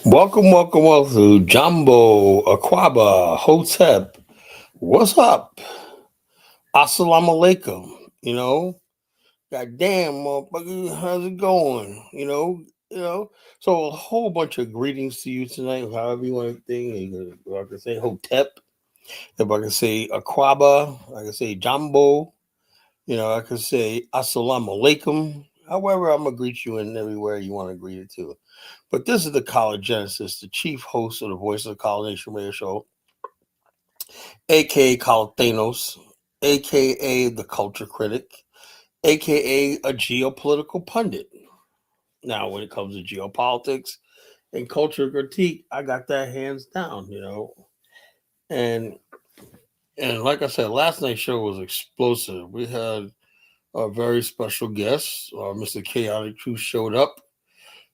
Welcome to Jumbo, Aquaba, Hotep. What's up? Assalamu alaikum. Goddamn, motherfucker, how's it going? So a whole bunch of greetings to you tonight, however you want to think. I can say Hotep, if I can say Aquaba, I can say Jumbo, I can say Assalamu alaikum. However, I'm gonna greet you in everywhere you want to greet it to. But this is the College Genesis, the chief host of the Voice of the College Nation Radio Show, aka College Thanos, aka the Culture Critic, aka a geopolitical pundit. Now, when it comes to geopolitics and culture critique, I got that hands down. And and like I said, last night's show was explosive. We had a very special guest, Mr. Chaotic Truth showed up.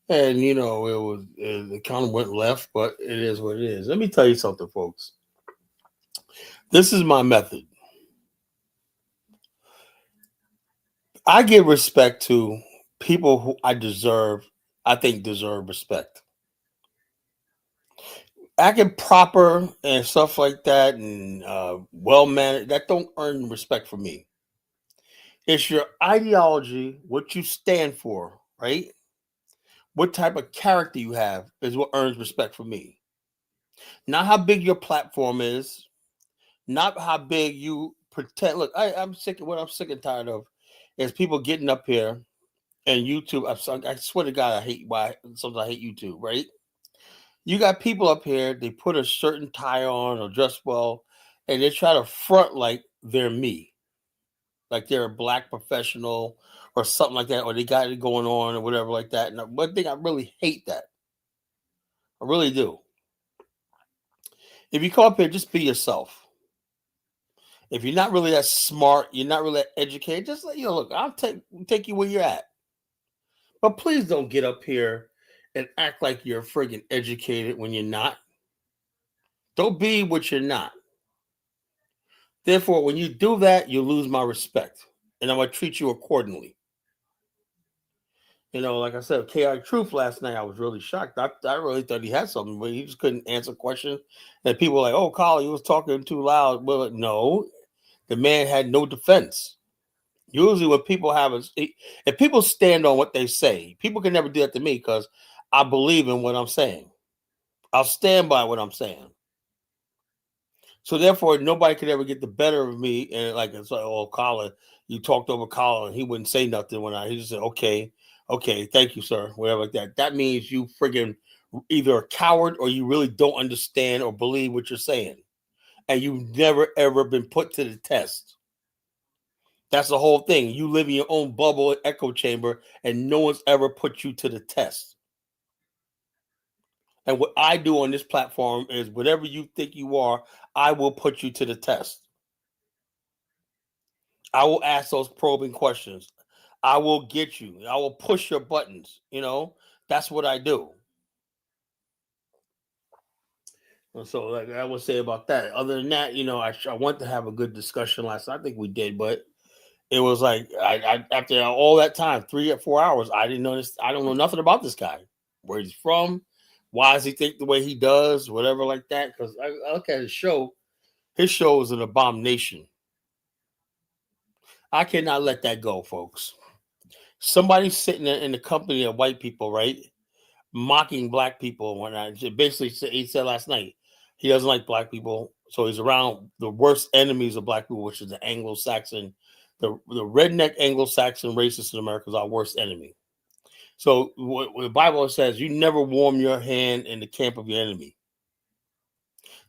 And it kind of went left, but it is what it is. Let me tell you something, folks. This is my method. I give respect to people who I think deserve respect. Acting proper and stuff like that and well mannered, that don't earn respect for me. It's your ideology, what you stand for, right? What type of character you have is what earns respect for me. Not how big your platform is, not how big you pretend. Look, I'm sick of what I'm sick and tired of is people getting up here and YouTube. I swear to God, I hate why sometimes I hate YouTube. Right? You got people up here. They put a certain tie on or dress well, and they try to front like they're me, like they're a black professional or something like that, or they got it going on or whatever like that. And one thing I really hate that. I really do. If you come up here, just be yourself. If you're not really that smart, you're not really that educated. Just let look. I'll take you where you're at. But please don't get up here and act like you're friggin' educated when you're not. Don't be what you're not. Therefore, when you do that, you lose my respect. And I'm going to treat you accordingly. Like I said, Chaotic Truth last night, I was really shocked. I really thought he had something, but he just couldn't answer questions. And people were like, oh, Colin, you was talking too loud. Well, no, the man had no defense. Usually when people if people stand on what they say, people can never do that to me because I believe in what I'm saying. I'll stand by what I'm saying. So therefore, nobody could ever get the better of me. And like it's like, oh, Colin, you talked over Colin. He wouldn't say nothing he just said, okay, thank you, sir, whatever like that. That means you friggin' either a coward or you really don't understand or believe what you're saying, and you've never ever been put to the test. That's the whole thing. You live in your own bubble echo chamber, and no one's ever put you to the test. And what I do on this platform is whatever you think you are, I will put you to the test. I will ask those probing questions. I will get you. I will push your buttons. That's what I do. And so, like I would say about that. Other than that, I want to have a good discussion last night. I think we did, but it was like I after all that time, 3 or 4 hours, I didn't know this. I don't know nothing about this guy, where he's from, why does he think the way he does, whatever like that. Because I look at his show. His show is an abomination. I cannot let that go, folks. Somebody sitting in the company of white people, right, mocking black people. When I basically he said last night he doesn't like black people, so he's around the worst enemies of black people, which is the Anglo-Saxon, the redneck Anglo-Saxon racists in America is our worst enemy. So what the Bible says, you never warm your hand in the camp of your enemy.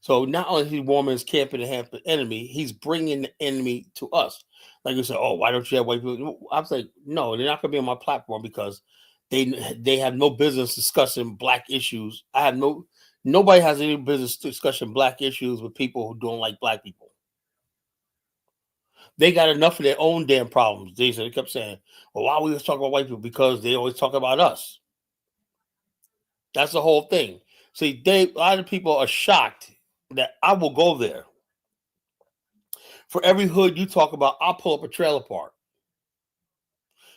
So not only is he warming his camp in the hand of the enemy, he's bringing the enemy to us. Like you said, oh, why don't you have white people? I was like, no, they're not going to be on my platform because they have no business discussing black issues. Nobody has any business discussing black issues with people who don't like black people. They got enough of their own damn problems. They kept saying, well, why we always talk about white people? Because they always talk about us. That's the whole thing. See, a lot of people are shocked that I will go there. For every hood you talk about, I'll pull up a trailer park.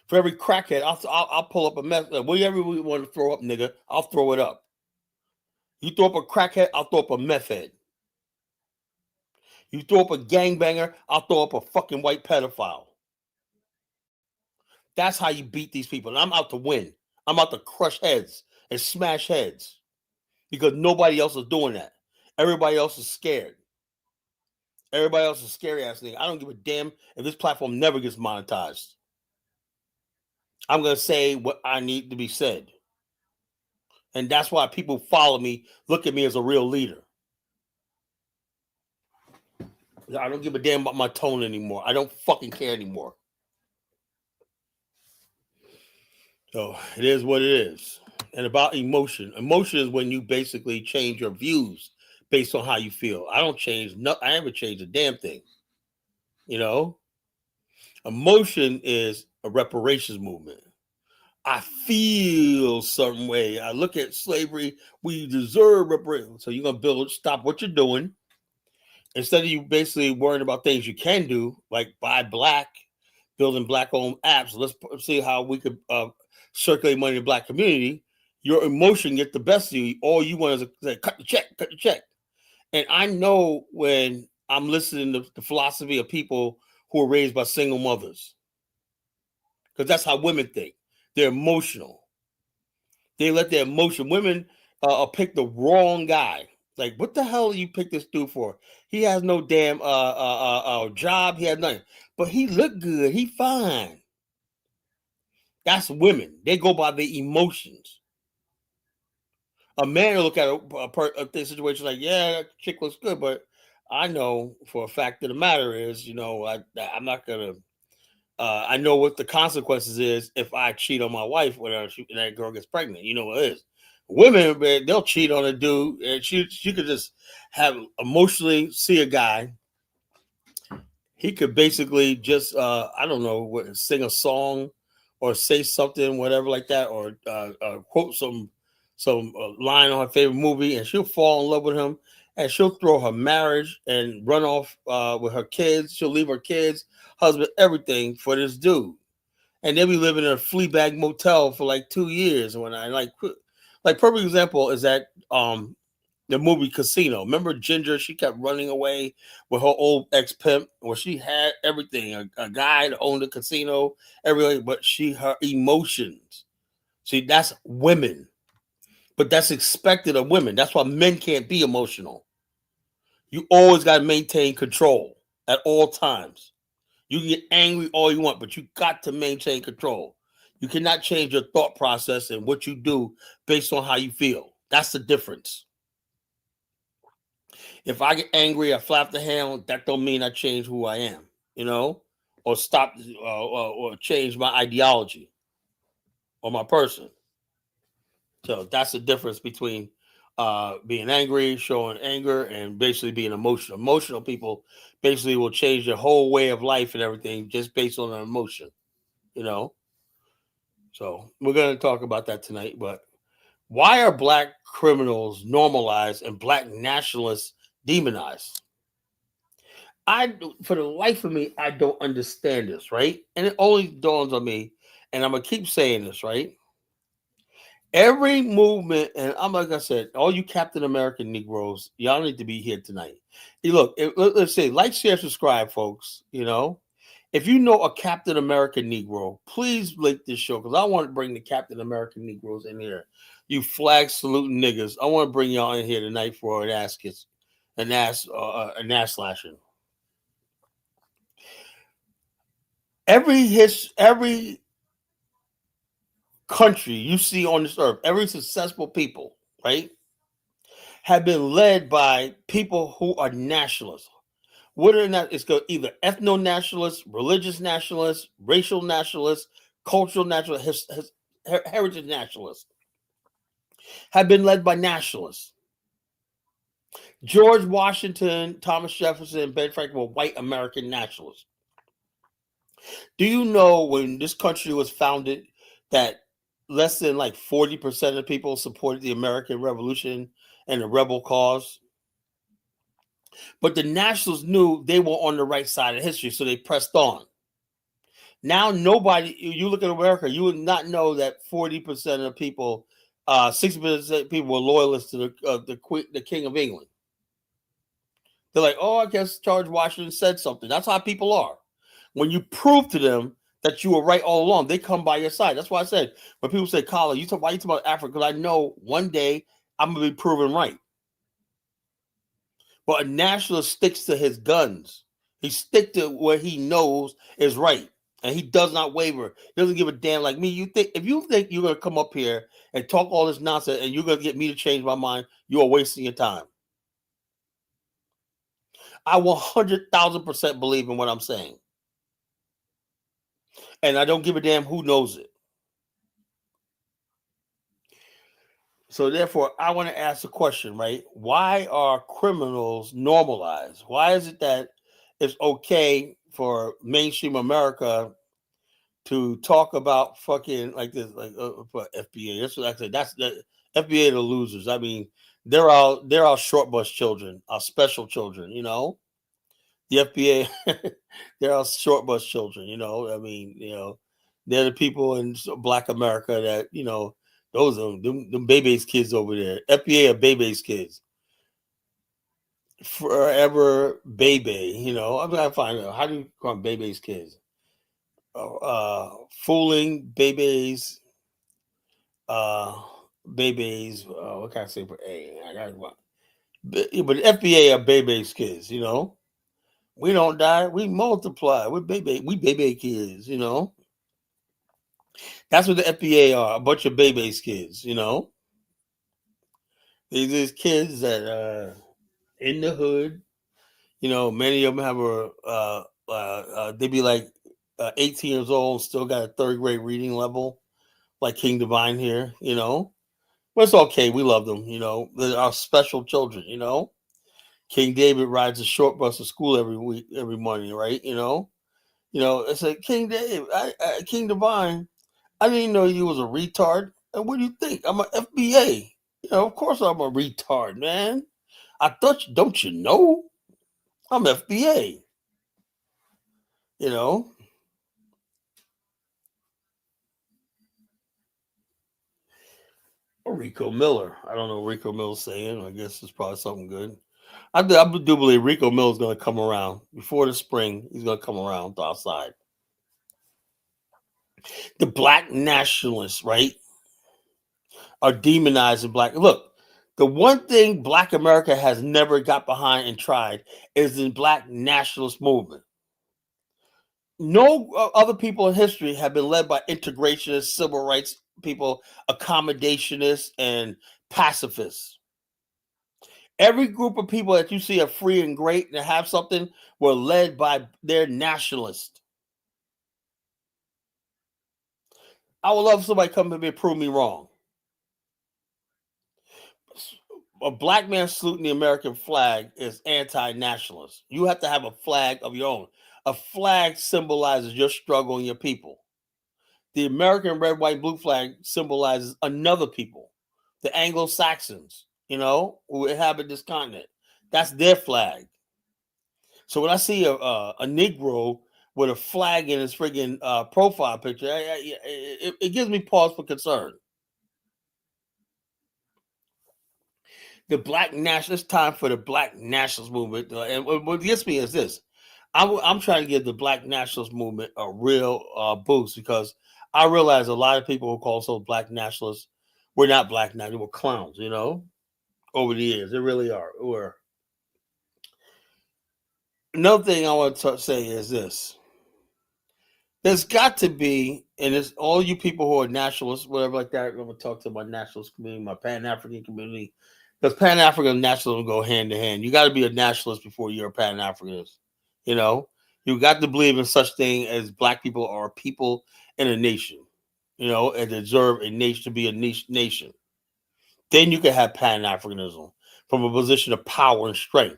For every crackhead, I'll pull up a mess. Whatever we want to throw up, nigga, I'll throw it up. You throw up a crackhead, I'll throw up a meth head. You throw up a gangbanger, I'll throw up a fucking white pedophile. That's how you beat these people. And I'm out to win. I'm out to crush heads and smash heads because nobody else is doing that. Everybody else is scared. Everybody else is scary ass thing. I don't give a damn if this platform never gets monetized. I'm going to say what I need to be said. And that's why people follow me, look at me as a real leader. I don't give a damn about my tone anymore. I don't fucking care anymore. So it is what it is. And about emotion. Emotion is when you basically change your views based on how you feel. I don't change. I haven't changed a damn thing. You know, emotion is a reparations movement. I feel some way. I look at slavery. We deserve reparations. So you're gonna stop what you're doing. Instead of you basically worrying about things you can do, like buy black, building black-owned apps. Let's see how we could circulate money in the black community. Your emotion gets the best of you. All you want is to say, cut the check. And I know when I'm listening to the philosophy of people who are raised by single mothers, because that's how women think. They're emotional. They let their emotion. Women pick the wrong guy. Like, what the hell you pick this dude for? He has no damn job. He has nothing. But he look good. He fine. That's women. They go by the emotions. A man will look at a situation like, yeah, that chick looks good, but I know for a fact that the matter is, I'm not gonna. I know what the consequences is if I cheat on my wife when that girl gets pregnant. You know what it is. Women, man, they'll cheat on a dude, and she could just have emotionally see a guy. He could basically just I don't know, sing a song or say something, whatever like that, or quote some line on her favorite movie, and she'll fall in love with him, and she'll throw her marriage and run off with her kids. She'll leave her kids, husband, everything for this dude, and they'll be living in a flea bag motel for like 2 years. When I like perfect example is that the movie Casino. Remember Ginger? She kept running away with her old ex pimp, where she had everything. A guy that owned a casino, everything, but her emotions. See, that's women, but that's expected of women. That's why men can't be emotional. You always got to maintain control at all times. You can get angry all you want, but you got to maintain control. You cannot change your thought process and what you do based on how you feel. That's the difference. If I get angry, I flap the hand. That don't mean I change who I am, or stop or change my ideology or my person. So that's the difference between being angry, showing anger, and basically being emotional. Emotional people basically will change their whole way of life and everything just based on an emotion, So we're going to talk about that tonight. But why are black criminals normalized and black nationalists demonized? For the life of me, I don't understand this, right? And it only dawns on me, and I'm gonna keep saying this, right? Every movement, and I'm like I said, all you Captain American Negroes, y'all need to be here tonight. Hey, look, let's say like, share, subscribe, folks. If you know a Captain American Negro, please link this show because I want to bring the Captain American Negroes in here. You flag saluting niggas, I want to bring y'all in here tonight for an ass kiss, an ass slashing. Every country you see on this earth, every successful people, right, have been led by people who are nationalists. What are not? It's either ethno nationalists, religious nationalists, racial nationalists, cultural nationalists, heritage nationalists. Have been led by nationalists. George Washington, Thomas Jefferson, and Ben Franklin were white American nationalists. Do you know when this country was founded that less than like 40% of people supported the American Revolution and the rebel cause? But the nationalists knew they were on the right side of history, so they pressed on. Now, you look at America, you would not know that 40% of people 60% of people were loyalists to the King of England. They're like, oh, I guess George Washington said something. That's how people are. When you prove to them that you were right all along, they come by your side. That's why I said when people say, Colin, why you talk about Africa? Because I know one day I'm gonna be proven right. But a nationalist sticks to his guns. He sticks to what he knows is right. And he does not waver. He doesn't give a damn like me. If you think you're gonna come up here and talk all this nonsense and you're gonna get me to change my mind, you are wasting your time. I 100,000% believe in what I'm saying. And I don't give a damn who knows it. So therefore, I want to ask a question, right? Why are criminals normalized? Why is it that it's okay for mainstream America to talk about fucking like this, like for FBA? That's what I said. That's the FBA, the losers. I mean, they're our short bus children, our special children. The FBA, they're our short bus children. I mean, they're the people in Black America that those are them Bebe's kids over there. FBA are Bebe's kids. Forever Bebe. I'm gonna find out how do you call them Bebe's kids. Fooling Bebe's. Bebe's. What can I say for A? I got one. But FBA are Bebe's kids. We don't die. We multiply. We're Bebe kids. That's what the FBA are. A bunch of Bebe's kids. These kids that in the hood. Many of them have they be like 18 years old, still got a third grade reading level, like King Divine here. But it's okay. We love them. They're our special children. King David rides a short bus to school every week, every morning, right? It's like King David, King Divine. I didn't know you was a retard. And what do you think? I'm an FBA. Of course I'm a retard, man. I thought, don't you know? I'm FBA. You know, or Rico Miller. I don't know what Rico Miller's saying. I guess it's probably something good. I do believe Rico Miller's going to come around before the spring. He's going to come around to our side. The Black Nationalists, right, are demonizing Black. Look, the one thing Black America has never got behind and tried is the Black Nationalist movement. No other people in history have been led by integrationists, civil rights people, accommodationists, and pacifists. Every group of people that you see are free and great and have something were led by their nationalists. I would love somebody come to me and prove me wrong. A black man saluting the American flag is anti-nationalist. You have to have a flag of your own. A flag symbolizes your struggle and your people. The American red, white, blue flag symbolizes another people, the Anglo-Saxons, who inhabit this continent. That's their flag. So when I see a Negro with a flag in his friggin' profile picture, it gives me pause for concern. The Black Nationalist, time for the Black Nationalist movement. And what gets me is this. I'm trying to give the Black Nationalist movement a real boost because I realize a lot of people who call themselves Black Nationalists were not Black Nationalists, they were clowns, over the years. They really are. Another thing I want to say is this. There's got to be, and it's all you people who are nationalists, whatever like that. I'm going to talk to my nationalist community, my Pan-African community, because Pan-African and nationalism go hand in hand. You got to be a nationalist before you're a Pan-Africanist. You got to believe in such thing as Black people are people in a nation, and deserve a nation to be a nation. Then you can have Pan-Africanism from a position of power and strength.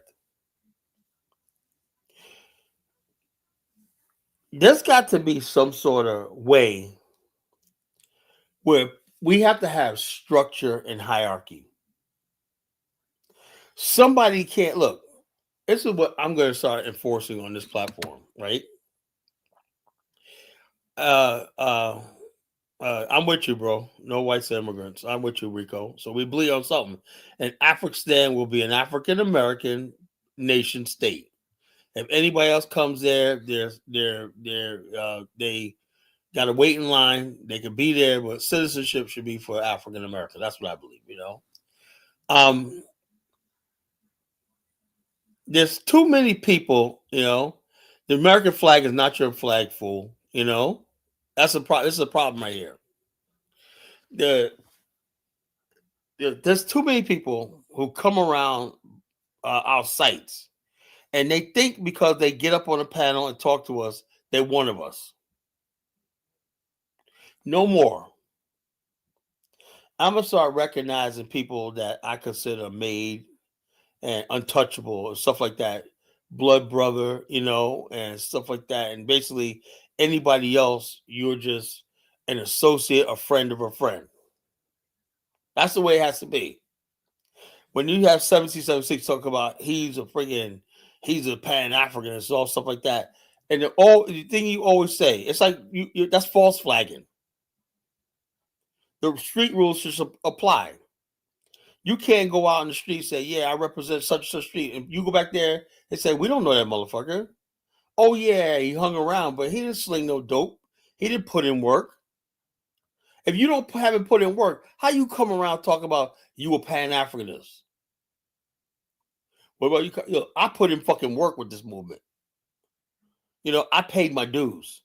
There's got to be some sort of way where we have to have structure and hierarchy. Somebody can't look. This is what I'm going to start enforcing on this platform, right? Uh, uh, I'm with you, bro. No white immigrants. I'm with you, Rico. So we bleed on something. And Afghanistan will be an African American nation state. If anybody else comes there, they got to wait in line. They can be there, but citizenship should be for African American. That's what I believe. Um, there's too many people. The American flag is not your flag, fool. That's a problem. This is a problem right here. The there's too many people who come around our sites and they think because they get up on a panel and talk to us, they're one of us. No more. I'm gonna start recognizing people that I consider made and untouchable and stuff like that, blood brother, and stuff like that. And basically, anybody else, you're just an associate, a friend of a friend. That's the way it has to be. When you have 1776 talk about he's a Pan African and all stuff like that, and the thing you always say, it's like that's false flagging. The street rules should apply. You can't go out in the street and say, "Yeah, I represent such and such street," and you go back there and say, "We don't know that motherfucker." Oh yeah, he hung around, but he didn't sling no dope. He didn't put in work. If you haven't put in work, how you come around talking about you a Pan Africanist? What about you? I put in fucking work with this movement. I paid my dues.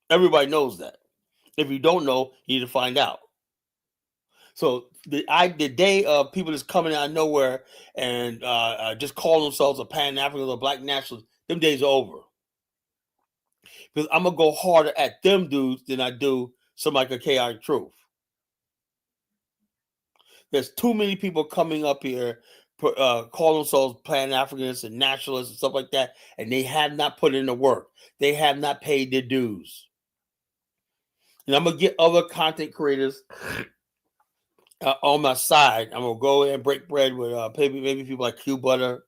Everybody knows that. If you don't know, you need to find out. So the day of people just coming out of nowhere and just call themselves a Pan African or Black Nationalist, them days are over. Because I'm gonna go harder at them dudes than I do somebody like a Chaotic Truth. There's too many people coming up here, call themselves Pan Africanists and nationalists and stuff like that, and they have not put in the work. They have not paid their dues. And I'm gonna get other content creators on my side. I'm gonna go and break bread with maybe people like Q Butter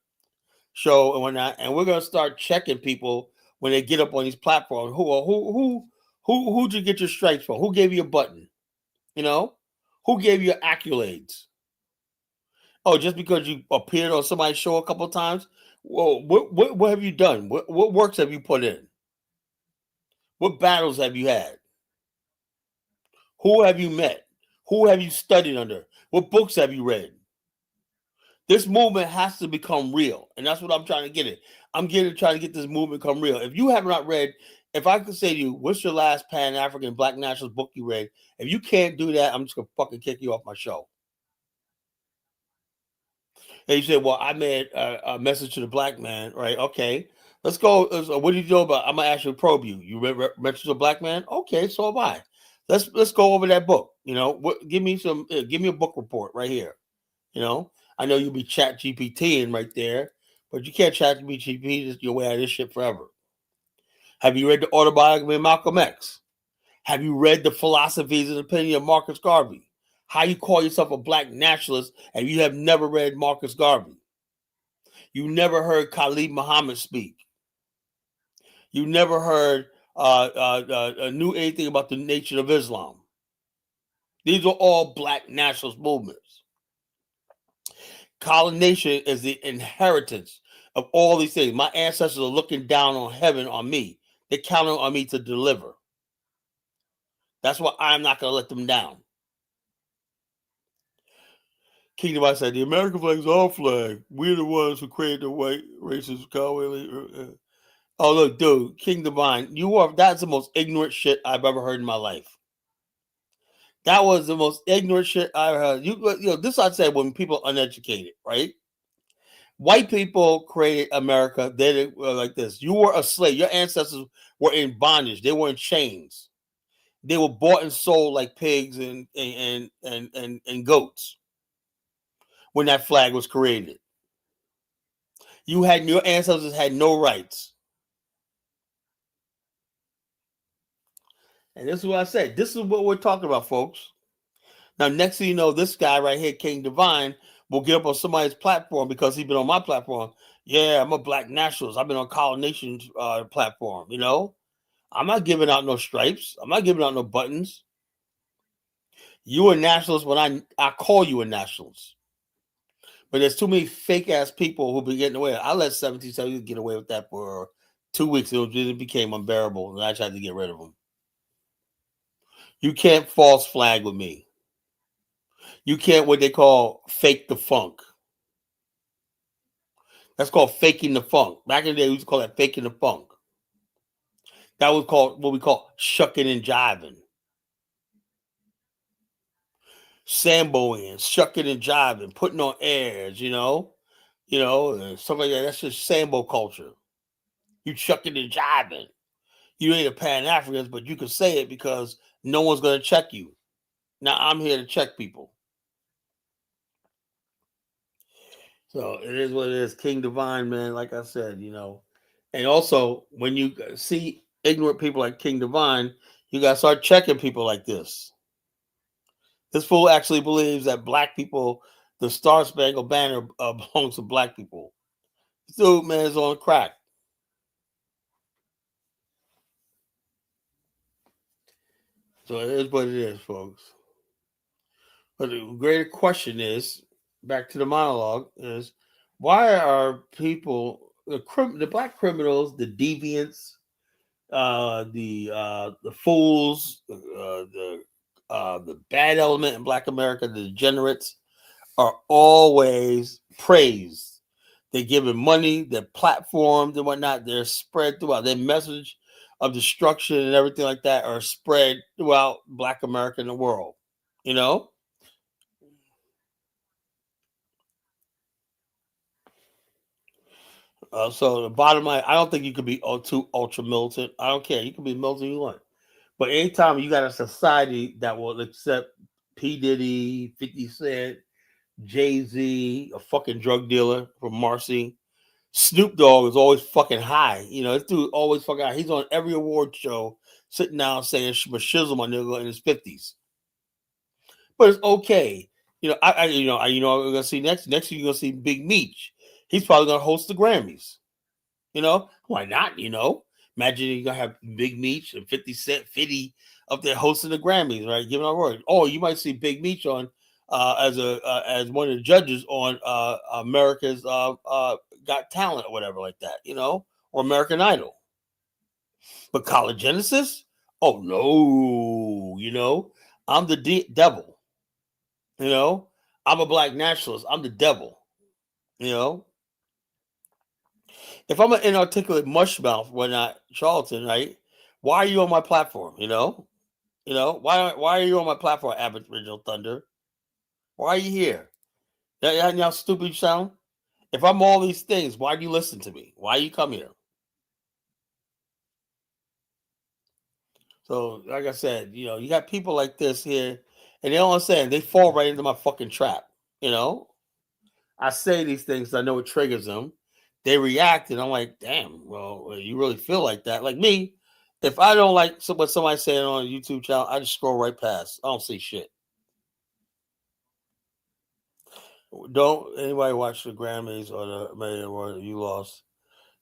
Show and whatnot, and we're gonna start checking people when they get up on these platforms. Who'd you get your stripes from? Who gave you a button? Who gave you accolades? Oh, just because you appeared on somebody's show a couple of times? Well, what have you done? What works have you put in? What battles have you had? Who have you met? Who have you studied under? What books have you read? This movement has to become real, and that's what I'm trying to get at. I'm trying to get this movement become real. If you have not read, if I could say to you, what's your last Pan African Black Nationalist book you read? If you can't do that, I'm just gonna fucking kick you off my show. And you said, well, I made a message to the black man, right? Okay, let's go. What do you know about? I'm gonna ask you to probe you. You read message to the black man? Okay, so have I. Let's go over that book. Give me a book report right here. I know you'll be chat GPTing right there, but you can't chat GPT your way out of this shit forever. Have you read the autobiography of Malcolm X? Have you read the philosophies and opinion of Marcus Garvey? How you call yourself a black nationalist and you have never read Marcus Garvey? You never heard Khalid Muhammad speak. You never heard knew anything about the Nation of Islam. These are all black nationalist movements. Colonization is the inheritance of all these things. My ancestors are looking down on heaven on me. They're counting on me to deliver. That's why I'm not going to let them down. Kingdom, I said, the American flag is our flag. We're the ones who created the white racist cowboy. Oh, look, dude, King Divine, that's the most ignorant shit I've ever heard in my life. That was the most ignorant shit I ever heard. This I said when people are uneducated, right? White people created America. They were like this. You were a slave. Your ancestors were in bondage. They were in chains. They were bought and sold like pigs and goats when that flag was created. Your ancestors had no rights. And this is what I said. This is what we're talking about, folks. Now, next thing you know, this guy right here, King Divine, will get up on somebody's platform because he's been on my platform. Yeah, I'm a black nationalist. I've been on Call Nation's platform. I'm not giving out no stripes. I'm not giving out no buttons. You a nationalist when I call you a nationalist. But there's too many fake ass people who be getting away. I let 1770 get away with that for 2 weeks. It became unbearable, and I tried to get rid of them. You can't false flag with me. You can't what they call fake the funk. That's called faking the funk. Back in the day, we used to call that faking the funk. That was called what we call shucking and jiving. Samboing, shucking and jiving, putting on airs, and stuff like that. That's just Sambo culture. You shucking and jiving. You ain't a Pan African, but you can say it because no one's going to check you. Now I'm here to check people. So it is what it is. King Divine, man. Like I said, and also when you see ignorant people like King Divine, you got to start checking people like this. This fool actually believes that black people, the Star Spangled Banner belongs to black people. This dude, man, is on crack. So it is what it is, folks. But the greater question is, back to the monologue, is why are people, the black criminals, the deviants, the fools, the bad element in Black America, the degenerates, are always praised. They're given money, they're platformed and whatnot. They're spread throughout. Their message of destruction and everything like that are spread throughout Black America and the world. You know? So the bottom line, I don't think you could be too ultra militant. I don't care. You can be militant you want. But anytime you got a society that will accept P. Diddy, 50 Cent, Jay-Z, a fucking drug dealer from Marcy, Snoop Dogg is always fucking high. This dude always fucking high. He's on every award show sitting down saying shizzle my nigga in his 50s. But it's okay. We're gonna see next you're gonna see Big Meech. He's probably gonna host the Grammys. Why not? Imagine you're gonna have Big Meech and 50 Cent 50 up there hosting the Grammys, right? Giving our word. Oh, you might see Big Meech on as one of the judges on America's Got Talent or whatever like that, or American Idol. But College Genesis? Oh no, I'm the devil. I'm a black nationalist. I'm the devil. You know, if I'm an inarticulate mushmouth, we're not charlatan, right? Why are you on my platform? Why are you on my platform, Aboriginal Thunder? Why are you here? That how stupid you sound? If I'm all these things, why do you listen to me? Why you come here? So, like I said, you got people like this here, and they don't understand. They fall right into my fucking trap. I say these things, I know it triggers them. They react, and I'm like, damn, well, you really feel like that. Like me, if I don't like what somebody's saying on a YouTube channel, I just scroll right past. I don't see shit. Don't anybody watch the Grammys or the Million Award you lost?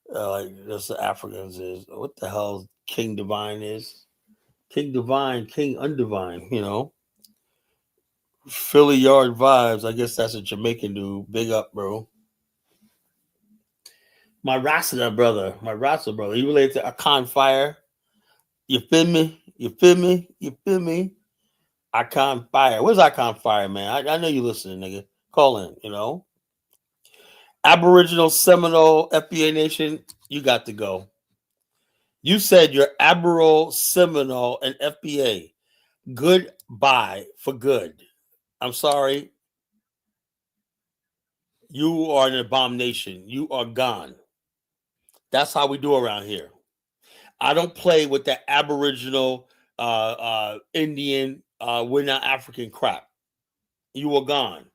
Like just the Africans is what the hell King Divine is? King Divine, King Undivine, Philly Yard Vibes. I guess that's a Jamaican dude. Big up, bro. My Rasta brother. My Rasta brother. He related to Akon Fire. You feel me? You feel me? You feel me? Icon Fire. Where's Icon Fire, man? I know you listening, nigga. Call in. Aboriginal Seminole FBA Nation, you got to go. You said you're Aboriginal Seminole and FBA. Goodbye for good. I'm sorry. You are an abomination. You are gone. That's how we do around here. I don't play with that Aboriginal, Indian, we're not African crap. You are gone.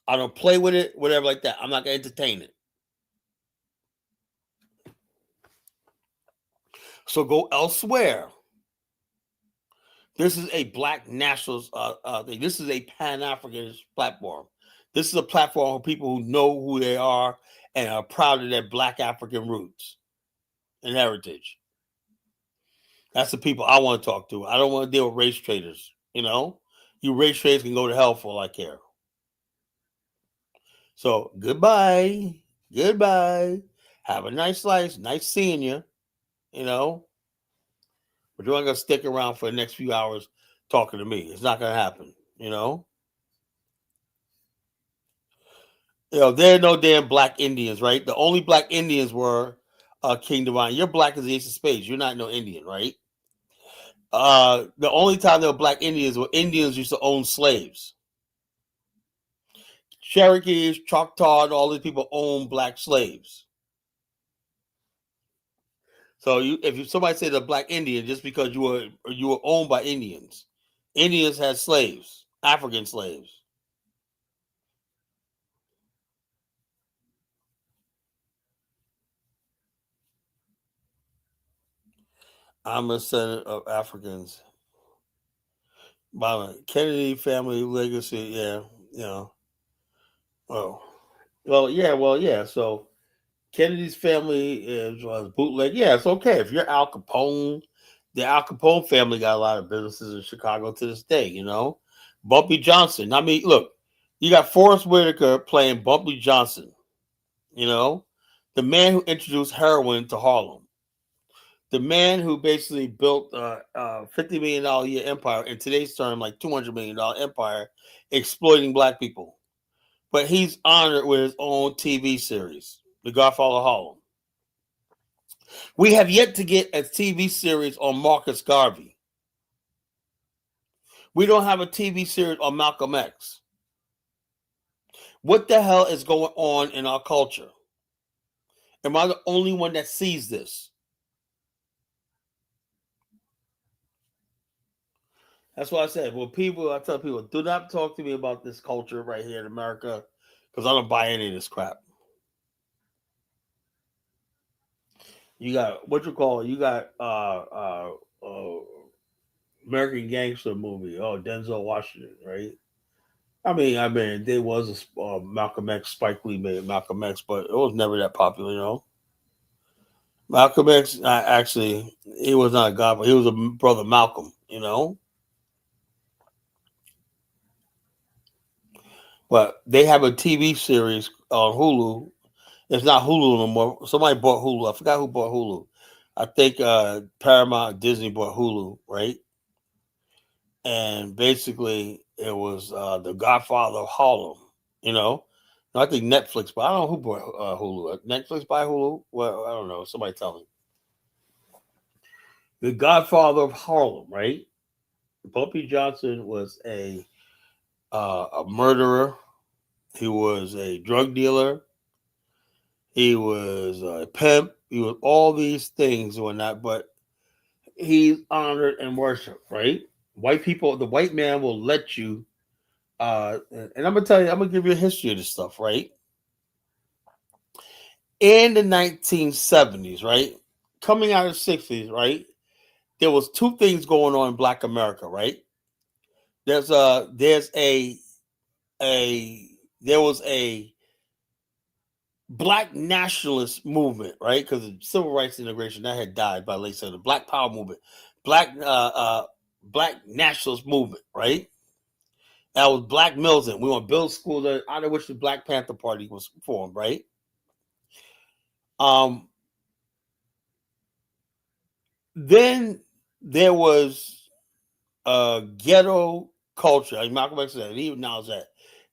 I don't play with it, whatever like that. I'm not going to entertain it. So go elsewhere. This is a black nationalist thing. This is a Pan-Africanist platform. This is a platform for people who know who they are and are proud of their black African roots and heritage. That's the people I want to talk to. I don't want to deal with race traders. You race trains can go to hell for all I care. So goodbye. Goodbye. Have a nice life. Nice seeing you. You know. But you're not gonna stick around for the next few hours talking to me. It's not gonna happen. You know. There are no damn black Indians, right? The only black Indians were King Divine. You're black as the ace of spades. You're not no Indian, right? The only time there were black Indians were Indians used to own slaves. Cherokees, Choctaw, and all these people own black slaves. So if somebody said a black Indian, just because you were owned by Indians, Indians had slaves, African slaves. I'm a descendant of Africans. By Kennedy family legacy, yeah, you know. Oh, well, yeah. So Kennedy's family was bootleg. Yeah, it's okay if you're Al Capone. The Al Capone family got a lot of businesses in Chicago to this day. You know, Bumpy Johnson. I mean, look, you got Forrest Whitaker playing Bumpy Johnson. You know, the man who introduced heroin to Harlem. The man who basically built a $50 million a year empire, in today's term, like $200 million empire, exploiting black people. But he's honored with his own TV series, The Godfather of Harlem. We have yet to get a TV series on Marcus Garvey. We don't have a TV series on Malcolm X. What the hell is going on in our culture? Am I the only one that sees this? That's why I said, well, I tell people, do not talk to me about this culture right here in America, because I don't buy any of this crap. You got what you call it? You got American Gangster movie. Oh, Denzel Washington, right? I mean, there was a Malcolm X. Spike Lee made Malcolm X, but it was never that popular, you know. Malcolm X, actually, he was not a god, but he was a brother Malcolm, you know. But they have a TV series on Hulu. It's not Hulu no more. Somebody bought Hulu. I forgot who bought Hulu. I think Paramount, Disney bought Hulu, right? And basically, it was the Godfather of Harlem. You know, no, I think Netflix, but I don't know who bought Hulu. Netflix buy Hulu? Well, I don't know. Somebody tell me. The Godfather of Harlem, right? Bumpy Johnson was a murderer. He was a drug dealer. He was a pimp. He was all these things or not, but he's honored and worshipped, right? White people, the white man will let you. And I'm gonna tell you, I'm gonna give you a history of this stuff, right? In the 1970s, right, coming out of the 60s, right, there was two things going on in Black America, right? There's a there was a Black Nationalist movement, right? Because the civil rights integration that had died by late 70s. Black Power movement, Black Nationalist movement, right? That was Black militant. We want to build schools out of which the Black Panther Party was formed, right? Um, then there was ghetto culture. Like Malcolm X said, he acknowledged that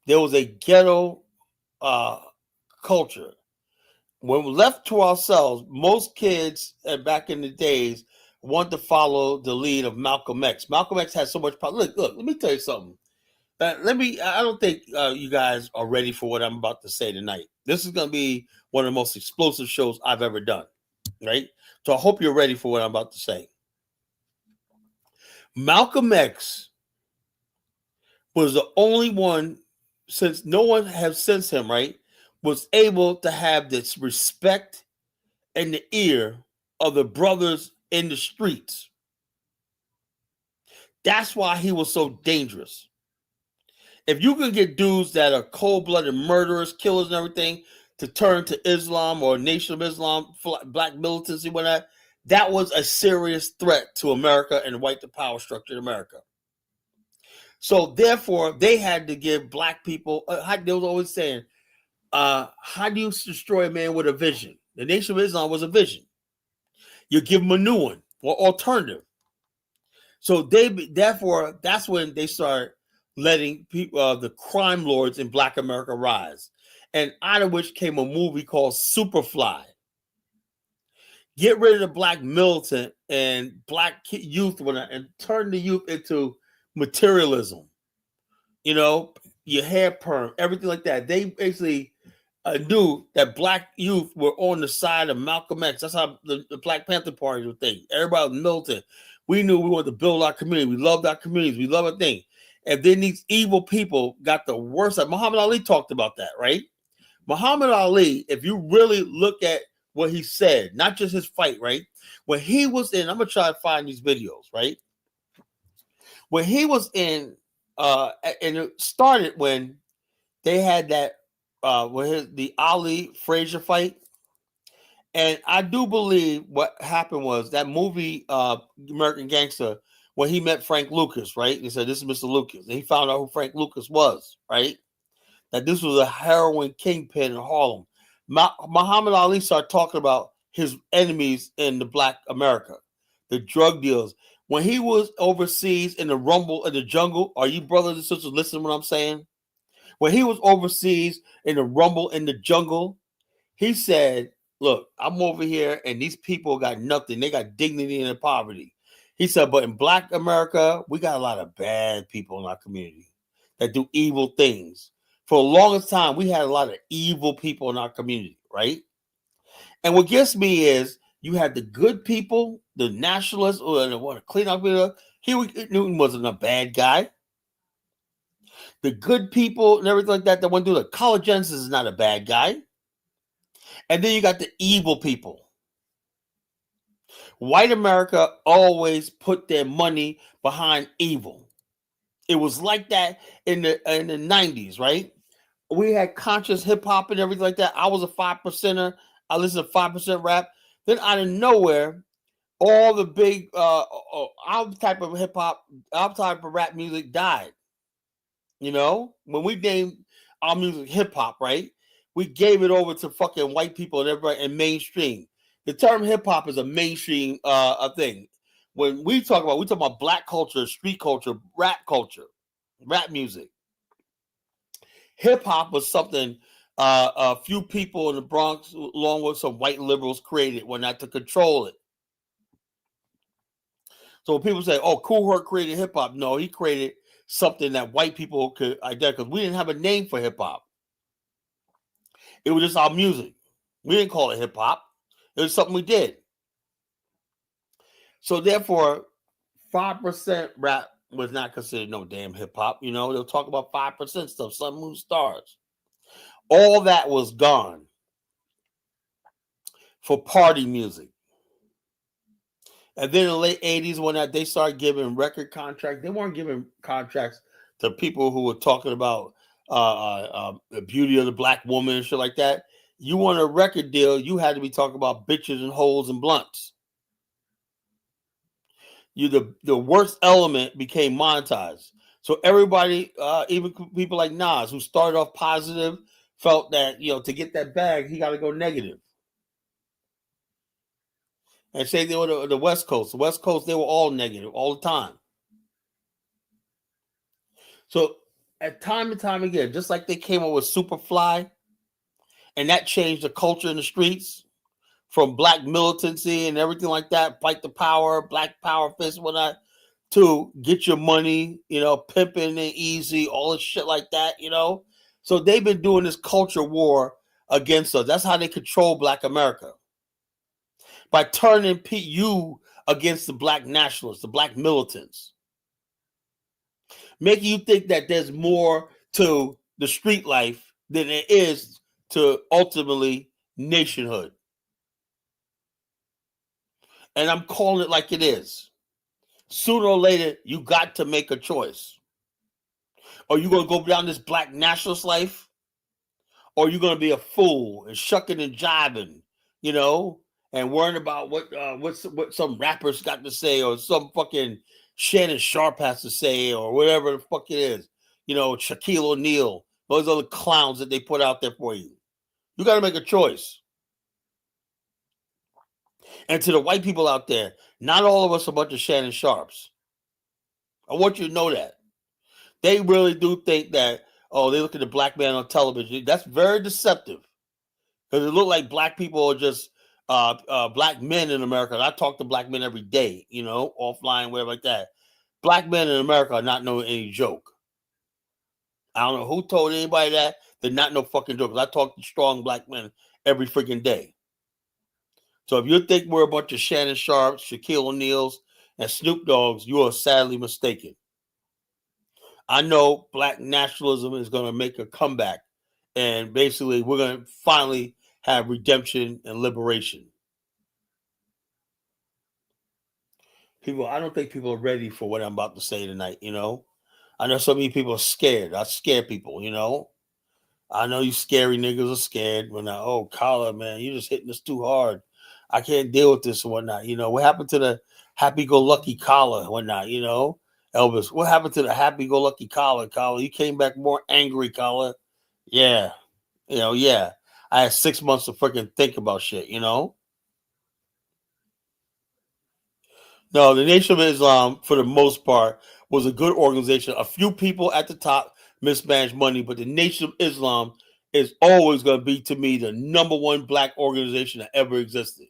there was a ghetto uh, culture. When we're left to ourselves, most kids back in the days want to follow the lead of Malcolm X. Malcolm X has so much power. Look, let me tell you something. I don't think you guys are ready for what I'm about to say tonight. This is going to be one of the most explosive shows I've ever done, right? So I hope you're ready for what I'm about to say. Malcolm X was the only one, since no one has since him, right, was able to have this respect and the ear of the brothers in the streets. That's why he was so dangerous. If you can get dudes that are cold-blooded murderers, killers, and everything to turn to Islam or Nation of Islam, black militancy, whatnot, that was a serious threat to America and white power structure in America. So therefore, they had to give black people. They was always saying, "How do you destroy a man with a vision?" The Nation of Islam was a vision. You give them a new one or alternative. So therefore, that's when they start letting people, the crime lords in Black America rise, and out of which came a movie called Superfly. Get rid of the black militant and black youth and turn the youth into materialism. You know, your hair perm, everything like that. They basically knew that black youth were on the side of Malcolm X. That's how the Black Panther parties were thinking. Everybody was militant. We knew we wanted to build our community. We loved our communities. We love our thing. And then these evil people got the worst. Muhammad Ali talked about that, right? Muhammad Ali, if you really look at what he said, not just his fight, right? When he was in, I'm going to try to find these videos, right? When he was in, and it started when they had that, the Ali Frazier fight. And I do believe what happened was that movie, American Gangster, when he met Frank Lucas, right? He said, "This is Mr. Lucas." And he found out who Frank Lucas was, right? That this was a heroin kingpin in Harlem. Muhammad Ali started talking about his enemies in the Black America, the drug dealers. When he was overseas in the rumble in the jungle, are you brothers and sisters listening to what I'm saying? When he was overseas in the rumble in the jungle, he said, "Look, I'm over here and these people got nothing. They got dignity and poverty." He said, "But in Black America, we got a lot of bad people in our community that do evil things. For the longest time, we had a lot of evil people in our community, right? And what gets me is you had the good people, the nationalists, or the want to clean up. Newton wasn't a bad guy. The good people and everything like that want to do the college Genesis is not a bad guy. And then you got the evil people. White America always put their money behind evil. It was like that in the 90s, right? We had conscious hip hop and everything like that. I was a 5%er. I listened to 5% rap. Then out of nowhere, all the big our type of hip hop, our type of rap music died. You know, when we named our music hip hop, right? We gave it over to fucking white people and everybody and mainstream. The term hip hop is a mainstream thing. When we talk about black culture, street culture, rap music. Hip hop was something a few people in the Bronx, along with some white liberals, created when not to control it. So when people say, "Oh, Kool Herc created hip hop," no, he created something that white people could identify because we didn't have a name for hip hop. It was just our music. We didn't call it hip hop. It was something we did. So therefore, 5% rap was not considered no damn hip hop. You know, they'll talk about 5% stuff, Sun Moon Stars. All that was gone for party music. And then in the late 80s, when they started giving record contracts, they weren't giving contracts to people who were talking about the beauty of the black woman and shit like that. You want a record deal, you had to be talking about bitches and holes and blunts. The worst element became monetized. So everybody, even people like Nas, who started off positive, felt that, you know, to get that bag, he got to go negative. And say they were the West Coast. The West Coast, they were all negative all the time. So at time and time again, just like they came up with Superfly, and that changed the culture in the streets from black militancy and everything like that, fight the power, black power fist, whatnot, to get your money, you know, pimping and easy, all this shit like that, you know. So they've been doing this culture war against us. That's how they control Black America. By turning you against the Black nationalists, the Black militants. Making you think that there's more to the street life than there is to ultimately nationhood. And I'm calling it like it is. Sooner or later, you got to make a choice. Are you going to go down this Black nationalist life? Or are you going to be a fool and shucking and jiving, you know, and worrying about what some rappers got to say or some fucking Shannon Sharp has to say or whatever the fuck it is. Shaquille O'Neal, those other clowns that they put out there for you. You got to make a choice. And to the white people out there, not all of us are a bunch of Shannon Sharps. I want you to know that. They really do think that, oh, they look at the black man on television. That's very deceptive. Because it look like black people are just black men in America. And I talk to black men every day, offline, whatever like that. Black men in America are not no any joke. I don't know who told anybody that. They're not no fucking joke. I talk to strong black men every freaking day. So if you think we're a bunch of Shannon Sharps, Shaquille O'Neals, and Snoop Dogs, you are sadly mistaken. I know black nationalism is going to make a comeback. And basically, we're going to finally have redemption and liberation. I don't think people are ready for what I'm about to say tonight, I know so many people are scared. I scare people, I know you scary niggas are scared when Collar, man, you just hitting us too hard. I can't deal with this and whatnot. What happened to the happy-go-lucky Collar and whatnot, Elvis, what happened to the happy-go-lucky Collar? You came back more angry, Collar. Yeah. Yeah. I had 6 months to freaking think about shit, No, the Nation of Islam, for the most part, was a good organization. A few people at the top mismanaged money, but the Nation of Islam is always going to be, to me, the number one black organization that ever existed.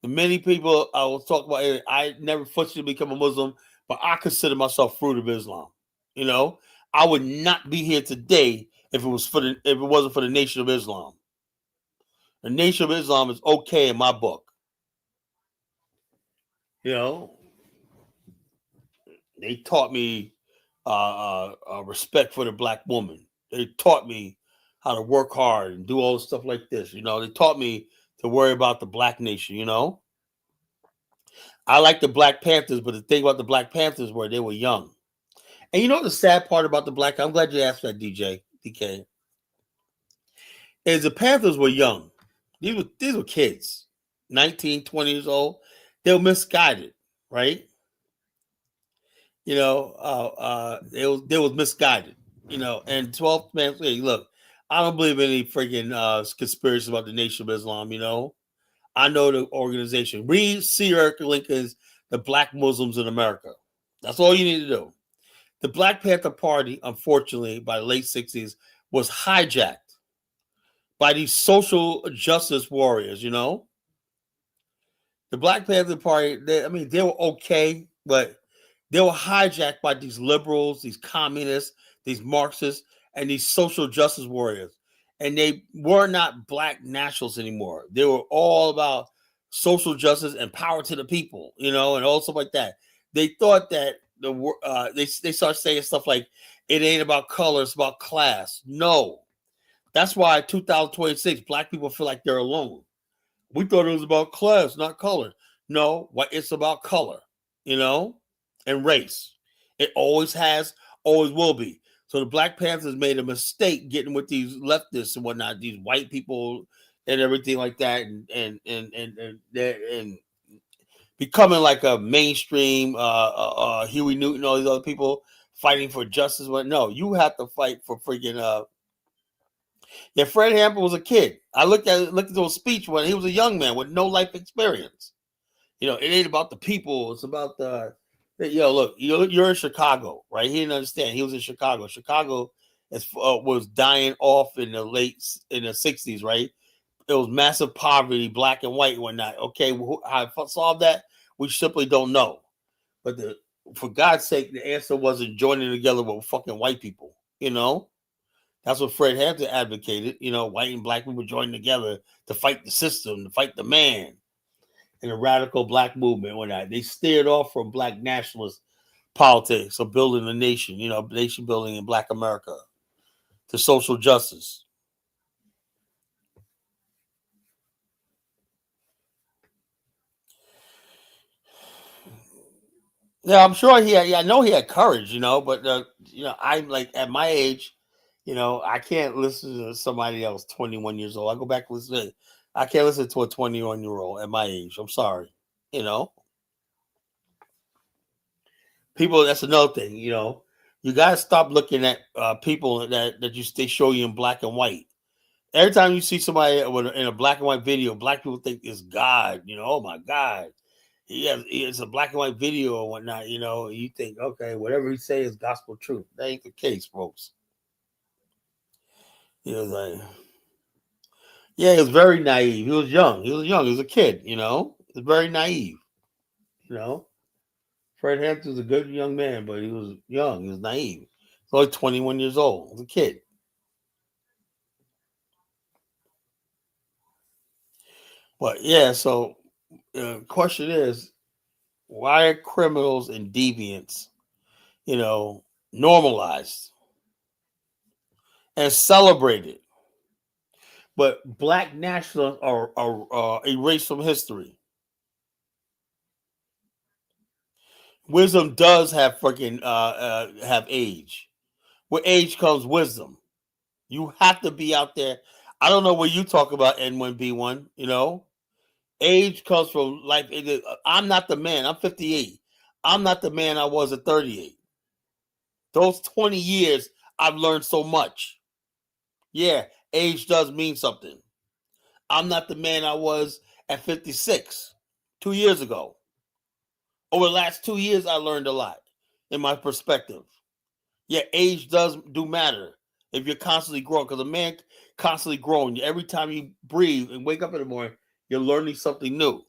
The many people I will talk about it, I never forced to become a Muslim, but I consider myself fruit of Islam. I would not be here today if it wasn't for the Nation of Islam. The Nation of Islam is okay in my book. They taught me respect for the black woman. They taught me how to work hard and do all the stuff like this. They taught me to worry about the black nation. I like the Black Panthers, but the thing about the Black Panthers were they were young. And you know the sad part about the black? I'm glad you asked that, DK. Is the Panthers were young. These were kids, 19, 20 years old. They were misguided, right? They was misguided, and 12th man, hey, look, I don't believe in any freaking conspiracy about the Nation of Islam, I know the organization. Read C. Eric Lincoln's The Black Muslims in America. That's all you need to do. The Black Panther Party, unfortunately, by the late 60s, was hijacked by these social justice warriors, The Black Panther Party, they were okay, but they were hijacked by these liberals, these communists, these Marxists, and these social justice warriors. And they were not black nationalists anymore. They were all about social justice and power to the people, and all stuff like that. They thought that they started saying stuff like, it ain't about color, it's about class. No. That's why 2026, black people feel like they're alone. We thought it was about class, not color. No, it's about color, and race. It always has, always will be. So the Black Panthers made a mistake getting with these leftists and whatnot, these white people and everything like that, and becoming like a mainstream Huey Newton, all these other people fighting for justice. But no, you have to fight for freaking Fred Hampton was a kid. I looked at his speech when he was a young man with no life experience. It ain't about the people. It's about look, you're in Chicago, right? He didn't understand. He was in Chicago. Chicago was dying off in the 60s, right? It was massive poverty, black and white and whatnot. Okay, how I solved that, we simply don't know. But for God's sake, the answer wasn't joining together with fucking white people, That's what Fred Hampton advocated, white and black people joining together to fight the system, to fight the man. In the radical black movement, when they steered off from black nationalist politics of building a nation, nation building in Black America, to social justice. Yeah, I'm sure I know he had courage, but I'm like at my age, I can't listen to somebody else 21 years old. I go back and listen to, I can't listen to a 21-year-old at my age. I'm sorry, People, that's another thing. You gotta stop looking at people that they show you in black and white. Every time you see somebody in a black and white video, black people think it's God. Oh my God, it's a black and white video or whatnot. You think, okay, whatever he say is gospel truth. That ain't the case, folks. He was like, yeah, he was very naive. He was young. He was young. He was a kid. He was very naive. You know, Fred Hampton was a good young man, but he was young. He was naive. He's only 21 years old. He was a kid. But yeah, so the question is, why are criminals and deviants, normalized and celebrated, but black nationalists are erased from history? Wisdom does have freaking have age. With age comes wisdom. You have to be out there. I don't know what you talk about N1B1. Age comes from life. I'm not the man. I'm 58. I'm not the man I was at 38. Those 20 years, I've learned so much. Yeah, age does mean something. I'm not the man I was at 56 2 years ago. Over the last 2 years, I learned a lot in my perspective. Yeah, age does do matter if you're constantly growing, because a man constantly growing. Every time you breathe and wake up in the morning, you're learning something new.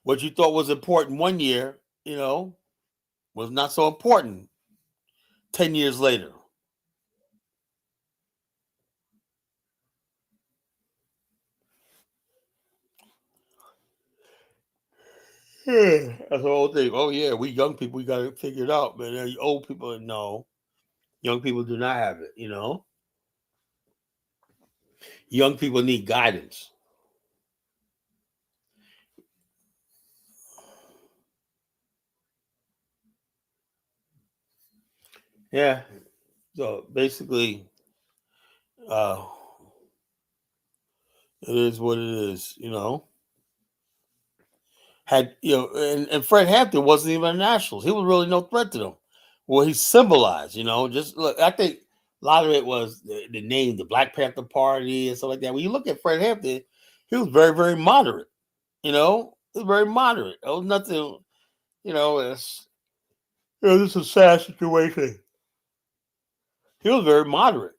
What you thought was important 1 year, was not so important 10 years later. That's the whole thing. Oh yeah, we young people, we got to figure it out, but old people, no. Young people do not have it. Young people need guidance. Yeah. So basically, uh, it is what it is. Had and Fred Hampton wasn't even a nationalist. He was really no threat to them. Well, he symbolized. Just look. I think a lot of it was the name, the Black Panther Party and stuff like that. When you look at Fred Hampton, he was very, very moderate. He was very moderate. It was nothing. It's this is a sad situation. He was very moderate.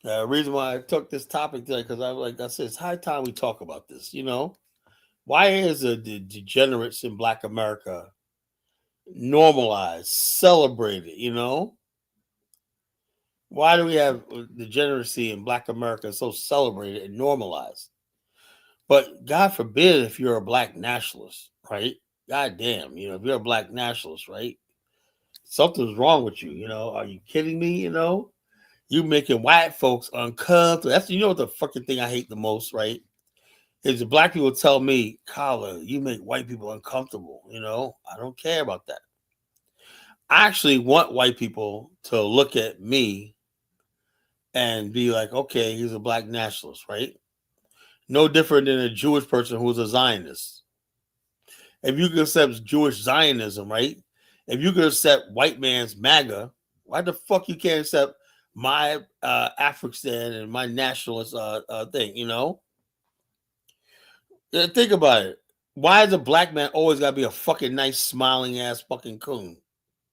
The reason why I took this topic today, because like I said, it's high time we talk about this. Why is the degenerates in Black America normalized, celebrated? Why do we have degeneracy in Black America so celebrated and normalized? But God forbid if you're a Black nationalist, right? God damn, if you're a Black nationalist, right? Something's wrong with you. Are you kidding me? You making white folks uncomfortable. That's what the fucking thing I hate the most, right? Is the black people tell me, Carla, you make white people uncomfortable. I don't care about that. I actually want white people to look at me and be like, okay, he's a Black nationalist, right? No different than a Jewish person who's a Zionist. If you can accept Jewish Zionism, right? If you can accept white man's MAGA, why the fuck you can't accept my Afghanistan and my nationalist thing? Think about it. Why is a black man always got to be a fucking nice, smiling ass fucking coon?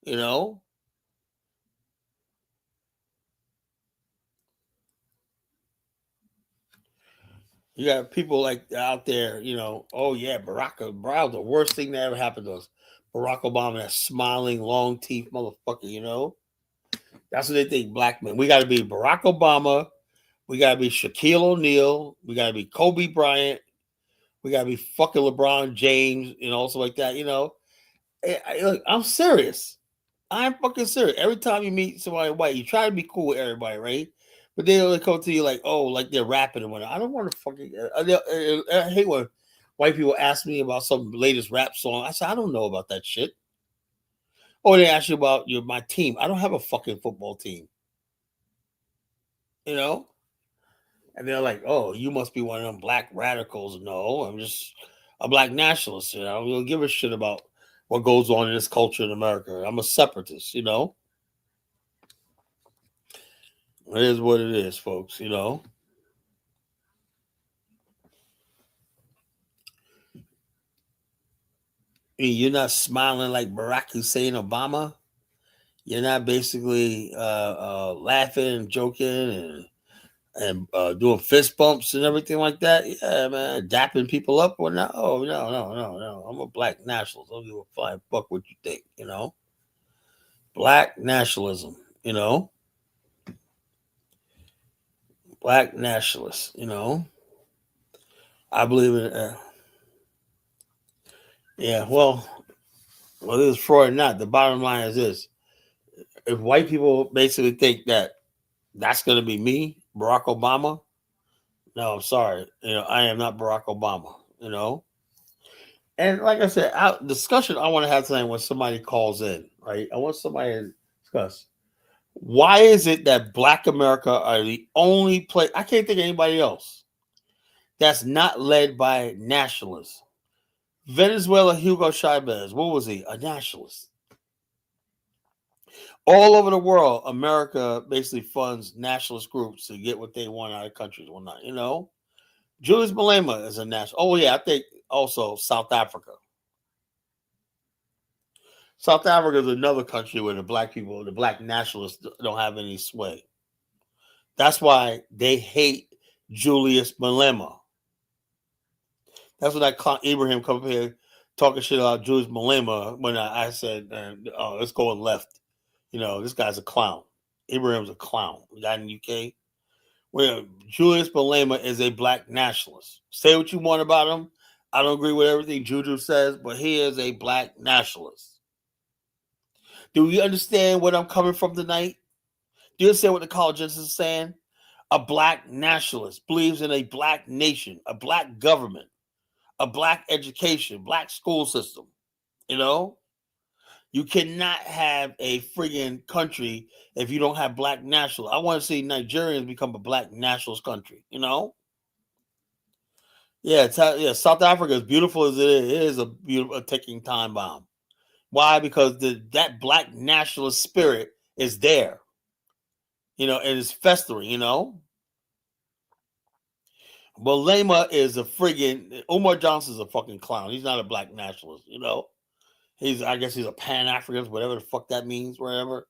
You know, you got people like out there. Oh yeah, Barack Obama, the worst thing that ever happened to us. Barack Obama, that smiling, long teeth motherfucker. That's what they think. Black men. We got to be Barack Obama. We got to be Shaquille O'Neal. We got to be Kobe Bryant. We got to be fucking LeBron James. Also like that. Look, I'm serious. I'm fucking serious. Every time you meet somebody white, you try to be cool with everybody, right? But they only come to you like, oh, like they're rapping and whatnot. I don't want to fucking. I hate when white people ask me about some latest rap song. I said, I don't know about that shit. Or they ask you about my team. I don't have a fucking football team. You know, And they're like, "Oh, you must be one of them black radicals." No, I'm just a black nationalist. I don't give a shit about what goes on in this culture in America. I'm a separatist. It is what it is, folks. You're not smiling like Barack Hussein Obama. You're not basically laughing and joking and doing fist bumps and everything like that. Yeah, man, dapping people up or not? Oh no. I'm a black nationalist. I don't give a flying fuck what you think. Black nationalism. You know, black nationalists. I believe in. Yeah, well, whether it's Freud or not, the bottom line is this: if white people basically think that that's going to be me, Barack Obama, no, I'm sorry. I am not Barack Obama. And like I said, discussion I want to have tonight when somebody calls in, right? I want somebody to discuss why is it that Black America are the only place, I can't think of anybody else that's not led by nationalists. Venezuela, Hugo Chavez, what was he? A nationalist. All over the world, America basically funds nationalist groups to get what they want out of countries or not. Julius Malema is a national. Oh yeah, I think also South Africa. South Africa is another country where the black people, the black nationalists, don't have any sway. That's why they hate Julius Malema. That's when that clown Ibrahim come up here talking shit about Julius Malema when I said, "Oh, let's go left." This guy's a clown. Ibrahim's a clown. The guy in the UK. Well, Julius Malema is a black nationalist. Say what you want about him. I don't agree with everything Juju says, but he is a black nationalist. Do you understand where I'm coming from tonight? Do you understand what the collegians is saying? A black nationalist believes in a black nation, a black government, a black education, black school system. You know, you cannot have a friggin' country if you don't have black nationals. I want to see Nigerians become a black nationalist country. Yeah, yeah. South Africa, as beautiful as it is a ticking time bomb. Why? Because that black nationalist spirit is there. And it's festering. Malema is a friggin' Umar Johnson's a fucking clown. He's not a black nationalist. I guess he's a Pan African, whatever the fuck that means, wherever.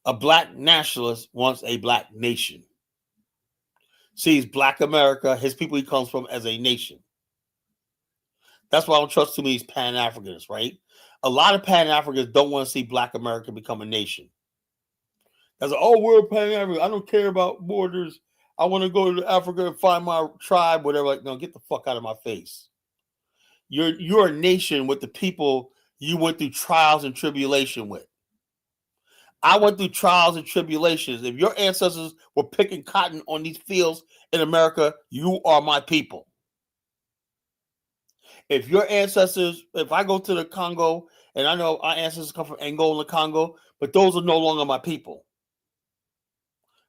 A black nationalist wants a black nation. Sees black America, his people he comes from, as a nation. That's why I don't trust too many Pan Africans, right? A lot of Pan Africans don't want to see black America become a nation. That's like, oh, we're Pan African. I don't care about borders. I want to go to Africa and find my tribe, whatever. Like, no, get the fuck out of my face. You're a nation with the people you went through trials and tribulation with. I went through trials and tribulations. If your ancestors were picking cotton on these fields in America, you are my people. If your ancestors, if I go to the Congo, and I know our ancestors come from Angola and Congo, but those are no longer my people.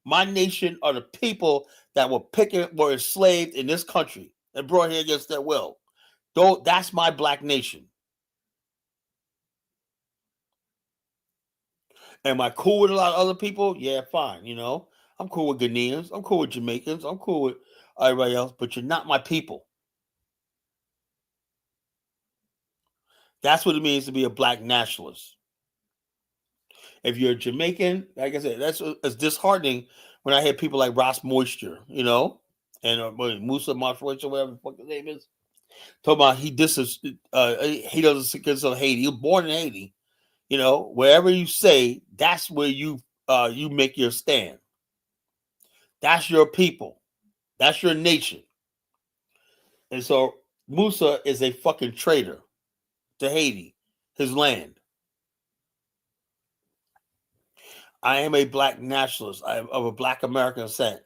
My nation are the people that were enslaved in this country and brought here against their will. That's my black nation. Am I cool with a lot of other people? Yeah, fine. I'm cool with Ghanaians. I'm cool with Jamaicans. I'm cool with everybody else, but you're not my people. That's what it means to be a black nationalist. If you're a Jamaican, like I said, it's disheartening when I hear people like Ross Moisture, and Musa Moisture, whatever the fuck his name is, talking about he doesn't consider Haiti. He was born in Haiti. Wherever you say, that's where you make your stand. That's your people. That's your nation. And so Musa is a fucking traitor to Haiti, his land. I am a black nationalist. I am of a black American descent.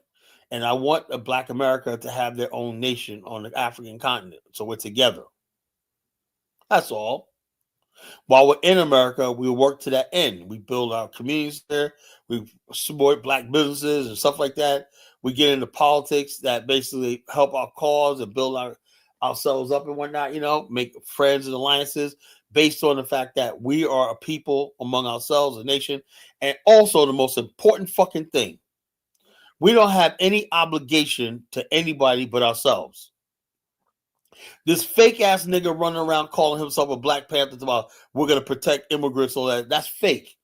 And I want a black America to have their own nation on the African continent. So we're together. That's all. While we're in America, we work to that end. We build our communities there. We support black businesses and stuff like that. We get into politics that basically help our cause and build ourselves up and whatnot, make friends and alliances based on the fact that we are a people among ourselves, a nation. And also the most important fucking thing, we don't have any obligation to anybody but ourselves. This fake ass nigga running around calling himself a Black Panther about we're going to protect immigrants, all that's fake.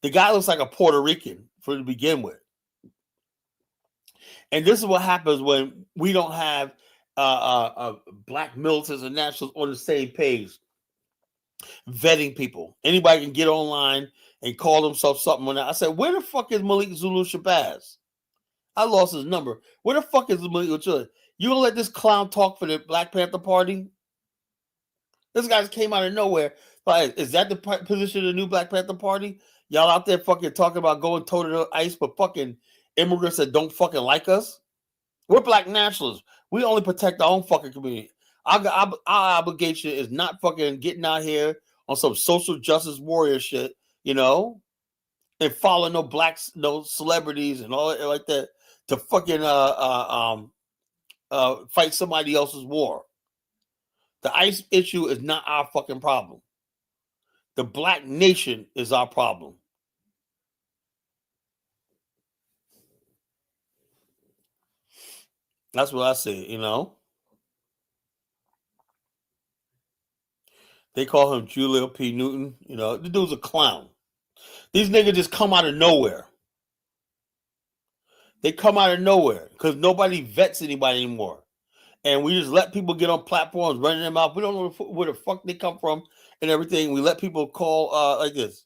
The guy looks like a Puerto Rican to begin with. And this is what happens when we don't have black militants and nationals on the same page, vetting people. Anybody can get online and call themselves something. I said, where the fuck is Malik Zulu Shabazz? I lost his number. Where the fuck is Malik Zulu? You gonna let this clown talk for the Black Panther Party? This guy came out of nowhere. Like, is that the position of the new Black Panther Party? Y'all out there fucking talking about going toe to ice for fucking immigrants that don't fucking like us? We're Black nationalists. We only protect our own fucking community. Our obligation is not fucking getting out here on some social justice warrior shit, and following no celebrities and all that like that to fucking fight somebody else's war. The ICE issue is not our fucking problem. The Black nation is our problem. That's what I say, They call him Julio P. Newton. The dude's a clown. These niggas just come out of nowhere. They come out of nowhere because nobody vets anybody anymore. And we just let people get on platforms, running them out. We don't know where the fuck they come from and everything. We let people call like this,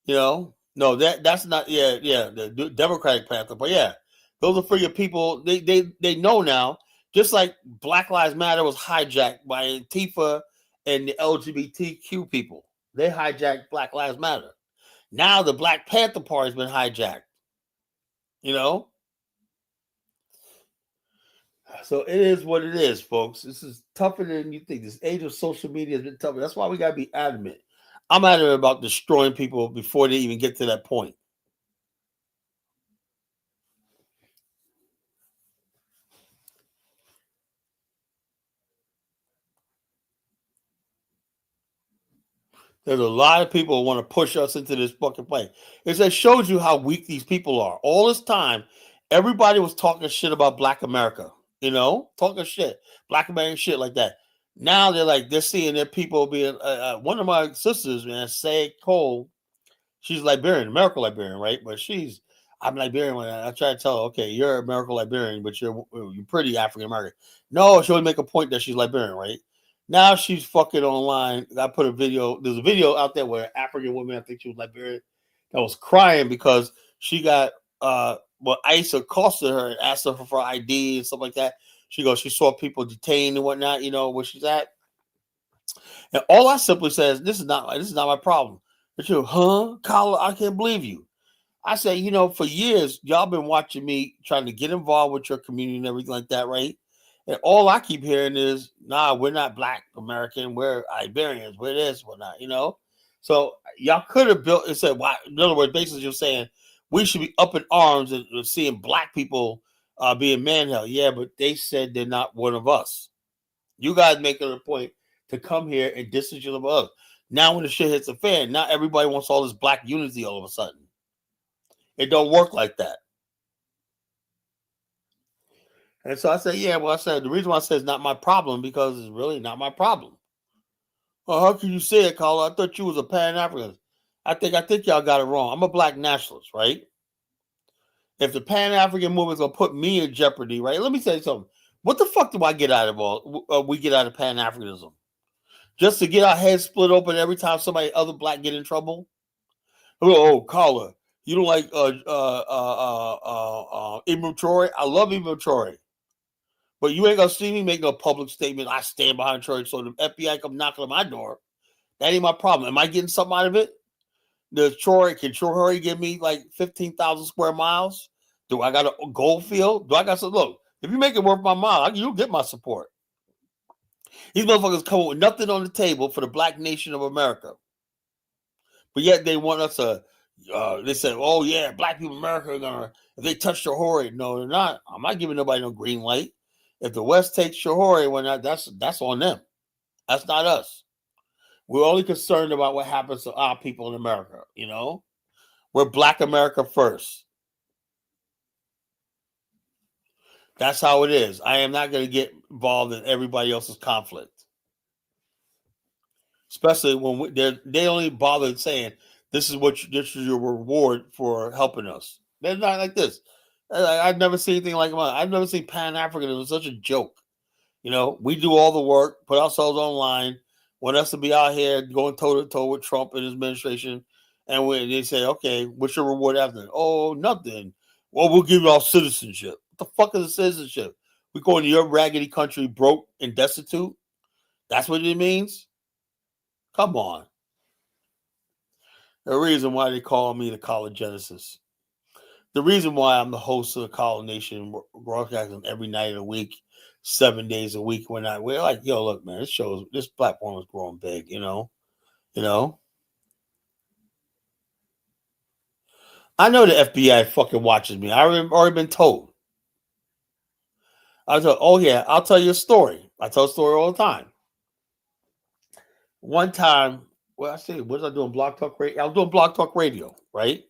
No, that's not. The Democratic Panther, but yeah, those are for your people. They know now. Just like Black Lives Matter was hijacked by Antifa and the LGBTQ people, they hijacked Black Lives Matter. Now the Black Panther Party has been hijacked. So it is what it is, folks. This is tougher than you think. This age of social media has been tougher. That's why we gotta be adamant. I'm adamant about destroying people before they even get to that point. There's a lot of people who want to push us into this fucking place. It shows you how weak these people are. All this time, everybody was talking shit about Black America. Talking shit, Black American shit like that. Now they're seeing their people being. One of my sisters, man, Say Cole, she's Liberian, American Liberian, right? But I'm Liberian. When I try to tell her, okay, you're American Liberian, but you're pretty African American. No, she would make a point that she's Liberian, right? Now she's fucking online. I put a video. There's a video out there where African woman, I think she was Liberian, that was crying because she got ICE accosted her and asked her for ID and stuff like that. She saw people detained and whatnot, where she's at. And all I simply says, this is not my problem. But Kyla, I can't believe you. I say, for years, y'all been watching me trying to get involved with your community and everything like that, right? And all I keep hearing is, nah, we're not Black American, we're Iberians, we're this, we're not, So y'all could have built and said, why? In other words, basically you're saying we should be up in arms and seeing Black people being manheld. Yeah, but they said they're not one of us. You guys make it a point to come here and distance yourself from us. Now when the shit hits the fan, now everybody wants all this Black unity all of a sudden. It don't work like that. And so I said, the reason why I said it's not my problem because it's really not my problem. Well, how can you say it, Carla? I thought you was a Pan-Africanist. I think y'all got it wrong. I'm a Black nationalist, right? If the Pan-African movement's gonna put me in jeopardy, right? Let me tell you something. What the fuck do I get out of we get out of Pan-Africanism? Just to get our heads split open every time somebody other Black get in trouble? Oh, Carla, you don't like Ibram Troy? I love Ibram Troy. But you ain't gonna see me make no public statement. I stand behind Troy, so the FBI come knocking on my door. That ain't my problem. Am I getting something out of it? Can Troy give me like 15,000 square miles? Do I got a gold field? Do I got some? Look, if you make it worth my mile, you'll get my support. These motherfuckers come with nothing on the table for the Black nation of America. But yet they want us to They said, "Oh yeah, black people in America are gonna if they touch Shahori." No, they're not. I'm not giving nobody no green light. If the West takes Shahori, that's on them. That's not us. We're only concerned about what happens to our people in America. We're Black America first. That's how it is. I am not going to get involved in everybody else's conflict, especially when they only bother saying this is your reward for helping us. They're not like this. I've never seen anything like that. I've never seen Pan Africanism. It's such a joke. We do all the work, put ourselves online, want us to be out here going toe to toe with Trump and his administration. And when they say, okay, what's your reward after that? Oh, nothing. Well, we'll give you all citizenship. What the fuck is a citizenship? We go into your raggedy country broke and destitute? That's what it means? Come on. The reason why they call me the College Genesis. The reason why I'm the host of the College Nation broadcasting every night of the week, 7 days a week. We're like, yo, look, man, this platform is growing big, I know the FBI fucking watches me. I've already been told. Oh yeah, I'll tell you a story. I tell a story all the time. One time, what was I doing? Blog Talk Radio? I was doing Blog Talk Radio, right?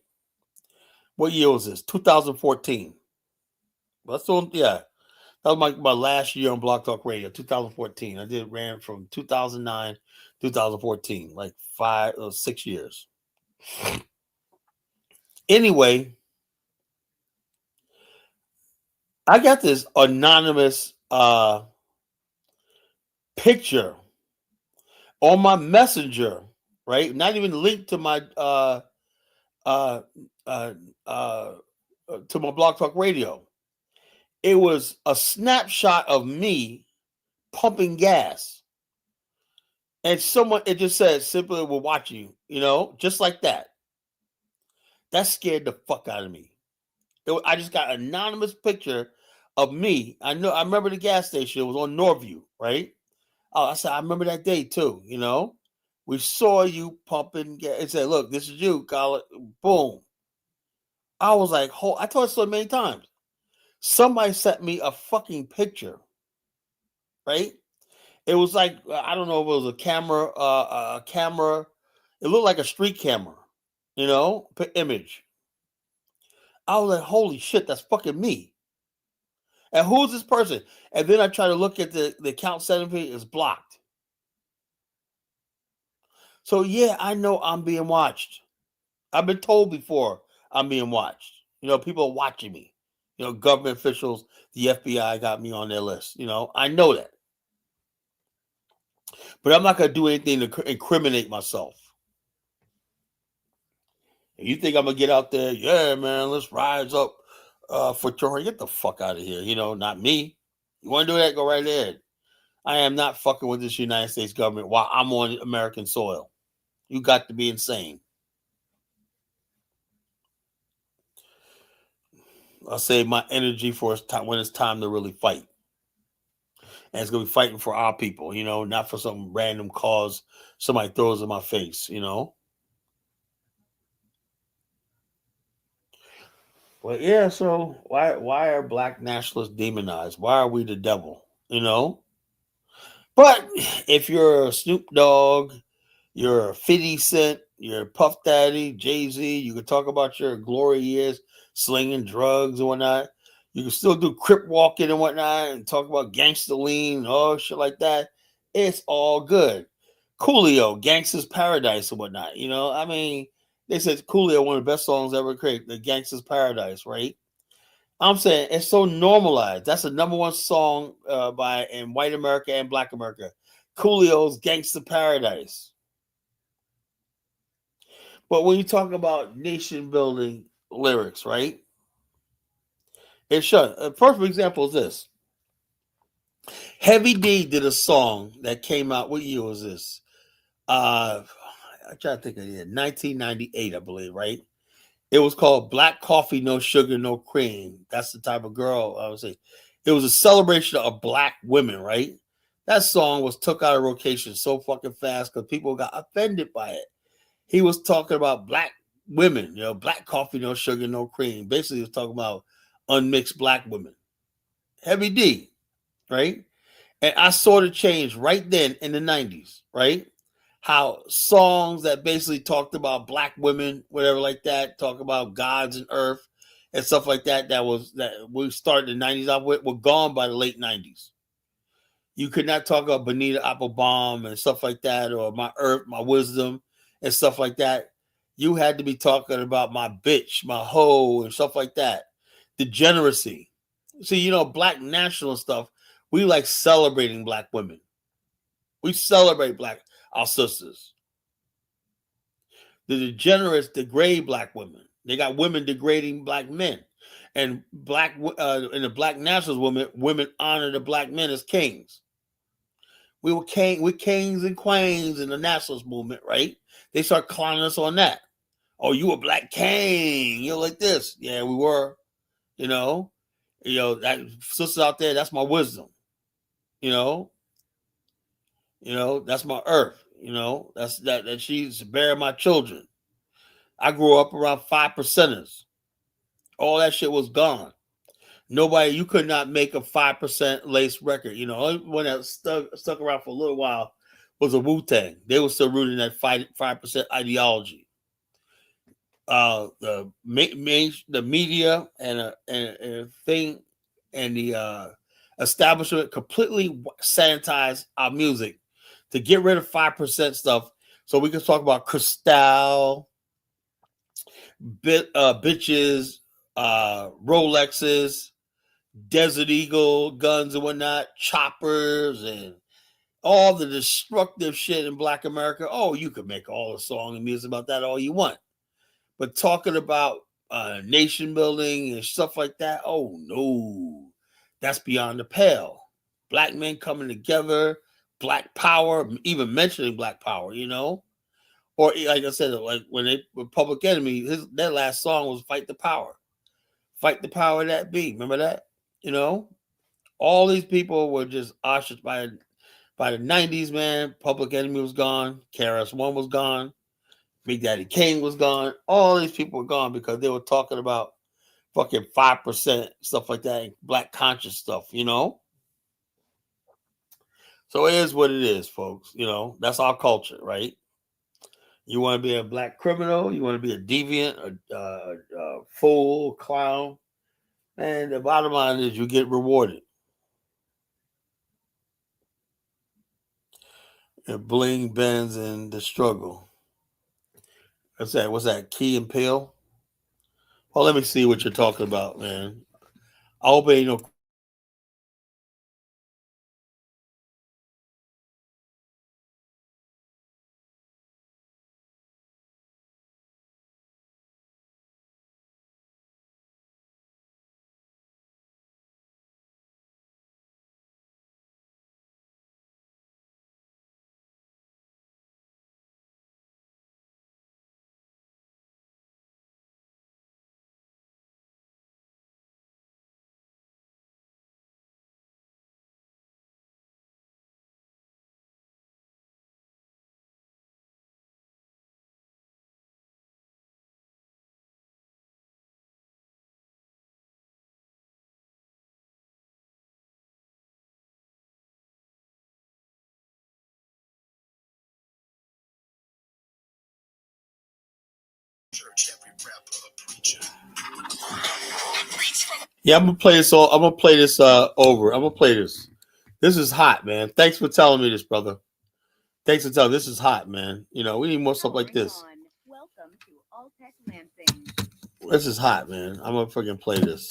What year was this? 2014. Yeah. That was my last year on Blog Talk Radio, 2014. Ran from 2009, 2014, like 5 or 6 years. Anyway, I got this anonymous picture on my messenger, right? Not even linked to my to my Blog Talk Radio. It was a snapshot of me pumping gas. And it just said, simply, we're watching you, just like that. That scared the fuck out of me. I just got an anonymous picture of me. I remember the gas station. It was on Norview, right? Oh, I said, I remember that day too, We saw you pumping gas. It said, look, this is you, Colin. Boom. I was like, I told it so many times. Somebody sent me a fucking picture, right? It was like, I don't know if it was a camera. It looked like a street camera, image. I was like, holy shit, that's fucking me. And who's this person? And then I try to look at the account setting page, it's blocked. So yeah, I know I'm being watched. I've been told before I'm being watched. People are watching me. Government officials, the FBI got me on their list. I know that. But I'm not going to do anything to incriminate myself. If you think I'm going to get out there, yeah, man, let's rise up for Troy. Get the fuck out of here. Not me. You want to do that? Go right ahead. I am not fucking with this United States government while I'm on American soil. You got to be insane. I'll save my energy for when it's time to really fight. And it's going to be fighting for our people, not for some random cause somebody throws in my face, But yeah, so why are black nationalists demonized? Why are we the devil, But if you're a Snoop Dogg, you're a 50 Cent, you're Puff Daddy, Jay-Z, you can talk about your glory years, slinging drugs and whatnot. You can still do crip walking and whatnot and talk about gangster lean and all shit like that. It's all good. Coolio, Gangsta's Paradise and whatnot. They said Coolio, one of the best songs ever created, the Gangsta's Paradise, right? I'm saying it's so normalized. That's the number one song in white America and black America. Coolio's Gangsta Paradise. But when you talk about nation building lyrics, right? It should. A perfect example is this. Heavy D did a song that came out. What year was this? I try to think of it. 1998, I believe, right? It was called Black Coffee, No Sugar, No Cream. That's the type of girl I would say. It was a celebration of black women, right? That song was took out of rotation so fucking fast because people got offended by it. He was talking about black women, black coffee, no sugar, no cream. Basically, it's talking about unmixed black women. Heavy D, right? And I saw the change right then in the 90s, right? How songs that basically talked about black women, whatever like that, talk about gods and earth and stuff like that, that we started the 90s off with, were gone by the late 90s. You could not talk about Bonita Applebaum and stuff like that, or my earth, my wisdom, and stuff like that. You had to be talking about my bitch, my hoe, and stuff like that. Degeneracy. See, black national stuff, we like celebrating black women. We celebrate our sisters. The degenerates degrade black women. They got women degrading black men. And in the black nationalist women honor the black men as kings. We're kings and queens in the nationalist movement, right? They start clowning us on that. Oh, you a black king. You're like this. Yeah, we were. That sisters out there, that's my wisdom. That's my earth. That's that she's bearing my children. I grew up around 5%ers. All that shit was gone. Nobody, you could not make a 5% lace record. Only one that stuck around for a little while was a Wu-Tang. They were still rooting that 5% ideology. The media and thing and the establishment completely sanitized our music to get rid of 5% stuff, so we can talk about Cristal, bitches, Rolexes, Desert Eagle guns and whatnot, choppers, and all the destructive shit in Black America. Oh, you could make all the song and music about that all you want. But talking about nation building and stuff like that, oh no, that's beyond the pale. Black men coming together, black power, even mentioning black power, Or like I said, like when they were Public Enemy, their last song was "Fight the Power," "Fight the Power That Be." Remember that? All these people were just ostracized by the 90s, man. Public Enemy was gone. KRS-One was gone. Big Daddy Kane was gone. All these people were gone because they were talking about fucking 5% stuff like that, and black conscious stuff, So it is what it is, folks. That's our culture, right? You want to be a black criminal, you want to be a deviant, a fool, clown, and the bottom line is you get rewarded. And bling bends in the struggle. What's that? What's that? Key and Peele? Well, let me see what you're talking about, man. I hope ain't no. Yeah, I'm gonna play this all. I'm gonna play this over. I'm gonna play this. This is hot, man. Thanks for telling me this, brother. Thanks for telling. This is hot, man. We need more stuff like this. Welcome to All Tech Lansing. This is hot, man. I'm gonna freaking play this.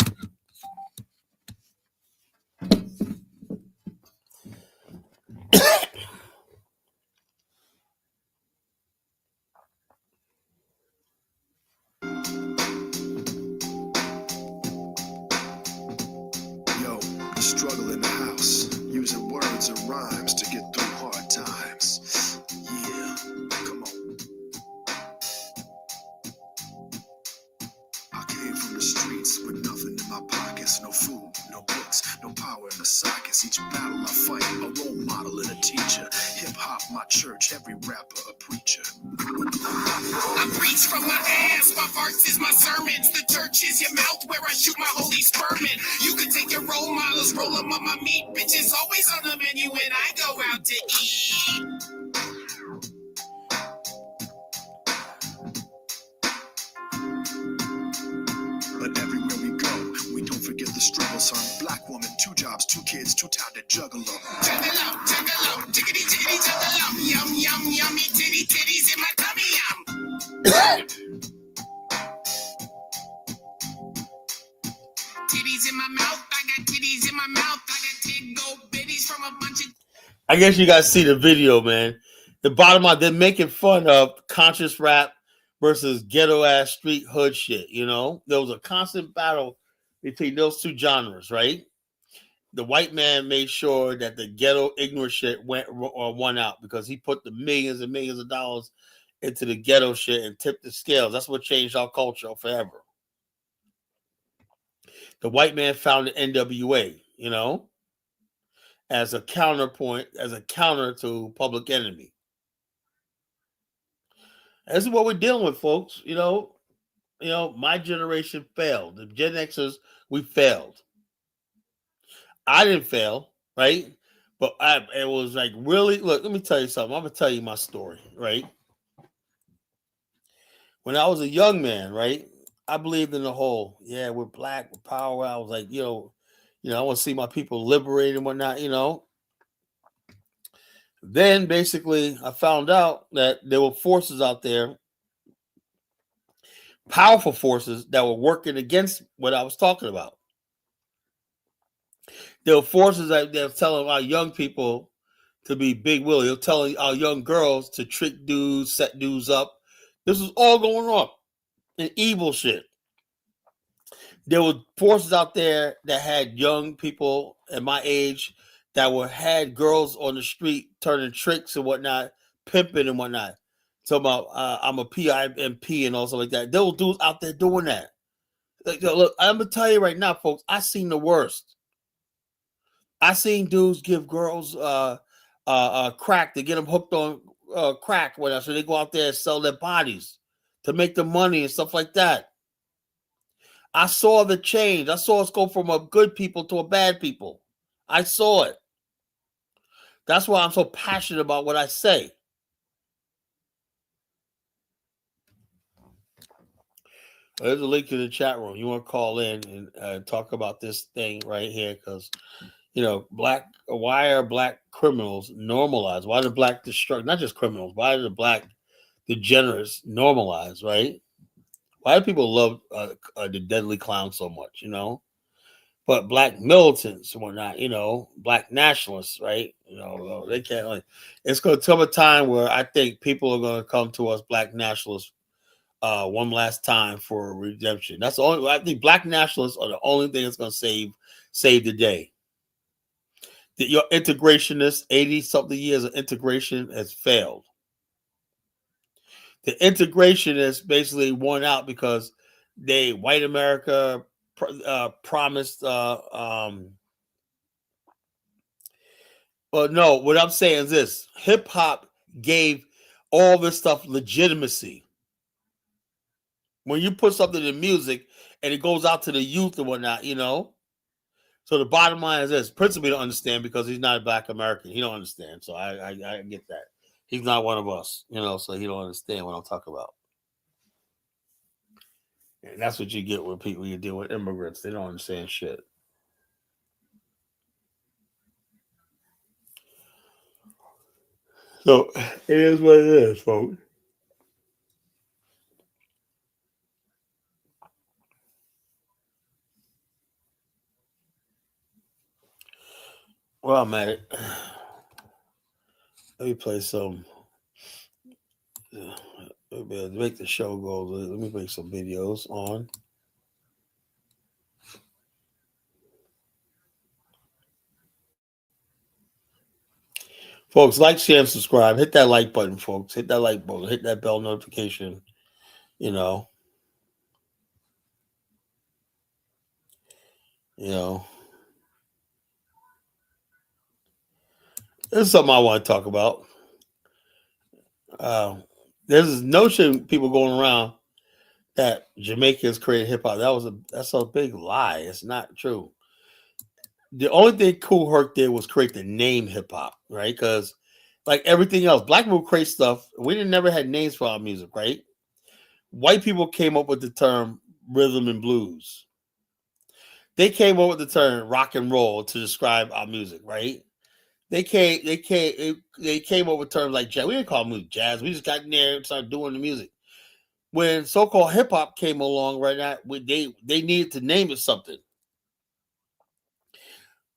The struggle in the house, using words and rhymes to get through hard times. Yeah, come on. I came from the streets with nothing in my my pockets. No food, no books, no power in the sockets. Each battle I fight, a role model and a teacher. Hip hop, my church, every rapper a preacher. I preach from my ass, my verses, my sermons. The church is your mouth where I shoot my holy sperm in. You can take your role models, roll them on my meat. Bitches always on the menu when I go out to eat. But everywhere we go, we don't forget the struggle, son. Black woman, 2 jobs, 2 kids, too tired to juggle them. Juggle, jiggity, jiggity, juggle, yum, yum, yummy, titty, titties in my tummy, yum. Titties in my mouth, I got titties in my mouth, I got tig-go bitties from a bunch of... I guess you guys see the video, man. The bottom line, they're making fun of conscious rap versus ghetto ass street hood shit. You know, there was a constant battle between those two genres, right? The white man made sure that the ghetto ignorant shit won out because he put the millions and millions of dollars into the ghetto shit and tipped the scales. That's what changed our culture forever. The white man found the NWA, you know, as a counterpoint, as a counter to Public Enemy. This is what we're dealing with, folks. You know, my generation failed. The Gen Xers, we failed. I didn't fail, right? But it was like really, look, let me tell you something. I'm going to tell you my story, right? When I was a young man, right, I believed in the whole, yeah, we're black, we're power. I was like, I want to see my people liberated and whatnot, you know. Then basically I found out that there were forces out there, powerful forces that were working against what I was talking about. There were forces that were telling our young people to be Big Willie. They're telling our young girls to trick dudes, set dudes up. This was all going on and evil shit. There were forces out there that had young people at my age that had girls on the street turning tricks and whatnot, pimping and whatnot. Talking about I'm a PIMP and all stuff like that. There were dudes out there doing that. Like, look, I'm gonna tell you right now, folks. I seen the worst. I seen dudes give girls crack to get them hooked on crack, whatever. So they go out there and sell their bodies to make the money and stuff like that. I saw the change. I saw us go from a good people to a bad people. I saw it. That's why I'm so passionate about what I say. There's a link to the chat room. You want to call in and talk about this thing right here because, why are black criminals normalized? Why do black not just criminals, why do the black degenerates normalized, right? Why do people love the deadly clown so much, But black militants and whatnot, black nationalists, right? They can't. It's going to come a time where I think people are going to come to us, black nationalists, one last time for redemption. That's the only. I think black nationalists are the only thing that's going to save the day. Your integrationist, 80-something years of integration has failed. The integrationists basically won out because white America promised. Well, no, what I'm saying is this: hip hop gave all this stuff legitimacy. When you put something in music and it goes out to the youth and whatnot, So the bottom line is this: Principally don't understand because he's not a black American. He don't understand. So I get that. He's not one of us, so he don't understand what I'm talking about. And that's what you get with people. You deal with immigrants. They don't understand shit. So it is what it is, folks. Well, I'm at it. Let me play some. Make the show go. Let me make some videos on. Folks, like, share, and subscribe. Hit that like button, folks. Hit that like button. Hit that bell notification. You know, this is something I want to talk about. Uh, there's this notion people going around that Jamaicans created hip hop. That's a big lie. It's not true. The only thing Cool Herc did was create the name hip hop, right? Because like everything else, black people create stuff. We didn't never had names for our music, right? White people came up with the term rhythm and blues. They came up with the term rock and roll to describe our music, right? They came up with terms like jazz. We didn't call music jazz. We just got in there and started doing the music. When so-called hip hop came along, right now, they needed to name it something.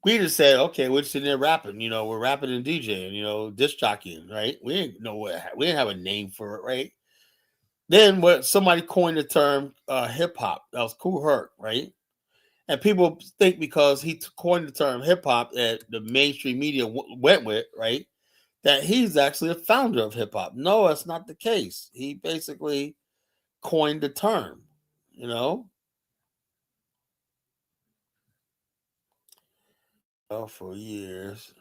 We just said, okay, we're sitting there rapping. You know, we're rapping and DJing. You know, disc jockeying, right? We didn't know we didn't have a name for it, right? Then what? Somebody coined the term hip hop. That was Cool Herc, right? And people think because he coined the term hip hop that the mainstream media went with, right? That he's actually a founder of hip hop. No, that's not the case. He basically coined the term, you know, for years.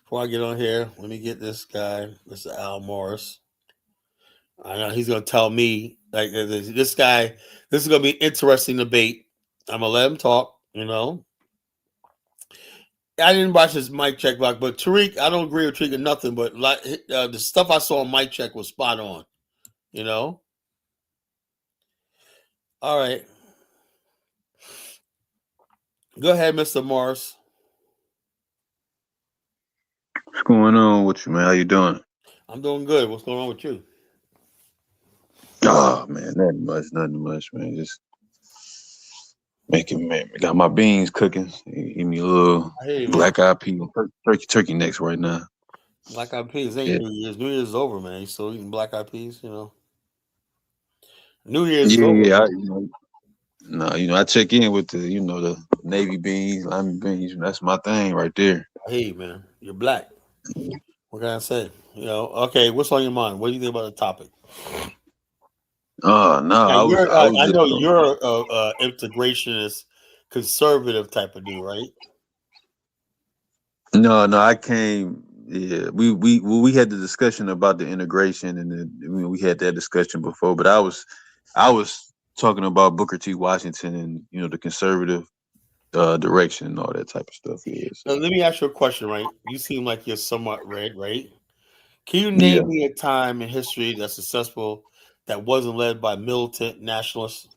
Before I get on here, let me get this guy, Mr. Al Morris. I know he's going to tell me, like, this guy, this is going to be an interesting debate. I'm going to let him talk, you know. I didn't watch his mic check block, but Tariq, I don't agree with Tariq or nothing, but like the stuff I saw on mic check was spot on, you know. All right. Go ahead, Mr. Morris. What's going on with you, man? How you doing? I'm doing good. What's going on with you? Oh man, nothing much, man. Just making man. Got my beans cooking. Give me a little I hear you, man. black eyed pea, turkey necks right now. Black eyed peas ain't Yeah, New Year's. New Year's is over, man. You still eating black eyed peas, you know. New Year's is yeah, over, yeah. man. I check in with the navy beans, lima beans. That's my thing right there. I hear you, man. You're black. What can I say? You know, okay, what's on your mind? What do you think about the topic? Oh no, Now I was I just know you're a integrationist, conservative type of dude, right? no. I came. Yeah, we had the discussion about the integration, and we had that discussion before. But I was talking about Booker T. Washington and the conservative direction and all that type of stuff. Yeah, Now, so let me ask you a question, right? You seem like you're somewhat red, right? Can you yeah. name me a time in history that's successful that wasn't led by militant nationalists?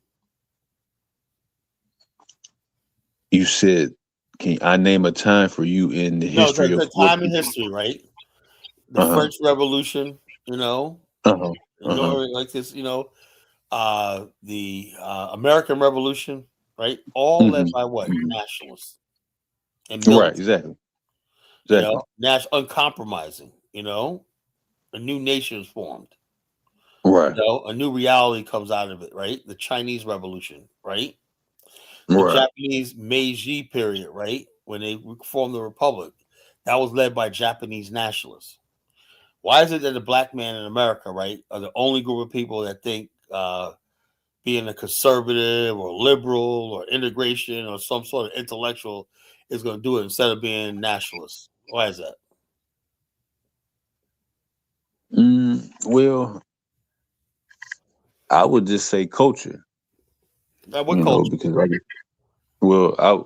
You said, can I name a time for you in the No, history of the what? time in history, right? The Uh huh. French Revolution, you know, Uh huh. Uh huh. like this, you know, the American Revolution, right? All led Hmm. by what? Nationalists and Right. militant, Exactly. you know, Exactly. uncompromising, you know, a new nation is formed, you Right. know, a new reality comes out of it, right? The Chinese Revolution, right? The Right. Japanese Meiji period, right? When they formed the republic, that was led by Japanese nationalists. Why is it that the black man in America, right, are the only group of people that think being a conservative or liberal or integration or some sort of intellectual is going to do it instead of being nationalist? Why is that? Well, I would just say culture. What culture? Because I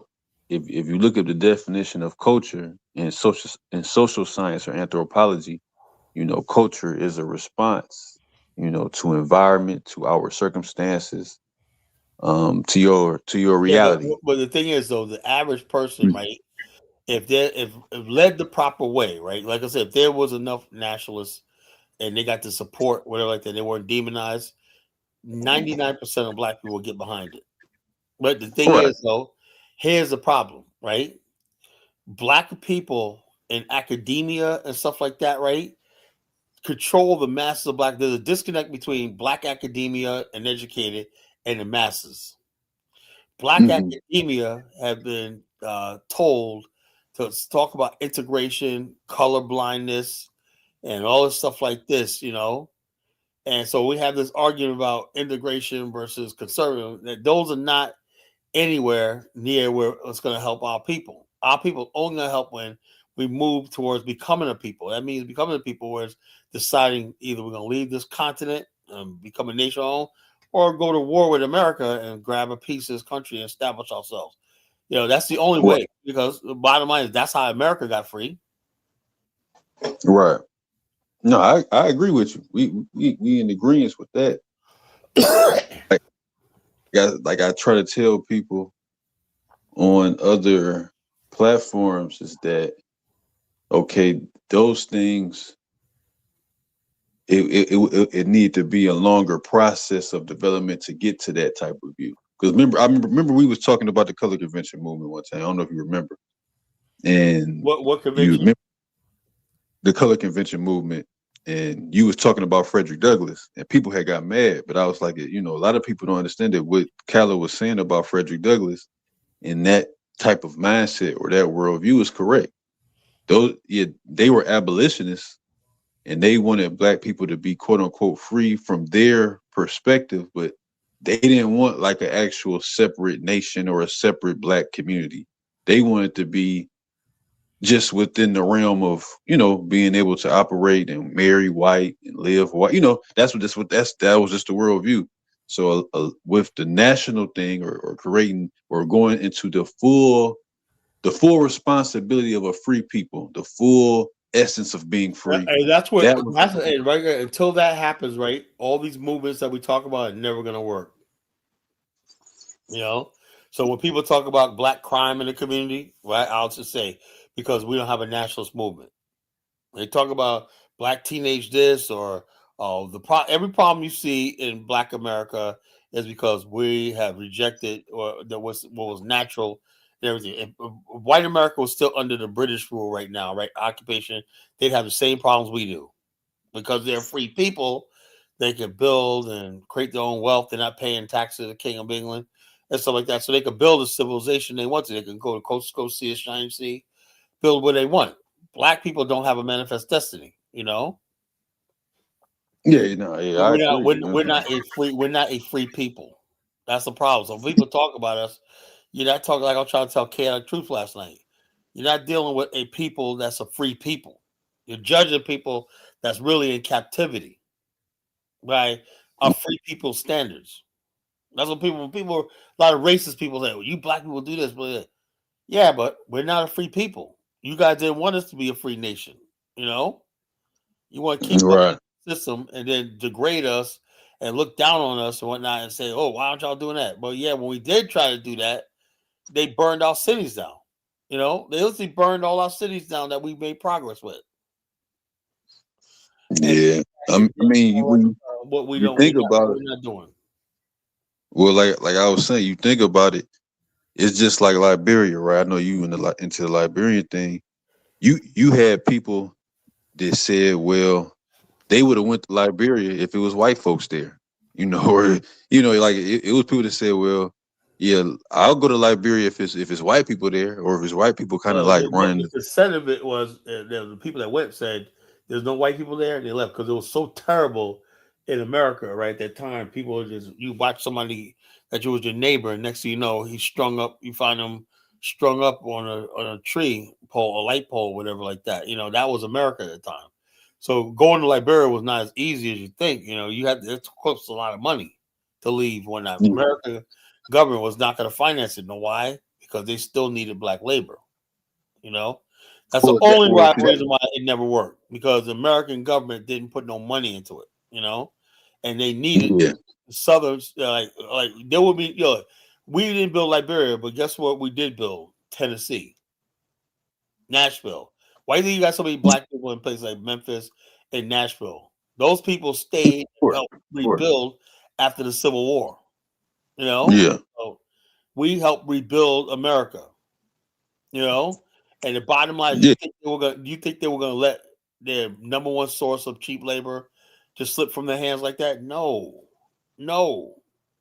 if you look at the definition of culture in social science or anthropology, culture is a response, to environment, to our circumstances, to your Yeah, reality. but the thing is though, the average person, right? If led the proper way, right? Like I said, if there was enough nationalists and they got the support, whatever like that, they weren't demonized. 99% of black people will get behind it. But the thing Right. is, though, here's the problem, right? Black people in academia and stuff like that, right? control the masses of black. There's a disconnect between black academia and educated and the masses. Black Mhm. academia have been told to talk about integration, color blindness, and all this stuff like this, you know. And so we have this argument about integration versus conservative. That those are not anywhere near where it's going to help our people. Our people only going to help when we move towards becoming a people. That means becoming a people where it's deciding either we're going to leave this continent and become a nation own, or go to war with America and grab a piece of this country and establish ourselves. You know, that's the only Right. way, because the bottom line is that's how America got free. Right. No, I agree with you. We in agreement with that. Like, like I try to tell people on other platforms is that okay, those things it need to be a longer process of development to get to that type of view. Because remember we was talking about the color convention movement one time. I don't know if you remember. And What you convention? remember the color convention movement, and you was talking about Frederick Douglass, and people had got mad. But I was like, you know, a lot of people don't understand that what Calla was saying about Frederick Douglass and that type of mindset or that worldview is correct. Those, yeah, they were abolitionists, and they wanted black people to be quote unquote free from their perspective, but they didn't want like an actual separate nation or a separate black community. They wanted to be just within the realm of, you know, being able to operate and marry white and live white. You know, that was just the worldview. So with the national thing, or creating or going into the full responsibility of a free people, the full essence of being free. And that's what That was that's and right there, until that happens, right? All these movements that we talk about are never going to work. You know, so when people talk about black crime in the community, right? I'll just say because we don't have a nationalist movement. They talk about black teenage this or every problem you see in Black America is because we have rejected or that was what was natural and everything. If white America was still under the British rule right now, right? Occupation, they'd have the same problems we do because they're free people. They can build and create their own wealth. They're not paying taxes to the King of England and stuff like that. So they could build a civilization they want to. They can go to coast to coast, see a shining sea, build what they want. Black people don't have a manifest destiny, you know. yeah, you know, yeah, I We're not agree. we're not a free people. That's the problem. So when people talk about us, you're not talking like I was trying to tell chaotic truth last night. You're not dealing with a people that's a free people. You're judging people that's really in captivity by our free people standards. That's what people a lot of racist people say, well, you black people do this, but yeah, but we're not a free people. You guys didn't want us to be a free nation, you know? You want to keep us Right. in the system and then degrade us and look down on us and whatnot and say, oh, why aren't y'all doing that? But yeah, when we did try to do that, they burned our cities down. You know, they literally burned all our cities down that we made progress with. And Yeah. is I mean, when what we you don't think about we're it, not doing. well, like I was saying, you think about it, it's just like Liberia, right? I know you into the Liberian thing. You had people that said, well, they would have went to Liberia if it was white folks there, you know, or you know, like it was people that said, well, yeah, I'll go to Liberia if it's white people there, or if it's white people kind of Well, like the running. percent of it was the people that went said there's no white people there. They left because it was so terrible in America right at that time. People were just you watch somebody that you was your neighbor, and next thing you know, he's strung up. You find him strung up on a tree pole, a light pole, whatever like that. You know that was America at the time. So going to Liberia was not as easy as you think. You know you had it cost a lot of money to leave when that Yeah, American government was not going to finance it. You know why? Because they still needed black labor. You know, that's the only see that, reason why it never worked because the American government didn't put no money into it. You know, and they needed yeah, Southern like there would be we didn't build Liberia, but guess what? We did build Tennessee, Nashville. Why do you think you got so many black people in places like Memphis and Nashville? Those people stayed and of helped course, rebuild after the Civil War. You know, yeah, so we helped rebuild America. You know, and the bottom line is, yeah, you think they were gonna let their number one source of cheap labor just slip from their hands like that? No, no.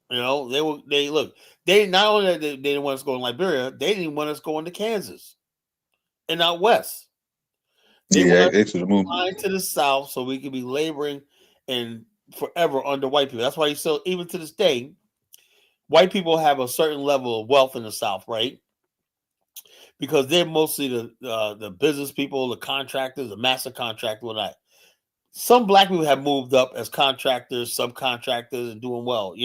They look. They not only they didn't want us going to Liberia, they didn't want us going to Kansas and out west. They Yeah, want us exit the movement. flying to the south so we can be laboring and forever under white people. That's why you still, even to this day, white people have a certain level of wealth in the South, right? Because they're mostly the business people, the contractors, the master contractor, whatnot. Some black people have moved up as contractors, subcontractors, and doing well,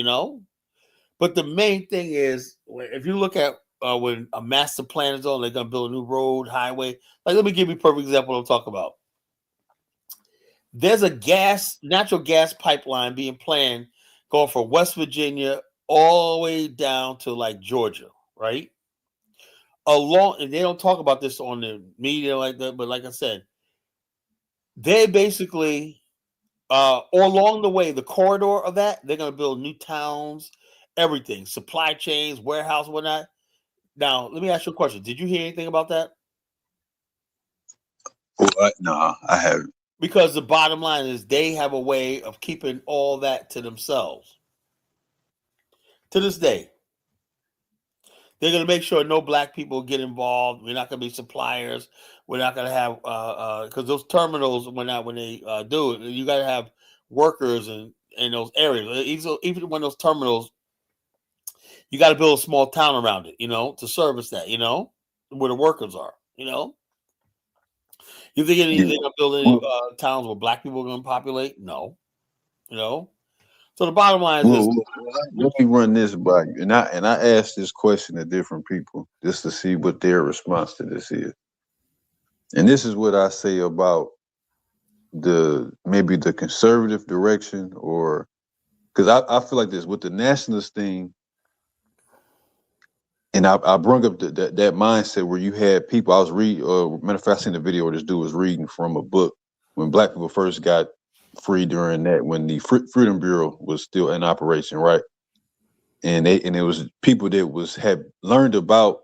But the main thing is, if you look at when a master plan is on, they're going to build a new road, highway. Like, let me give you a perfect example of what I'm talking about. There's a natural gas pipeline being planned going from West Virginia all the way down to like Georgia, right? And they don't talk about this on the media like that, but like I said, they basically along the way, the corridor of that, they're going to build new towns, everything, supply chains, warehouse, whatnot. Now, let me ask you a question. Did you hear anything about that? No, I haven't. Because the bottom line is they have a way of keeping all that to themselves. To this day, they're going to make sure no black people get involved. We're not going to be suppliers. We're not going to have because those terminals, when they do it, you got to have workers in those areas. Even when those terminals, you got to build a small town around it, to service that, where the workers are, You think anything of building towns where black people are going to populate? No, So the bottom line is this. Let me run this by you, and I asked this question to different people just to see what their response to this is. And this is what I say about maybe the conservative direction, or because I feel like this with the nationalist thing. And I brought up that mindset where you had people. I was matter of fact, I seen the video where this dude was reading from a book when black people first got free during that, when the Freedom Bureau was still in operation, right? And it was people that had learned about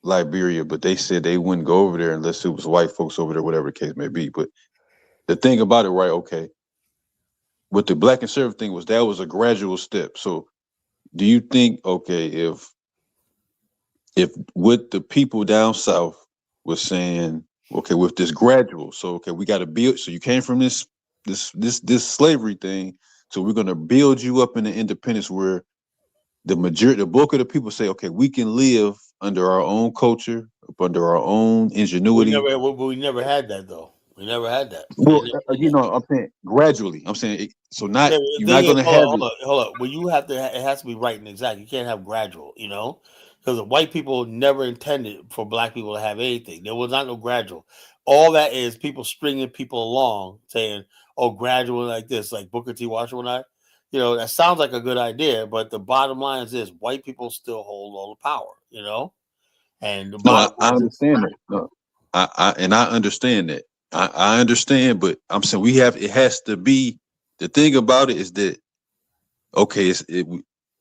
Liberia, but they said they wouldn't go over there unless it was white folks over there, whatever the case may be. But the thing about it, right? Okay, with the black conservative thing that was a gradual step. So, do you think, okay, if what the people down south was saying, okay, with this gradual, so okay, we got to build. So you came from this slavery thing, so we're gonna build you up in the independence where the bulk of the people say, okay, we can live under our own culture, under our own ingenuity. We never had that though. We never had that. Well, I'm saying gradually. I'm saying so. Yeah, the You're thing not is, gonna have it. hold up. Well, it has to be right and exact. You can't have gradual, because the white people never intended for black people to have anything. There was not no gradual. All that is people stringing people along, saying, "Oh, gradual like this," like Booker T. Washington. That sounds like a good idea, but the bottom line is this: white people still hold all the power, And the No, bottom I line is this. understand that. No, I understand that. I understand, but I'm saying it has to be. The thing about it is that okay,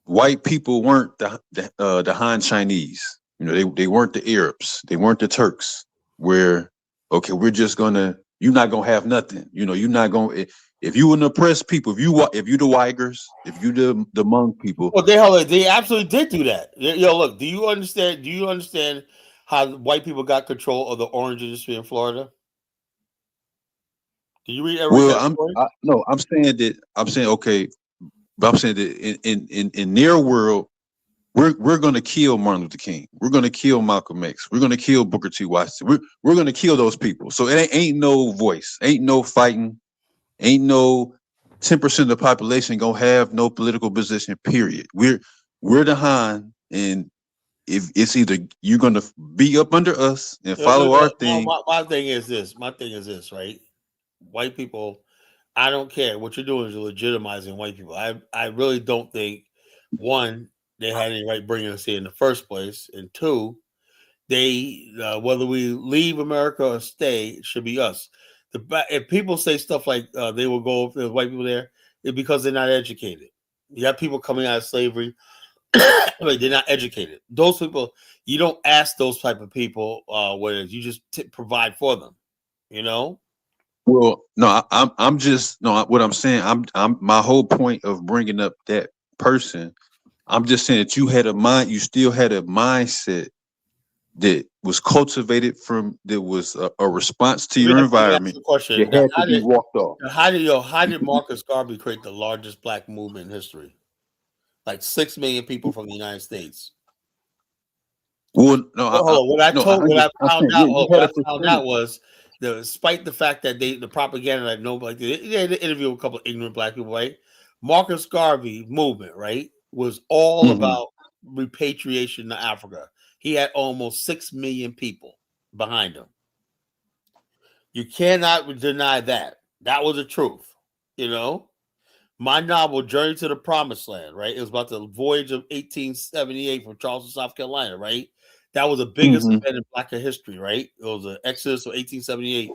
white people weren't the Han Chinese. They weren't the Arabs. They weren't the Turks. Where okay, you're not gonna have nothing. You're not gonna if you an oppressed people. If you the Uyghurs, if you the Hmong people. Well, they absolutely did do that. Look, do you understand? Do you understand how white people got control of the orange industry in Florida? Do you ever read Well, that story? no, I'm saying that. I'm saying okay, but I'm saying that in their world, we're gonna kill Martin Luther King. We're gonna kill Malcolm X. We're gonna kill Booker T. Washington. We're gonna kill those people. So it ain't no voice, ain't no fighting, ain't no 10% of the population gonna have no political position. Period. We're the Han, and if it's either you're gonna be up under us and follow our No, thing. my thing is this. My thing is this, right? White people, I don't care. What you're doing is you're legitimizing white people. I really don't think, one, they had any right bringing us here in the first place, and two, they whether we leave America or stay, it should be us. If people say stuff like they will go if there's white people there, it's because they're not educated. You have people coming out of slavery, they're not educated. Those people, you don't ask those type of people whether you just provide for them, you know. Well, no, I'm just no. What I'm saying, I'm my whole point of bringing up that person. I'm just saying that you had a mind. You still had a mindset that was cultivated from that was a response to your Let me ask environment you a question. that had to be walked off. How did Marcus Garvey create the largest black movement in history? Like 6 million people from the United States. Well, no, Hold on. What I I'm found saying, yeah, out, you what had I a found out percentage. was, despite the fact that the propaganda that nobody they had an interview with a couple of ignorant black people, right? Marcus Garvey movement, right, was all Hmm. about repatriation to Africa. He had almost 6 million people behind him. You cannot deny that. That was the truth. You know, my novel Journey to the Promised Land, right? It was about the voyage of 1878 from Charleston, South Carolina, right? That was the biggest Hmm. event in Black history, right? It was an exodus of 1878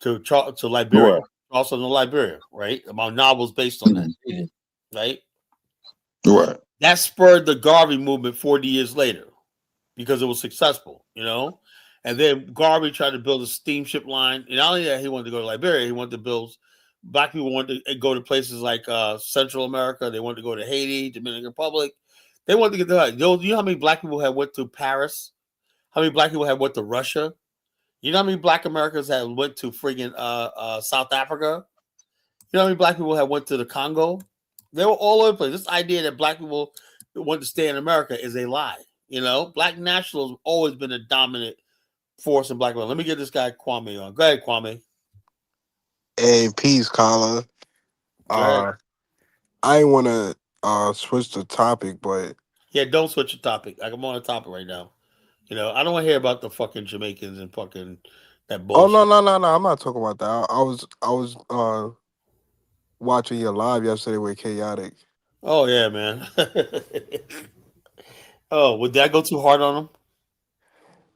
to Liberia, Right. also in Liberia, right? My novel's based on that, Hmm. right? Right. That spurred the Garvey movement 40 years later because it was successful, you know. And then Garvey tried to build a steamship line. And not only that, he wanted to go to Liberia, he wanted to build. Black people wanted to go to places like Central America. They wanted to go to Haiti, Dominican Republic. They wanted to get there. You know how many black people had went to Paris? How many black people had went to Russia? You know how many black Americans had went to friggin' South Africa? You know how many black people had went to the Congo? They were all over the place. This idea that black people want to stay in America is a lie. You know, black nationalism has always been a dominant force in black people. Let me get this guy Kwame on. Go ahead, Kwame. Hey, peace, Colin. Go ahead. Uh, I ain't want to switch the topic, but Yeah, don't switch the topic. Like I'm on the topic right now. You know, I don't want to hear about the fucking Jamaicans and fucking that oh no, bullshit. no, no, no, I'm not talking about that. I was watching your live yesterday with Chaotic. Oh yeah, man. Oh, would that go too hard on them?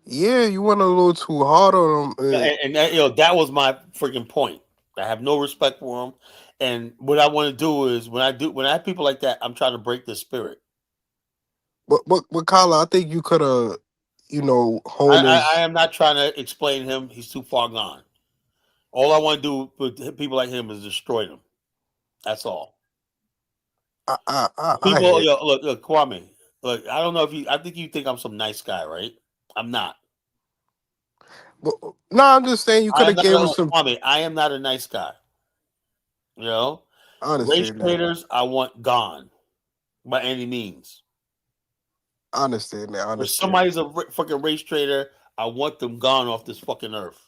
Yeah, you went a little too hard on him. And that, that was my freaking point. I have no respect for them. And what I want to do is when I have people like that, I'm trying to break the spirit. But Colin, I think you could have, honed I his. am not trying to explain him. He's too far gone. All I want to do with people like him is destroy them. That's all. I People, hit. look, Kwame. Look, I don't know if you. I think you think I'm some nice guy, right? I'm not. But no, I'm just saying you I could am have not. gave him No, some. Kwame, I am not a nice guy. You know, I race understand that. traders, I want gone by any means. I understand that. I If understand. somebody's a fucking race trader, I want them gone off this fucking earth.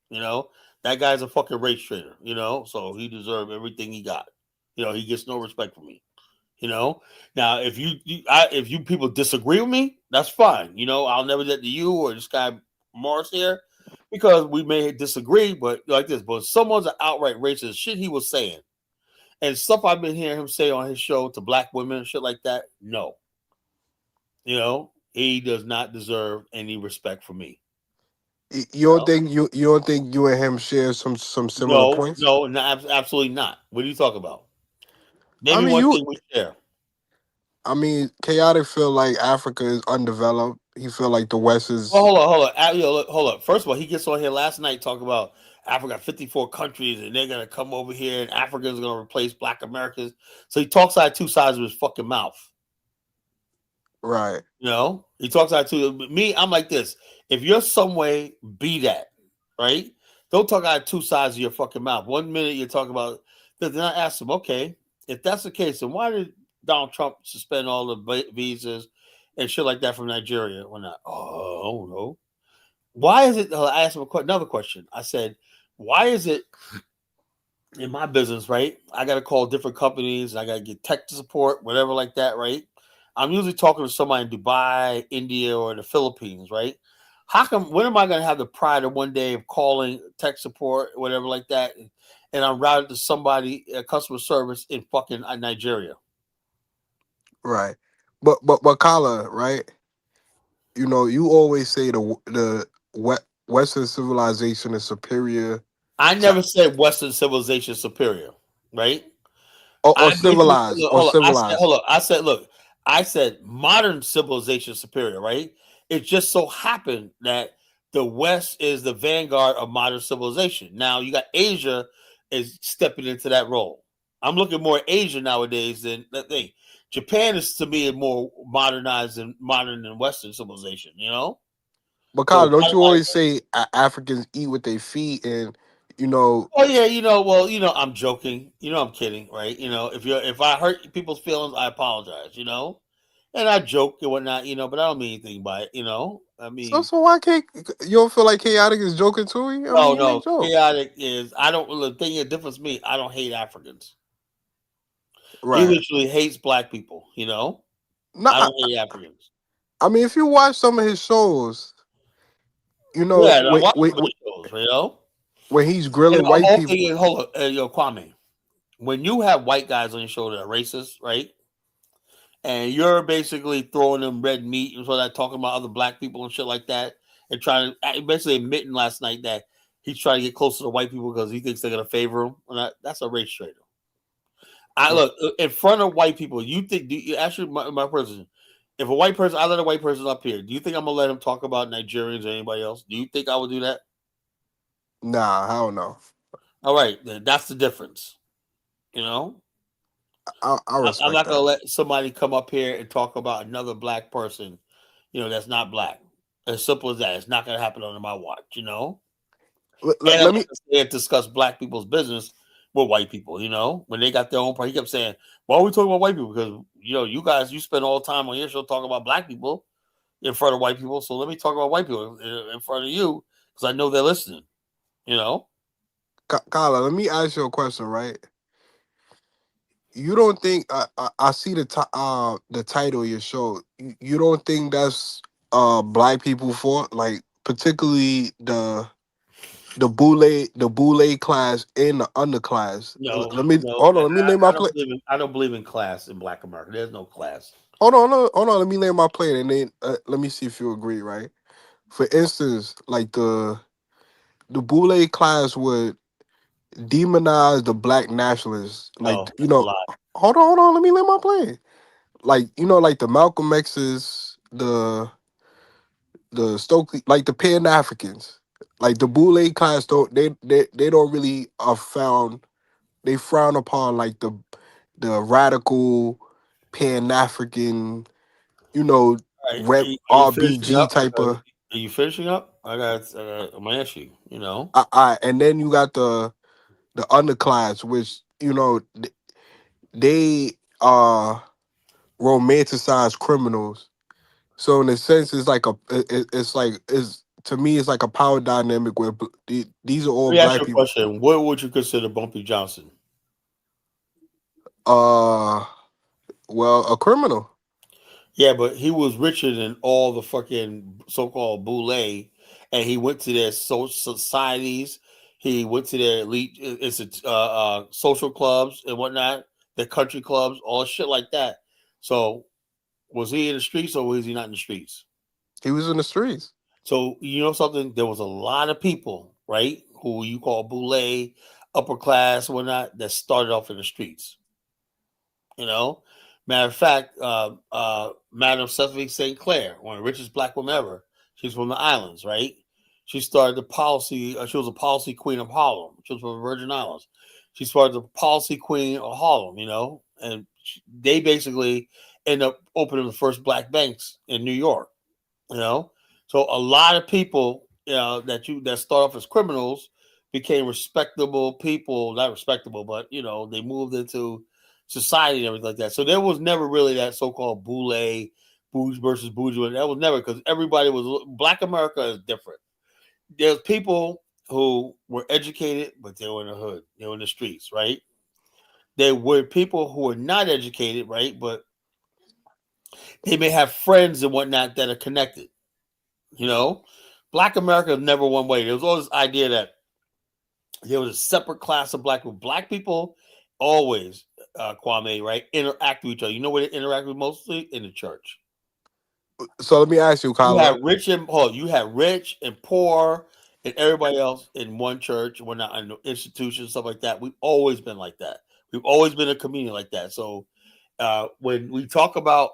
You know, that guy's a fucking race trader. You know, so he deserves everything he got. You know, he gets no respect from me. You know, now if you people disagree with me, that's fine. You know, I'll never do that to you or this guy Morris here because we may disagree, but like this. But if someone's an outright racist, shit he was saying and stuff I've been hearing him say on his show to black women and shit like that. No, you know, he does not deserve any respect from me. You don't think you don't think you and him share some similar No, points? no, no, absolutely not. What are you talking about? Name I me mean, one thing we share. Chaotic feel like Africa is undeveloped. He feel like the West Well, is hold on. Look, hold up. First of all, he gets on here last night talking about Africa got 54 countries and they're gonna come over here and Africans are gonna replace Black Americans. So he talks out of two sides of his fucking mouth. right. You know, he talks out to me. I'm like this. If you're some way, be that, right? Don't talk out of two sides of your fucking mouth. 1 minute you're talking about. Then I ask him, okay, if that's the case, then why did Donald Trump suspend all the visas and shit like that from Nigeria? When I, oh no, why is it? I asked him another question. I said, why is it in my business, right? I got to call different companies. I got to get tech support, whatever like that, right? I'm usually talking to somebody in Dubai, India, or the Philippines, right? How come? When am I going to have the pride of one day of calling tech support, whatever like that, and I'm routed to somebody, customer service in fucking Nigeria? Right. But Kala, right? You always say the Western civilization is superior I to never said Western civilization superior, right? or I basically civilized look, or hold on. I said, civilized. hold on. I said, look, I said modern civilization superior, right? It just so happened that the West is the vanguard of modern civilization. Now you got Asia is stepping into that role. I'm looking more at Asia nowadays than that thing. Japan is to me more modernized and modern than Western civilization. You know, But so Kyle, don't why do you I? always say Africans eat with their feet, and you know, Oh yeah, well, I'm joking. I'm kidding, right? If I hurt people's feelings, I apologize. And I joke and whatnot, but I don't mean anything by it. I so mean, so why can't you don't feel like chaotic is joking too? I mean, no, he make no, jokes, chaotic is I don't. The thing that difference me, I don't hate Africans. He right? literally hates black people. No, I don't hate Africans. I mean, if you watch some of his shows, you know, Yeah, and I watch some of his shows. when he's And grilling the white whole people. thing is, hold on, Kwame. When you have white guys on your show that are racist, right? And you're basically throwing them red meat and so that talking about other black people and shit like that, and trying to basically admitting last night that he's trying to get closer to white people because he thinks they're gonna favor him. And that's a race traitor. I look in front of white people. You think? Do you actually my person? If a white person, I let a white person up here. Do you think I'm gonna let him talk about Nigerians or anybody else? Do you think I would do that? Nah, I don't know. All right, then that's the difference. You know, I I'm respect not gonna that. let somebody come up here and talk about another black person. That's not black. As simple as that. It's not gonna happen under my watch. And I'm Let not me. gonna stay and discuss black people's business with white people. When they got their own part, he kept saying, "Why are we talking about white people?" Because you guys, you spend all the time on your show talking about black people in front of white people. So let me talk about white people in front of you because I know they're listening. You know, Kyla, let me ask you a question, right? You don't think I see the title of your show. You don't think that's black people for like particularly the boule class and the underclass. no, Let me no, hold on. Let me lay my plate. I don't believe in class in Black America. There's no class. Hold on. Let me lay my plate, and then let me see if you agree. Right. For instance, like the boule class would demonize the black nationalists. Like No, that's a lie. hold on. Let me lay my plate. Like like the Malcolm X's, the Stokely, like the Pan Africans, like the Boule class don't they don't really are found, they frown upon like the radical Pan African, you know, All right, rep are you finishing RBG up? type Because of. are you finishing up? I'm gonna ask you. And then you got the underclass, which they are romanticized criminals. So in a sense, it's like it's like it's to me, it's like a power dynamic where these are all Let me ask black you a people. question. What would you consider Bumpy Johnson? Uh, well, a criminal. Yeah, but he was richer than all the fucking so-called boule, and he went to their societies. He went to their elite social clubs and whatnot, the country clubs, all shit like that. So, was he in the streets or was he not in the streets? He was in the streets. So, you know something? There was a lot of people, right, who you call boule, upper class, whatnot, that started off in the streets. You know, matter of fact, Madam Stephanie St. Clair, one of the richest black women ever. She's from the islands, right? She started the policy. She was a policy queen of Harlem. She was from the Virgin Islands. She started the policy queen of Harlem, and they basically end up opening the first black banks in New York. You know, so a lot of people, that start off as criminals became respectable people. Not respectable, but they moved into society and everything like that. So there was never really that so-called boule, bouge versus bourgeois. That was never, because everybody was Black America is different. There's people who were educated, but they were in the hood. They were in the streets, right? There were people who were not educated, right? But they may have friends and whatnot that are connected. You know, Black America is never one way. There was always this idea that there was a separate class of black people. Black people always, Kwame, right, interact with each other. You know where they interact with mostly? In the church. So let me ask you, You had Kyla. you had rich and poor and everybody else in one church. We're not in institutions, stuff like that. We've always been like that. We've always been a community like that. So when we talk about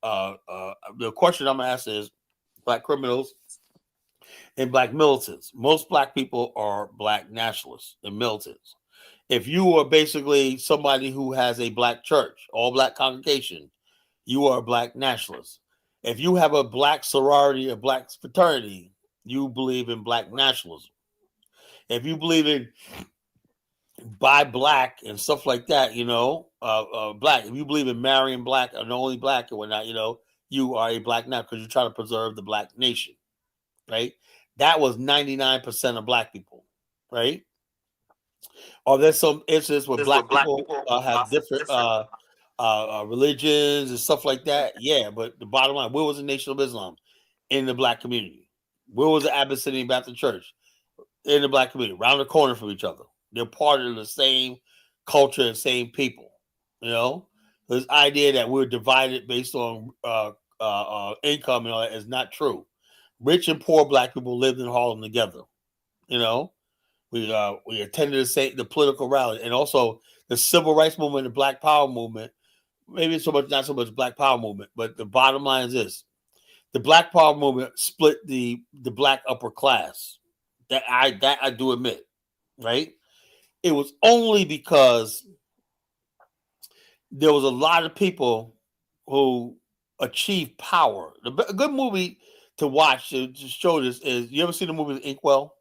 the question I'm gonna ask is black criminals, and black militants. Most black people are black nationalists and militants. If you are basically somebody who has a black church, all black congregation, you are a black nationalist. If you have a black sorority, a black fraternity, you believe in black nationalism. If you believe in buy black and stuff like that, black. If you believe in marrying black and only black and whatnot, you are a black now because you're trying to preserve the black nation, right? That was 99% of black people, right? Or there's some instances where black people have different religions and stuff like that. Yeah, but the bottom line, where was the Nation of Islam in the black community? Where was the Abyssinian Baptist Church in the black community? Around the corner from each other. They're part of the same culture and same people. This idea that we're divided based on income and all that is not true. Rich and poor black people lived in Harlem together. We attended the political rally, and also the civil rights movement, the Black Power movement. Maybe not so much Black Power movement, but the bottom line is this: the Black Power movement split the black upper class. That I do admit, right? It was only because there was a lot of people who achieved power. A good movie to watch to show this is, you ever seen the movie Inkwell?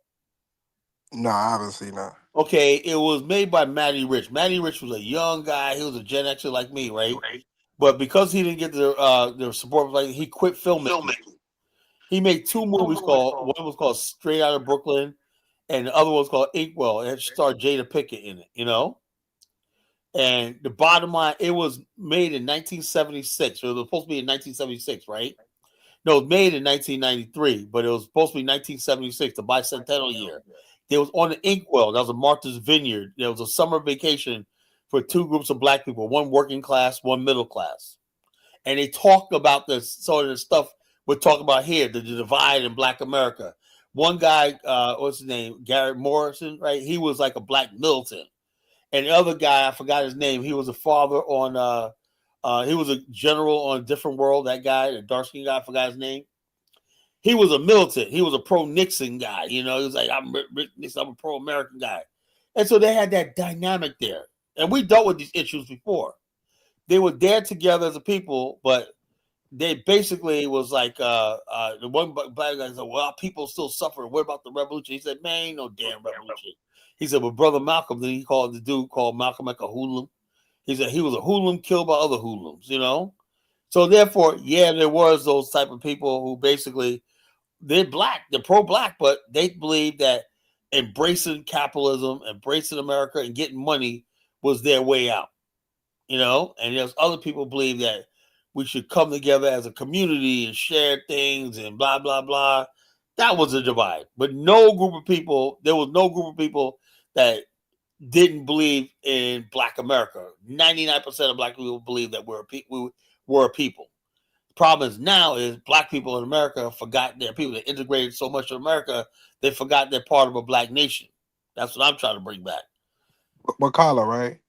No, I haven't seen that. Okay, it was made by Matty Rich. Matty Rich was a young guy. He was a Gen Xer like me, right? But because he didn't get the support, like, he quit filmmaking. He made two movies called, one was called Straight Outta Brooklyn, and the other one was called Inkwell. It starred Jada Pinkett in it, And the bottom line, it was made in 1976. It was supposed to be in 1976, right? No, it was made in 1993, but it was supposed to be 1976, the bicentennial year. There was on the Inkwell. That was a Martha's Vineyard. There was a summer vacation for two groups of black people, one working class, one middle class. And they talked about this sort of stuff we're talking about here, the divide in black America. One guy, what's his name? Garrett Morrison, right? He was like a black militant. And the other guy, I forgot his name. He was a father on, he was a general on Different World, that guy, the dark-skinned guy, I forgot his name. He was a militant. He was a pro-Nixon guy. He was like, I'm a pro-American guy. And so they had that dynamic there. And we dealt with these issues before. They were there together as a people, but they basically was like, the one black guy said, well, people still suffering. What about the revolution? He said, man, ain't no damn revolution. He said, well, Brother Malcolm, then he called the dude called Malcolm like a hoodlum. He said he was a hoodlum killed by other hoodlums, So therefore, yeah, there was those type of people who basically, they're pro-black, but they believe that embracing capitalism, embracing America, and getting money was their way out, And there's other people believe that we should come together as a community and share things and blah, blah, blah. That was a divide. But there was no group of people that didn't believe in Black America. 99% of Black people believe that we were a people. The problem is now is Black people in America forgot their people. They integrated so much in America, they forgot they're part of a Black nation. That's what I'm trying to bring back. But Carla, right?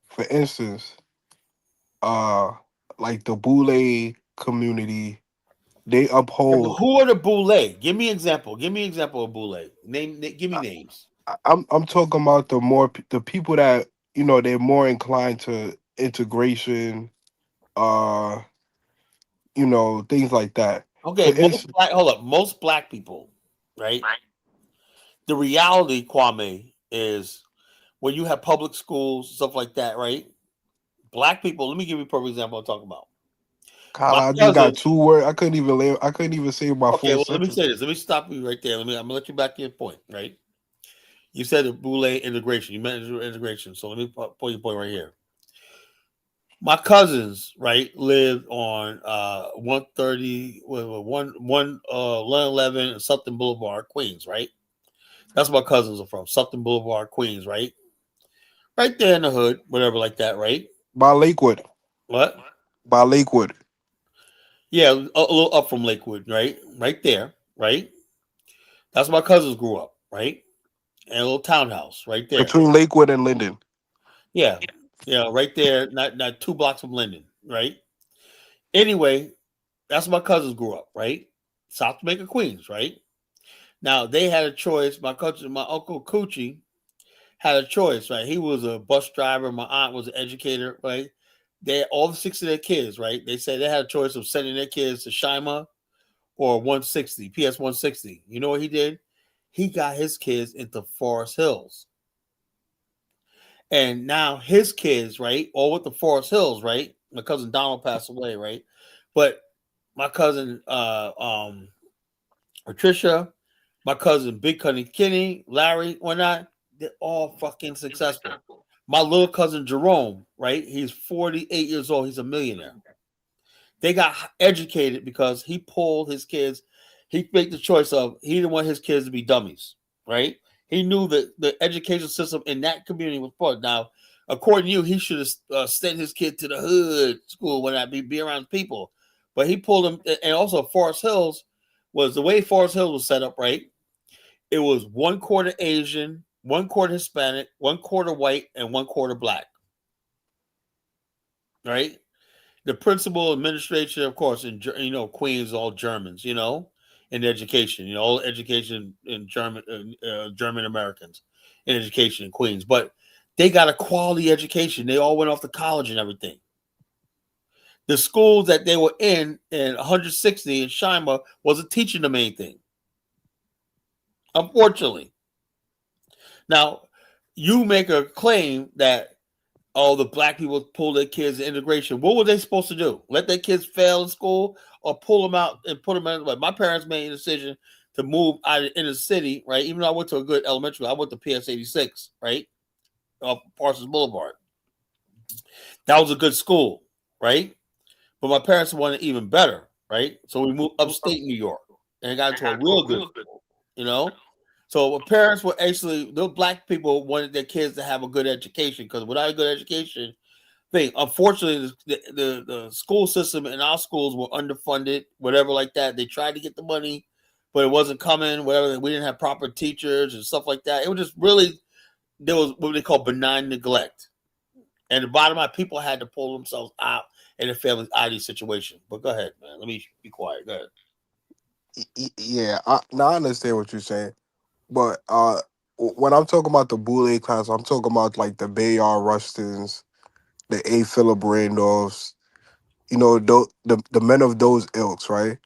For instance, like the Boule community, they uphold. Who are the Boule? Give me an example. Give me an example of Boule. Give me names. I'm talking about the people that they're more inclined to integration, uh, things like that. Okay, most Black people, right? The reality, Kwame, is when you have public schools, stuff like that, right? Black people, let me give you a perfect example I'm talking about. Carla, I just got 2 words. I couldn't even say my Okay, full well, let me sentence. say this. Let me stop you right there. I'm gonna let you back to your point, right? You said the Boule integration. You mentioned integration. So let me put your point right here. My cousins, right, lived on 130, 111 and Sutton Boulevard, Queens, right? That's where my cousins are from. Sutton Boulevard, Queens, right? Right there in the hood, whatever like that, right? By Lakewood. What? By Lakewood. Yeah, a little up from Lakewood, right? Right there, right? That's where my cousins grew up, right? And a little townhouse right there. Between Lakewood and Linden. Yeah. Yeah, right there, not 2 blocks from Linden, right? Anyway, that's where my cousins grew up, right? South Jamaica, Queens, right? Now they had a choice. My uncle Coochie had a choice, right? He was a bus driver. My aunt was an educator, right? They all 6 of their kids, right? They said they had a choice of sending their kids to Shima or 160, PS 160. You know what he did? He got his kids into Forest Hills. And now his kids, right, all with the Forest Hills, right? My cousin Donald passed away, right? But my cousin Patricia, my cousin Big Cunny Kenny, Larry, whatnot, they're all fucking successful. My little cousin Jerome, right? He's 48 years old. He's a millionaire. They got educated because he pulled his kids. He made the choice of he didn't want his kids to be dummies, right? He knew that the education system in that community was poor. Now, according to you, he should have sent his kid to the hood school when I be around people. But he pulled him, and also Forest Hills was the way Forest Hills was set up, right? It was 1/4 Asian, 1/4 Hispanic, 1/4 white, and 1/4 black, right? The principal administration, of course, in Queens, all Germans, in education, all education in German Americans in education in Queens, but they got a quality education. They all went off to college and everything. The schools that they were in 160 in Shima wasn't teaching the main thing, unfortunately. Now, you make a claim that the black people pull their kids in integration. What were they supposed to do? Let their kids fail in school or pull them out and put them in? Like my parents made a decision to move out in the city, right? Even though I went to a good elementary, I went to PS 86, right? Off Parsons Boulevard. That was a good school, right? But my parents wanted even better, right? So we moved upstate New York and got into a real good school. So my parents were actually, the black people wanted their kids to have a good education because without a good education, unfortunately, the school system in our schools were underfunded, whatever like that. They tried to get the money, but it wasn't coming. Whatever, we didn't have proper teachers and stuff like that. It was just really, there was what they call benign neglect, and the bottom line, people had to pull themselves out in a family ID situation. But go ahead, man. Let me be quiet. Go ahead. Yeah, now I understand what you're saying, but when I'm talking about the Boule class, I'm talking about like the Bayard Rustins, the A. Philip Randolphs, the men of those ilks, right?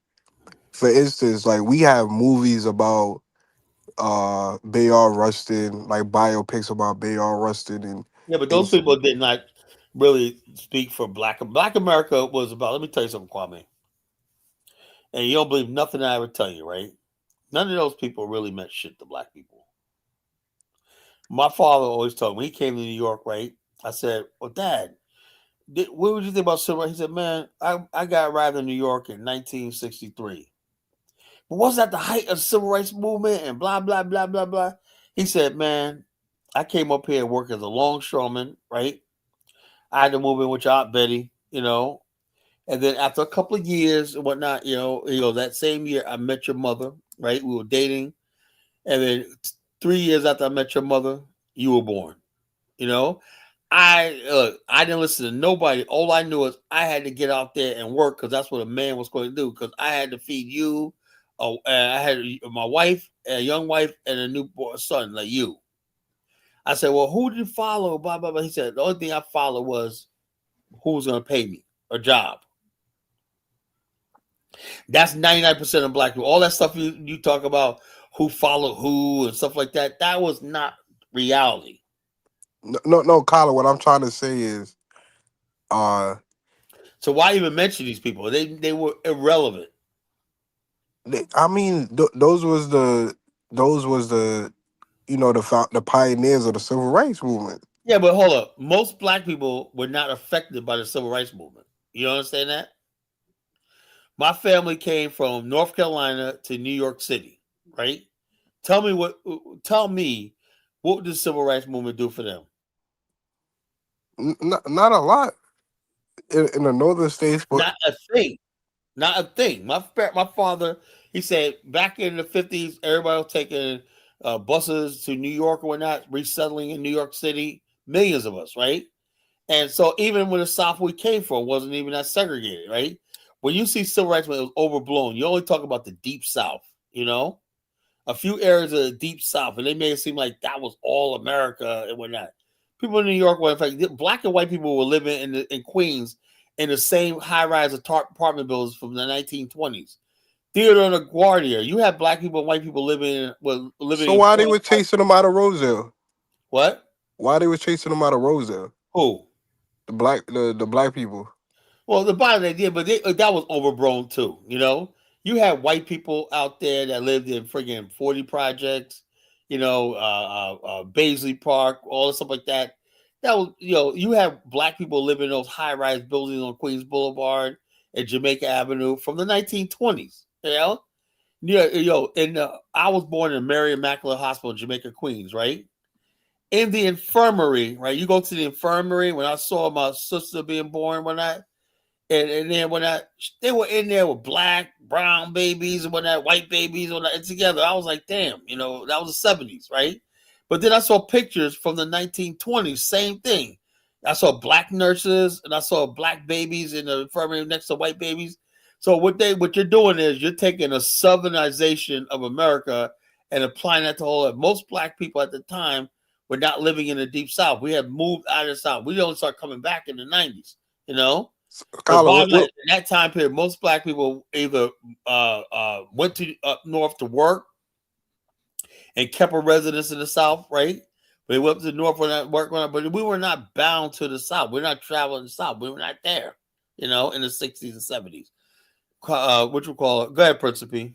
For instance, like we have movies about Bayard Rustin, like biopics about Bayard Rustin and Yeah, but those Ace. people did not really speak for Black America. Was about. Let me tell you something, Kwame. And you don't believe nothing I ever tell you, right? None of those people really meant shit to black people. My father always told me, he came to New York, right? I said, well, Dad, what would you think about civil rights? He said, man, I got arrived in New York in 1963. But was that the height of the civil rights movement and blah, blah, blah, blah, blah? He said, man, I came up here and worked as a longshoreman, right? I had to move in with your Aunt Betty, And then after a couple of years and whatnot, that same year I met your mother, right? We were dating. And then 3 years after I met your mother, you were born. I didn't listen to nobody. All I knew is I had to get out there and work because that's what a man was going to do. Because I had to feed you. I had my wife, a young wife, and a newborn son like you. I said, well, who did you follow? Blah blah blah. He said the only thing I followed was who was going to pay me a job. That's 99% of black people. All that stuff you talk about, who followed who and stuff like that, that was not reality. No, Colin. What I'm trying to say is, so why even mention these people? They were irrelevant. I mean, those was the the pioneers of the civil rights movement. Yeah, but hold up. Most black people were not affected by the civil rights movement. You understand that? My family came from North Carolina to New York City, right? Tell me what did the civil rights movement do for them? Not a lot in the northern states, but Not a thing. Not a thing. My father, he said back in the 50s, everybody was taking buses to New York or whatnot, resettling in New York City, millions of us, right? And so even when the South we came from wasn't even that segregated, right? When you see civil rights, when it was overblown, you only talk about the deep South, a few areas of the deep south, and they made it seem like that was all America and whatnot. People in New York were, in fact, black and white people were living in Queens in the same high-rise apartment buildings from the 1920s. Theodore LaGuardia, you have black people and white people living So in why they 20. were chasing them out of Roselle? What? Why they were chasing them out of Roselle? Who? The black people. Well, the bottom they did, but that was overblown too. You know, you had white people out there that lived in friggin' 40 projects, Baisley Park, all the stuff like that. That was, you have black people living in those high-rise buildings on Queens Boulevard and Jamaica Avenue from the 1920s. And I was born in Mary Immaculate Hospital in Jamaica, Queens, right? In the infirmary, right? You go to the infirmary when I saw my sister being born, and then they were in there with black, brown babies and whatnot, white babies and together, I was like, damn, that was the 70s, right? But then I saw pictures from the 1920s, same thing. I saw black nurses and I saw black babies in the infirmary next to white babies. So what you're doing is you're taking a southernization of America and applying that to all. Most black people at the time were not living in the deep south. We had moved out of the south. We don't start coming back in the 90s, But Kyler, bottom line, in that time period, most black people either went to up north to work and kept a residence in the South, right? But they went up to the north for that work, but we were not bound to the South. We're not traveling the South. We were not there, in the 60s and 70s. Which we call it. Go ahead, Principe.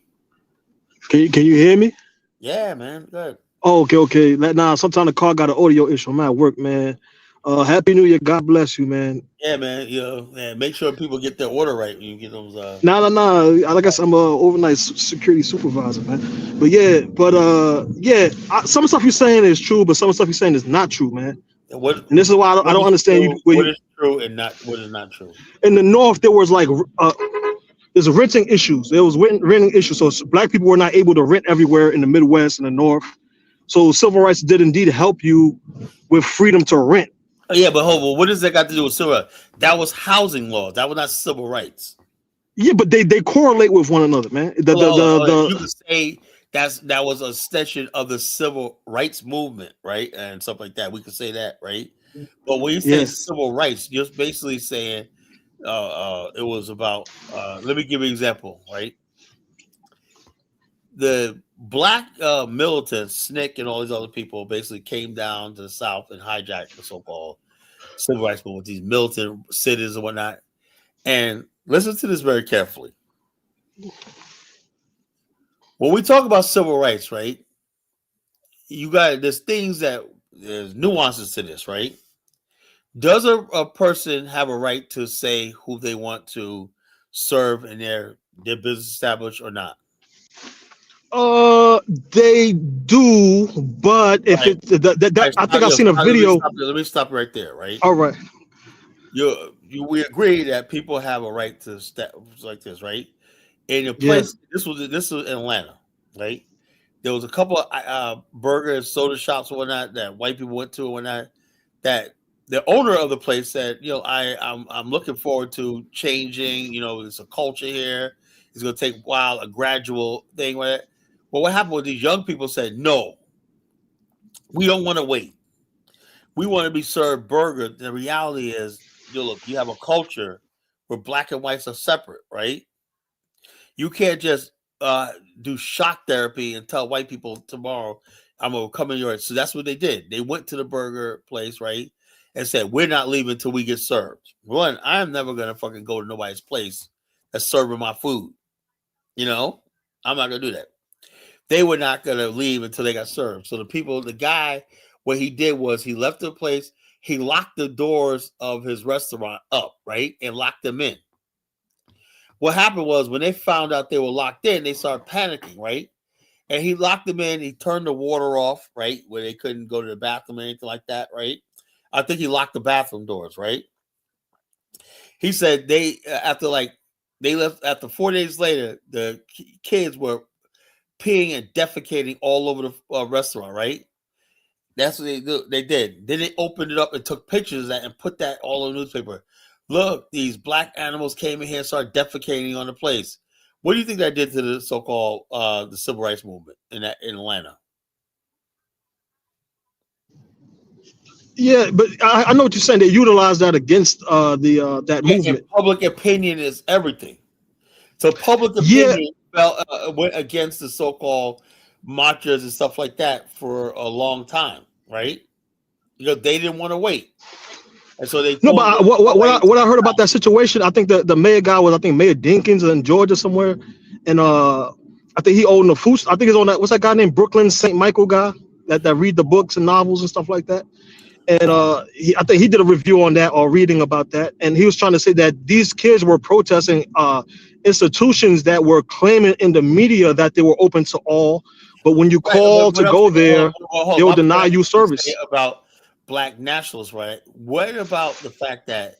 Can you hear me? Yeah, man. Good. Oh, okay. Nah, sometimes the car got an audio issue. I'm at work, man. Happy New Year. God bless you, man. Yeah, man. Make sure people get their order right when you get those. Nah. Like I said, I'm a overnight security supervisor, man. But some stuff you're saying is true, but some stuff you're saying is not true, man. And this is why I don't understand you. What is true and what is not true? In the North, there was there's renting issues. There was renting issues. So black people were not able to rent everywhere in the Midwest and the North. So civil rights did indeed help you with freedom to rent. Oh, yeah, but hold on. What does that got to do with civil rights? That was housing law. That was not civil rights. Yeah, but they correlate with one another, man. You could say that was an extension of the civil rights movement, right, and stuff like that. We could say that, right? But when you say civil rights, you're basically saying it was about. Let me give you an example, right? The black militants, SNCC, and all these other people basically came down to the South and hijacked the so-called civil rights movement, these militant cities and whatnot. And listen to this very carefully. When we talk about civil rights, right, there's nuances to this, right? Does a person have a right to say who they want to serve in their business established or not? They do, but if Right. I think I've seen a video. Let me stop right there, right? All right. We agree that people have a right to like this, right? In a place, this was in Atlanta, right? There was a couple of burger and soda shops and whatnot that white people went to and whatnot. That the owner of the place said, I'm looking forward to changing. There's a culture here. It's going to take a while, a gradual thing, right? Well, what happened with these young people said, no, we don't want to wait. We want to be served burger. The reality is, look, you have a culture where black and whites are separate, right? You can't just do shock therapy and tell white people tomorrow, I'm going to come in your. So that's what they did. They went to the burger place, right? And said, we're not leaving until we get served. One, I'm never going to fucking go to nobody's place that's serving my food. I'm not going to do that. They were not going to leave until they got served. So the guy, what he did was he left the place. He locked the doors of his restaurant up, right? And locked them in. What happened was when they found out they were locked in, they started panicking, right? And he locked them in. He turned the water off, right? Where they couldn't go to the bathroom or anything like that, right? I think he locked the bathroom doors, right? He said they left after 4 days later, the kids were peeing and defecating all over the restaurant, right? That's what they did. Then they opened it up and took pictures of that and put that all in the newspaper. Look, these black animals came in here and started defecating on the place. What do you think that did to the so-called the civil rights movement in Atlanta? Yeah, but I know what you're saying. They utilize that against that Yeah, and movement. public opinion is everything. So public Yeah, opinion went against the so-called mantras and stuff like that for a long time, right? Because they didn't want to wait, and so they no, but pulled it away. what I heard about that situation, I think the mayor guy was, I think, Mayor Dinkins in Georgia somewhere, and I think he owned the food. I think it's on that. What's that guy named Brooklyn St. Michael guy that read the books and novels and stuff like that. And I think he did a review on that or reading about that, and he was trying to say that these kids were protesting institutions that were claiming in the media that they were open to all, but when you Right, call but to I'm go saying, there, hold they on. will My point deny I'm you trying to say service. about black nationalists, right? What about the fact that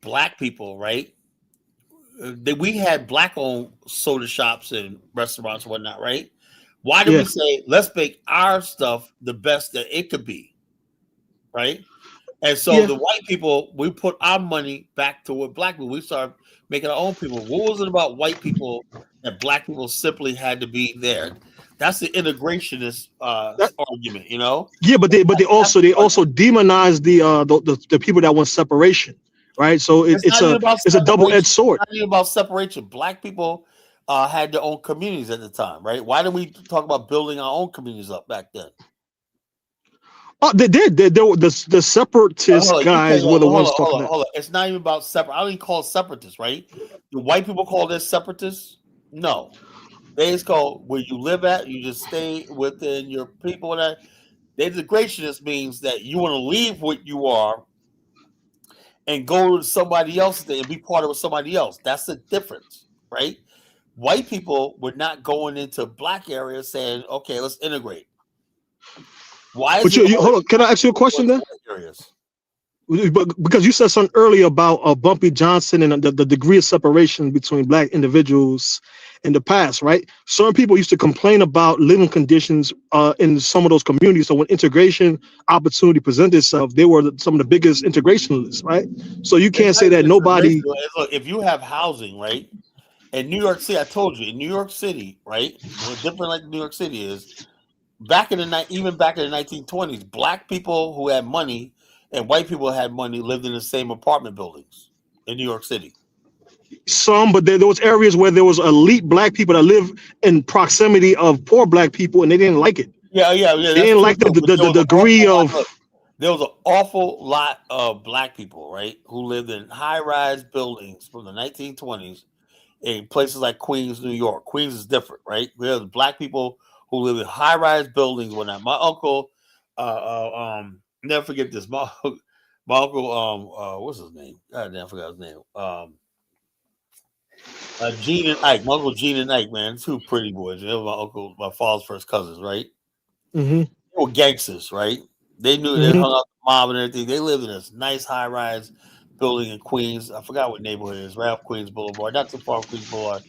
black people, right? That we had black-owned soda shops and restaurants and whatnot, right? Why did we Yeah, say let's make our stuff the best that it could be, right? And so yeah. the white people, we put our money back to what black people. We started making our own people. What was it about white people that black people simply had to be there? That's the integrationist argument, you know. Yeah, but they That's also the argument. demonize the people that want separation, right? So It's not even about it's a double edged separation. It's sword. not even about separation. Black people had their own communities at the time, right? Why didn't we talk about building our own communities up back then? Oh, they did. The separatist Hold on, you can't guys were the ones talking that. hold on. It's not even about separate. I don't even call it separatists, right? Do white people call this separatists? No. They just call where you live at, you just stay within your people. And that. The integrationist means that you want to leave what you are and go to somebody else and be part of somebody else. That's the difference, right? White people were not going into black areas saying, okay, let's integrate. Why is But it you always hold on. Can I ask you a going question to then? white areas? But because you said something earlier about Bumpy Johnson and the degree of separation between black individuals in the past, right? Certain people used to complain about living conditions in some of those communities. So when integration opportunity presented itself, they were some of the biggest integrationists, right? So you It's can't not say that even nobody. integration. Look, if you have housing, right? In New York City, I told you, in New York City, right? What's different like New York City is back in the night, even back in the 1920s, black people who had money and white people who had money lived in the same apartment buildings in New York City. Some, but there was areas where there was elite black people that live in proximity of poor black people, and they didn't like it. Yeah, They that's didn't true like too. But there the was an degree awful lot. of. Look, there was an awful lot of black people, right, who lived in high-rise buildings from the 1920s in places like Queens, New York. Queens is different, right? There's black people who live in high-rise buildings. When my uncle, never forget this. My uncle, what's his name? God damn, I forgot his name. Gene and Ike. My uncle Gene and Ike, man, two pretty boys. They were my uncle, my father's first cousins, right? Mhm, They were gangsters, right? They knew they mhm. hung out with the mob and everything. They lived in this nice high-rise building in Queens. I forgot what neighborhood it is. Right off Queens Boulevard, not too far from Queens Boulevard.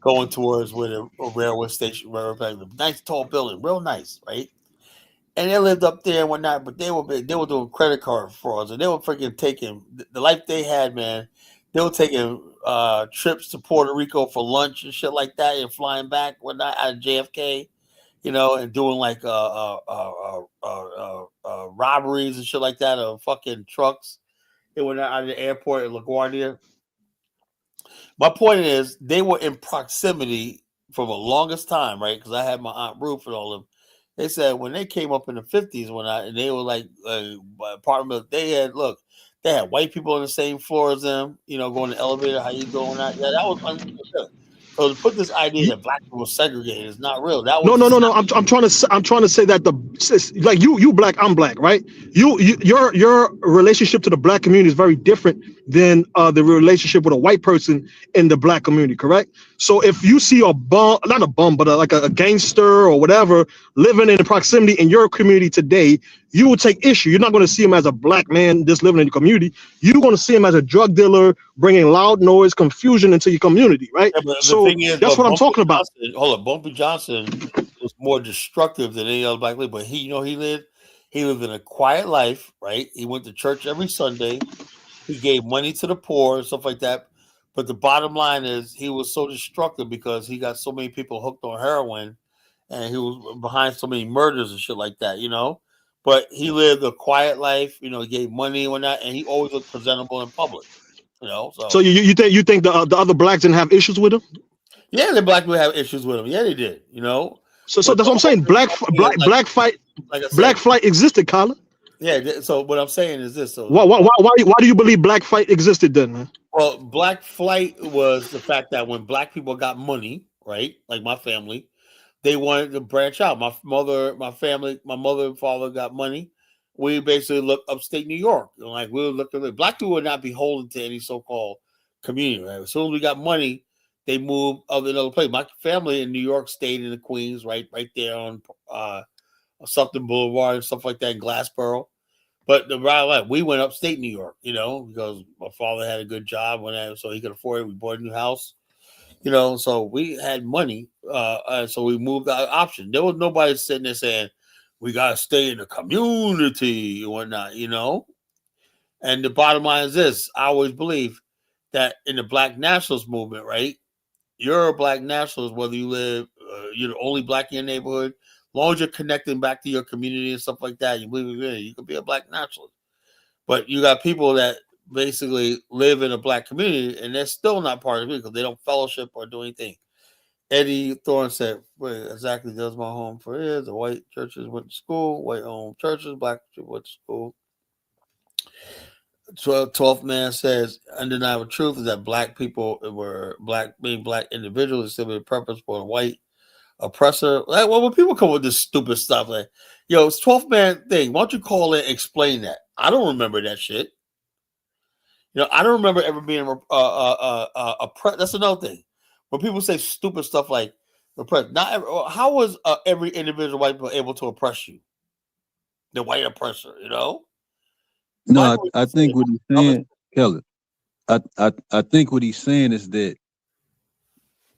Going towards where the railway station, nice tall building, real nice, right? And they lived up there and whatnot, but they were doing credit card frauds, and they were freaking taking the life they had, man. They were taking trips to Puerto Rico for lunch and shit like that, and flying back whatnot out of JFK, you know, and doing like robberies and shit like that of fucking trucks. They went out of the airport at LaGuardia. My point is, they were in proximity for the longest time, right? Because I had my aunt Ruth and all of them. They said when they came up in the 50s, and they were like apartment, they had white people on the same floor as them, you know, going to the elevator. How you doing? That that was unreal. So to put this idea that black people were segregated is not real. That was No, no, just no, no. I'm trying to say that like you black, I'm black, right? Your relationship to the black community is very different than the relationship with a white person in the black community, correct? So if you see a bum, not a bum, but like a gangster or whatever living in the proximity in your community today, you will take issue. You're not going to see him as a black man just living in the community. You're going to see him as a drug dealer bringing loud noise, confusion into your community, right? yeah, but the So thing is, that's but what I'm talking about. Bumpy Johnson was more destructive than any other black leader. But he lived in a quiet life, right? He went to church every Sunday. He gave money to the poor and stuff like that. But the bottom line is he was so destructive because he got so many people hooked on heroin and he was behind so many murders and shit like that, you know. But he lived a quiet life, you know, he gave money and whatnot, and he always looked presentable in public, you know. So So you think the other blacks didn't have issues with him? yeah, the black people have issues with him. Yeah, they did, you know. So But that's the what I'm whole saying. thing about me is like I Black said, flight existed, Colin. yeah. So what I'm saying is this: so Why do you believe black flight existed then, man? well, black flight was the fact that when black people got money, right, like my family, they wanted to branch out. My family, my mother and father got money. We basically looked upstate New York. You know, like we would look at black people would not beholden to any so-called community. Right? As soon as we got money, they moved other another place. My family in New York stayed in the Queens, right there on Sutton Boulevard and stuff like that in Glassboro. But the right line, we went upstate New York, you know, because my father had a good job so he could afford it. We bought a new house, you know, so we had money, so we moved our option. There was nobody sitting there saying we gotta stay in the community and whatnot, you know. And the bottom line is this: I always believe that in the Black Nationalist movement, right? You're a Black nationalist whether you live, you're the only black in your neighborhood. As long as you're connecting back to your community and stuff like that, you believe in it, you can be a Black nationalist. But you got people that basically live in a black community and they're still not part of it because they don't fellowship or do anything. Eddie Thorne said, "What exactly does my home for is? The white churches went to school, white owned churches, black people went to school." 12th man says, undeniable truth is that black people were black, being black individuals, is simply a purpose for a white oppressor. Like, well, when people come with this stupid stuff, like, yo, it's 12th man thing. Why don't you call it and explain that? I don't remember that shit. You know, I don't remember ever being oppressed. That's another thing. When people say stupid stuff like oppressed, not every, how was every individual white people able to oppress you? The white oppressor, you know. No, Black people I say think what he's other. saying, Kelly. I think what he's saying is that,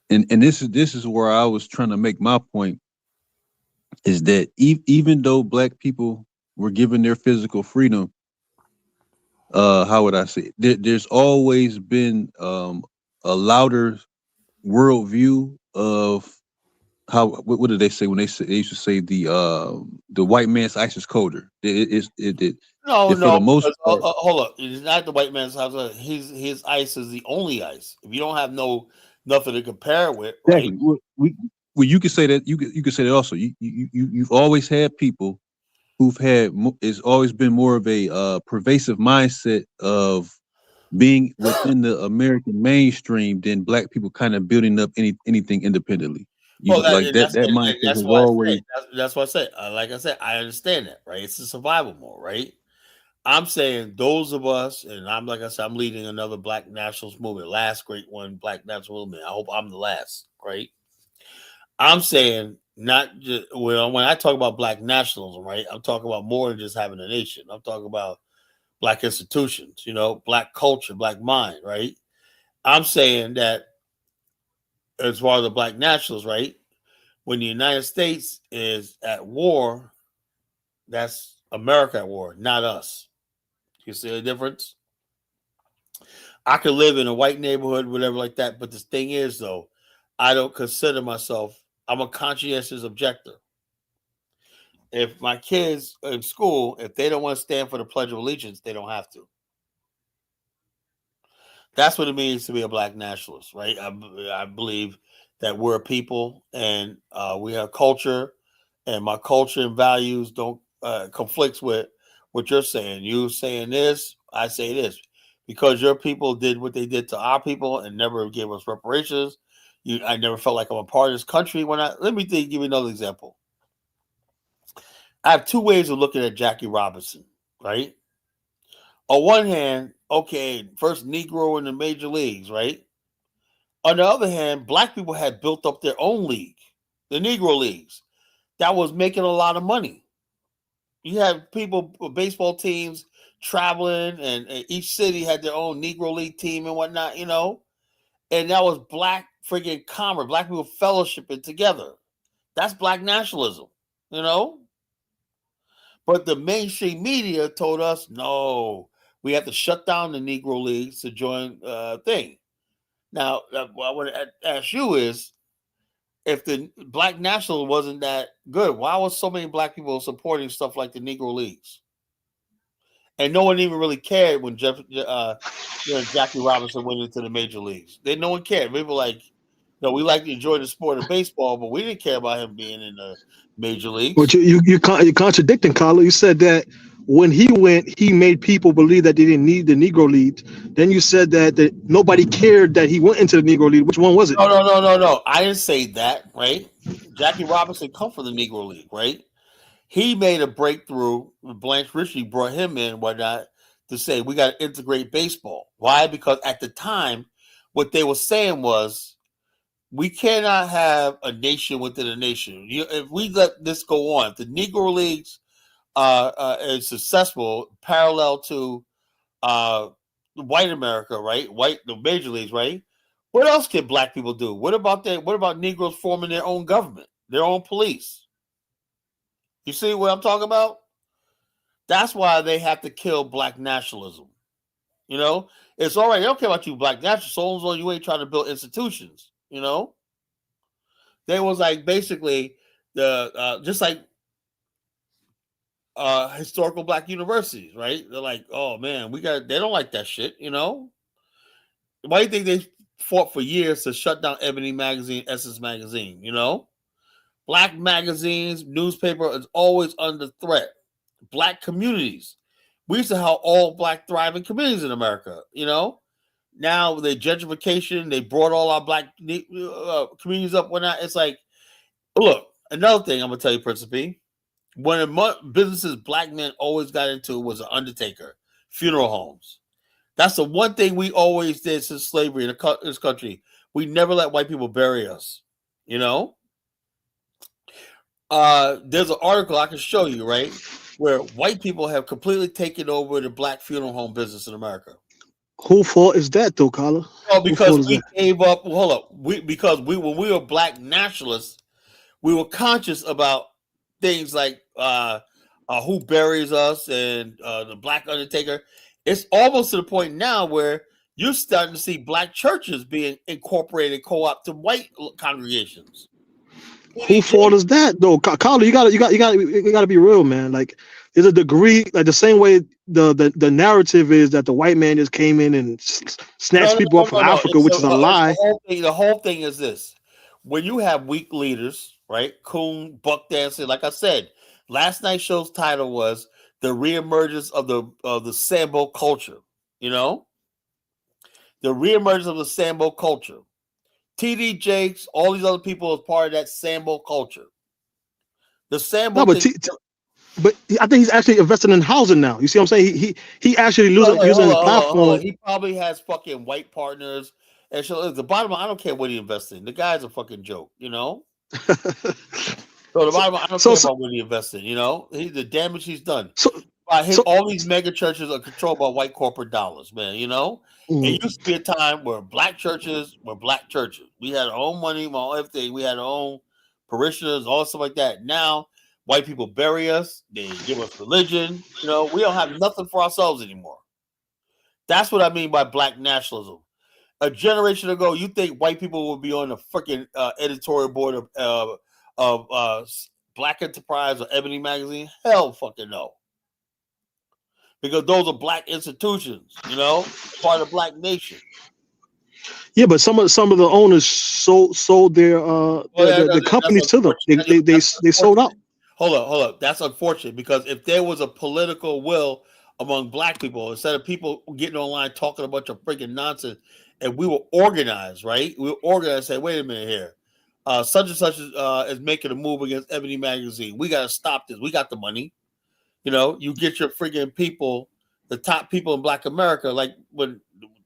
and this is where I was trying to make my point, is that even though black people were given their physical freedom, how would I say it? There's always been a louder worldview of how what did they say when they used to say the white man's ice is colder. No, For the no, most because part. hold up. It's not the white man's house. His ice is the only ice. If you don't have nothing to compare it with, right? Exactly. Well, you could say that. You could say that also. You've always had people who've had. It's always been more of a pervasive mindset of being within the American mainstream than black people kind of building up anything independently. Well, Like that and mindset that's has why I say always. that's why I say. Like I said, I understand that, right? It's a survival mode, right? I'm saying those of us, and I'm like I said, I'm leading another Black nationalist movement, last great one, Black nationalist movement. I hope I'm the last, right? I'm saying not just when I talk about Black nationalism, right? I'm talking about more than just having a nation. I'm talking about Black institutions, you know, Black culture, Black mind, right? I'm saying that as far as the Black nationalists, right? When the United States is at war, that's America at war, not us. You see the difference? I could live in a white neighborhood, whatever like that. But the thing is, though, I don't consider myself. I'm a conscientious objector. If my kids in school, if they don't want to stand for the Pledge of Allegiance, they don't have to. That's what it means to be a Black nationalist, right? I believe that we're a people and we have culture, and my culture and values don't conflicts with what you're saying. You saying this, I say this, because your people did what they did to our people and never gave us reparations. I never felt like I'm a part of this country. Let me give you another example. I have two ways of looking at Jackie Robinson, right? On one hand, okay, first Negro in the major leagues, right? On the other hand, black people had built up their own league, the Negro leagues, that was making a lot of money. You had people, baseball teams traveling, and each city had their own Negro league team and whatnot, you know. And that was black friggin' commerce, black people fellowshipping together. That's black nationalism, you know. But the mainstream media told us no, we have to shut down the Negro leagues to join thing. Now, what I want to ask you is, if the Black National wasn't that good, why was so many black people supporting stuff like the Negro Leagues? And no one even really cared when Jackie Robinson went into the major leagues. No one cared. People were like, no, we like to enjoy the sport of baseball, but we didn't care about him being in the major But leagues. you're contradicting, Carlo. You said that when he went, he made people believe that they didn't need the Negro League. Then you said that nobody cared that he went into the Negro League. Which one was it? No. I didn't say that, right? Jackie Robinson come from the Negro League, right? He made a breakthrough. Blanche Ritchie brought him in, whatnot, to say we got to integrate baseball. Why? Because at the time, what they were saying was we cannot have a nation within a nation. If we let this go on, if the Negro Leagues is successful, parallel to white America, right? The major leagues, right? What else can black people do? What about Negroes forming their own government, their own police? You see what I'm talking about? That's why they have to kill black nationalism. You know, it's all right. They don't care about you, black nationalists, so long as you ain't trying to build institutions. You know, they was like basically the just like historical black universities, right? They're like, oh man, they don't like that shit. You know, why do you think they fought for years to shut down Ebony Magazine, Essence Magazine? You know, black magazines, newspaper is always under threat. Black communities. We used to have all black thriving communities in America, you know. Now with the gentrification, they brought all our black communities up. Whatnot. It's like, look, another thing I'm gonna tell you, Principe. One of the businesses black men always got into was an undertaker, funeral homes. That's the one thing we always did since slavery in this country. We never let white people bury us. You know. There's an article I can show you, right, where white people have completely taken over the black funeral home business in America. Who fault is that though, Carlo? Well, Who because fault is we that? gave up. Hold up, because when we were black nationalists, we were conscious about things like who buries us and the black undertaker. It's almost to the point now where you're starting to see black churches being incorporated, co-op to white congregations. Who fault is that though, Carlo? You gotta be real, man. Like, there's a degree, like the same way the narrative is that the white man just came in and snatched people up from No. Africa, which is a It's the lie. whole thing. The whole thing is this: when you have weak leaders, right? Coon, buck dancing. Like I said, last night's show's title was "The Reemergence of the Sambo Culture." You know, the reemergence of the Sambo culture. TD Jakes, all these other people as part of that Sambo culture. The Sambo No, but thing. but I think he's actually investing in housing now. You see what I'm saying? He actually using his Hold on. platform. He probably has fucking white partners. And so the bottom line, I don't care what he invests in. The guy's a fucking joke, you know? So the bottom line, I don't so care so about what he invested, you know? The damage he's done. so, so All these mega churches are controlled by white corporate dollars, man, you know? mm. It used to be a time where black churches were black churches. We had our own money, our own everything. We had our own parishioners, all stuff like that. Now, white people bury us. They give us religion. You know, we don't have nothing for ourselves anymore. That's what I mean by black nationalism. A generation ago, you think white people would be on the freaking editorial board of Black Enterprise or Ebony Magazine? Hell, fucking no. Because those are black institutions, you know, part of the black nation. Yeah, but some of the owners sold their the companies to them. They sold out. Hold up. That's unfortunate because if there was a political will among black people, instead of people getting online talking a bunch of freaking nonsense, and we were organized, right? We were organized. Say, wait a minute here, such and such is making a move against Ebony Magazine. We got to stop this. We got the money. You know, you get your freaking people, the top people in Black America, like when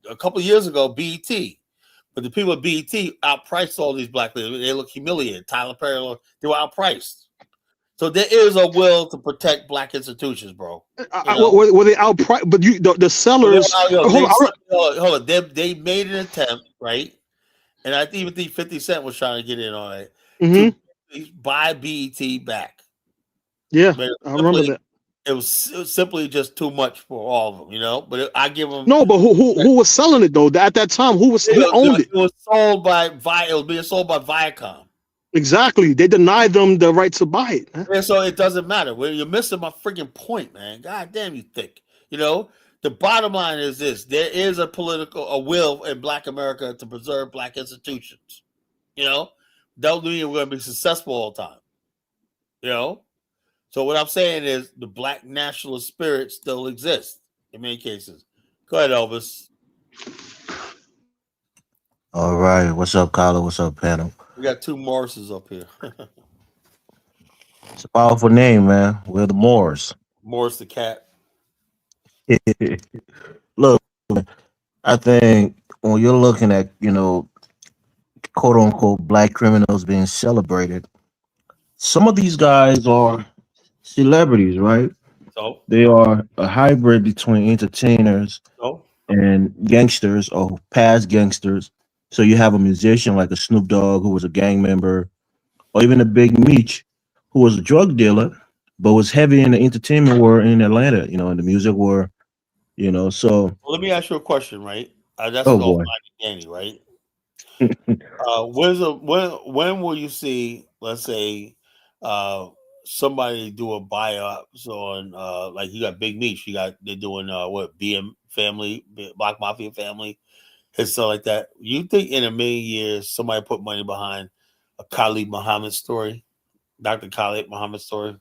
a couple of years ago, BET. But the people at BET outpriced all these black leaders. They look humiliated. Tyler Perry, they were outpriced. So there is a will to protect black institutions, bro. Were they outpriced? But the sellers. Hold on. They made an attempt, right? And I even think 50 Cent was trying to get in on it Mm-hmm. to buy BET back. Yeah, I remember that. it was simply just too much for all of them, you know. But I give them. No, but who was selling it though? At that time, who owned it? It was sold by It was being sold by Viacom. Exactly. They denied them the right to buy it. Man. And so it doesn't matter. Well, you're missing my freaking point, man. God damn, you thick. You know, the bottom line is this: there is a will in Black America to preserve Black institutions. You know, don't mean we're going to be successful all the time. You know, so what I'm saying is the Black nationalist spirit still exists in many cases. Go ahead, Elvis. All right. What's up, Kyler? What's up, panel? We got two Morrises up here. It's a powerful name, man. We're the Moors. Morris the cat. Look, I think when you're looking at, quote unquote black criminals being celebrated, some of these guys are celebrities, right? So, They are a hybrid between entertainers so and gangsters or past gangsters. So you have a musician like a Snoop Dogg who was a gang member, or even a Big Meech who was a drug dealer, but was heavy in the entertainment world in Atlanta, in the music world, So, well, let me ask you a question, right? That's oh all boy. fine and dandy, right? When will you see, let's say, uh, somebody do a biops on like you got Big Meech, they're doing what BM family, Black Mafia family, and stuff like that. You think in a million years somebody put money behind a Khalid Muhammad story, Dr. Khalid Muhammad story?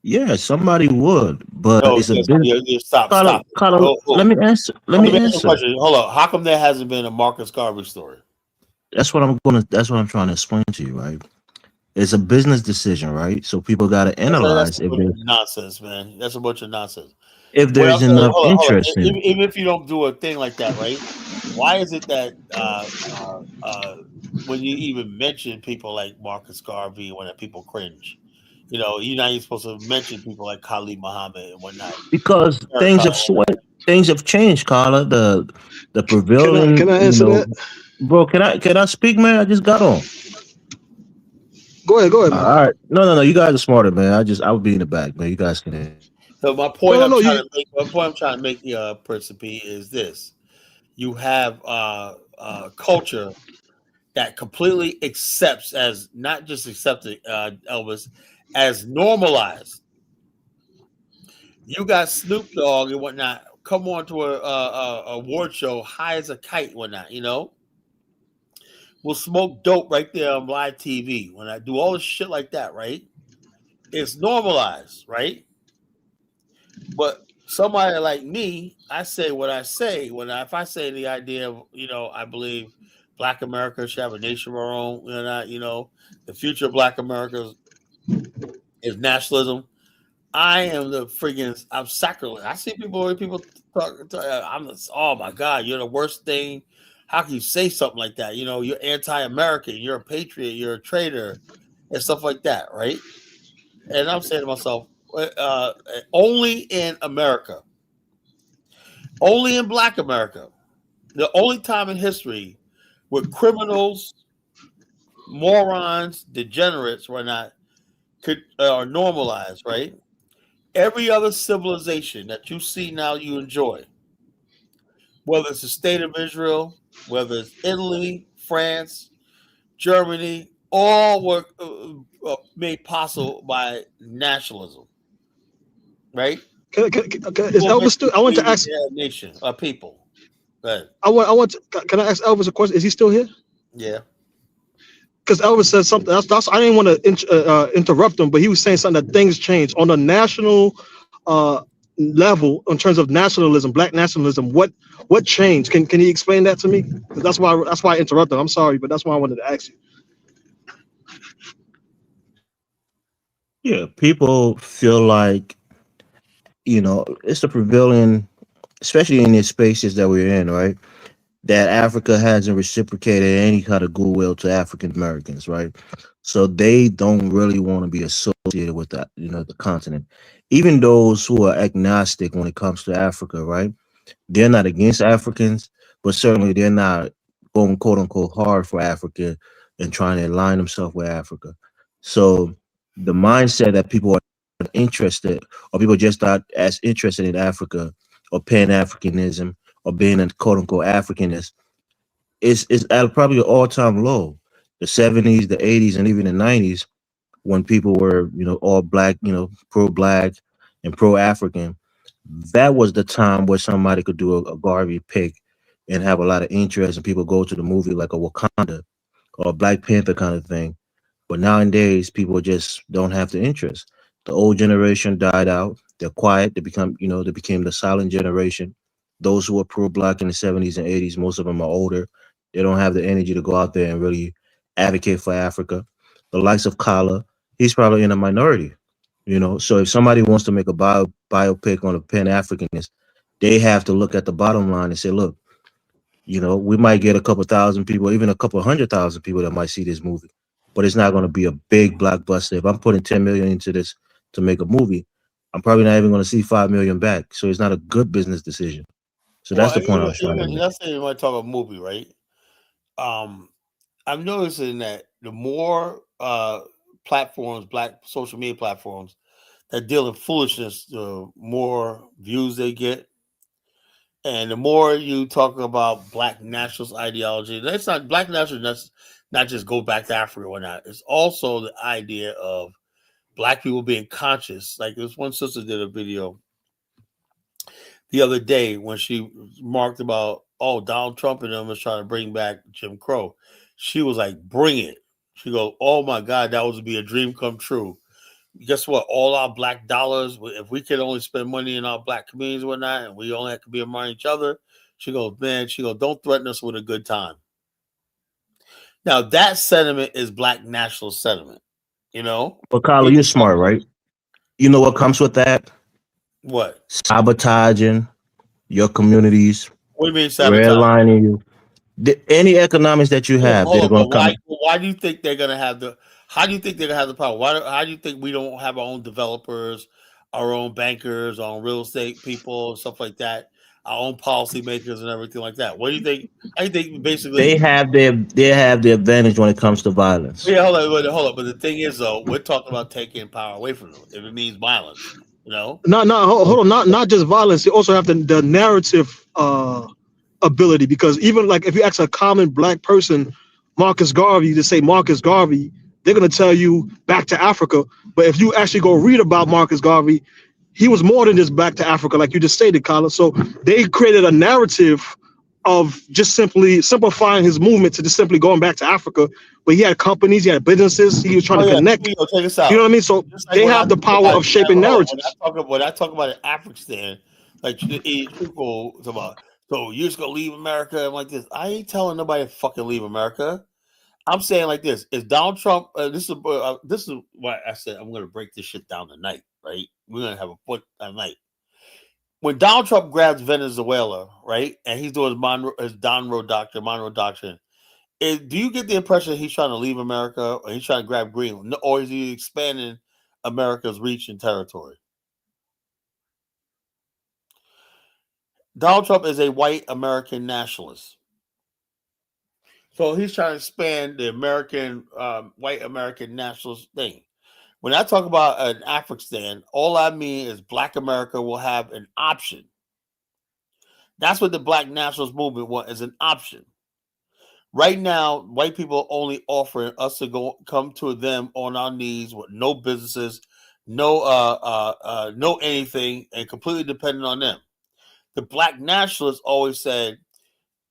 Yeah, somebody would, but No, it's a bit. stop, Carla, stop. Carla, Oh, oh. let me answer. Let Let me me ask you a answer. question. Hold on. How come there hasn't been a Marcus Garvey story? That's what I'm trying to explain to you, right? It's a business decision, right? So people got to That's analyze a bunch of nonsense, man. That's a bunch of nonsense. if What I'm there's saying, enough hold on. interest in it. Even if you don't do a thing like that, right? Why is it that when you even mention people like Marcus Garvey, when people cringe, you're not even supposed to mention people like Khalid Muhammad and whatnot. Because things have changed, Carla. The Can prevailing, I answer that? bro. Can I speak, man? I just got on. Go ahead, All man. right, no. You guys are smarter, man. I would be in the back, man. You guys can. So my No, point no, I'm no. trying You to make, Principe, is this: you have culture that completely accepts as not just accepted Elvis as normalized. You got Snoop Dogg and whatnot come on to a award show high as a kite, whatnot. We'll smoke dope right there on live TV. When I do all this shit like that, right? It's normalized, right? But somebody like me, I say what I say. If I say the idea of, I believe Black America should have a nation of our own, the future of Black America is nationalism. I am the friggin' I'm sacrilege. I see people talk oh my God, you're the worst thing. How can you say something like that? You're anti-American, you're a patriot, you're a traitor, and stuff like that, right? And I'm saying to myself, only in America, only in Black America, the only time in history where criminals, morons, degenerates, whatnot, are normalized, right? Every other civilization that you see now, you enjoy, whether it's the state of Israel, whether it's Italy, France, Germany, all were made possible by nationalism, right? is People Elvis make still? you I want to believe ask. they're a nation, a people. Right. Can I ask Elvis a question? Is he still here? Yeah. Because Elvis said something. I didn't want to interrupt him, but he was saying something that things change on a national uh, level in terms of nationalism, black nationalism. What changed? Can he explain that to me? 'Cause that's why I interrupted. I'm sorry, but that's why I wanted to ask you. Yeah, people feel like it's the prevailing, especially in these spaces that we're in, right? That Africa hasn't reciprocated any kind of goodwill to African Americans, right? So they don't really want to be associated with that, the continent. Even those who are agnostic when it comes to Africa, right? They're not against Africans, but certainly they're not going quote unquote hard for Africa and trying to align themselves with Africa. So the mindset that people are not interested, or people just not as interested in Africa or Pan Africanism or being a quote unquote Africanist. It's at probably an all time low. The 70s, the 80s, and even the 90s, when people were, all black, pro black and pro African, that was the time where somebody could do a Garvey pick and have a lot of interest, and people go to the movie like a Wakanda or a Black Panther kind of thing. But nowadays, people just don't have the interest. The old generation died out. They're quiet. They became the silent generation. Those who were pro-black in the 70s and 80s, most of them are older. They don't have the energy to go out there and really advocate for Africa. The likes of Kala, he's probably in a minority. So if somebody wants to make a biopic on a Pan-Africanist, they have to look at the bottom line and say, look, we might get a couple thousand people, even a couple 100,000 people that might see this movie, but it's not going to be a big blockbuster. If I'm putting 10 million into this to make a movie, I'm probably not even going to see 5 million back. So it's not a good business decision. So that's Well, the point I was trying to make. let's say you want to talk about movie, right? I'm noticing that the more platforms, black social media platforms that deal in foolishness, the more views they get. And the more you talk about black nationalist ideology, that's not black nationalism. That's not just go back to Africa or not. It's also the idea of black people being conscious. Like this one sister did a video the other day when she marked about, Donald Trump and them was trying to bring back Jim Crow. She was like, bring it. She goes, oh my God, that would be a dream come true. Guess what? All our black dollars, if we could only spend money in our black communities and whatnot, and we only have to be around each other, she goes, man, don't threaten us with a good time. Now, that sentiment is black national sentiment, But Kyla, you're smart, right? You know what comes with that? What? Sabotaging your communities, What do you mean sabotage? redlining you. Any economics that you have, Hold they're on, going but to come. why do you think they're going to have how do you think they're going to have the power? How do you think we don't have our own developers, our own bankers, our own real estate people, stuff like that, our own policymakers and everything like that? What do you think? I think basically, They have the advantage when it comes to violence. yeah, hold on. But the thing is, though, we're talking about taking power away from them if it means violence, Hold on, not just violence. You also have the narrative ability, because even like if you ask a common black person, Marcus Garvey, to say Marcus Garvey, they're gonna tell you back to Africa. But if you actually go read about Marcus Garvey, he was more than just back to Africa, like you just stated, Carla. So they created a narrative of just simply simplifying his movement to just simply going back to Africa. But he had companies, he had businesses, he was trying to connect. Check us You out. know what I mean? So Just like they when I have the talk power about of shaping narratives. when I talk about an African, like people talk about, so you're just gonna leave America. I'm like this. I ain't telling nobody to fucking leave America. I'm saying like this: is Donald Trump? This is why I said I'm gonna break this shit down tonight. Right? We're gonna have a foot tonight. When Donald Trump grabs Venezuela, right, and he's doing his Monroe Doctrine. Do you get the impression he's trying to leave America, or he's trying to grab Greenland, or is he expanding America's reach and territory? Donald Trump is a white American nationalist. So he's trying to expand the American, white American nationalist thing. When I talk about an African, all I mean is black America will have an option. That's what the black nationalist movement wants, is an option. Right now, white people only offering us to come to them on our knees with no businesses, no anything, and completely dependent on them. The black nationalists always said,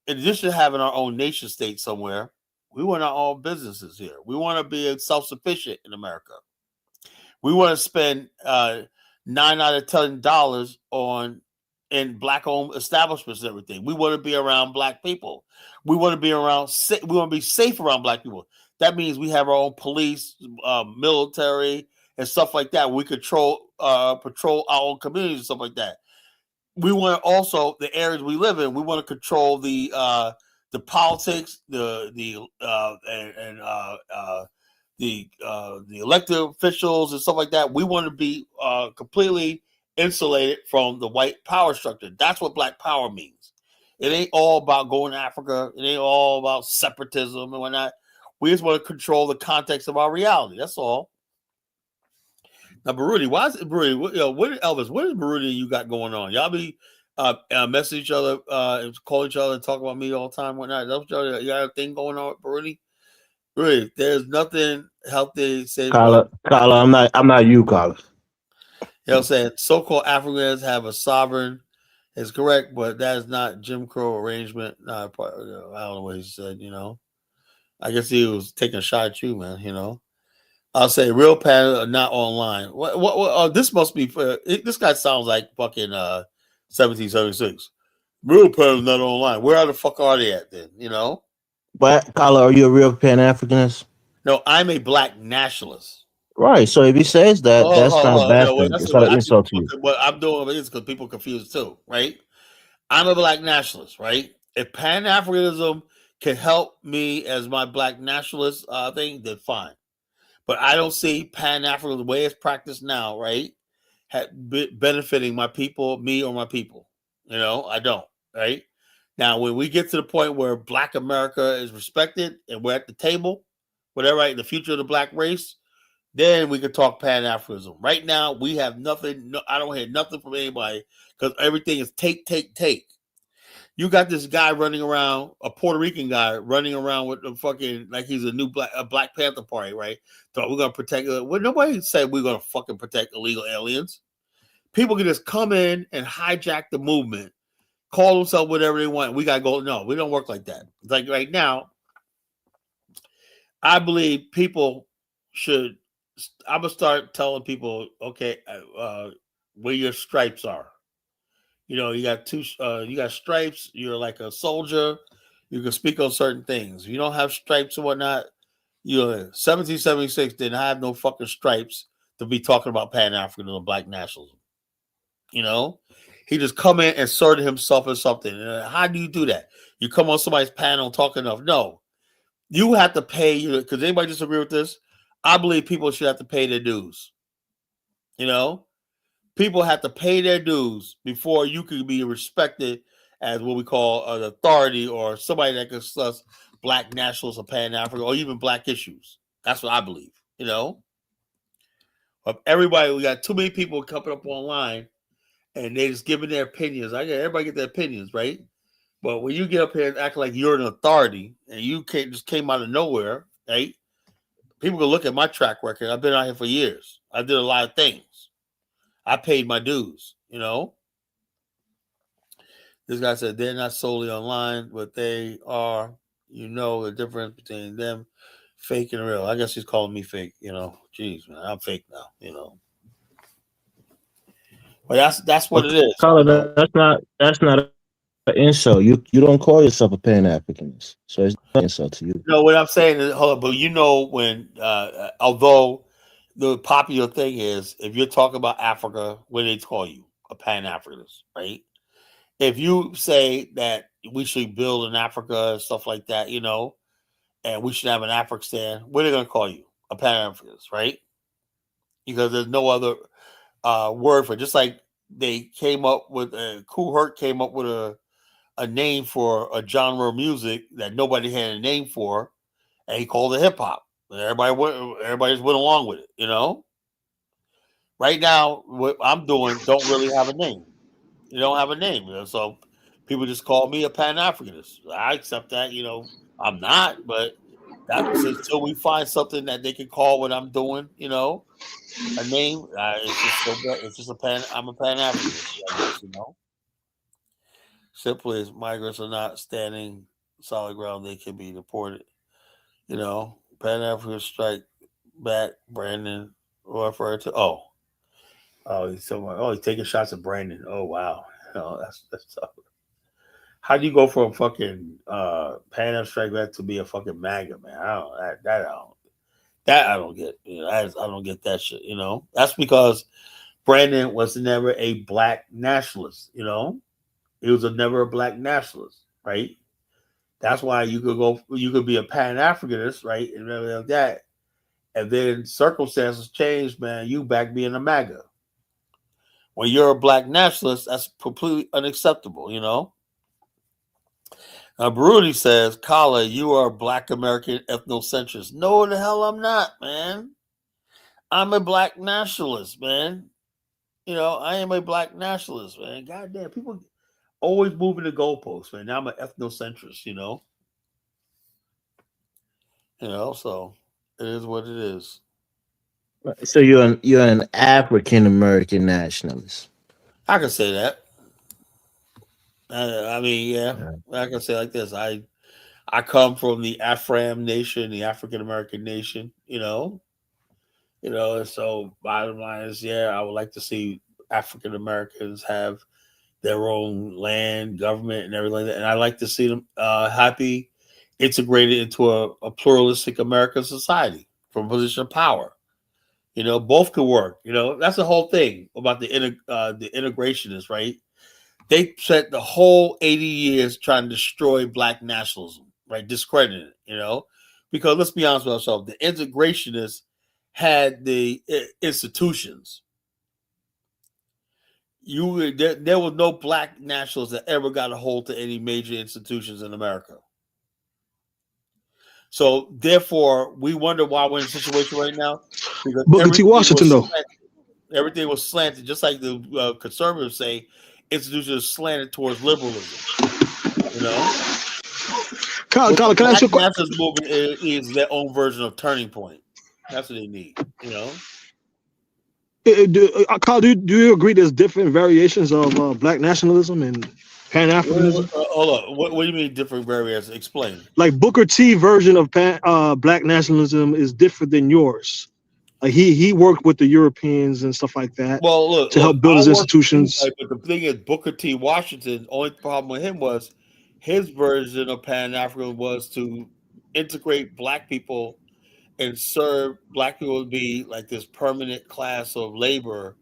in addition to having our own nation state somewhere, we want our own businesses here. We want to be self-sufficient in America. We want to spend $9 out of $10 in black-owned establishments and everything. We want to be around black people. We want to be around. We want to be safe around black people. That means we have our own police, military, and stuff like that. We patrol our own communities and stuff like that. We want also the areas we live in. We want to control the politics, the elected officials and stuff like that. We want to be completely insulated from the white power structure. That's what black power means. It ain't all about going to Africa. It ain't all about separatism and whatnot. We just want to control the context of our reality. That's all. Now, Baruti, why is it Baruti? What Elvis? What is Baruti you got going on? Y'all be message each other, call each other, and talk about me all the time, whatnot. That's what you got a thing going on with Baruti? Really, there's nothing healthy safe but Carla, I'm not you, Carla. you know what I'm saying. So-called Africans have a sovereign. Is correct, but that is not Jim Crow arrangement. I don't know what he said. I guess he was taking a shot at you, man. I'll say real pan are not online. What this must be for this guy sounds like fucking 1776. Real pan not online. Where the fuck are they at then? But Carla, are you a real Pan Africanist? No, I'm a black nationalist. Right. So if he says that, that's not No, wait, blasphemy. that's It's not what an insult to you. what I'm doing is because people confused too, right? I'm a black nationalist, right? If Pan Africanism can help me as my black nationalist thing, then fine. But I don't see Pan Africa the way it's practiced now, right? Benefiting my people, me or my people. I don't, right? Now, when we get to the point where Black America is respected and we're at the table, whatever, right, the future of the black race, then we can talk Pan Africanism. Right now, we have nothing. No, I don't hear nothing from anybody because everything is take, take, take. You got this guy running around, a Puerto Rican guy running around with the fucking like he's a Black Panther party, right? So we're gonna protect. Well, nobody said we're gonna fucking protect illegal aliens. People can just come in and hijack the movement, call themselves whatever they want. We gotta go. No, we don't work like that. Like right now, I believe people should. I'm gonna start telling people, okay, where your stripes are. You got you got stripes. You're like a soldier. You can speak on certain things. If you don't have stripes and whatnot, 1776 didn't have no fucking stripes to be talking about Pan Africanism or black nationalism. You know, he just come in and asserted himself as something. How do you do that? You come on somebody's panel talking enough. No, you have to pay. Because anybody disagree with this? I believe people should have to pay their dues. People have to pay their dues before you can be respected as what we call an authority or somebody that can discuss black nationals or Pan Africa or even black issues. That's what I believe. Of everybody, we got too many people coming up online and they just giving their opinions. Everybody get their opinions, right? But when you get up here and act like you're an authority and you just came out of nowhere, right? People can look at my track record. I've been out here for years. I did a lot of things. I paid my dues, This guy said they're not solely online, but they are, the difference between them, fake and real. I guess he's calling me fake, Jeez, man, I'm fake now, But that's what it is. Carla, that's not an insult. You don't call yourself a Pan Africanist, so it's not an insult to you. No, what I'm saying is, hold on, but when, although the popular thing is, if you're talking about Africa, what do they call you? A Pan Africanist, right? If you say that we should build in Africa and stuff like that, and we should have an African, what are they going to call you? A Pan Africanist, right? Because there's no other word for it. Just like they came up with, Kool Herc came up with a name for a genre of music that nobody had a name for, and he called it hip hop. And everybody just went along with it, Right now, what I'm doing don't really have a name. You don't have a name, so people just call me a Pan Africanist. I accept that, I'm not, but that's until we find something that they can call what I'm doing, a name. It's just so bad. It's just I'm a Pan Africanist, I guess. Simply as migrants are not standing solid ground, they can be deported. Pan African strike back, Brandon referred to. He's taking shots at Brandon. Oh wow, that's tough. How do you go from fucking Pan Am Strike Back to be a fucking MAGA man? I don't get. I don't get that shit. That's because Brandon was never a black nationalist. He was never a black nationalist, right? That's why you could be a Pan Africanist, right, and everything like that, and then circumstances change, man. You back being a MAGA. When you're a black nationalist, that's completely unacceptable. Now, Brody says, Kala, you are a black American ethnocentrist. No, the hell I'm not, man. I'm a black nationalist, man. I am a black nationalist, man. Goddamn, people always moving the goalposts, man. Now I'm an ethnocentrist, so it is what it is. So you're an African American nationalist. I can say that. I mean, yeah, Yeah. I can say like this. I come from the Afram nation, the African American nation. And so bottom line is, yeah, I would like to see African Americans have their own land, government, and everything like that. And I like to see them happy, integrated into a pluralistic American society from a position of power. Both could work. That's the whole thing about the integrationists, right? They spent the whole 80 years trying to destroy black nationalism, right? Discrediting it. Because let's be honest with ourselves, the integrationists had the institutions. There was no black nationalists that ever got a hold to any major institutions in America. So therefore, we wonder why we're in a situation right now, because Booker T. Washington, though. everything was slanted, just like the conservatives say, institutions slanted towards liberalism. Kyle, What the can I ask black you a question? nationalist movement is their own version of Turning Point. That's what they need. Kyle, do you agree there's different variations of black nationalism and Pan Africanism? Hold on. What do you mean different variants? Explain. Like Booker T version of black nationalism is different than yours. Like he worked with the Europeans and stuff like that Well, look, to help build I his work with institutions. but the thing is, Booker T. Washington. Only problem with him was his version of Pan African was to integrate black people and serve black people to be like this permanent class of labor.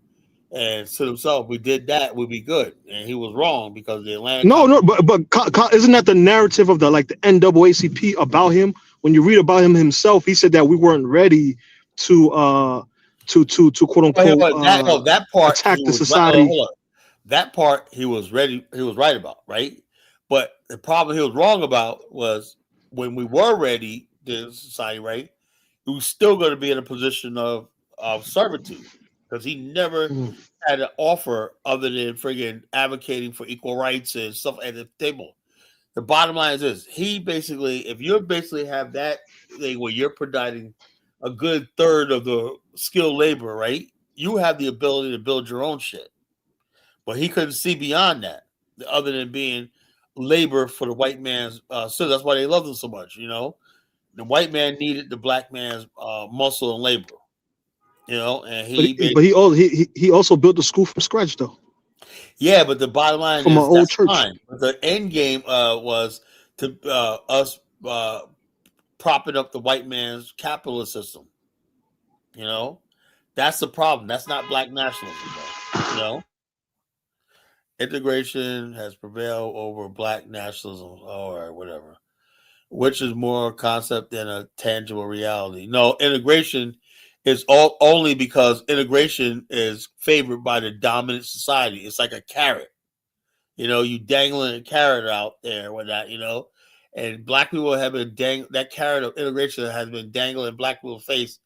And to himself, we did that, we'd be good. And he was wrong because the Atlantic No, Conference. but isn't that the narrative of the NAACP about him? When you read about him himself, he said that we weren't ready to quote unquote That part he attack the was right. society. Hold on. That part he was ready. He was right about, right? But the problem he was wrong about was when we were ready, the society, right? He was still going to be in a position of servitude because he never Mhm. had an offer other than friggin' advocating for equal rights and stuff at the table. The bottom line is this: he basically, if you basically have that thing where you're providing a good third of the skilled labor, right? You have the ability to build your own shit. But he couldn't see beyond that, other than being labor for the white man's. So that's why they loved him so much. The white man needed the black man's muscle and labor. And But he but basically, he also built the school from scratch though, yeah. But the bottom line from an is old that's church. fine. But the end game was to us propping up the white man's capitalist system. You know, that's the problem. That's not black nationalism, bro. You know, integration has prevailed over black nationalism. All right, whatever. Which is more a concept than a tangible reality. No, integration is only because integration is favored by the dominant society. It's like a carrot. You dangling a carrot out there with that. And black people have been that carrot of integration has been dangling in black people's face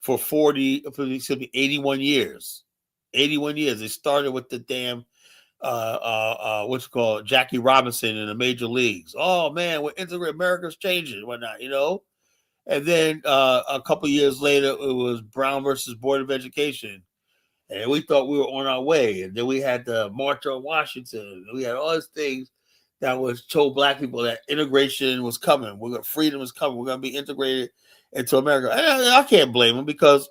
for 81 years. 81 years. It started with the damn what's called Jackie Robinson in the major leagues. Oh man, we're integrating, America's changing and whatnot. And then a couple years later, it was Brown versus Board of Education, and we thought we were on our way. And then we had the March on Washington. We had all these things that was told black people that integration was coming. Freedom is coming. We're gonna be integrated into America. And I can't blame them because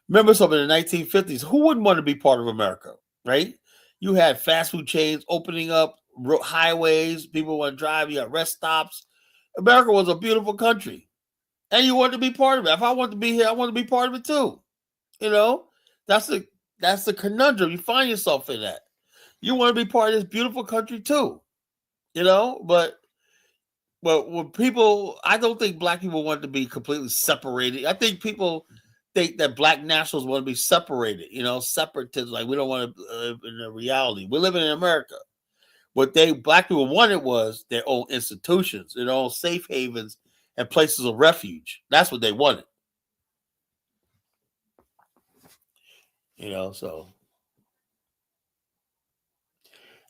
remember something in the 1950s, who wouldn't want to be part of America, right? You had fast food chains opening up, highways, people want to drive, you had rest stops. America was a beautiful country, and you wanted to be part of it. If I want to be here, I want to be part of it too. You know, that's the conundrum. You find yourself in that. You want to be part of this beautiful country too. But when people, I don't think black people want to be completely separated. I think people think that black nationals want to be separated, separatists. Like we don't want to live in a reality. We're living in America. What black people wanted was their own institutions, their own safe havens and places of refuge. That's what they wanted. So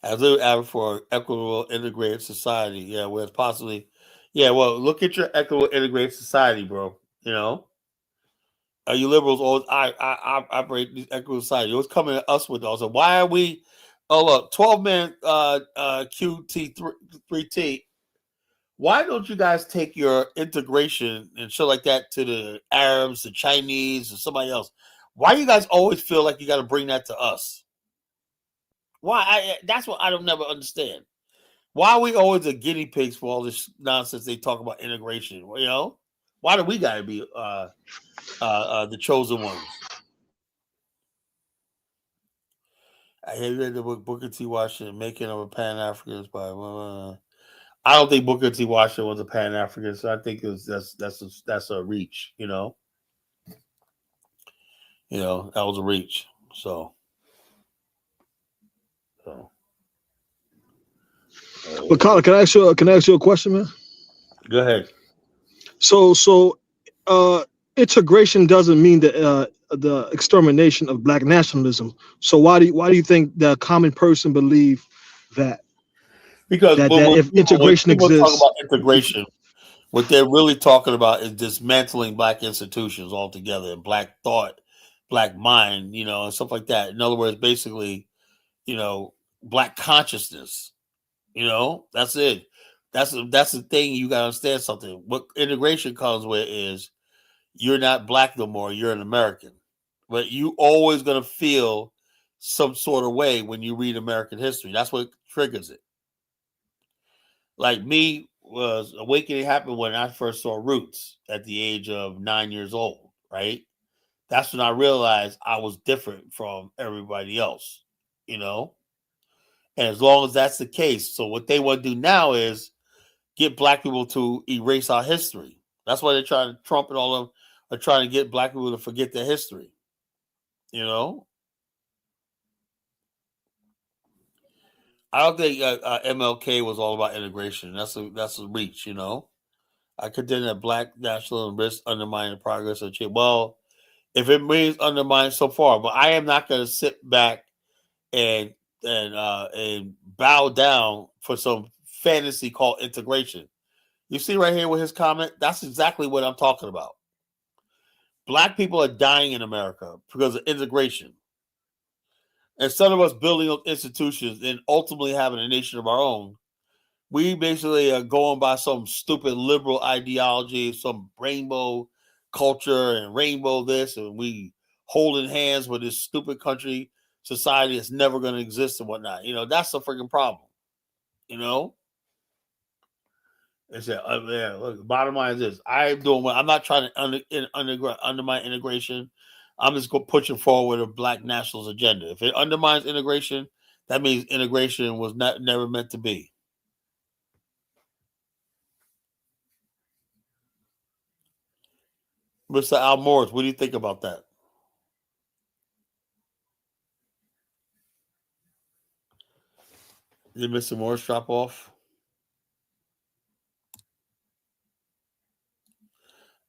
as little advocate for equitable integrated society, yeah, where it's possibly, yeah. Well, look at your equitable integrated society, bro. You liberals always I operate these equitable society. You always coming at us with those. So why are we? Oh look, 12 man QT3T. Why don't you guys take your integration and shit like that to the Arabs, the Chinese, or somebody else? Why you guys always feel like you got to bring that to us? Why? That's what I don't never understand. Why are we always the guinea pigs for all this nonsense they talk about integration? Why do we got to be the chosen ones? I read the book Booker T. Washington, Making of a Pan Africanist by. I don't think Booker T. Washington was a Pan Africanist. So I think that's a reach. That was a reach. So, so But Colin, can I ask you a question, man? go ahead. So integration doesn't mean the extermination of black nationalism. So why do you think the common person believe that Because that when, that when if people when integration people talk exists, about integration, what they're really talking about is dismantling black institutions altogether, and black thought, black mind, and stuff like that. In other words, basically, you know, black consciousness. That's it. That's the thing. You gotta understand something. What integration comes with is you're not black no more. You're an American, but you always gonna feel some sort of way when you read American history. That's what triggers it. Like me, was awakening happened when I first saw Roots at the age of 9 years old. Right. That's when I realized I was different from everybody else. You know, and as long as that's the case, so what they want to do now is get black people to erase our history. That's why they're trying to Trump and all of them are trying to get black people to forget their history. You know, I don't think MLK was all about integration. That's a reach. I contend that black nationalism risks undermining the progress of change. Well, if it means undermine so far, but I am not going to sit back and and bow down for some fantasy called integration. You see right here with his comment, that's exactly what I'm talking about. Black people are dying in America because of integration. Instead of us building up institutions and ultimately having a nation of our own, we basically are going by some stupid liberal ideology, some rainbow culture and rainbow this, and we holding hands with this stupid country society that's never going to exist and whatnot. That's the freaking problem. You know, It's a, yeah, look, bottom line is this: I'm doing what I'm not trying to undermine integration. I'm just pushing forward a black nationalist agenda. If it undermines integration, that means integration was never meant to be. Mr. Al Morris, what do you think about that? Did Mr. Morris drop off?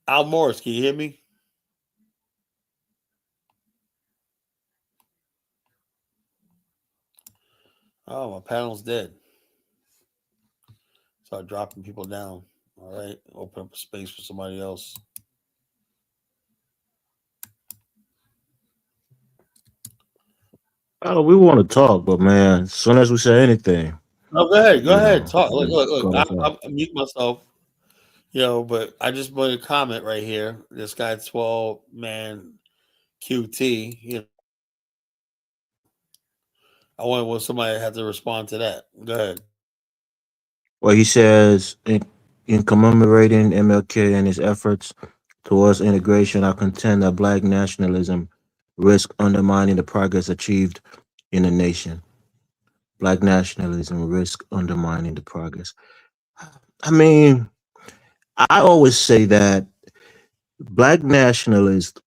Al Morris, can you hear me? Oh, my panel's dead. Start dropping people down. All right, open up a space for somebody else. Oh, we want to talk, but man, as soon as we say anything, No, go ahead. Go you ahead. know, Talk. Look, you look, look. cut us off. I'm mute myself. But I just put a comment right here. This guy 12 man QT. I wonder what somebody had to respond to that. Go ahead. Well, he says in commemorating MLK and his efforts towards integration, I contend that black nationalism risks undermining the progress achieved in the nation. Black nationalism risks undermining the progress. I mean, I always say that black nationalists,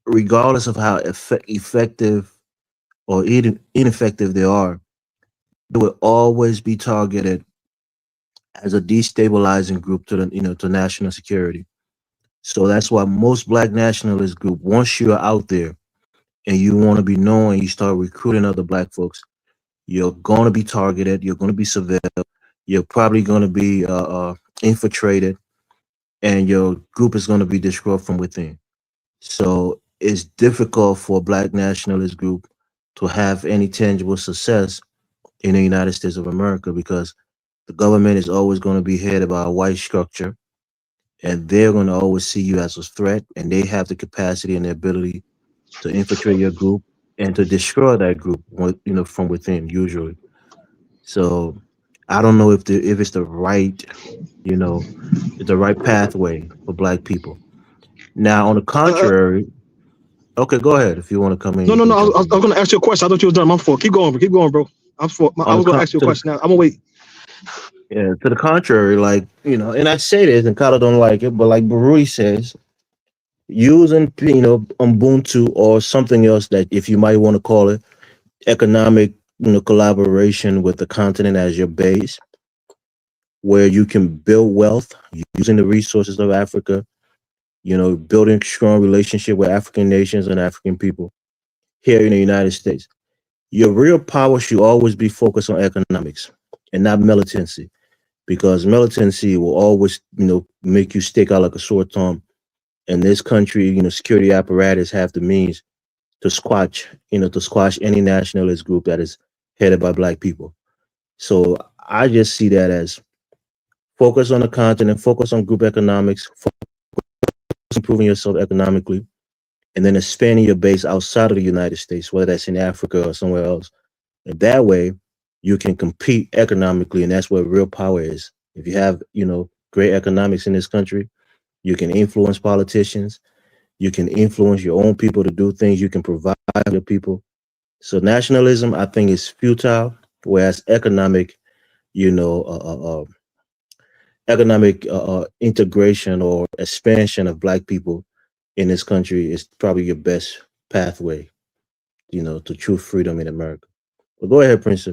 regardless of how effective or ineffective they are, they will always be targeted as a destabilizing group to to national security. So that's why most black nationalist group, once you're out there, and you want to be known and you start recruiting other black folks, you're going to be targeted. You're going to be surveilled. You're probably going to be infiltrated, and your group is going to be destroyed from within. So it's difficult for a black nationalist group to have any tangible success in the United States of America because the government is always going to be headed by a white structure, and they're going to always see you as a threat, and they have the capacity and the ability to infiltrate your group and to destroy that group, from within usually. So I don't know if it's the right, you know, the right pathway for black people. Now, on the Uh, contrary, okay, go ahead. If you want to come in, no, you no, can no. jump in. I was going to ask you a question. I thought you was done. I'm for. Keep going, bro. Keep going, bro. I On the was going to ask you a to the question. Now I'm gonna wait. Yeah, to the contrary, like and I say this, and Kyle don't like it, but like Barui says, using Ubuntu or something else that if you might want to call it economic collaboration with the continent as your base, where you can build wealth using the resources of Africa, building strong relationship with African nations and African people here in the United States. Your real power should always be focused on economics and not militancy, because militancy will always, make you stick out like a sore thumb. And this country, security apparatus have the means to squash any nationalist group that is headed by black people. So I just see that as focus on the continent, focus on group economics, focus on improving yourself economically, and then expanding your base outside of the United States, whether that's in Africa or somewhere else. And that way, you can compete economically, and that's where real power is. If you have, great economics in this country, you can influence politicians. You can influence your own people to do things. You can provide for your people. So nationalism, I think, is futile, whereas economic integration or expansion of black people in this country is probably your best pathway, to true freedom in America. But go ahead, Prince.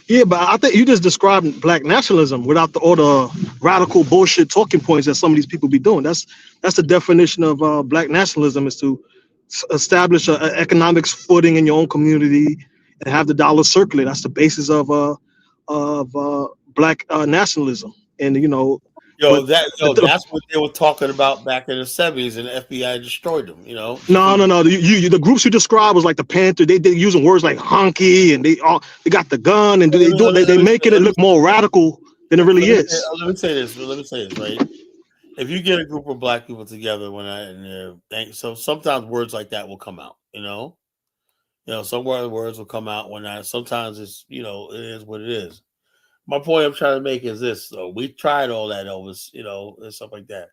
Yeah, but I think you just described black nationalism without all the radical bullshit talking points that some of these people be doing. That's the definition of black nationalism is to establish an economics footing in your own community and have the dollar circulate. That's the basis of black nationalism. And but That's what they were talking about back in the 70s, and the FBI destroyed them. no, no, no. The groups you described was like the Panther. They using words like honky, and they got the gun, and they making it look more radical than it really is. Let me say this. Let me say this. Right. If you get a group of black people together, so sometimes words like that will come out. Some words will come out when I. Sometimes it is what it is. My point I'm trying to make is this: though we tried all that, Elvis, and stuff like that.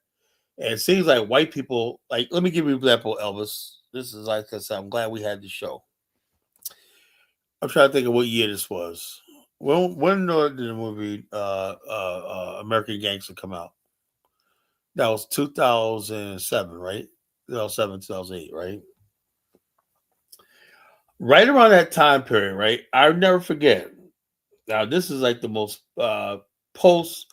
And it seems like white people, like, let me give you an example, Elvis. This is like I said, I'm glad we had the show. I'm trying to think of what year this was. When did the movie American Gangster come out? That was 2007, right? 2007, 2008, right? Right around that time period, right? I'll never forget. Now, this is like the most post.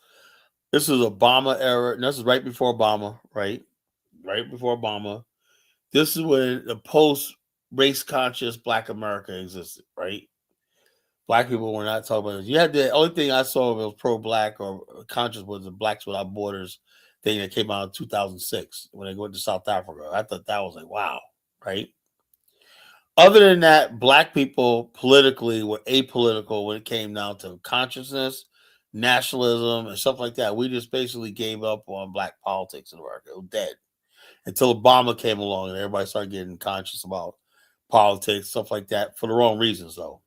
This is Obama era. And this is right before Obama, right? Right before Obama. This is when the post race conscious Black America existed, right? Black people were not talking about this. You had the only thing I saw that was pro black or conscious was the Blacks Without Borders thing that came out in 2006 when they went to South Africa. I thought that was like, wow, right? Other than that, black people politically were apolitical when it came down to consciousness, nationalism, and stuff like that. We just basically gave up on black politics in America. It was dead until Obama came along and everybody started getting conscious about politics, stuff like that, for the wrong reasons, though.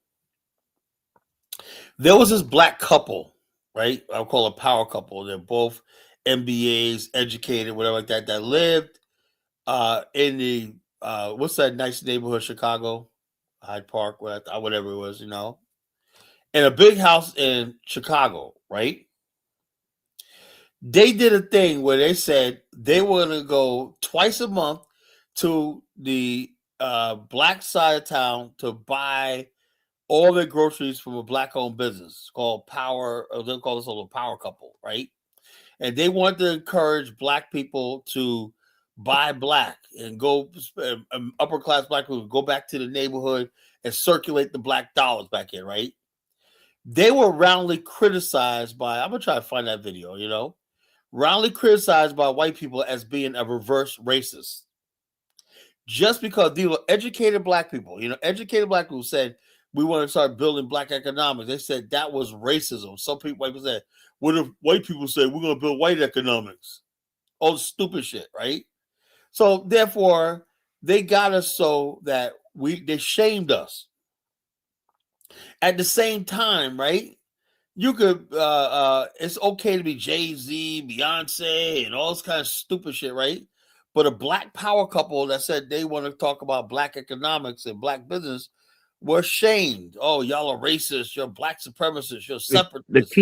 There was this black couple, right? I'll call a power couple. They're both MBAs, educated, whatever like that, that lived in the what's that nice neighborhood, Chicago, Hyde Park, whatever it was, in a big house in Chicago, right? They did a thing where they said they were going to go twice a month to the black side of town to buy all their groceries from a black-owned business called Power, or they'll call this a little power couple, right? And they wanted to encourage black people to buy black and go upper class black people go back to the neighborhood and circulate the black dollars back in, right? They were roundly criticized by, I'm gonna try to find that video, roundly criticized by white people as being a reverse racist. Just because these were educated black people, educated black people said we want to start building black economics. They said that was racism. Some people, white people said, what if white people say we're going to build white economics? All the stupid shit, right? So therefore, they got us so that they shamed us. At the same time, right? You could it's okay to be Jay-Z, Beyonce, and all this kind of stupid shit, right? But a black power couple that said they want to talk about black economics and black business were shamed. Oh, y'all are racist, you're black supremacists, you're The, separatists.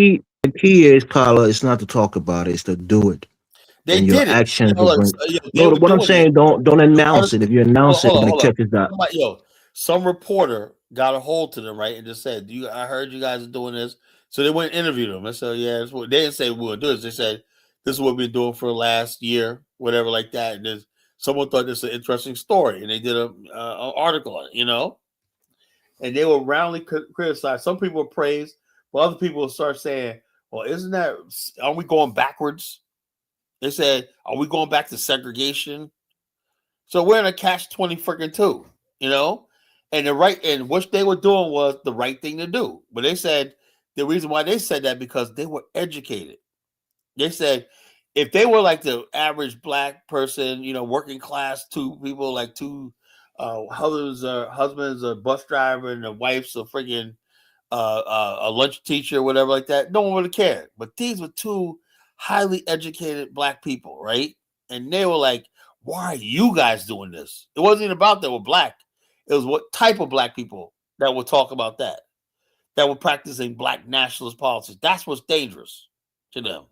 the key is, Carla, it's not to talk about it, it's to do it. They And your did it. actions will Look, bring. they No, were what I'm doing it. saying, don't announce it. If you announce it, nobody Hold on. catches that. Some reporter got a hold to them, right, and just said, I heard you guys are doing this. So they went and interviewed them. I said, yeah, that's what they didn't say we'll do this. They said, this is what we've been doing for the last year, whatever like that. And someone thought this was an interesting story, and they did an article on it, and they were roundly criticized. Some people were praised, but other people start saying, well, aren't we going backwards? They said, are we going back to segregation? So we're in a catch-20 freaking 2, and what they were doing was the right thing to do. But they said the reason why they said that because they were educated. They said if they were like the average black person, working class, two people, like two husbands, a bus driver, and the wife's a freaking a lunch teacher, whatever like that, no one would have cared. But these were two highly educated black people, right? And they were like, why are you guys doing this? It wasn't even about they were black. It was what type of black people that would talk about that were practicing black nationalist policies. That's what's dangerous to them.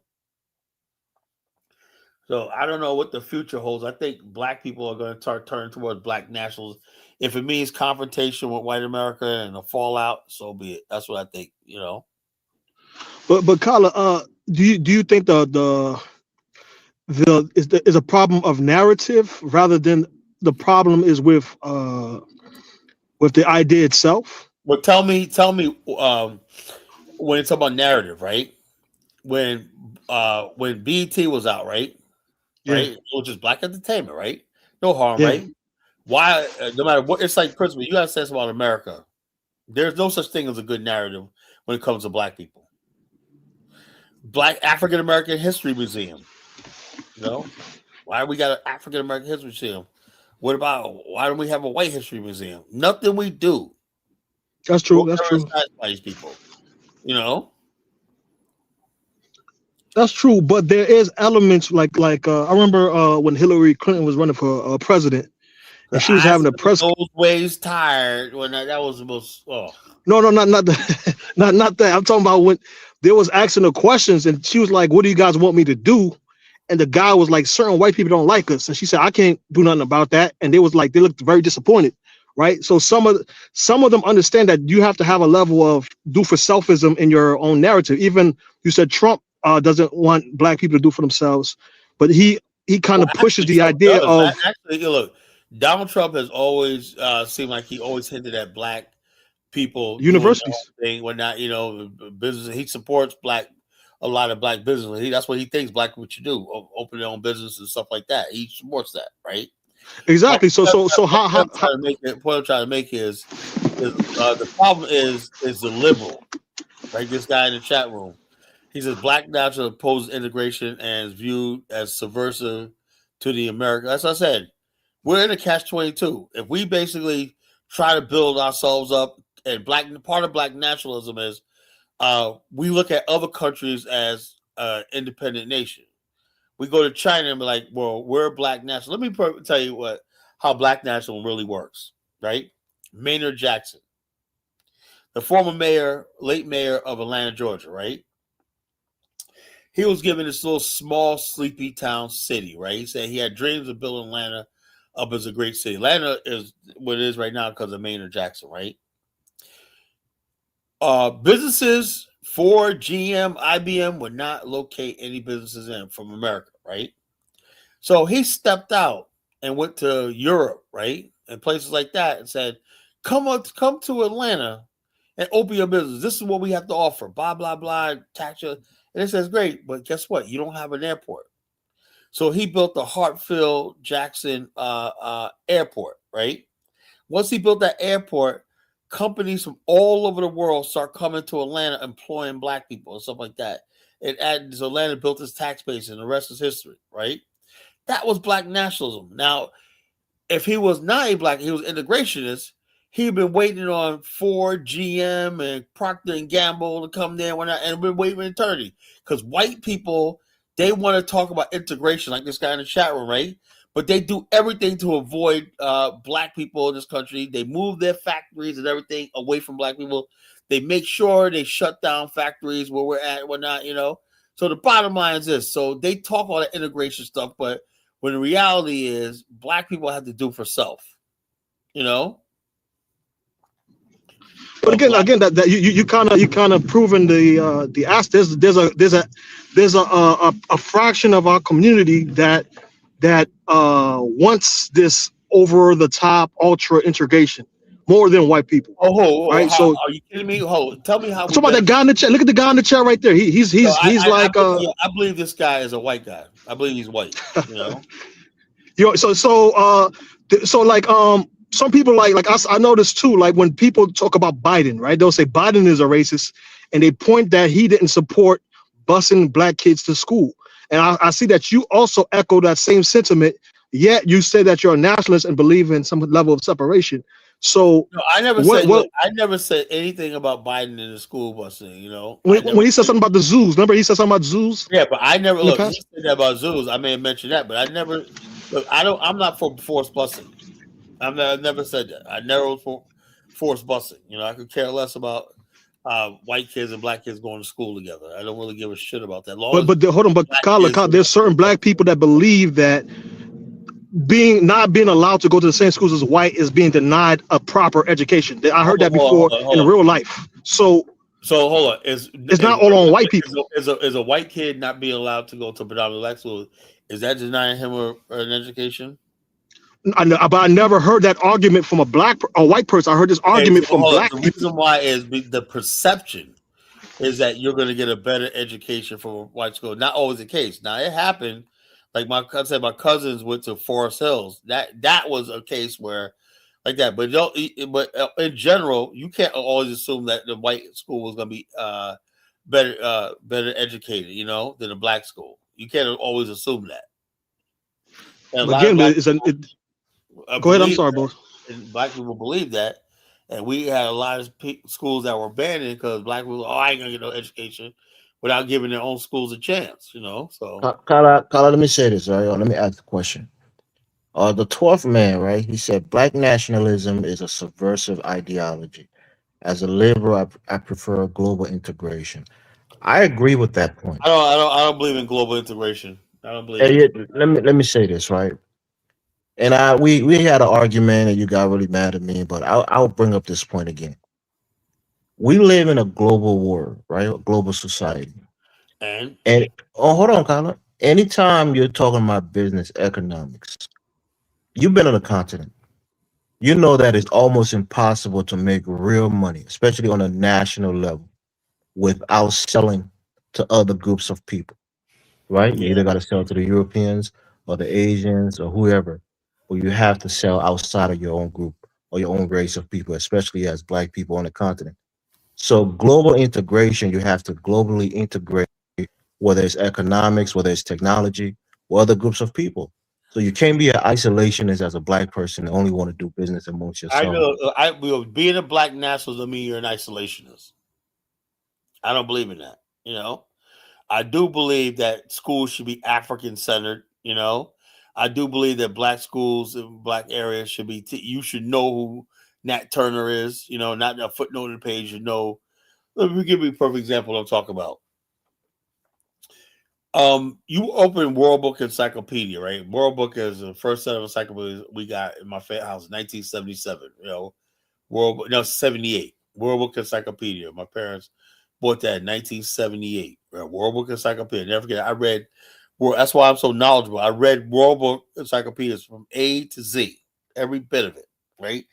So I don't know what the future holds. I think black people are going to turn towards black nationals. If it means confrontation with white America and a fallout, so be it. That's what I think. But Carla, do you think is a problem of narrative rather than the problem is with the idea itself? Well, tell me, when it's about narrative, right? When BET was out, right? Yeah. Right, which is black entertainment, right? No harm, Yeah. right? Why? No matter what, it's like principle. You gotta say something about America. There's no such thing as a good narrative when it comes to black people. Black African American History Museum. Why we got an African American History Museum? What about why don't we have a white history museum? Nothing we do. That's true. Will That's ever true. satisfy these people. That's true. But there is elements like I remember when Hillary Clinton was running for president, and she was I having a spent press. those ways tired when that was the most. Oh. No, not that. not that. I'm talking about when there was asking her questions, and she was like, "What do you guys want me to do?" And the guy was like, "Certain white people don't like us," and she said, "I can't do nothing about that." And they looked very disappointed, right? So some of them understand that you have to have a level of do for selfism in your own narrative. Even you said Trump doesn't want black people to do for themselves, but he kind of pushes the Trump idea does. of Actually, look, Donald Trump has always seemed like he always hinted at black people doing their universities. own thing when not, business. He supports a lot of black business. That's what he thinks black people should do: open their own business and stuff like that. He supports that, right? Exactly. So how Point I'm trying to make is the problem is the liberal, right? This guy in the chat room. He says black national opposes integration and is viewed as subversive to the America. As I said, we're in a catch-22. If we basically try to build ourselves up, and part of black nationalism is we look at other countries as independent nation. We go to China and be like, well, we're black national. Let me tell you how black national really works, right? Maynard Jackson, the former late mayor of Atlanta, Georgia, right? He was given this little small, sleepy town city, right? He said he had dreams of building Atlanta up as a great city. Atlanta is what it is right now because of Maynard Jackson, right? Businesses, Ford, GM, IBM would not locate any businesses in from America, right? So he stepped out and went to Europe, right, and places like that, and said, come to Atlanta and open your business. This is what we have to offer. Blah blah blah. Tax you. And it says great, but guess what? You don't have an airport. So he built the Hartfield Jackson airport, right? Once he built that airport, companies from all over the world start coming to Atlanta, employing black people and stuff like that. So Atlanta built its tax base, and the rest is history, right? That was black nationalism. Now, if he was not a black, he was integrationist. He'd been waiting on Ford, GM, and Procter and Gamble to come there and been waiting an eternity. Because white people, they want to talk about integration, like this guy in the chat room, right? But they do everything to avoid black people in this country. They move their factories and everything away from black people. They make sure they shut down factories where we're at and whatnot, you know. So the bottom line is this. So they talk all that integration stuff, but when the reality is black people have to do for self, you know. But again, that you kind of proven the ask. There's a fraction of our community that wants this over the top ultra integration more than white people, right? How So are you kidding me? Tell me how I'm we talking about that benefit. guy in the chat. Look at the guy in the chat right there. So He's like I believe this guy is a white guy. I believe he's white. You know. so like some people like I noticed too, like when people talk about Biden, right, they'll say Biden is a racist, and they point that he didn't support busing black kids to school. And I see that you also echo that same sentiment, yet you say that you're a nationalist and believe in some level of separation. So No, I never what said. Look, what I never said anything about Biden in the school busing. You know, I never. when he said something about the zoos, remember he said something about zoos Yeah, but I never in the look. He past? said that about zoos. I may have mentioned that, but I never. Look, I don't. I'm not for forced busing. I never said that. I never was for forced busing. You know, I could care less about white kids and black kids going to school together. I don't really give a shit about that. As long as Hold on, but black Kyle, kids there's certain black people that believe that not being allowed to go to the same schools as white is being denied a proper education. I heard that before in hold on. real life. So Hold on. it's not all on white people. Is a white kid not being allowed to go to predominantly black school? Is that denying him an education? But I never heard that argument from a white person. I heard this Okay, argument so from hold on. black The people. reason why is the perception is that you're going to get a better education from a white school. Not always the case. Now it happened. Like I said, my cousins went to Forest Hills. That was a case where like that. But in general, you can't always assume that the white school was going to be better educated, you know, than a black school. You can't always assume that. And a lot of Again, black go ahead. I'm believe sorry, boss. and black people believe that, and we had a lot of schools that were abandoned because black people, I ain't gonna get no education without giving their own schools a chance, you know. So Kala, let me say this, right? Or let me ask the question. The 12th man, right? He said black nationalism is a subversive ideology. As a liberal, I prefer global integration. I agree with that point. I don't believe in global integration. I don't believe And in it. yet, let me say this, right? And we had an argument, and you got really mad at me, but I'll bring up this point again. We live in a global world, right? A global society. And And hold on, Kyla. Anytime you're talking about business economics, you've been on a continent. You know that it's almost impossible to make real money, especially on a national level, without selling to other groups of people, right? You yeah, either got to sell to the Europeans or the Asians or whoever, or you have to sell outside of your own group or your own race of people, especially as black people on the continent. So global integration, you have to globally integrate, whether it's economics, whether it's technology, or other groups of people. So you can't be an isolationist as a black person and only want to do business amongst I yourself. know. Being a black nationalist doesn't mean you're an isolationist. I don't believe in that. You know, I do believe that schools should be African centered. You know, I do believe that black schools in black areas should be. You should know who Nat Turner is. You know, not a footnote on the page. You know, let me give you a perfect example. I'm talking about. You open World Book Encyclopedia, right? World Book is the first set of encyclopedias we got in my house, 1977. You know, no 78. World Book Encyclopedia. My parents bought that in 1978. World Book Encyclopedia. Never forget. I read Well, that's why I'm so knowledgeable. I read World Book encyclopedias from A to Z, every bit of it, right?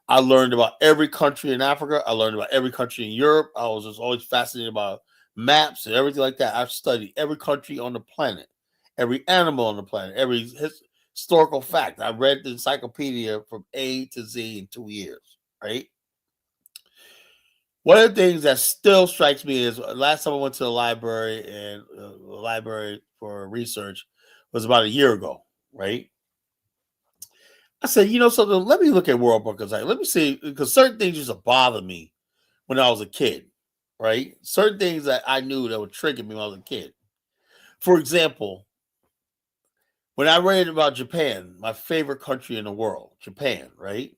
I learned about every country in Africa. I learned about every country in Europe. I was just always fascinated about maps and everything like that. I've studied every country on the planet, every animal on the planet, every historical fact. I read the encyclopedia from A to Z in 2 years, right? One of the things that still strikes me is last time I went to the library and the library for research was about a year ago, right? I said, you know something, let me look at World Book because let me see, because certain things used to bother me when I was a kid, right? Certain things that I knew that would trigger me when I was a kid. For example, when I read about Japan, my favorite country in the world, Japan, right?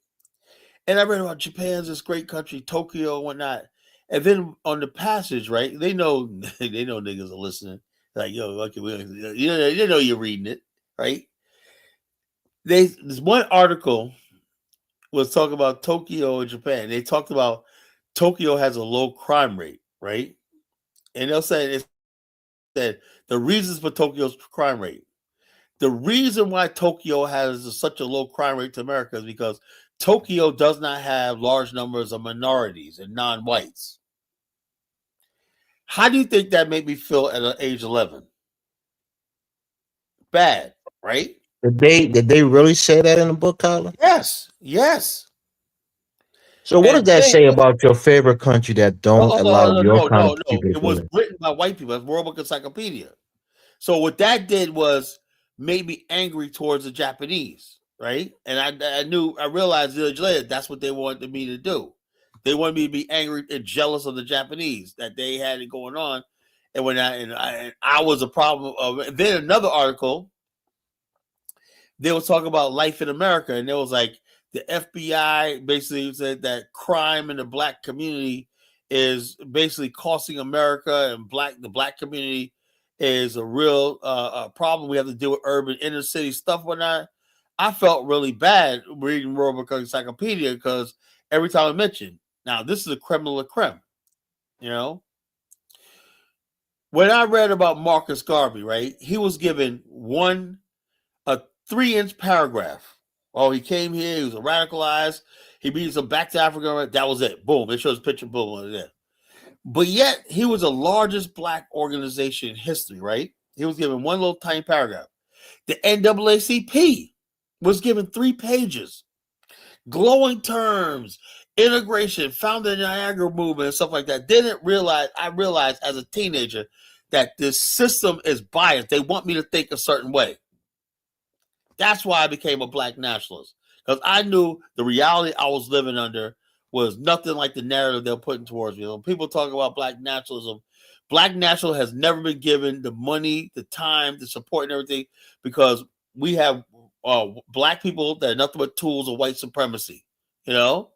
And I read about Japan's this great country, Tokyo and whatnot. And then on the passage, right? They know they know niggas are listening. Like, yo, okay, you know you're reading it, right? This one article was talking about Tokyo and Japan. They talked about Tokyo has a low crime rate, right? And they'll say that the reasons for Tokyo's crime rate. The reason why Tokyo has such a low crime rate to America is because Tokyo does not have large numbers of minorities and non-whites. How do you think that made me feel at age 11? Bad, right? Did they really say that in the book, Colin? Yes, yes. So what does And that then, say about your favorite country that don't allow your kind of no. people It to was live? written by white people. That's World Book Encyclopedia. So what that did was made me angry towards the Japanese, right? And I realized years later that's what they wanted me to do. They wanted me to be angry and jealous of the Japanese that they had it going on, and I was a problem of. Then another article they was talking about life in America, and it was like the FBI basically said that crime in the black community is basically costing America and the black community is a real problem. We have to deal with urban inner city stuff, whatnot. I felt really bad reading World Book Encyclopedia because every time I mentioned, now this is a creme de la creme, you know. When I read about Marcus Garvey, right, he was given a 3-inch paragraph. Oh, he came here, he was radicalized, he brings him back to Africa. That was it. Boom. It shows picture, boom, there. But yet, he was the largest black organization in history, right? He was given one little tiny paragraph. The NAACP was given 3 pages, glowing terms, integration, founded the Niagara movement, and stuff like that. I realized as a teenager that this system is biased. They want me to think a certain way. That's why I became a black nationalist, because I knew the reality I was living under was nothing like the narrative they're putting towards me. When people talk about black nationalism, black nationalism has never been given the money, the time, the support, and everything, because we have black people that are nothing but tools of white supremacy. You know,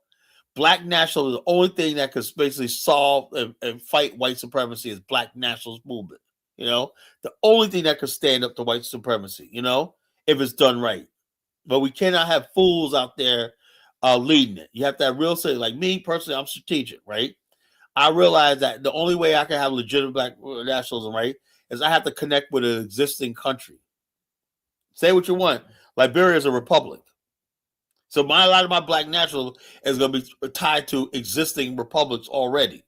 black nationalism is the only thing that could basically solve and fight white supremacy is black nationalist movement. You know, the only thing that could stand up to white supremacy. You know, if it's done right. But we cannot have fools out there leading it. You have to have real say. Like me personally, I'm strategic, right? I realize that the only way I can have legitimate black nationalism, right, is I have to connect with an existing country. Say what you want. Liberia is a republic. So a lot of my black nationalism is going to be tied to existing republics already.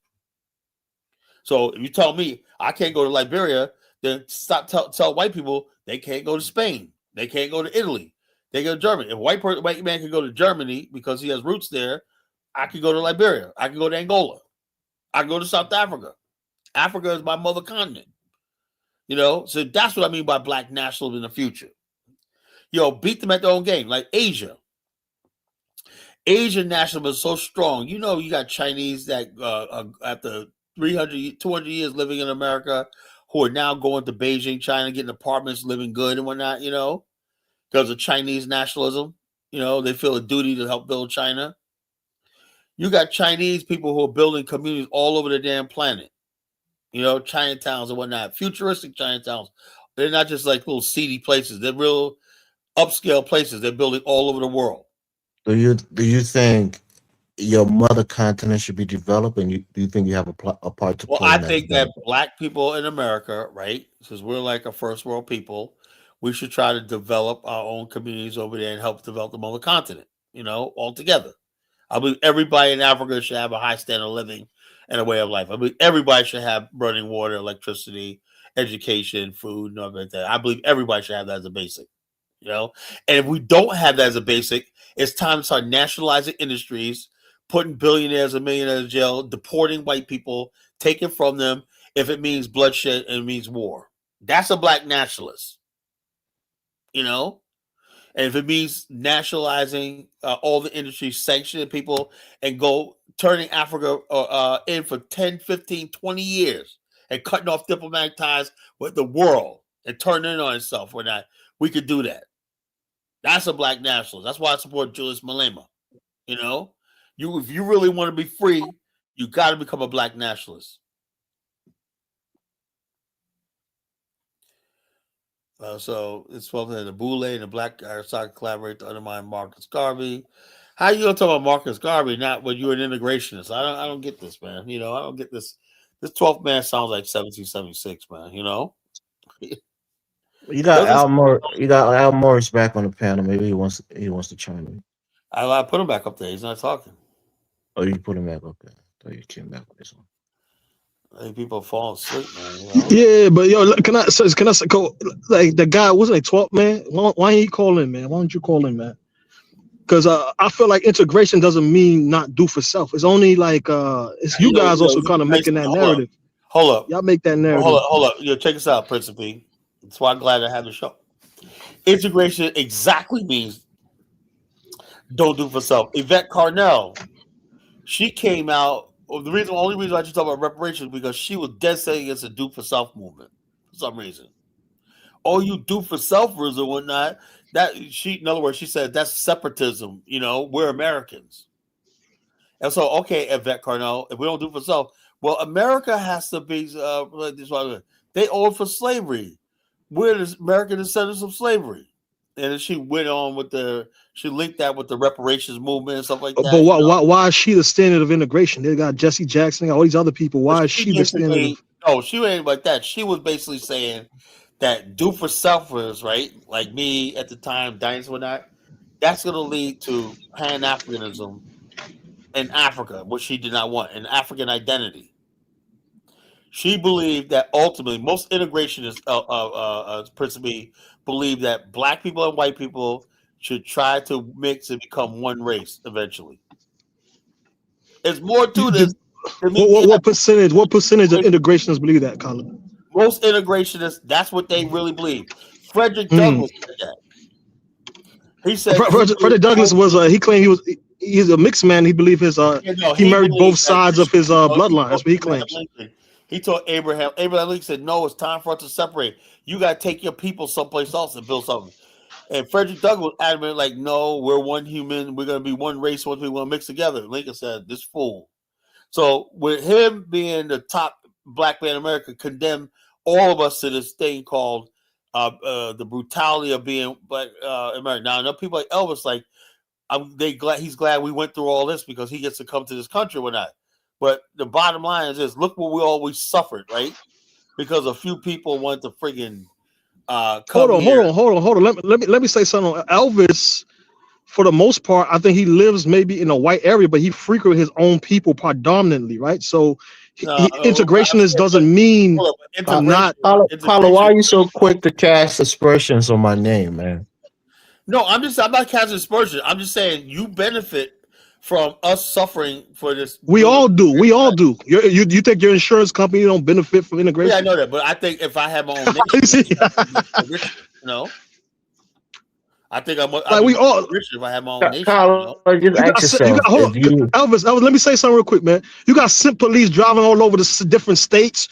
So if you tell me I can't go to Liberia, then tell white people they can't go to Spain. They can't go to Italy. They go to Germany. If a white man can go to Germany because he has roots there, I can go to Liberia. I can go to Angola. I can go to South Africa. Africa is my mother continent. You know, so that's what I mean by black nationalism in the future. Beat them at their own game, like Asia. Asian nationalism is so strong. You know, you got Chinese that after 300, 200 years living in America who are now going to Beijing, China, getting apartments, living good and whatnot, you know, because of Chinese nationalism. You know, they feel a duty to help build China. You got Chinese people who are building communities all over the damn planet. You know, Chinatowns and whatnot, futuristic Chinatowns. They're not just like little seedy places. They're real upscale places. They're building all over the world. Do you think your mother continent should be developed, and do you think you have a part to Well, play I in that think that development? black people in America, right, since we're like a first world people, we should try to develop our own communities over there and help develop them on the continent, all together. I believe everybody in Africa should have a high standard of living and a way of life. I believe everybody should have running water, electricity, education, food, and all like that. I believe everybody should have that as a basic, you know. And if we don't have that as a basic, it's time to start nationalizing industries, putting billionaires and millionaires in jail, deporting white people, taking from them if it means bloodshed and it means war. That's a black nationalist, you know. And if it means nationalizing all the industries, sanctioning people, and go turning Africa in for 10, 15, 20 years and cutting off diplomatic ties with the world and turning it on itself, we could do that. That's a black nationalist. That's why I support Julius Malema. You know, if you really want to be free, you got to become a black nationalist. So it's supposed that the Boule and the Black Aristocrat collaborate to undermine Marcus Garvey. How you gonna talk about Marcus Garvey not when you're an integrationist? I don't get this, man. I don't get this. This 12th man sounds like 1776, man. Doesn't You got Al Morris back on the panel. Maybe he wants to chime in. I put him back up there? He's not talking. Oh, you put him back up there. So you came back with this one. I think people fall asleep, man. Yeah, but yo, can I go like the guy wasn't like 12 man? Why ain't he calling, man? Why don't you call him, man? Because I feel like integration doesn't mean not do for self. It's only like it's you guys also kind of making that narrative. Hold up. Y'all make that narrative. Hold up. Check this out, Prince P. That's why I'm glad I had the show. Integration exactly means don't do for self. Yvette Carnell, she came out. The only reason why she talk about reparations because she was dead set against the do for self movement for some reason. All you do for selfers and whatnot. In other words, she said that's separatism. We're Americans. And so, okay, Yvette Carnell, if we don't do for self, well, America has to be they owe for slavery. We're the American descendants of slavery. And then she went on she linked that with the reparations movement and stuff like that. But why is she the standard of integration? They got Jesse Jackson, they got all these other people. Why is she the standard? No, she ain't like that. She was basically saying that do for selfers, right? Like me at the time, Diane's whatnot, that's going to lead to Pan-Africanism in Africa, which she did not want, an African identity. She believed that ultimately, most integrationists, principally, believe that black people and white people should try to mix and become one race eventually. There's more to this. What percentage of integrationists believe that, Colin? Most integrationists, that's what they really believe. Frederick Douglass said that. He said Frederick Douglass he claimed he's a mixed man. He believed he married both sides of his bloodline. That's what he claims. He told Abraham Lincoln said, no, it's time for us to separate. You got to take your people someplace else and build something. And Frederick Douglass adamant, like, no, we're one human. We're going to be one race once we want to mix together. Lincoln said, this fool. So with him being the top black man in America, condemned all of us to this thing called the brutality of being black American. Now, I know people like Elvis, like, he's glad we went through all this because he gets to come to this country or not. But the bottom line is this: look what we always suffered, right? Because a few people wanted to friggin' hold on. Let me say something. Elvis, for the most part, I think he lives maybe in a white area, but he frequents his own people predominantly, right? So integrationist doesn't mean not. Paulo, why are you so quick to cast aspersions on my name, man? No, I'm not casting aspersions. I'm just saying you benefit from us suffering for this. We all do. You think your insurance company don't benefit from integration? Yeah, I know that, but I think if I had my own nation, I think we all rich if I had my own nation. Elvis, let me say something real quick, man. You got simp police driving all over the different states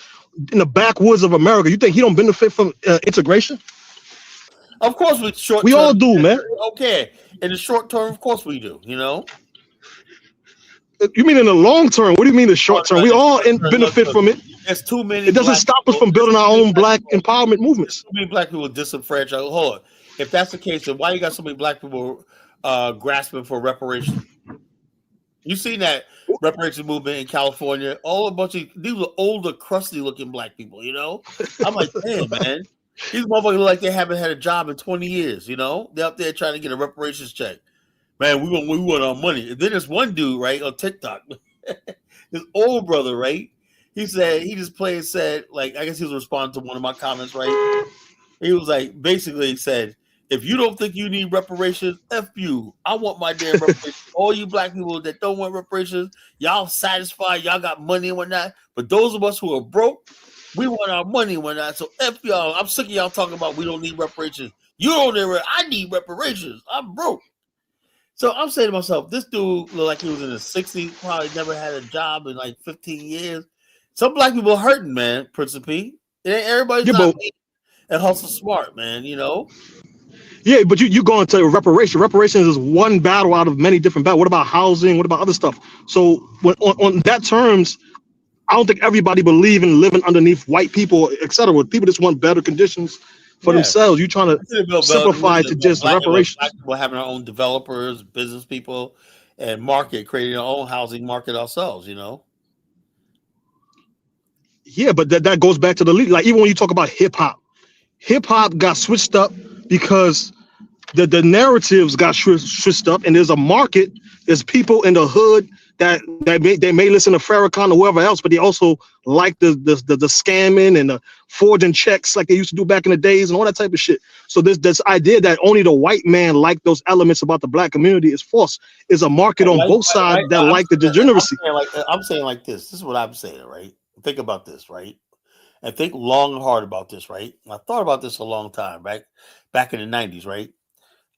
in the backwoods of America. You think he don't benefit from integration? Of course, we all do, man. Okay, in the short term, of course we do. You mean in the long term? What do you mean the short term? We all benefit from it. There's too many. It doesn't stop us from building our own black empowerment movements. Too many black people disenfranchised. Hold on. If that's the case, then why you got so many black people grasping for reparations? You seen that reparation movement in California? All a bunch of these were older, crusty looking black people. I'm like, damn, man, these motherfuckers look like they haven't had a job in 20 years. They're up there trying to get a reparations check. Man, we want our money. And then there's one dude right on TikTok, his old brother, right? He said he just played said like I guess he was responding to one of my comments, right? He was like, basically he said, if you don't think you need reparations, F you. I want my damn reparations. All you black people that don't want reparations, y'all satisfied, y'all got money and whatnot. But those of us who are broke, we want our money and whatnot. So F y'all. I'm sick of y'all talking about we don't need reparations. You don't need I need reparations. I'm broke. So I'm saying to myself, this dude looked like he was in his 60s, probably never had a job in like 15 years. Some black people are hurting, man, Principe. Everybody's Yeah, not but and hustle smart, man. yeah, but you go into reparation. Reparations is one battle out of many different battles. What about housing? What about other stuff? So when on that terms, I don't think everybody believe in living underneath white people, etc. People just want better conditions for Yeah. themselves. You trying to I could have built simplify it to just black reparations. people having our own developers, business people, and market, creating our own housing market ourselves. Yeah, but that goes back to the lead. Like even when you talk about hip hop got switched up because the narratives got switched up, and there's a market. There's people in the hood that may listen to Farrakhan or whoever else, but they also like the scamming and the forging checks like they used to do back in the days and all that type of shit. So this idea that only the white man like those elements about the black community is false. Is a market on both sides that like the degeneracy. I'm saying like this. This is what I'm saying, right? Think about this, right? And think long and hard about this, right? I thought about this a long time, right? Back in the 90s, right?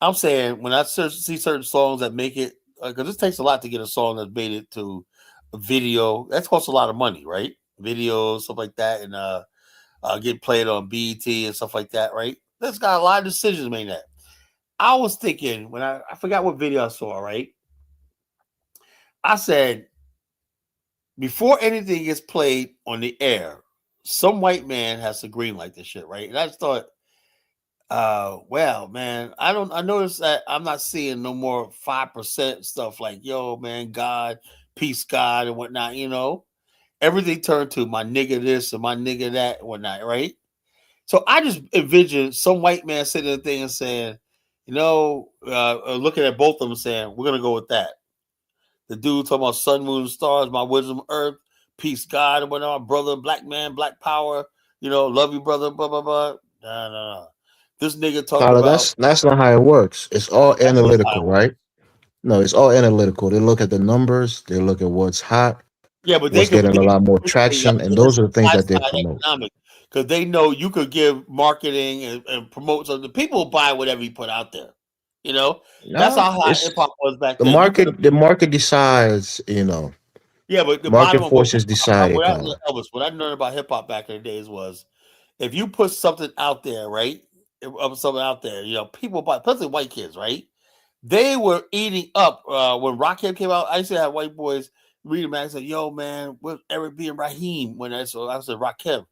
I'm saying when I see certain songs that make it, because it takes a lot to get a song that made it to a video. That costs a lot of money, right? Videos, stuff like that, and get played on BET and stuff like that, right? That's got a lot of decisions made. That I was thinking when I forgot what video I saw, right? I said before anything gets played on the air, some white man has to green light this shit, right? And I just thought, well, man, I noticed that I'm not seeing no more 5% stuff like, yo, man, God, peace, God, and whatnot. Everything turned to my nigga this and my nigga that and whatnot, right? So I just envisioned some white man sitting there thing and saying, looking at both of them saying, we're gonna go with that. The dude talking about sun, moon, stars, my wisdom, earth, peace, God, and whatnot, brother, black man, black power, love you, brother, blah, blah, blah. Nah. This nigga talking Carla, about that's not how it works. It's all that's not how analytical, it works. right? No, it's all analytical. They look at the numbers, they look at what's hot, Yeah, but they what's could getting a lot more y'all traction, and get those this are the things supply that they side promote. economic because they know you could give marketing and promote something. People buy whatever you put out there. You know, that's No, how hot hip it's hop was back the then. market. The market decides. Yeah, but the Market bottom of forces decide it, Carla. what I learned about hip hop back in the days was if you put something out there, right? Something out there, people buy, especially white kids, right? They were eating up when Rakim came out. I used to have white boys reading back and say, "Yo, man, where's Eric B and Raheem?" When I said Rakim,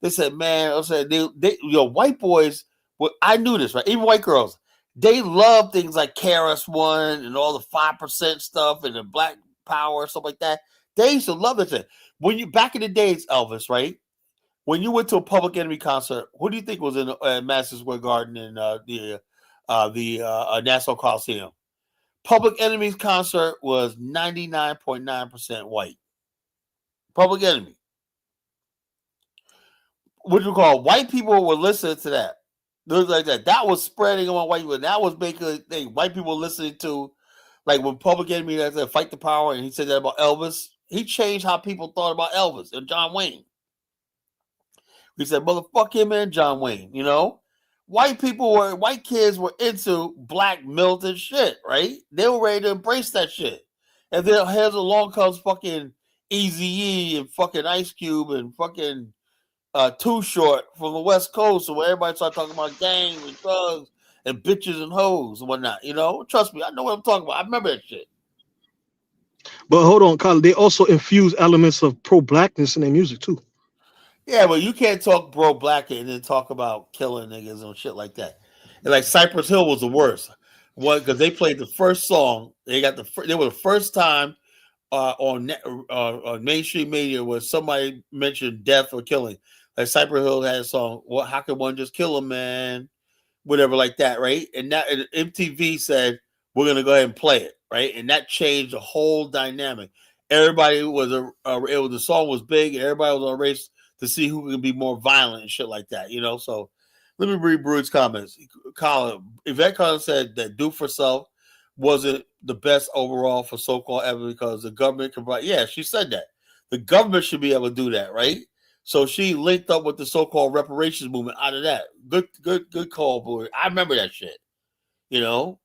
they said, "Man," I said, they white boys." Well, I knew this, right? Even white girls, they love things like KRS One and all the 5% stuff and the Black Power stuff like that. They used to love it. When you back in the days, Elvis, right? When you went to a Public Enemy concert, who do you think was in Madison Square Garden and the Nassau Coliseum? Public Enemy's concert was 99.9% white. Public Enemy. What you call white people were listening to that. It was like that. That was spreading among white people. That was making a thing. White people listening to, like when Public Enemy said "Fight the Power" and he said that about Elvis. He changed how people thought about Elvis and John Wayne. He said, "Motherfuck him and John Wayne." White kids were into black militant shit, right? They were ready to embrace that shit. And then here's along comes fucking Eazy-E and fucking Ice Cube and fucking Too Short from the West Coast, so where everybody started talking about gangs and drugs and bitches and hoes and whatnot. Trust me, I know what I'm talking about. I remember that shit. But hold on, Kyle. They also infuse elements of pro-blackness in their music too. Yeah, but you can't talk bro black and then talk about killing niggas and shit like that. And like Cypress Hill was the worst one because they played the first song. They were the first time on mainstream media where somebody mentioned death or killing. Like Cypress Hill had a song, "Well, how can one just kill a man?" Whatever like that, right? And that and MTV said we're gonna go ahead and play it, right? And that changed the whole dynamic. Everybody was the song was big, and everybody was on a race to see who can be more violent and shit like that, you know. So let me read Brood's comments. Yvette Collins said that "Do for Self" wasn't the best overall for so-called evidence because the government can provide. Yeah, she said that the government should be able to do that, right? So she linked up with the so-called reparations movement out of that. Good call, boy. I remember that shit. You know,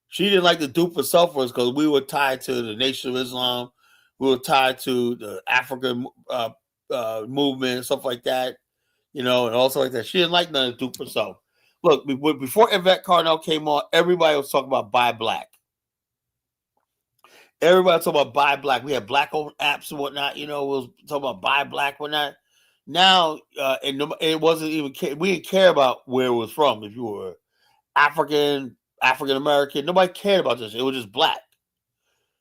she didn't like the "Do for Self" because we were tied to the Nation of Islam, we were tied to the African movement and stuff like that. You know, and also like that. She didn't like none of "Do for Self." Look, before Yvette Carnell came on, everybody was talking about "Buy Black." Everybody was talking about "Buy Black." We had black owned apps and whatnot. You know, we was talking about "Buy Black" whatnot. Now, it wasn't even we didn't care about where it was from. If you were African American, nobody cared about this. It was just black.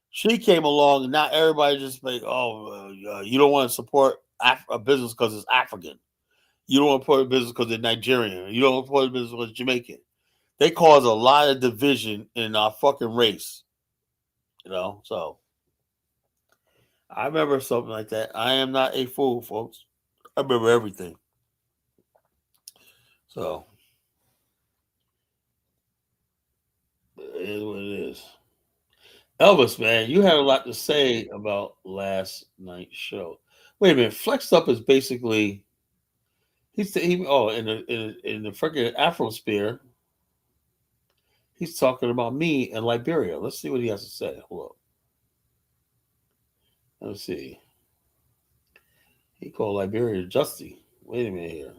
She came along, and now everybody just like, oh, you don't want to support a business because it's African. You don't want to support a business because they're Nigerian. You don't want to support a business because it's Jamaican. They cause a lot of division in our fucking race. You know, so I remember something like that. I am not a fool, folks. I remember everything. So it is what it is. Elvis, man, you had a lot to say about last night's show. Wait a minute, Flexed Up is basically in the freaking Afrosphere, he's talking about me and Liberia. Let's see what he has to say. Hold up, let's see. He called Liberia Justy. Wait a minute here.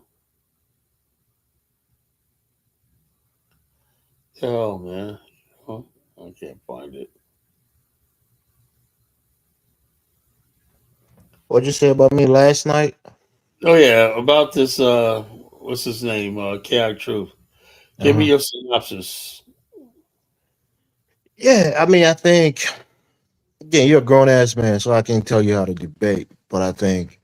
Oh man, oh, I can't find it. What'd you say about me last night? Oh yeah, about this. What's his name? Chaotic Truth. Give me Uh-huh. your synopsis. Yeah, I mean, I think again, you're a grown ass man, so I can't tell you how to debate. But I think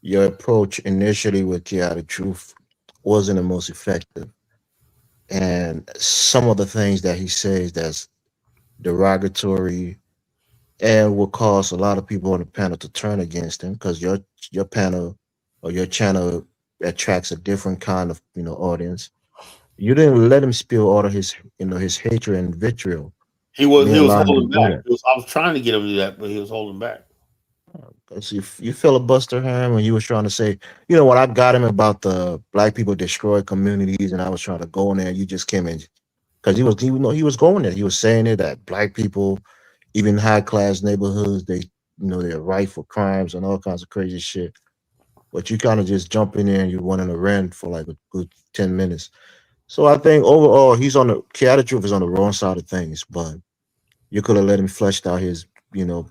your approach initially with chaotic truth wasn't the most effective, and some of the things that he says that's derogatory and will cause a lot of people on the panel to turn against him because your panel or your channel attracts a different kind of audience. You didn't let him spill all of his his hatred and vitriol. You He didn't was allow him to holding do back. that. I was trying to get him to do that, but he was holding back. Because you filibuster him when you was trying to say, you know what, I got him about the black people destroy communities, and I was trying to go in there. You just came in because he was going there. He was saying it that black people, even high class neighborhoods, they they're rife for crimes and all kinds of crazy shit. But you kind of just jump in there and you went in a rant for like a good 10 minutes. So I think overall he's on the chaotic truth is on the wrong side of things, but you could have let him fleshed out his you know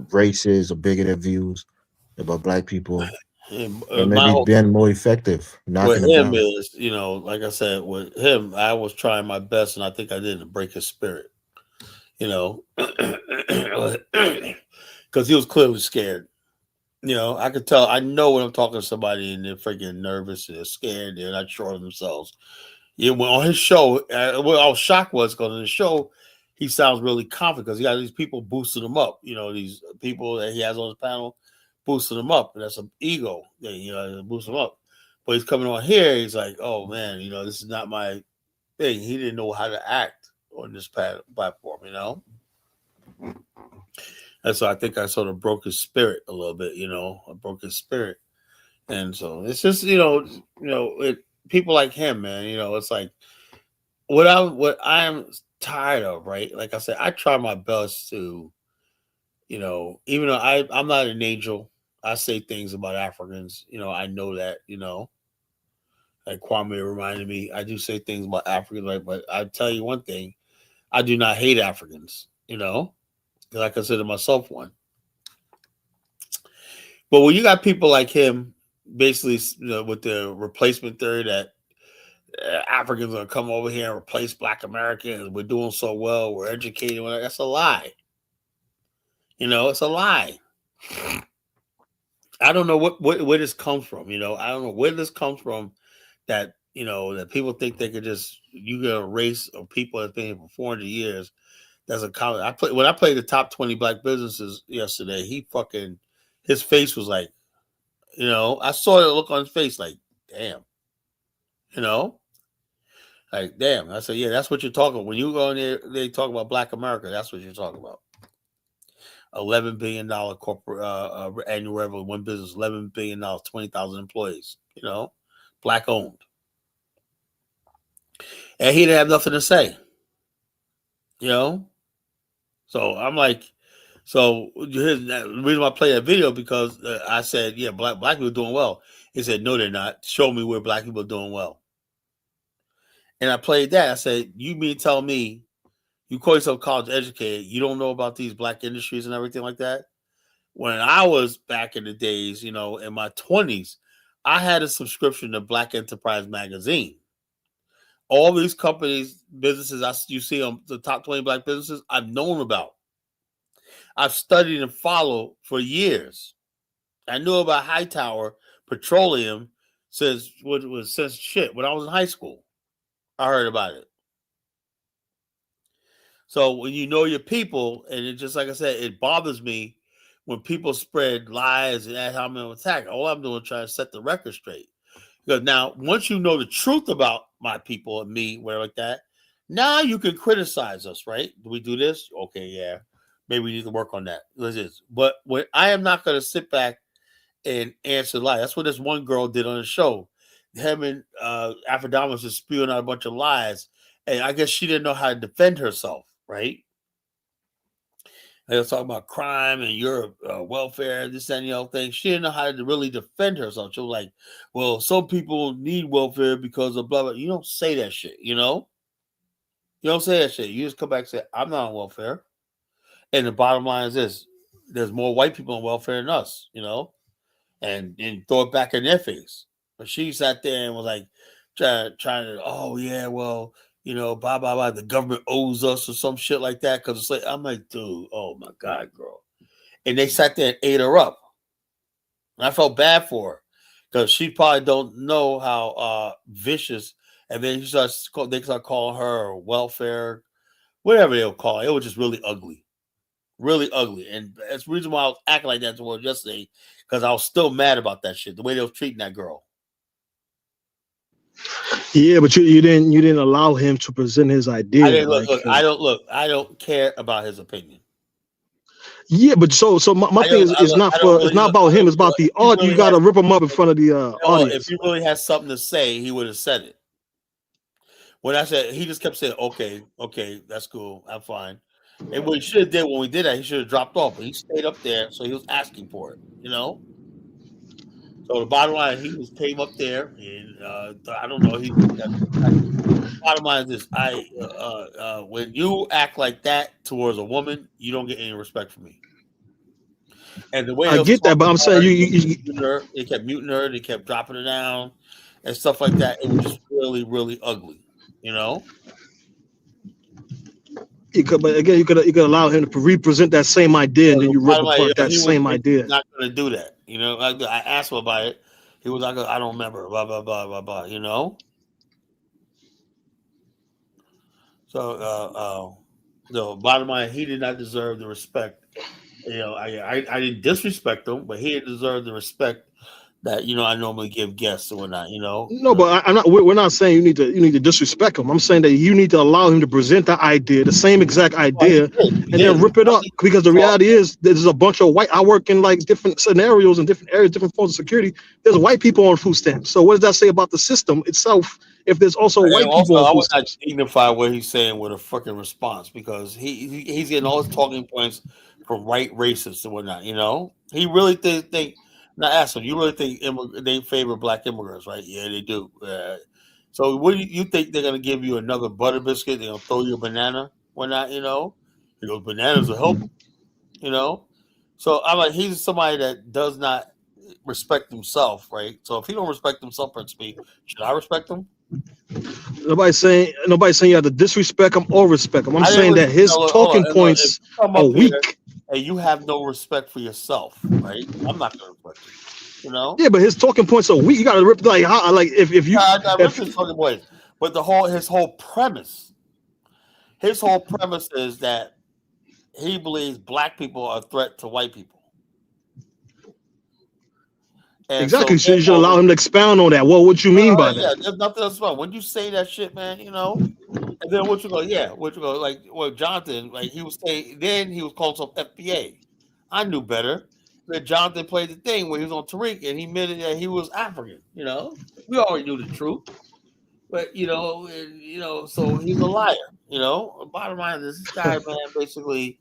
racist or bigoted views about black people And, and my maybe whole been more effective with knocking him him down. is, like I said, with him, I was trying my best, and I think I did to break his spirit. You know, because he was clearly scared. I could tell. I know when I'm talking to somebody and they're freaking nervous and they're scared. They're not sure of themselves. Yeah, well, on his show, what I was shocked was because on the show, he sounds really confident because he got these people boosting him up. These people that he has on his panel boosting him up, and that's an ego. Boost him up. But he's coming on here. He's like, "Oh man, this is not my thing." He didn't know how to act on this platform. And so I think I sort of broke his spirit a little bit. I broke his spirit, and so it's just people like him, man. It's like what I am tired of, right? Like I said, I try my best to, even though I'm not an angel, I say things about Africans. I know that. Like Kwame reminded me, I do say things about Africans, right? But I tell you one thing, I do not hate Africans. Because I consider myself one. But when you got people like him, basically, with the replacement theory that Africans are gonna come over here and replace Black Americans, we're doing so well, we're educated. Well, that's a lie. It's a lie. I don't know where this comes from. I don't know where this comes from. That that people think they could just you get a race of people that's been here for 400 years. That's a college. When I played the top 20 black businesses yesterday. His face was like, I saw the look on his face like, damn, you know, like damn. I said, yeah, that's what you're talking about. When you go in there, they talk about Black America. That's what you're talking about. $11 billion corporate annual revenue, one business, $11 billion, 20,000 employees. Black owned, and he didn't have nothing to say. So I'm like, so here's the reason why I play that video because I said, yeah, black people are doing well. He said, no, they're not. Show me where black people are doing well. And I played that. I said, you mean tell me you call yourself college educated, you don't know about these black industries and everything like that? When I was back in the days, in my 20s, I had a subscription to Black Enterprise magazine. All these companies, businesses you see on the top 20 black businesses, I've known about. I've studied and followed for years. I knew about Hightower Petroleum since when I was in high school. I heard about it. So when you know your people, and it just like I said, it bothers me when people spread lies and that's how I'm going to attack. All I'm doing is trying to set the record straight. Because now, once you know the truth about my people and me, whatever like that, now you can criticize us, right? Do we do this? Okay, yeah. Maybe we need to work on that. But when I am not going to sit back and answer lies. That's what this one girl did on the show. Him and Afrodamus was spewing out a bunch of lies. And I guess she didn't know how to defend herself, right? They was talking about crime and your welfare, this and the other thing. She didn't know how to really defend herself. She was like, well, some people need welfare because of blah, blah. You don't say that shit, You don't say that shit. You just come back and say, I'm not on welfare. And the bottom line is this. There's more white people on welfare than us, and throw it back in their face. But she sat there and was like, trying to, oh, yeah, well, blah, blah, blah. The government owes us or some shit like that. Because it's like, I'm like, dude, oh, my God, girl. And they sat there and ate her up. And I felt bad for her because she probably don't know how vicious. And then they start calling her welfare, whatever they'll call it. It was just really ugly. Really ugly. And that's the reason why I was acting like that towards yesterday, because I was still mad about that shit, the way they was treating that girl. Yeah, but you didn't allow him to present his idea. I don't care about his opinion. Yeah, but so my thing is not about him, it's about the audience. You gotta rip him up in front of the audience. If he really has something to say, he would have said it. When I said, he just kept saying, okay, that's cool, I'm fine. And what he should have did when we did that, he should have dropped off. But he stayed up there, so he was asking for it, So the bottom line, he came up there, and I don't know. Bottom line is this: when you act like that towards a woman, you don't get any respect from me. And the way I get that, but I'm saying they kept muting her, they kept dropping her down, and stuff like that. It was just really, really ugly, But again, you could allow him to represent that same idea, and then you rip apart that same idea. Not going to do that, I asked him about it. He was like, I don't remember, blah blah blah blah blah, So the bottom line, he did not deserve the respect. I didn't disrespect him, but he didn't deserve the respect that I normally give guests or whatnot. No, but I'm not. We're not saying you need to disrespect him. I'm saying that you need to allow him to present the idea, the same exact idea, and then rip it up. Because the reality is, there's a bunch of white. I work in like different scenarios and different areas, different forms of security. There's white people on food stamps. So what does that say about the system itself? If there's also white people on food stamps, I would not dignify what he's saying with a fucking response, because he's getting all his talking points from white racists and whatnot. He really think. Now, ask him, you really think they favor black immigrants, right? Yeah, they do. So what do you think they're going to give you another butter biscuit? They're going to throw you a banana? Whatnot, He goes, bananas will help, So I'm like, he's somebody that does not respect himself, right? So if he don't respect himself, should I respect him? Nobody's saying you have to disrespect him or respect him. I'm saying that his talking points are weak. and you have no respect for yourself, right? I'm not gonna respect you. You know, Yeah, but his talking points are weak. You gotta rip like how like if you I rip if his fucking voice, but his whole premise is that he believes black people are a threat to white people, and so exactly, so you should therefore, allow him to expound on that. Well, what you mean by yeah, that? there's nothing else about when you say that shit, man. You know, and then what you go, yeah, what you go, like, well, Jonathan, like he was saying, then he was calling himself FBA. I knew better. Then Jonathan played the thing where he was on Tariq and he admitted that he was African. You know, we already knew the truth, but so he's a liar. You know, bottom line is this guy, man, basically,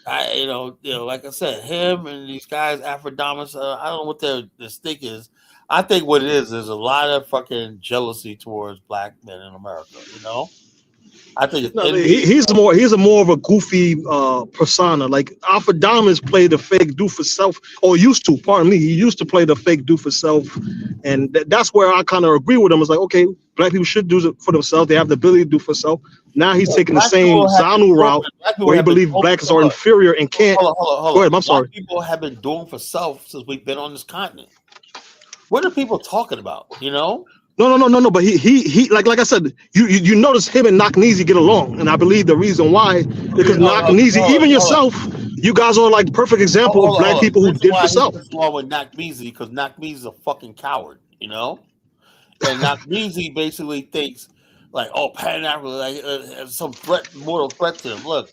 like I said, him and these guys, Afrodamus, I don't know what their stick is. I think what it is a lot of fucking jealousy towards black men in America. You know, I think it's No, envy. he's a more of a goofy persona. Like Alpha Diamonds played the fake do for self, or used to. Pardon me, he used to play the fake do for self, and that's where I kind of agree with him. It's like, okay, black people should do it for themselves. They have the ability to do for self. Now he's taking the Black same people have been Zanu doing. route Black people where he have been believes doing. blacks are Hold on, inferior and can't. hold Go on. ahead. I'm Black sorry. people have been doing for self since we've been on this continent. What are people talking about? You know? No. But he like I said, you notice him and Knockneezy get along, and I believe the reason why because Knockneezy, even Hold on. yourself, you guys are like perfect example of black people The who reason did for why he self. gets along with Knockmeezy because Knockmeezy's a fucking coward. You know? And Knockmeezy basically thinks like, oh, Pan Africa, like some mortal threat to him. Look,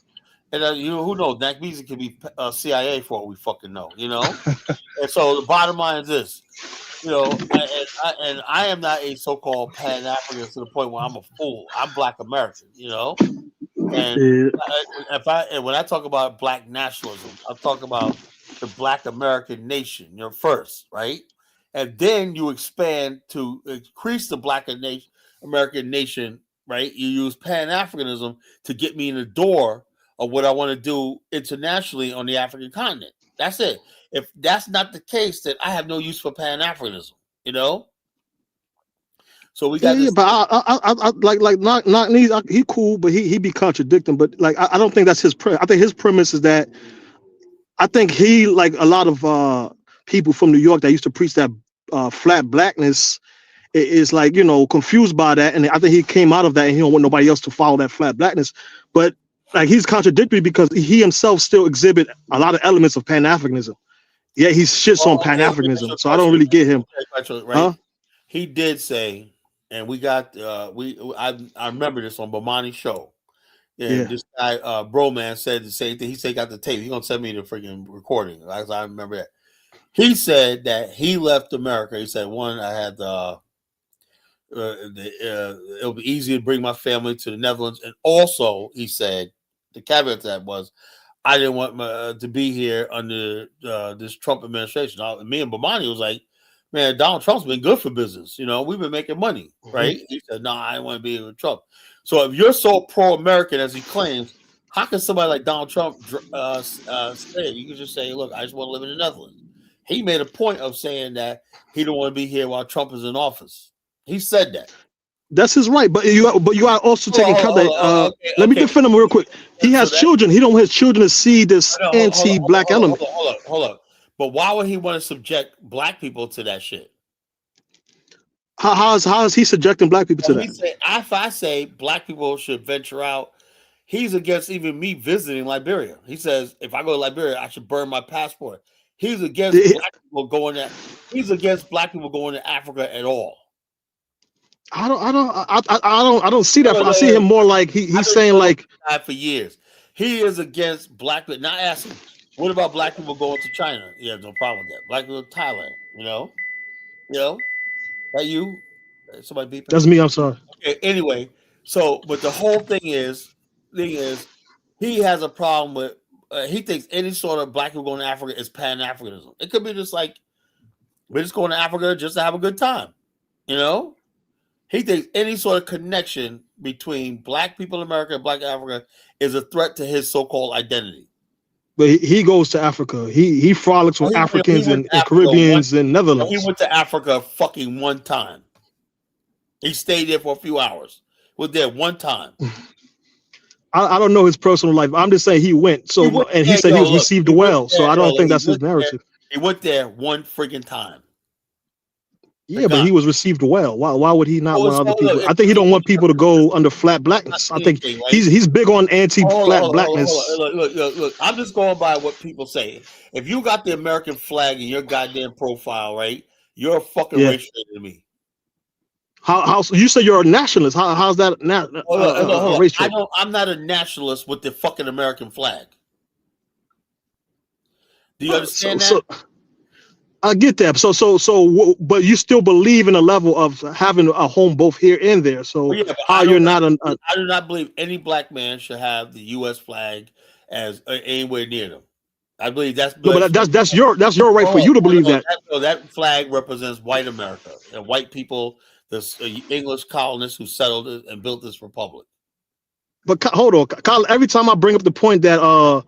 and who knows? Knockmeezy could be CIA for all we fucking know. You know? And so the bottom line is this. You know, and I am not a so-called Pan African to the point where I'm a fool. I'm Black American. You know, and Yeah. when I talk about Black nationalism, I'm talking about the Black American nation. You're first, right? And then you expand to increase the American nation, right? You use Pan Africanism to get me in the door of what I want to do internationally on the African continent. That's it. If that's not the case, then I have no use for Pan Africanism. You know. So we got Yeah, this. but I like not he cool, but he be contradicting. But like I don't think that's his premise. I think his premise is that I think he like a lot of people from New York that used to preach that flat blackness is like confused by that, and I think he came out of that and he don't want nobody else to follow that flat blackness. But like he's contradictory because he himself still exhibit a lot of elements of Pan Africanism. Yeah, he shits on Pan Okay, let me ask you Africanism, a so I don't question. really get him, Right? huh? He did say, and we got I remember this on Bomani's show. And Yeah. this guy, Bro Man, said the same thing. He said he got the tape. He's gonna send me the freaking recording. I remember that. He said that he left America. He said, one, I had it'll be easy to bring my family to the Netherlands, and also he said the caveat to that was I didn't want to be here under this Trump administration. Me and Bomani was like, man, Donald Trump's been good for business. You know, we've been making money, right? He said, no, I didn't want to be with Trump. So if you're so pro-American as he claims, how can somebody like Donald Trump say it? You can just say, look, I just want to live in the Netherlands. He made a point of saying that he don't want to be here while Trump is in office. He said that. That's his right, but you are also taking account that let me Okay. defend him real quick. He So has that children. He don't want his children to see this anti-black element. hold on. But why would he want to subject black people to that shit? How is he subjecting black people to Well, he that? said, if I say black people should venture out, he's against even me visiting Liberia. He says if I go to Liberia, I should burn my passport. He's against black people going there. He's against black people going to Africa at all. I don't see that. I see him more like he's saying like for years. He is against black people. Not asking, what about black people going to China? He has no problem with that. Black people to Thailand, you know? That you? Somebody beeping? that's me. I'm sorry. Okay, anyway, so but the whole thing is he has a problem with he thinks any sort of black people going to Africa is Pan-Africanism. It could be just like we're just going to Africa just to have a good time, you know? He thinks any sort of connection between black people in America and black Africa is a threat to his so-called identity. But he goes to Africa. He frolics with Africans and Caribbeans and Netherlands. He went to Africa fucking one time. He stayed there for a few hours. Was there one time. I don't know his personal life. I'm just saying he went. He So went and he there, said he yo. was Look, received he went well. So there, I yo. don't Look, think that's his narrative. he went there one freaking time. The Yeah, but guy. he was received well. Why would he not So, want other look, people? I think he don't want people to go under flat not blackness. I think anything, right? he's big on Hold on, anti-flat hold on, hold on, hold blackness. on. Look. I'm just going by what people say. If you got the American flag in your goddamn profile, right, you're a fucking Yeah. racist to me. How you say you're a nationalist? How's that Hold a on. race trait? I'm not a nationalist with the fucking American flag. Do you So understand so that? I get that. But you still believe in a level of having a home both here and there. Oh So yeah, but how you're not an I do not believe any black man should have the U.S. flag as anywhere near them. I believe that's no, but that's your right for oh, you to believe that. that flag represents white America and white people, the English colonists who settled it and built this republic. But hold on, Kyle, every time I bring up the point that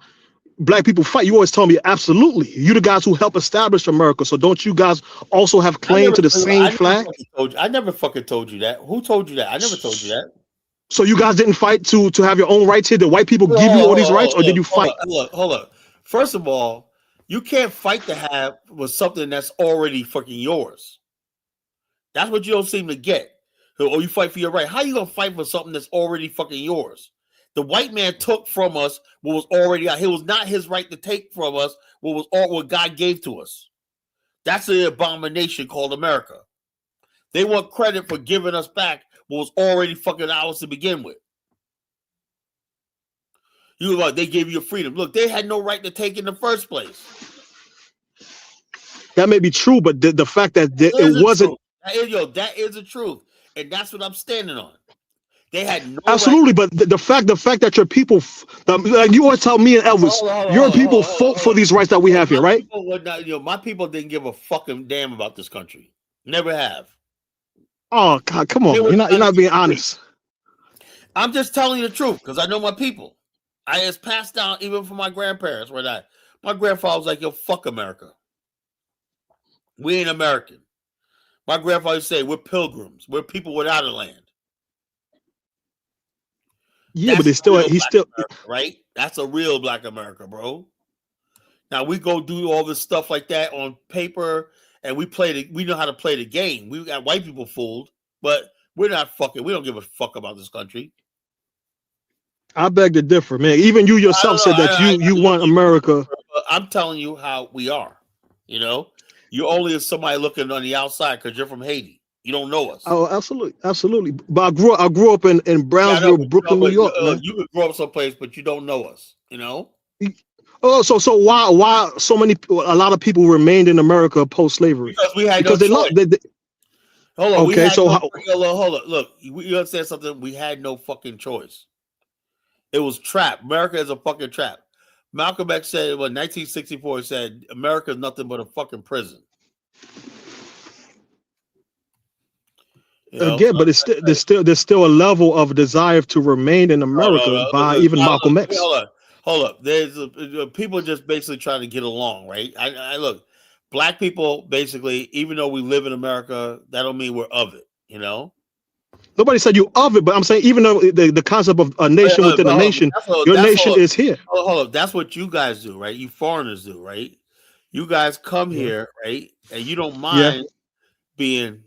black people fight, you always tell me absolutely. You the guys who helped establish America. So don't you guys also have claim to the same flag? I never fucking told you that. Who told you that? I never told you that. So you guys didn't fight to have your own rights here? Did white people give you all these rights, or did you fight? Hold up. First of all, you can't fight to have with something that's already fucking yours. That's what you don't seem to get. Or you fight for your right. How you gonna fight for something that's already fucking yours? The white man took from us what was already out. It was not his right to take from us what God gave to us. That's an abomination called America. They want credit for giving us back what was already fucking ours to begin with. You like they gave you freedom. Look, they had no right to take in the first place. That may be true, but the fact that it wasn't that is the truth, and that's what I'm standing on. They had no absolutely, right. but the fact that your people, like you always tell me and Elvis, your people fought for these rights that we have here, right? My people didn't give a fucking damn about this country. Never have. Oh God, come on, you're not being honest. I'm just telling you the truth because I know my people. It's passed down even from my grandparents. My grandfather was like, "Yo, fuck America. We ain't American." My grandfather used to say, "We're pilgrims. We're people without a land." Yeah, but he's still America, right. That's a real black America, bro. Now we go do all this stuff like that on paper, and we know how to play the game. We got white people fooled, but we're not fucking. We don't give a fuck about this country. I beg to differ, man. Even you yourself said that you want America. I'm telling you how we are. You know, you only as somebody looking on the outside because you're from Haiti. You don't know us. Oh, absolutely. But I grew up in Brownsville, Brooklyn, New York, man. You could grow up someplace, but you don't know us. You know. Oh, so why so many a lot of people remained in America post slavery? Because we had because no choice. Hold on. Okay, so hold on. Look, you understand something? We had no fucking choice. It was trap. America is a fucking trap. Malcolm X said, 1964, he said, America is nothing but a fucking prison. Again, but there's still a level of desire to remain in America by even Malcolm X. Hold up. There's people just basically trying to get along, right? I look, black people basically, even though we live in America, that don't mean we're of it, you know? Nobody said you of it, but I'm saying even though the concept of a nation within a nation, your nation is here. Hold up. That's what you guys do, right? You foreigners do, right? You guys come here, right? And you don't mind being,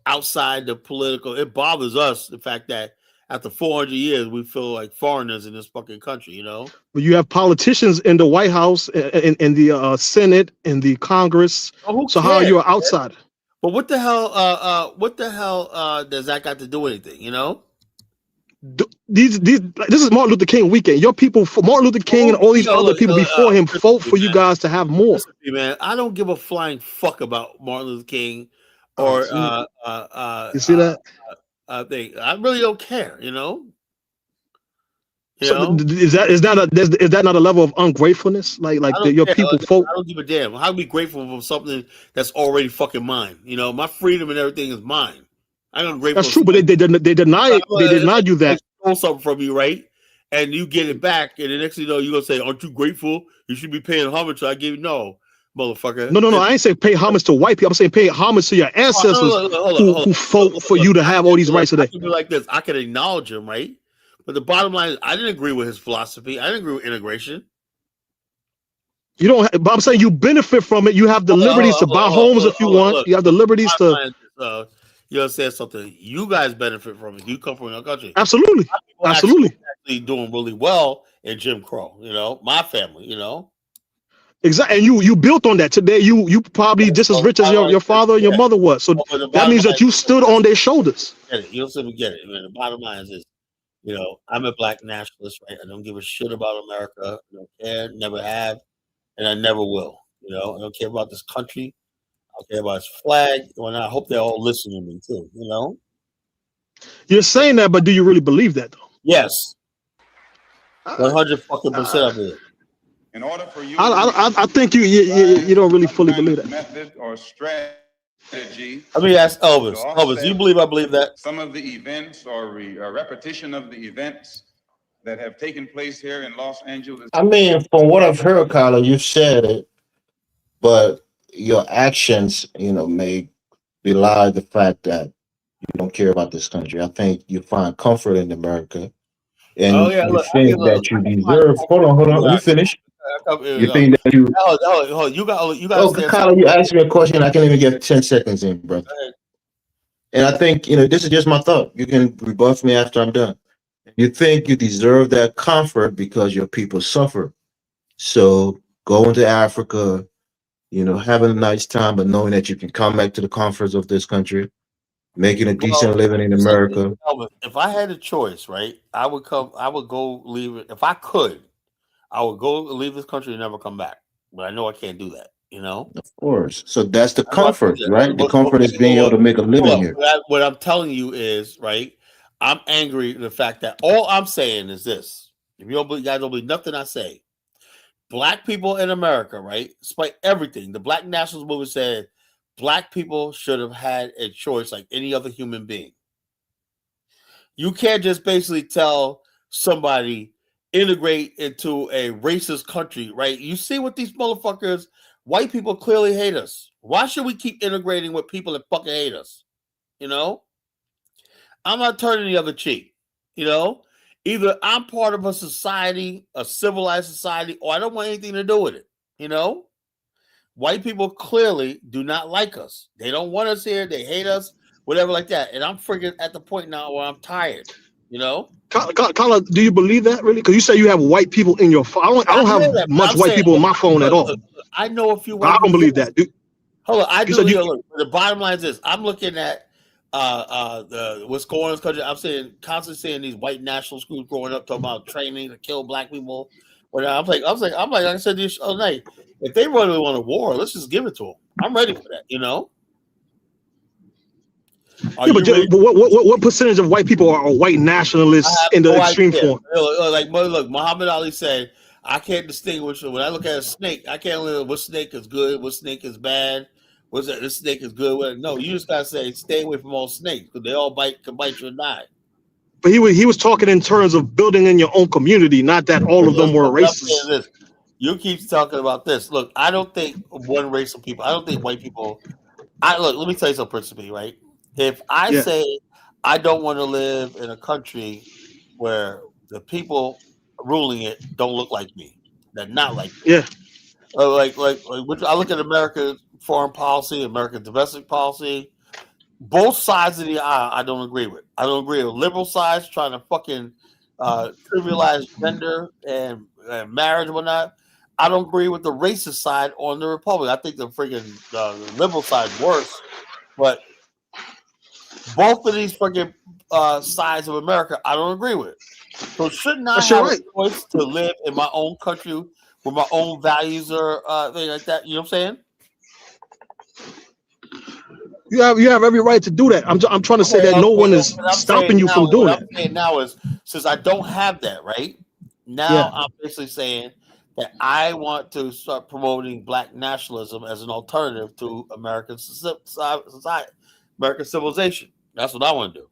outside the political. It bothers us, the fact that after 400 years, we feel like foreigners in this fucking country, you know? But you have politicians in the White House, in the Senate, in the Congress. So how are you an outsider? But what the hell does that got to do with anything, you know? This is Martin Luther King weekend. Your people, Martin Luther King and all these other people before him fought for you guys to have more. Man, I don't give a flying fuck about Martin Luther King or you see that? I really don't care, you know. Is that not a level of ungratefulness? Like your people folk. I don't give a damn. How be grateful for something that's already fucking mine? You know, my freedom and everything is mine. I'm ungrateful. That's true, but they deny it. They denied you that. They stole something from you, right? And you get it back, and the next thing you know, you're gonna say, "Aren't you grateful? You should be paying homage." I give you no, motherfucker. No. I ain't saying pay homage to white people. I'm saying pay homage to your ancestors who fought for you to have all these rights today. I can be like this. I can acknowledge them, right? But the bottom line is, I didn't agree with his philosophy. I didn't agree with integration. You don't. But I'm saying you benefit from it. You have the Hold on, hold liberties on, to hold buy on, hold homes on, if you hold on, want. look. You have the liberties Bottom to. line is, you understand something? You guys benefit from it. You come from your country. Absolutely, People absolutely, actually doing really well in Jim Crow. My family. exactly. And you built on that. Today you probably just as So the rich as bottom line your is, father and your yeah. mother was. So But the that bottom means line that you is, stood on their shoulders. get it. You'll simply get it. I mean, the bottom line is this. I'm a black nationalist, right? I don't give a shit about America. I don't care, never have, and I never will. I don't care about this country. I don't care about its flag. And I hope they all listen to me too. You're saying that, but do you really believe that though? Yes, I, 100% of it. In order for you I think you don't really fully believe that. method or strategy Let me ask to Elvis. Elvis, do you offset believe I believe that? some of the events or a repetition of the events that have taken place here in Los Angeles. I mean, from what I've heard, Kyler, you said it, but your actions, may belie the fact that you don't care about this country. I think you find comfort in America, Oh and yeah, you look, I can think look. that you I can find deserve. comfort Hold on. Let anywhere me I go. finish. Here we You go. think that you. Hold, you got to Oh, understand Kyler, something. you asked me a question. I can't even get 10 seconds in, bro. Go ahead. And I think this is just my thought. You can rebuff me after I'm done. You think you deserve that comfort because your people suffer. So going to Africa, having a nice time, but knowing that you can come back to the comforts of this country, making a Well, decent living in listen, America. Elvis, if I had a choice, right, I would come. I would go leave it. If I could, I would go leave this country and never come back. But I know I can't do that. Of course. So that's the I know I can't comfort, do that. right? The comfort is Okay, being able to make a hold living up. here. What I'm telling you is, right, I'm angry at the fact that all I'm saying is this. If you guys don't believe nothing I say, black people in America, right, despite everything, the Black Nationalist movement said black people should have had a choice like any other human being. You can't just basically tell somebody integrate into a racist country, right? You see what these motherfuckers, white people clearly hate us. Why should we keep integrating with people that fucking hate us? You know? I'm not turning the other cheek. You know? Either I'm part of a society, a civilized society, or I don't want anything to do with it. You know? White people clearly do not like us. They don't want us here. They hate us, whatever like that. And I'm freaking at the point now where I'm tired. You know? Carla, do you believe that really? Because you say you have white people in your phone. I I don't hear have that, but much I'm white saying, people in my phone at all. I know a few I white don't people. believe that. Hold on, I You do. said you. Look, the bottom line is this: I'm looking at what's going on in this country. I'm saying constantly seeing these white national schools growing up talking about training to kill black people. But I'm like I said this other night. If they really want a war, let's just give it to them. I'm ready for that. You know? Are Yeah, you ready? but what percentage of white people are white I nationalists have in the no extreme idea. form? Like look, Muhammad Ali said, I can't distinguish when I look at a snake. I can't know what snake is good, what snake is bad. What's that? This snake is good. No, you just gotta say, stay away from all snakes because they all can bite you and die. But he was talking in terms of building in your own community, not that all of them were What I'm saying racist. is this: you keep talking about this. Look, I don't think one race of people. I don't think white people. Let me tell you something, principally, right? If I Yeah, say I don't want to live in a country where the people ruling it don't look like me, they're not like me. yeah. Which I look at America's foreign policy, American domestic policy, both sides of the aisle. I don't agree with. I don't agree with liberal sides trying to fucking trivialize gender and marriage and whatnot. I don't agree with the racist side on the Republic. I think the freaking the liberal side worse, but both of these freaking sides of America, I don't agree with. So shouldn't I That's your have a right. choice to live in my own country where my own values are thing like that? You know what I'm saying? You have every right to do that. I'm trying to say that no one is stopping you from What doing I'm that. saying now is since I don't have that, right? Yeah, Now I'm basically saying that I want to start promoting black nationalism as an alternative to American society, American civilization. That's what I want to do.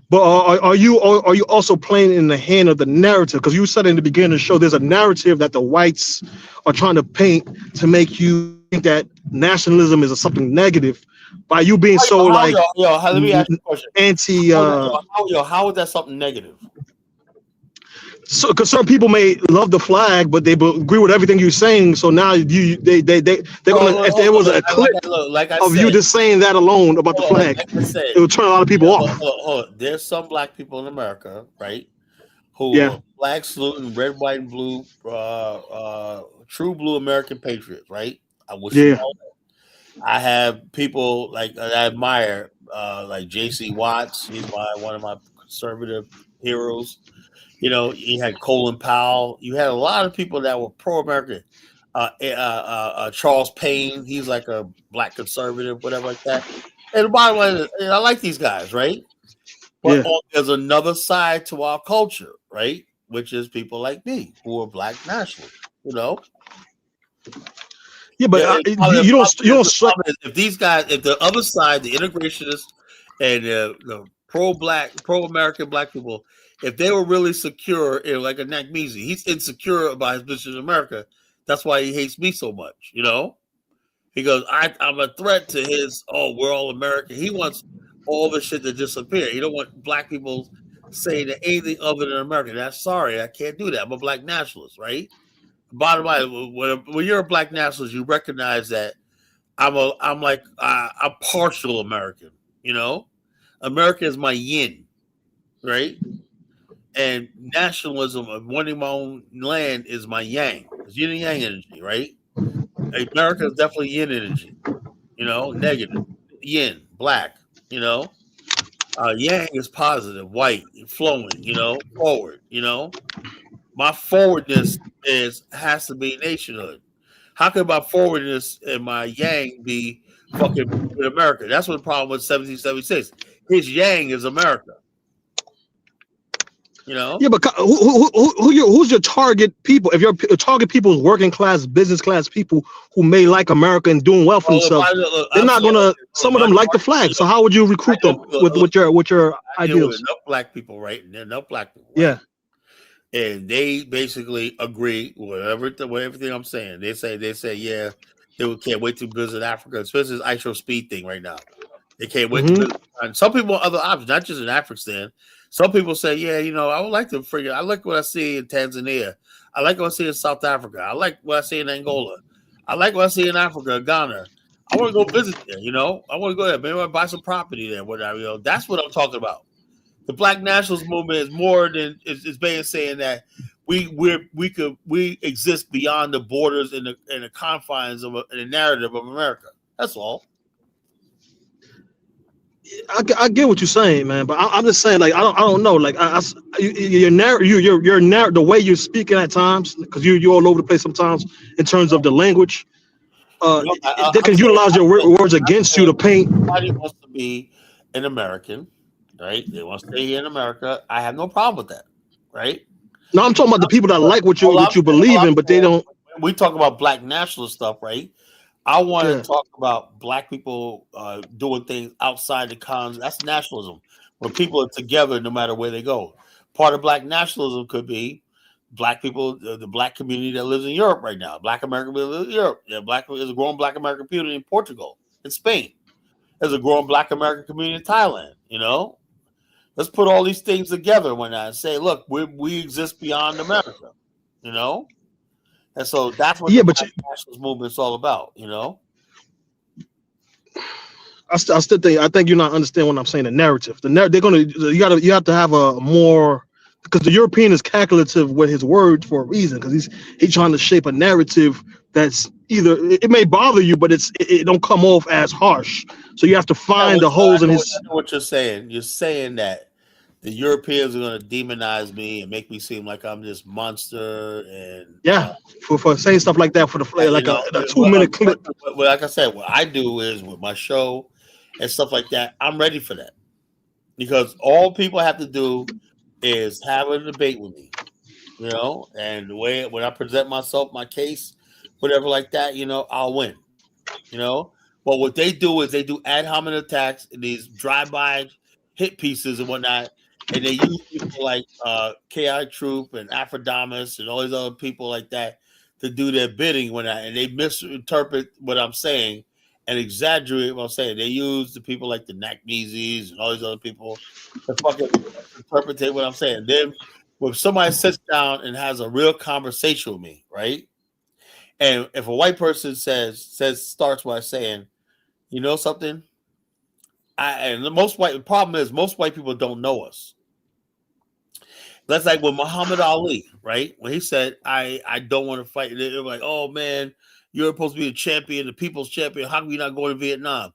but are you also playing in the hand of the narrative? Because you said in the beginning of the show, there's a narrative that the whites are trying to paint to make you think that nationalism is something negative by you being so like Let me ask you a question. anti. How is that something negative? So, because some people may love the flag, but they agree with everything you're saying. So now they're gonna, if there was a clip Like I of you said, just saying that alone about the flag, like I said, it would turn a lot of people off. there's some black people in America, right, who Yeah, are flag saluting, red, white, and blue, true blue American patriots, right? I wish them yeah, all. I have people like I admire, like J.C. Watts. He's one of my conservative heroes. You know, you had Colin Powell. You had a lot of people that were pro-American. Charles Payne. He's like a black conservative, whatever like that. And the bottom line is, I like these guys, right? But yeah, there's another side to our culture, right? Which is people like me who are black nationalists. You know, yeah. But you don't strike. if these guys, if the other side, the integrationists and the pro-black, pro-American black people, if they were really secure, like a Nakmeezy, he's insecure about his position in America. That's why he hates me so much. You know, he goes, I'm a threat to his. Oh, we're all American. He wants all this shit to disappear. He don't want black people saying that anything other than American. That's sorry, I can't do that. I'm a black nationalist, right? Bottom line, when you're a black nationalist, you recognize that I'm partial American. You know, America is my yin, right? And nationalism of wanting my own land is my yang. It's yin and yang energy, right? America is definitely yin energy. You know, negative, yin, black. You know, yang is positive, white, flowing. You know, forward. You know, my forwardness has to be nationhood. How can my forwardness and my yang be fucking with America? That's what the problem with 1776. His yang is America. You know? Yeah, but who's your target people? If your target people is working class, business class people who may like America and doing well for themselves, they're not gonna. Some of them like the flag. So how would you recruit them with your I deal with ideals? enough black people, right? And enough black people, right? Yeah. And they basically agree with everything I'm saying. They say, yeah, they can't wait to visit Africa, especially this ISO speed thing right now. They can't wait to visit. And some people have other options, not just in Afghanistan. Some people say, yeah, you know, I would like to figure. I like what I see in Tanzania. I like what I see in South Africa. I like what I see in Angola. I like what I see in Africa, Ghana. I want to go visit there. You know, I want to go there. Maybe I want to buy some property there. Whatever. You know, that's what I'm talking about. The Black Nationalist movement is more than is basically saying that we exist beyond the borders and the confines of the narrative of America. That's all. I get what you're saying, man, but I'm just saying, like, I don't know, like, the way you're speaking at times, because you're all over the place sometimes in terms of the language. No, They can utilize your words against you to paint. Everybody wants to be an American, right? They want to stay here in America. I have no problem with that, right? No, I'm talking about the people that like what you believe in, but they don't. We talk about black nationalist stuff, right? I want to Yeah. talk about black people doing things outside the cons. That's nationalism, where people are together no matter where they go. Part of black nationalism could be black people, the black community that lives in Europe right now. Black American people live in Europe. Yeah, there's a growing black American community in Portugal, in Spain. There's a growing black American community in Thailand. You know, let's put all these things together when I say, look, we exist beyond America. You know. And so that's what Yeah, the but Black Nationalist movement is all about, you know. I still think you're not understanding what I'm saying. The narrative, you have to have a more, because the European is calculative with his words for a reason, because he's trying to shape a narrative that's either it may bother you, but it don't come off as harsh. So you have to find the holes in his. I know what you're saying. You're saying that the Europeans are going to demonize me and make me seem like I'm this monster, and Yeah, for saying stuff like that for the like a 2-minute clip. Like I said, what I do is with my show and stuff like that, I'm ready for that, because all people have to do is have a debate with me, you know, and the way when I present myself, my case, whatever like that, you know, I'll win, you know. But what they do is they do ad hominem attacks and these drive-by hit pieces and whatnot, and they use people like Ki Troop and Aphrodamus and all these other people like that to do their bidding and they misinterpret what I'm saying and exaggerate what I'm saying. They use the people like the Nakmeezis and all these other people to fucking interpret what I'm saying. Then when somebody sits down and has a real conversation with me, right? And if a white person starts by saying, you know something, the problem is most white people don't know us. That's like with Muhammad Ali, right? When he said, I don't want to fight. They're like, oh man, you're supposed to be a champion, the people's champion. How come you not going to Vietnam?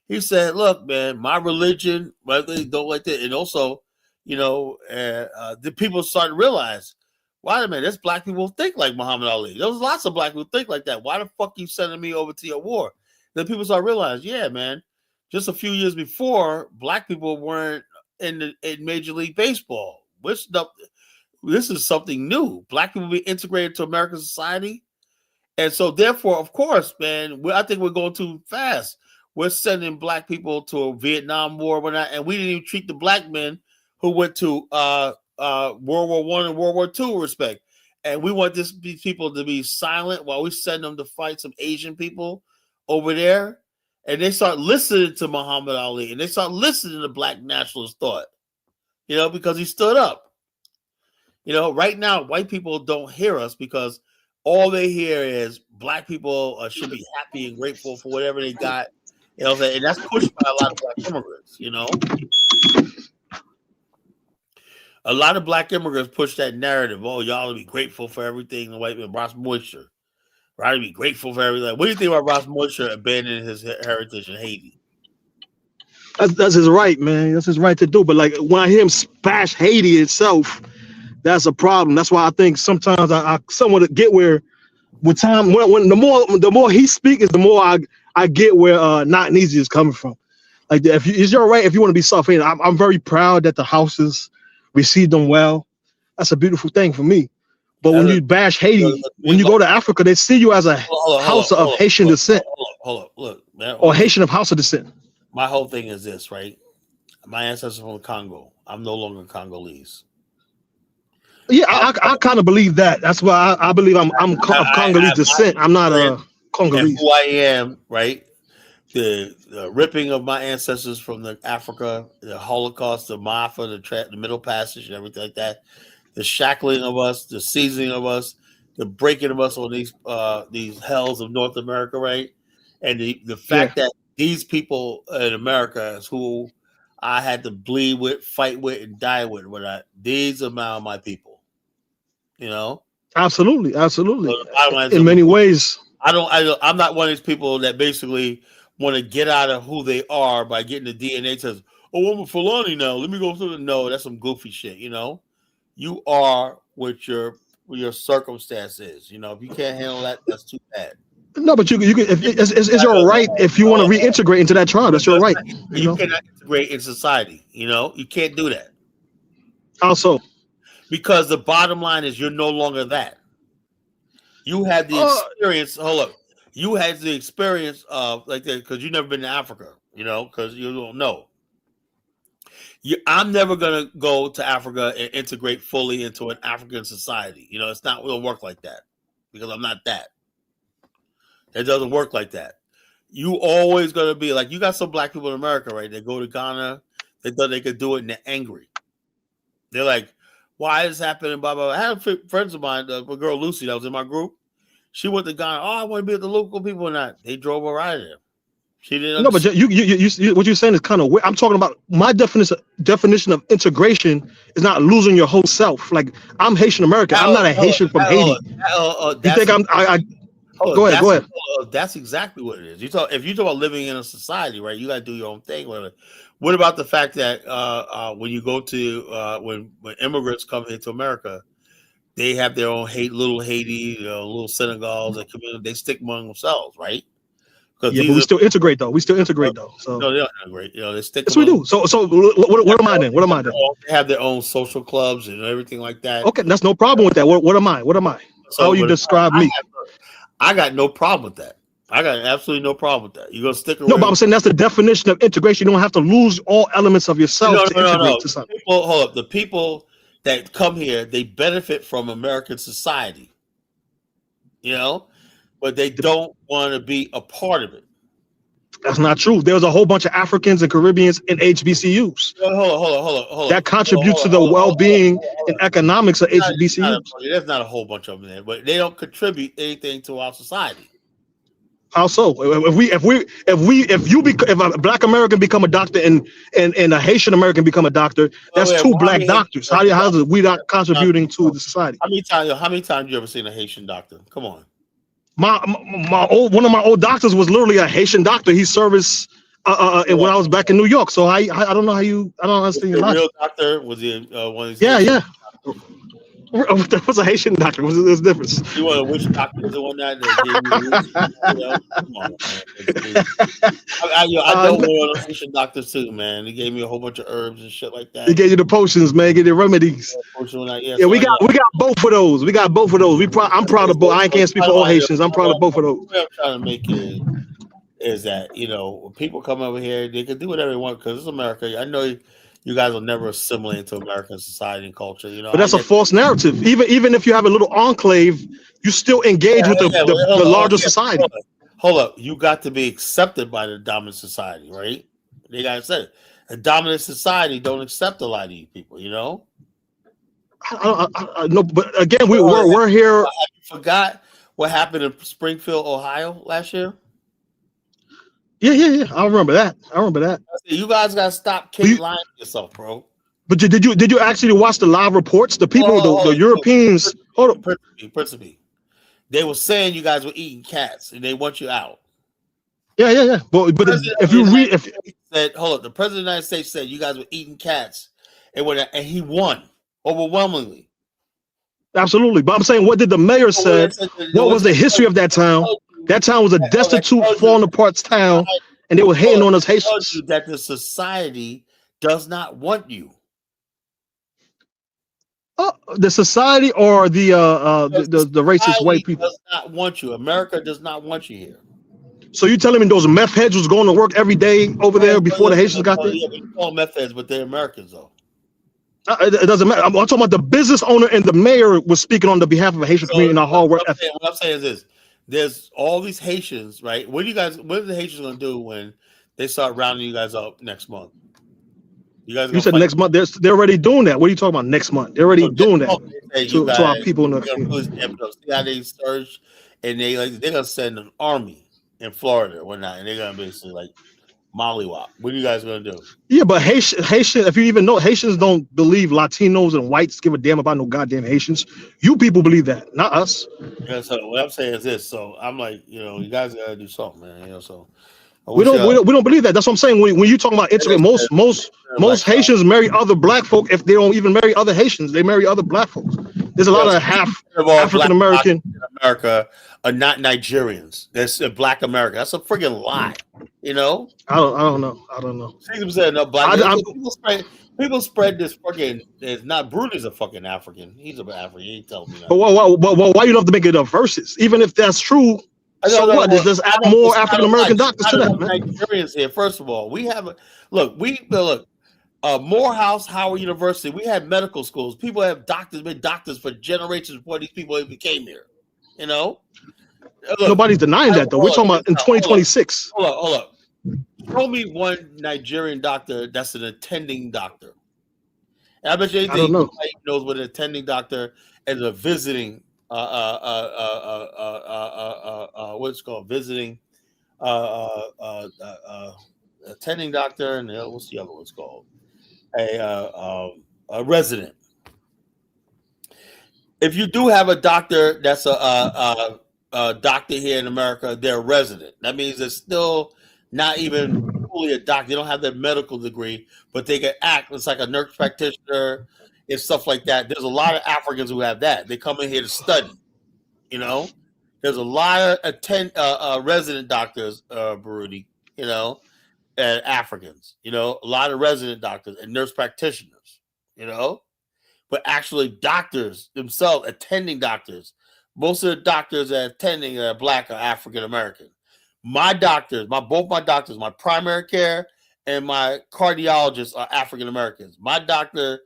He said, look, man, my religion, whether they don't like that. And also, the people started to realize, wait a minute, there's black people who think like Muhammad Ali. There's lots of black people who think like that. Why the fuck you sending me over to your war? Then people start to realize, yeah, man, just a few years before, black people weren't in Major League Baseball. This is something new. Black people be integrated to American society. And so, therefore, of course, man, I think we're going too fast. We're sending black people to a Vietnam War, and we didn't even treat the black men who went to World War I and World War II with respect. And we want these people to be silent while we send them to fight some Asian people over there. And they start listening to Muhammad Ali, and they start listening to Black Nationalist thought, because he stood up. Right now, white people don't hear us because all they hear is black people should be happy and grateful for whatever they got. And that's pushed by a lot of black immigrants. A lot of black immigrants push that narrative. Oh, y'all to be grateful for everything. The white man, Ross Moisture, right? To be grateful for everything. What do you think about Ross Moisture abandoning his heritage in Haiti? That's his right, man. That's his right to do. But like when I hear him bash Haiti itself, that's a problem. That's why I think sometimes I somewhat get where, with time, when the more he speaks, the more I get where Not Easy is coming from. Like it's your right if you want to be soft-handed. I'm very proud that the houses received them well. That's a beautiful thing for me. But when you bash Haiti, when you go to Africa, they see you as a Hausa of Haitian descent. Hold up, look, man. Or Haitian of Hausa descent. My whole thing is this, right? My ancestors from the Congo. I'm no longer Congolese. Yeah, I kind of believe that. That's why I believe I'm of Congolese descent. I'm not a Congolese. Who I am, right? The ripping of my ancestors from the Africa, the Holocaust, the Mafa, the Middle Passage, and everything like that. The shackling of us, the seizing of us, the breaking of us on these hells of North America, right? And the fact that these people in America is who I had to bleed with, fight with, and die with. These are now my people. Absolutely. So in many ways, I'm not one of these people that basically want to get out of who they are by getting the DNA test. Oh, I'm a Fulani now. Let me go through the. No, that's some goofy shit. You are what your circumstance is. If you can't handle that, that's too bad. No, but you can. It's your right if you want to reintegrate into that tribe. That's your right. You cannot integrate in society. You can't do that. How so? Because the bottom line is you're no longer that. You had the experience. Hold up. You had the experience of like that because you've never been to Africa. Because you don't know. I'm never gonna go to Africa and integrate fully into an African society. It's not going to work like that because I'm not that. It doesn't work like that. You always gonna be like you got some black people in America, right? They go to Ghana, they thought they could do it, and they're angry. They're like, "Why is this happening?" Blah blah. I had friends of mine, a girl Lucy that was in my group. She went to Ghana. Oh, I want to be with the local people, or not. They drove her out of there. She didn't. No, but you what you're saying is kind of weird. I'm talking about my definition of integration is not losing your whole self. Like I'm Haitian American. I'm not a Haitian from Haiti. You think Go ahead. That's exactly what it is. If you talk about living in a society, right? You got to do your own thing with it. What about the fact that when you go to when immigrants come into America, they have their own little Haiti, little Senegals, they stick among themselves, right? Yeah, but we still integrate though. So no, they don't integrate. They stick. Yes, we do. So what am I then? What am I then? They have their own social clubs and everything like that. Okay, that's no problem with that. What am I? So how you describe me? I got no problem with that. I got absolutely no problem with that. You're gonna stick around. No, but I'm saying that's the definition of integration. You don't have to lose all elements of yourself to integrate to something. Hold up. The people that come here, they benefit from American society. But they don't want to be a part of it. That's not true. There's a whole bunch of Africans and Caribbeans in HBCUs Hold that on. contribute to the well-being and economics of Not- HBCUs. There's not a whole bunch of them there, but they don't contribute anything to our society. How so? If a Black American become a doctor and a Haitian American become a doctor, that's two Black doctors. How is it we not contributing to the society? How many times you ever seen a Haitian doctor? Come on. One of my old doctors was literally a Haitian doctor. He serviced when I was back in New York. So I don't know how you I don't understand your logic. Real doctor was he one of these? Yeah. That was a Haitian doctor. What's the difference? You want a witch doctor was the one that gave you, come on, man. I don't want a Haitian doctor too, man. He gave me a whole bunch of herbs and shit like that. He gave you the potions, man. Get the remedies. Yeah, we got both of those. We got both of those. I'm proud of both. I can't speak for all Haitians. I'm proud of both of those. What I'm trying to make is that when people come over here, they can do whatever they want because it's America. I know you guys will never assimilate into American society and culture, But that's a false narrative. Even if you have a little enclave, you still engage with the larger society. Hold up. You got to be accepted by the dominant society, right? They got to say it. A dominant society don't accept a lot of you people, I know, but again, we're here. You forgot what happened in Springfield, Ohio last year? Yeah. I remember that. You guys got to stop lying to yourself, bro. But did you actually watch the live reports? The people, the Europeans. Principally, they were saying you guys were eating cats and they want you out. Yeah. But if you read, the president of the United States said you guys were eating cats, and he won overwhelmingly. Absolutely, but I'm saying, what did the mayor say? What was the history of that town? That town was a destitute, falling apart town, and they were hating on us Haitians. That the society does not want you. The society or the racist white people does not want you. America does not want you here. So you telling me those meth heads was going to work every day over there before the Haitians got there? Yeah, we call meth heads, but they're Americans though. It doesn't matter. I'm talking about the business owner and the mayor was speaking on the behalf of a Haitian community and our hard work ethic. What I'm saying is this: there's all these Haitians, right? What are the Haitians going to do when they start rounding you guys up next month? You said next month. They're already doing that. What are you talking about? Next month? They're already doing that to our people in the community. See how they surge, and they're gonna send an army in Florida or whatnot, and they're gonna basically like mollywop. What are you guys gonna do? Yeah, but Haitian, if you even know, Haitians don't believe Latinos and whites give a damn about no goddamn Haitians. You people believe that, not us. Yeah, so what I'm saying is this. So I'm like, you guys gotta do something, man. So we don't believe that. That's what I'm saying. When you talking about integrate, most Haitians marry other black folk. If they don't even marry other Haitians, they marry other black folks. There's a lot of half African American in America are not Nigerians. That's a Black America. That's a friggin' lie. I don't know. 60% of black people spread this fucking. It's not Bruno's a fucking African. He's an African. He ain't telling me that. But why you don't have to make it up verses? Even if that's true. So what? There's add more African American doctors to that, man. Nigerians here. First of all, we have Morehouse, Howard University. We had medical schools. People have been doctors for generations before these people even came here. Nobody's denying that, though. We're talking about in 2026. Hold up. Show me one Nigerian doctor that's an attending doctor. And I bet you anything nobody knows what an attending doctor and a visiting what's called visiting attending doctor, and what's the other one's called? A resident. If you do have a doctor that's a doctor here in America, they're a resident. That means they're still not even fully a doctor. They don't have their medical degree, but they can act. It's like a nurse practitioner and stuff like that. There's a lot of Africans who have that. They come in here to study. There's a lot of resident doctors, Baruti, and Africans. A lot of resident doctors and nurse practitioners. But actually doctors themselves, attending doctors. Most of the doctors that are attending that are Black or African American. Both my doctors, my primary care and my cardiologist are African Americans. My doctor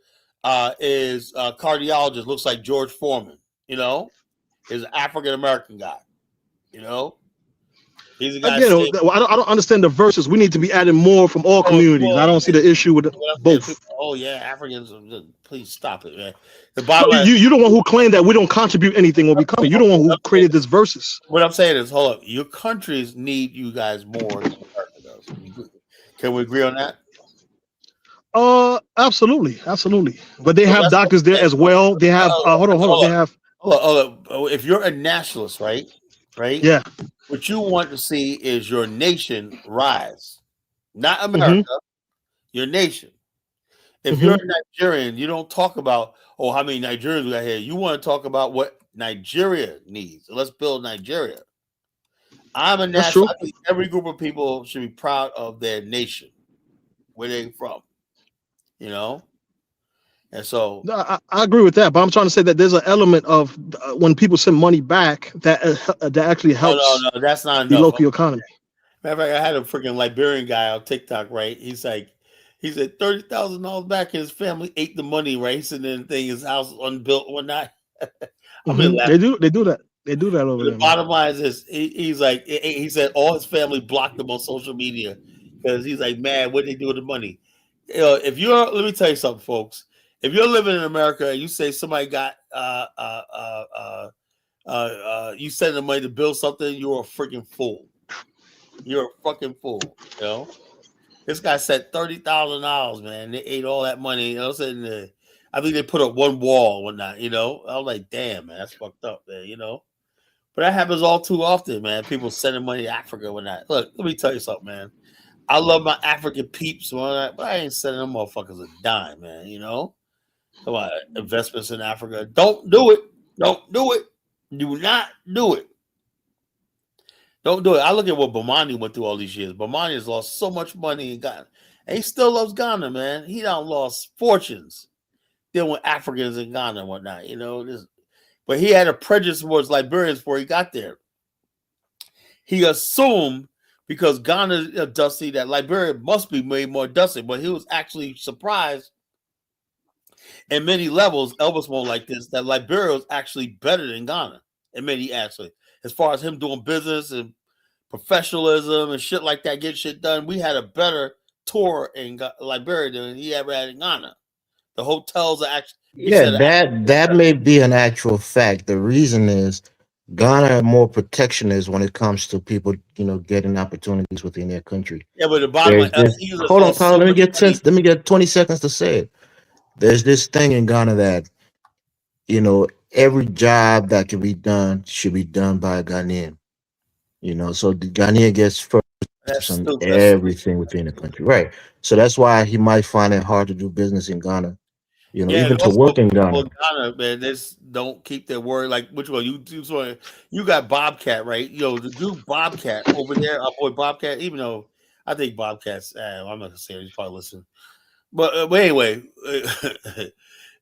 is a cardiologist, looks like George Foreman, is an African American guy, He's a guy Again, stable. I don't understand the verses. We need to be adding more from all Oh, communities. I well, don't see the issue with what I'm saying, both. people, oh yeah, Africans. Please stop it, man. The No, bottom line. you're the one who claimed that we don't contribute anything when we come. You're the one who created this verses. What I'm saying is, hold up. Your countries need you guys more than America does. Can we agree on that? Absolutely. But they So have that's what doctors I'm there saying. as well. They have hold on. They have Hold up. If you're a nationalist, right? Right? yeah. What you want to see is your nation rise. Not Mm-hmm. America, your nation. If you're Mm-hmm. a Nigerian, you don't talk about, oh, how many Nigerians we got here. You want to talk about what Nigeria needs. So let's build Nigeria. I'm a That's true. national. I think every group of people should be proud of their nation, where they're from, you know? And so, No, I agree with that, but I'm trying to say that there's an element of when people send money back that actually helps no, that's not the enough. local economy. Matter of fact, I had a freaking Liberian guy on TikTok, right? He said $30,000 back, and his family ate the money, right? He's sitting in the thing, his house unbuilt, whatnot. I'm Hmm. laughing. They do that over The there, man. bottom line is this: he said all his family blocked him on social media because he's like, man, what they do with the money? If you're, let me tell you something, folks. If you're living in America and you say somebody got you send them money to build something, you're a freaking fool. You're a fucking fool. You know, this guy said $30,000, man. They ate all that money. You know, I think they put up one wall and whatnot. You know, I was like, damn, man, that's fucked up, man. You know. But that happens all too often, man. People sending money to Africa when that. Look, let me tell you something, man. I love my African peeps, but I ain't sending them motherfuckers a dime, man. You know, come on, investments in Africa. Don't do it. Don't do it. Do not do it. Don't do it. I look at what Bomani went through all these years. Bomani has lost so much money in Ghana, and he still loves Ghana, man. He done lost fortunes dealing with Africans in Ghana and whatnot. You know, but he had a prejudice towards Liberians before he got there. He assumed because Ghana is dusty that Liberia must be made more dusty, but he was actually surprised in many levels. Elvis won't like this that Liberia was actually better than Ghana in many aspects. As far as him doing business and professionalism and shit like that, get shit done. We had a better tour in Liberia than he ever had in Ghana. The hotels are actually. He Yeah, said, that may be an actual fact. The reason is Ghana are more protectionist when it comes to people, getting opportunities within their country. yeah, but the bottom line, There's this. he just Hold on, lost Carl. so Let me much get money. let me get 20 seconds to say it. There's this thing in Ghana that every job that can be done should be done by a Ghanaian. So the Ghanaian gets first That's on stupid. That's stupid. everything within the country, right? So that's why he might find it hard to do business in Ghana. Yeah, and Even to also work in people Ghana. in Ghana, man, they just don't keep their word. Like which one? You got Bobcat, right? The dude Bobcat over there, our boy Bobcat. Even though I think Bobcat's, I'm not gonna say it, he's probably listening. But anyway,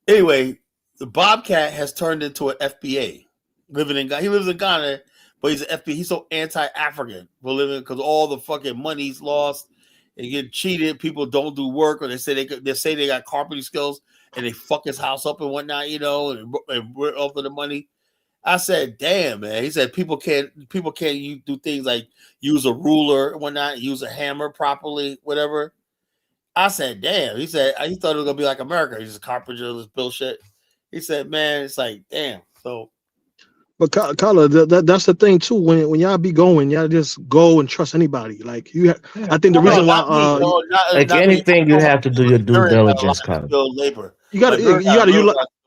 anyway, the Bobcat has turned into an FBA. Living in Ghana, he lives in Ghana, but he's an FBA. He's so anti-African for living because all the fucking money he's lost. They get cheated. People don't do work, or they say they got carpentry skills, and they fuck his house up and whatnot, and we're over the money. I said, "Damn, man." He said, "People can't do things like use a ruler and whatnot, use a hammer properly, whatever." I said, "Damn." He said, "He thought it was gonna be like America. He's a carpenter, this bullshit." He said, "Man, it's like, damn." So But Kala, that's the thing too. When y'all be going, y'all just go and trust anybody. Like I think the no, reason why not me. No, Like not me. I'm anything, you talking have to do your about due Liberians got a lot diligence, of Carl. skilled labor. you gotta Liberians you got a gotta you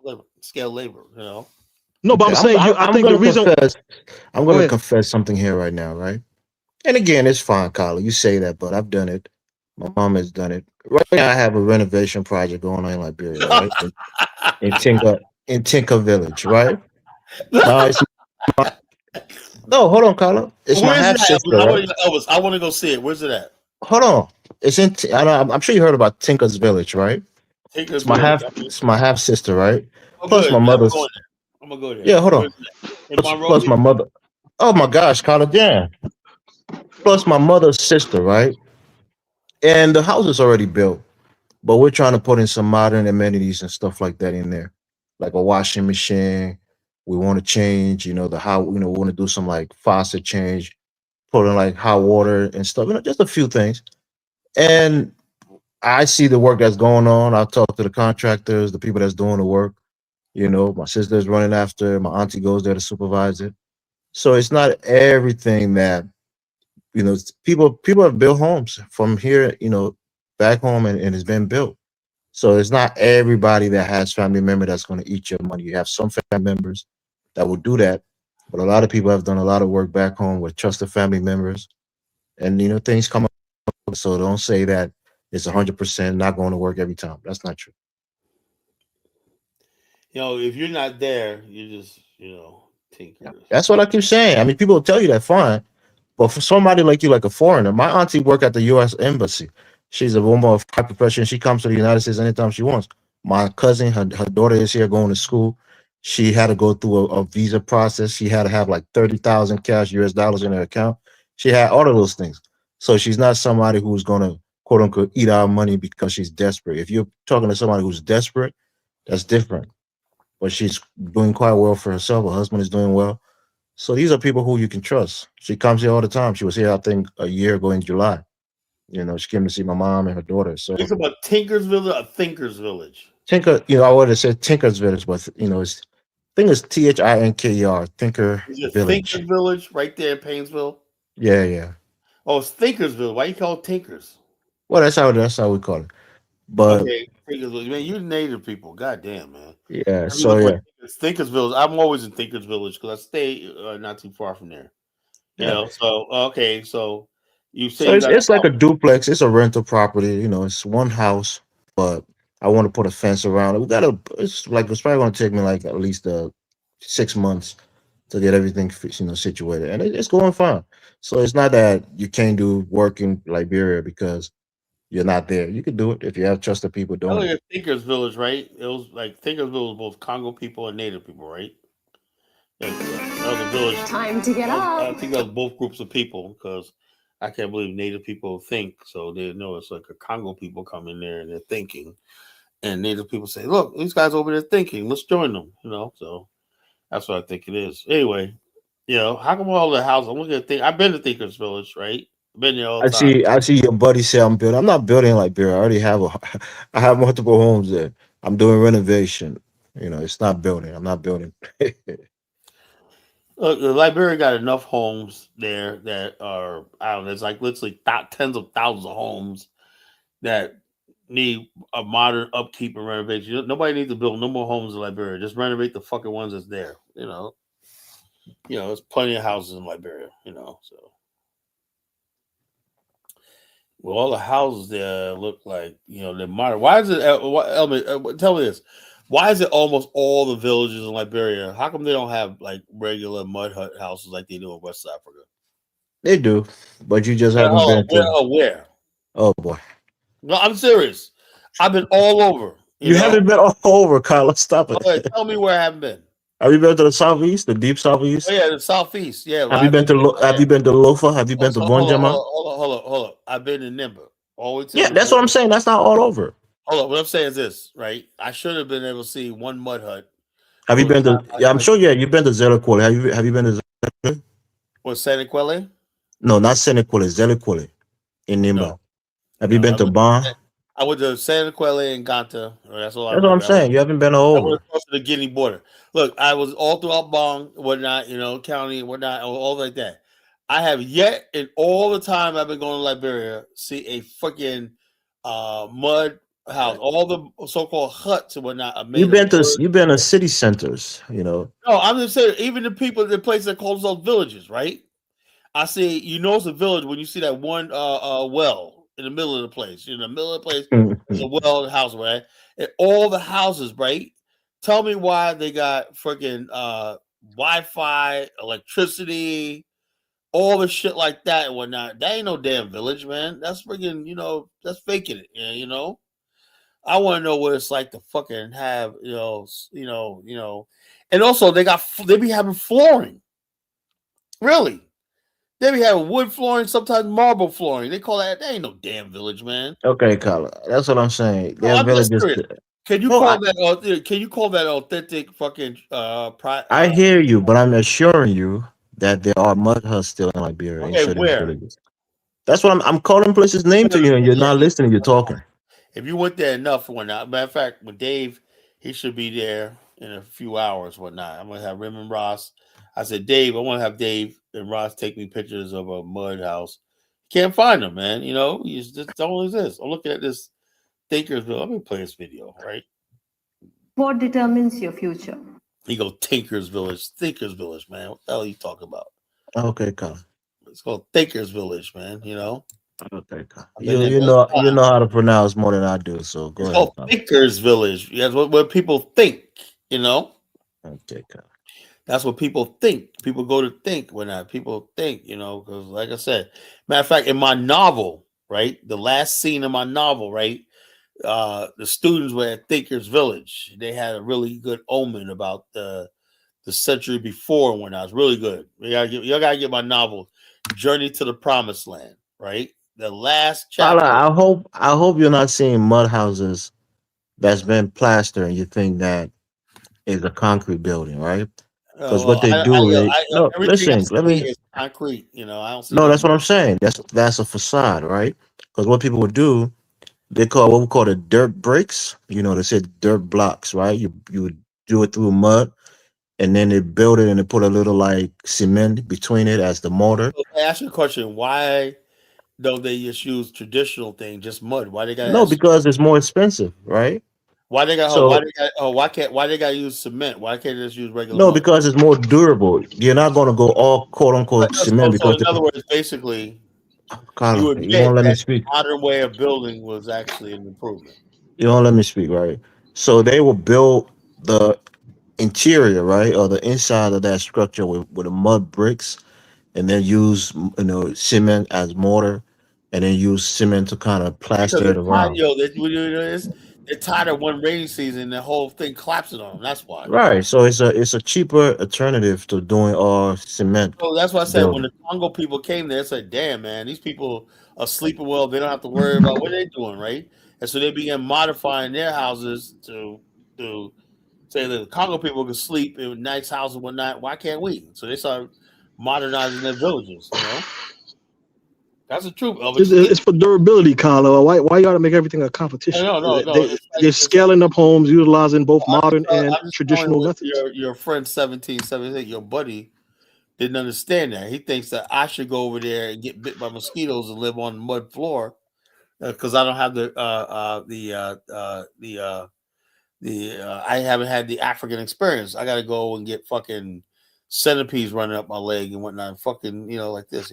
real skilled labor. no, but Okay, I'm I'm, saying I'm, I I'm think the gonna reason. confess. I'm Go gonna ahead. confess something here right now, right? And again, it's fine, Carla. You say that, but I've done it. My mom has done it. Right now, I have a renovation project going on in Liberia, right? In Tinka Village, right? Now it's no, hold on, Carla. It's my Where's it half at, sister, Elvis? right? I want to go see it. Where's it at? Hold on. It's in. I'm sure you heard about Tinka's Village, right? Tinker's Village. It's my half sister, right? Oh, Plus good, my man. I'm going mother's. there. I'm gonna go there. Yeah, hold on. Where's it at? In Plus Monrovia? my mother. Oh my gosh, Carla, yeah. Plus my mother's sister, right? And the house is already built, but we're trying to put in some modern amenities and stuff like that in there, like a washing machine. We want to change, the how we want to do some like faucet change, putting like hot water and stuff, just a few things. And I see the work that's going on. I talk to the contractors, the people that's doing the work. My sister's running after, my auntie goes there to supervise it. So it's not everything that, people have built homes from here, back home, and it's been built. So it's not everybody that has family member that's going to eat your money. You have some family members that will do that, but a lot of people have done a lot of work back home with trusted family members, and things come up. So don't say that it's 100% not going to work every time. That's not true. If you're not there, you're just tinkers. That's what I keep saying. I mean, people will tell you that fine, but for somebody like you, like a foreigner, my auntie worked at the U.S. Embassy. She's a woman of high profession. She comes to the United States anytime she wants. My cousin, her daughter is here going to school. She had to go through a visa process. She had to have like 30,000 cash US dollars in her account. She had all of those things. So she's not somebody who's going to quote unquote eat our money because she's desperate. If you're talking to somebody who's desperate, that's different. But she's doing quite well for herself. Her husband is doing well. So these are people who you can trust. She comes here all the time. She was here, I think, a year ago in July. She came to see my mom and her daughter. So It's about Tinker's Village or Thinker's Village. Tinker, I would have said Tinker's Village, but it's I think it's Thinker Thinker Is it Village. Thinker's Village right there in Painesville? Yeah, yeah. Oh, it's Thinker's Village. Why you call it Tinkers? Well, that's how we call it. But Okay, Thinker's Village. Man, you native people. God damn, man. yeah, Let me so look yeah, what Thinker's Village. I'm always in Thinker's Village because I stay not too far from there. yeah. So okay, so you say So you it's got a it's like house. a duplex. It's a rental property. It's one house, but I want to put a fence around it. It's probably going to take me like at least 6 months to get everything situated, and it's going fine. So it's not that you can't do work in Liberia because you're not there. You can do it if you have trusted people I doing look it. at Thinker's Village, right? It was like Thinker's Village was both Congo people and Native people, right? That was a village. Time to get I up. think that was both groups of people because I can't believe Native people think so. They know it's like a Congo people come in there and they're thinking, and Native people say, "Look, these guys over there thinking. Let's join them." So that's what I think it is. Anyway, how come all the houses? I'm looking at I've been to Thinker's Village, right? I've been there all I the time. see. I see your buddy say I'm building. I'm not building Liberia. I already have I have multiple homes there. I'm doing renovation. It's not building. I'm not building. Look, Liberia got enough homes there that are I don't know. It's like literally tens of thousands of homes that need a modern upkeep and renovation. Nobody needs to build no more homes in Liberia. Just renovate the fucking ones that's there. There's plenty of houses in Liberia. So well, all the houses there look like they're modern. Why is it? Tell me this. Why is it almost all the villages in Liberia? How come they don't have like regular mud hut houses like they do in West Africa? They do, but you just Where, haven't hold on, been to. where? Oh boy, No, I'm serious. I've been all over. you haven't been all over, Carlos. Stop Okay, it. tell me where I haven't been. Have you been to the southeast, the deep Oh southeast? yeah, the southeast. Yeah, well, Have you I've been been to there. Have you been to Lofa? Have you Oh, been to so hold on, Vonjama? hold on. I've been in Nimba all the way to Yeah, the that's what I'm saying. That's not all over. hold on. What I'm saying is this, right? I should have been able to see one mud hut. Have It you was been to? Yeah, I'm like sure. Yeah, you've been to Zeliquole. Have you been to? was Senequele? No, not Senequole. Zeliquole in No, Nimba. Have you no. been to Ban? I went to Senequele and Ganta. That's all I That's what I'm remember. saying. You haven't been all I went over. across to the Guinea border. Look, I was all throughout Bong, whatnot, county, whatnot, all like that. I have yet in all the time I've been going to Liberia see a freaking mud house. All the so-called huts and whatnot are made You've of been to wood. you've been to city centers. No, I'm just saying, even the people, the places that call themselves villages, right? I see, it's a village when you see that one well in the middle of the place. In the middle of the place, there's a well and house, right? And all the houses, right? Tell me why they got freaking Wi-Fi, electricity, all the shit like that and whatnot. That ain't no damn village, man. That's freaking, that's faking it. I want to know what it's like to fucking have, and also they be having flooring, really. They be having wood flooring, sometimes marble flooring. They call that ain't no damn village, man. Okay, Carla. That's what I'm saying. No, There are I'm just villages. serious. Can you No, call that? Can you call that authentic fucking? I hear you, but I'm assuring you that there are mud huts still in Liberia in Okay, certain where? villages. That's what I'm calling places name to you, and you're Yeah, not listening. You're talking. if you went there enough, whatnot. Matter of fact, with Dave, he should be there in a few hours, whatnot. I'm gonna have Rim and Ross. I said, Dave, I want to have Dave and Ross take me pictures of a mud house. Can't find them, man. You know, you just don't exist. I'm looking at this Thinkersville. Let me play this video, right? What determines your future? He goes Tinkers Village, Thinkers Village, man. What the hell are you talking about? Okay, Colin. It's called Thinkers Village, man. You know, Okay, Colin. I've been You there you many know you times. know how to pronounce more than I do. So go It's ahead, called Colin. Thinkers Village. That's what people think. You know, Okay, Colin. that's what people think. People go to think when people think. You know, because like I said, matter of fact, in my novel, right, the last scene of my novel, right, the students were at Thinkers Village. They had a really good omen about the century before when I was really good. Y'all gotta get my novel, Journey to the Promised Land, right? The last Colin, chapter. I hope you're not seeing mud houses that's been plastered and you think that is a concrete building, right? Because what Well, they do, they no everything I listen. Let see me is concrete. You know, I don't see no. That's nothing. what I'm saying. That's a facade, right? Because what people would do, they call what we call the dirt bricks. You know, they said dirt blocks, right? You would do it through mud, and then they build it and they put a little like cement between it as the mortar. So I ask you a question: why don't they just use traditional thing, just mud? Why they got to No, ask? because it's more expensive, right? Why they got? Oh, why So they got? Oh, why they got to use cement? Why can't they just use regular no, mud? because it's more durable. You're not going to go all quote unquote cement So because in other words, basically, you Colin, you admit won't let me that speak. modern way of building was actually an improvement. You won't let me speak, right? So they will build the interior, right, or the inside of that structure with the mud bricks, and then use cement as mortar, and then use cement to kind of Because plaster they're it tired, around. they're tired of one rainy season, the whole thing collapsing on them. That's why. Right. So it's a cheaper alternative to doing all cement So that's why I said when building. the Congo people came there, I said, "Damn, man, these people are sleeping well. They don't have to worry about what they're doing, right?" And so they began modifying their houses to say that the Congo people could sleep in nice houses and whatnot. Why can't we? So they started modernizing their villages. You know, that's the truth of it. It's for durability, Carlo. Why you got to make everything a competition? No. They're scaling up homes, utilizing both modern and I'm just telling traditional what methods. your friend 1778, your buddy, didn't understand that. He thinks that I should go over there and get bit by mosquitoes and live on the mud floor because I don't have I haven't had the African experience. I got to go and get fucking centipedes running up my leg and whatnot, fucking like this,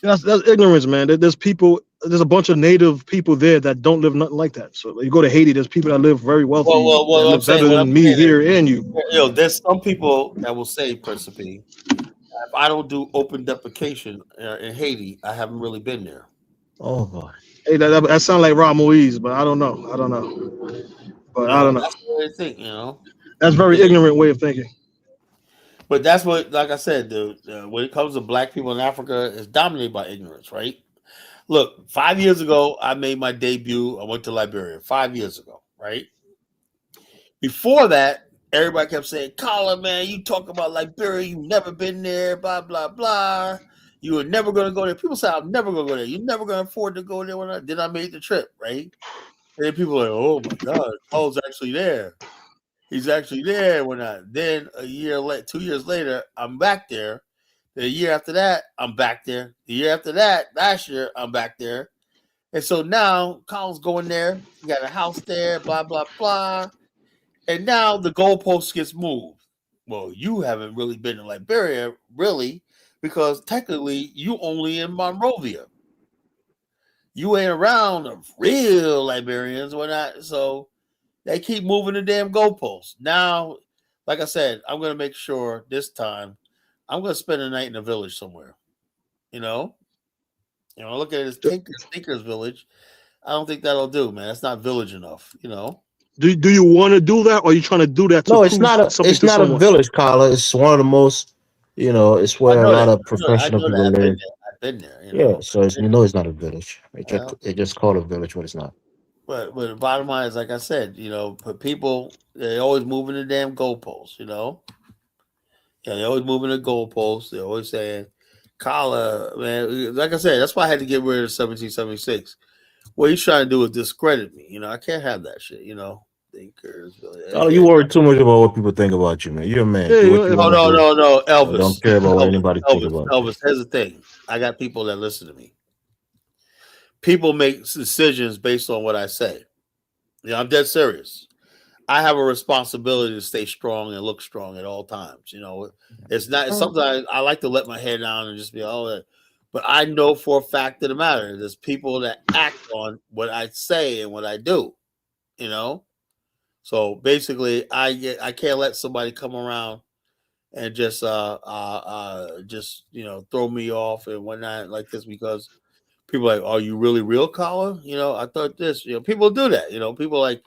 That's ignorance, man. There's people. There's a bunch of native people there that don't live nothing like that. So you go to Haiti. There's people that live very wealthy that Well, I'm live better saying what I'm than me saying is, here and you. there's some people that will say, Principe, if I don't do open defecation in Haiti, I haven't really been there. Oh boy. Hey, that sounds like Rob Moise, but I don't know. I don't know. But I don't know. That's what they think, That's very because ignorant way of thinking. but that's what, like I said, when it comes to black people in Africa, it's dominated by ignorance, right? Look, 5 years ago, I made my debut. I went to Liberia 5 years ago, right? Before that, everybody kept saying, Colin, man, you talk about Liberia, you've never been there, blah, blah, blah. You were never going to go there. People say, I'm never going to go there. You're never going to afford to go there. Then I made the trip, right? And then people are like, oh my God, Cole's actually there. He's actually there. Then a year later, 2 years later, I'm back there. The year after that, I'm back there. The year after that, last year, I'm back there. And so now Colin's going there. He got a house there, blah, blah, blah. And now the goalpost gets moved. Well, you haven't really been to Liberia, really, because technically you only in Monrovia. You ain't around the real Liberians or not. So they keep moving the damn goalposts. Now, like I said, I'm gonna make sure this time I'm gonna spend a night in a village somewhere. You know? Look at this Tinker's village. I don't think that'll do, man. That's not village enough. Do you want to do that, or are you trying to do that to No, it's prove not a something it's to not a someone? village, Carla. It's one of the most, it's I where a know lot that. of I professional know people that. I've been live. there. I've been there. Yeah, so it's not a village. Well, It just called a village, but it's not. but the bottom line is, like I said, but people they always moving the damn goalposts. Yeah, they always moving the goalposts. They're always saying, Kala, man, like I said, that's why I had to get rid of 1776. What he's trying to do is discredit me. I can't have that shit, Thinkers. Oh, you worry too much about what people think about you, man. You're a man. Yeah, Do what you Oh, want to no, do. no, no. Elvis. Don't care about what Elvis. anybody think Elvis. about you. Elvis. Here's the thing. I got people that listen to me. People make decisions based on what I say. I'm dead serious. I have a responsibility to stay strong and look strong at all times. It's not sometimes I like to let my head down and just be but I know for a fact of the matter, there's people that act on what I say and what I do. You know, so basically, I can't let somebody come around and just throw me off and whatnot like this because people are like, are you really real, Colin? I thought this. People do that. People like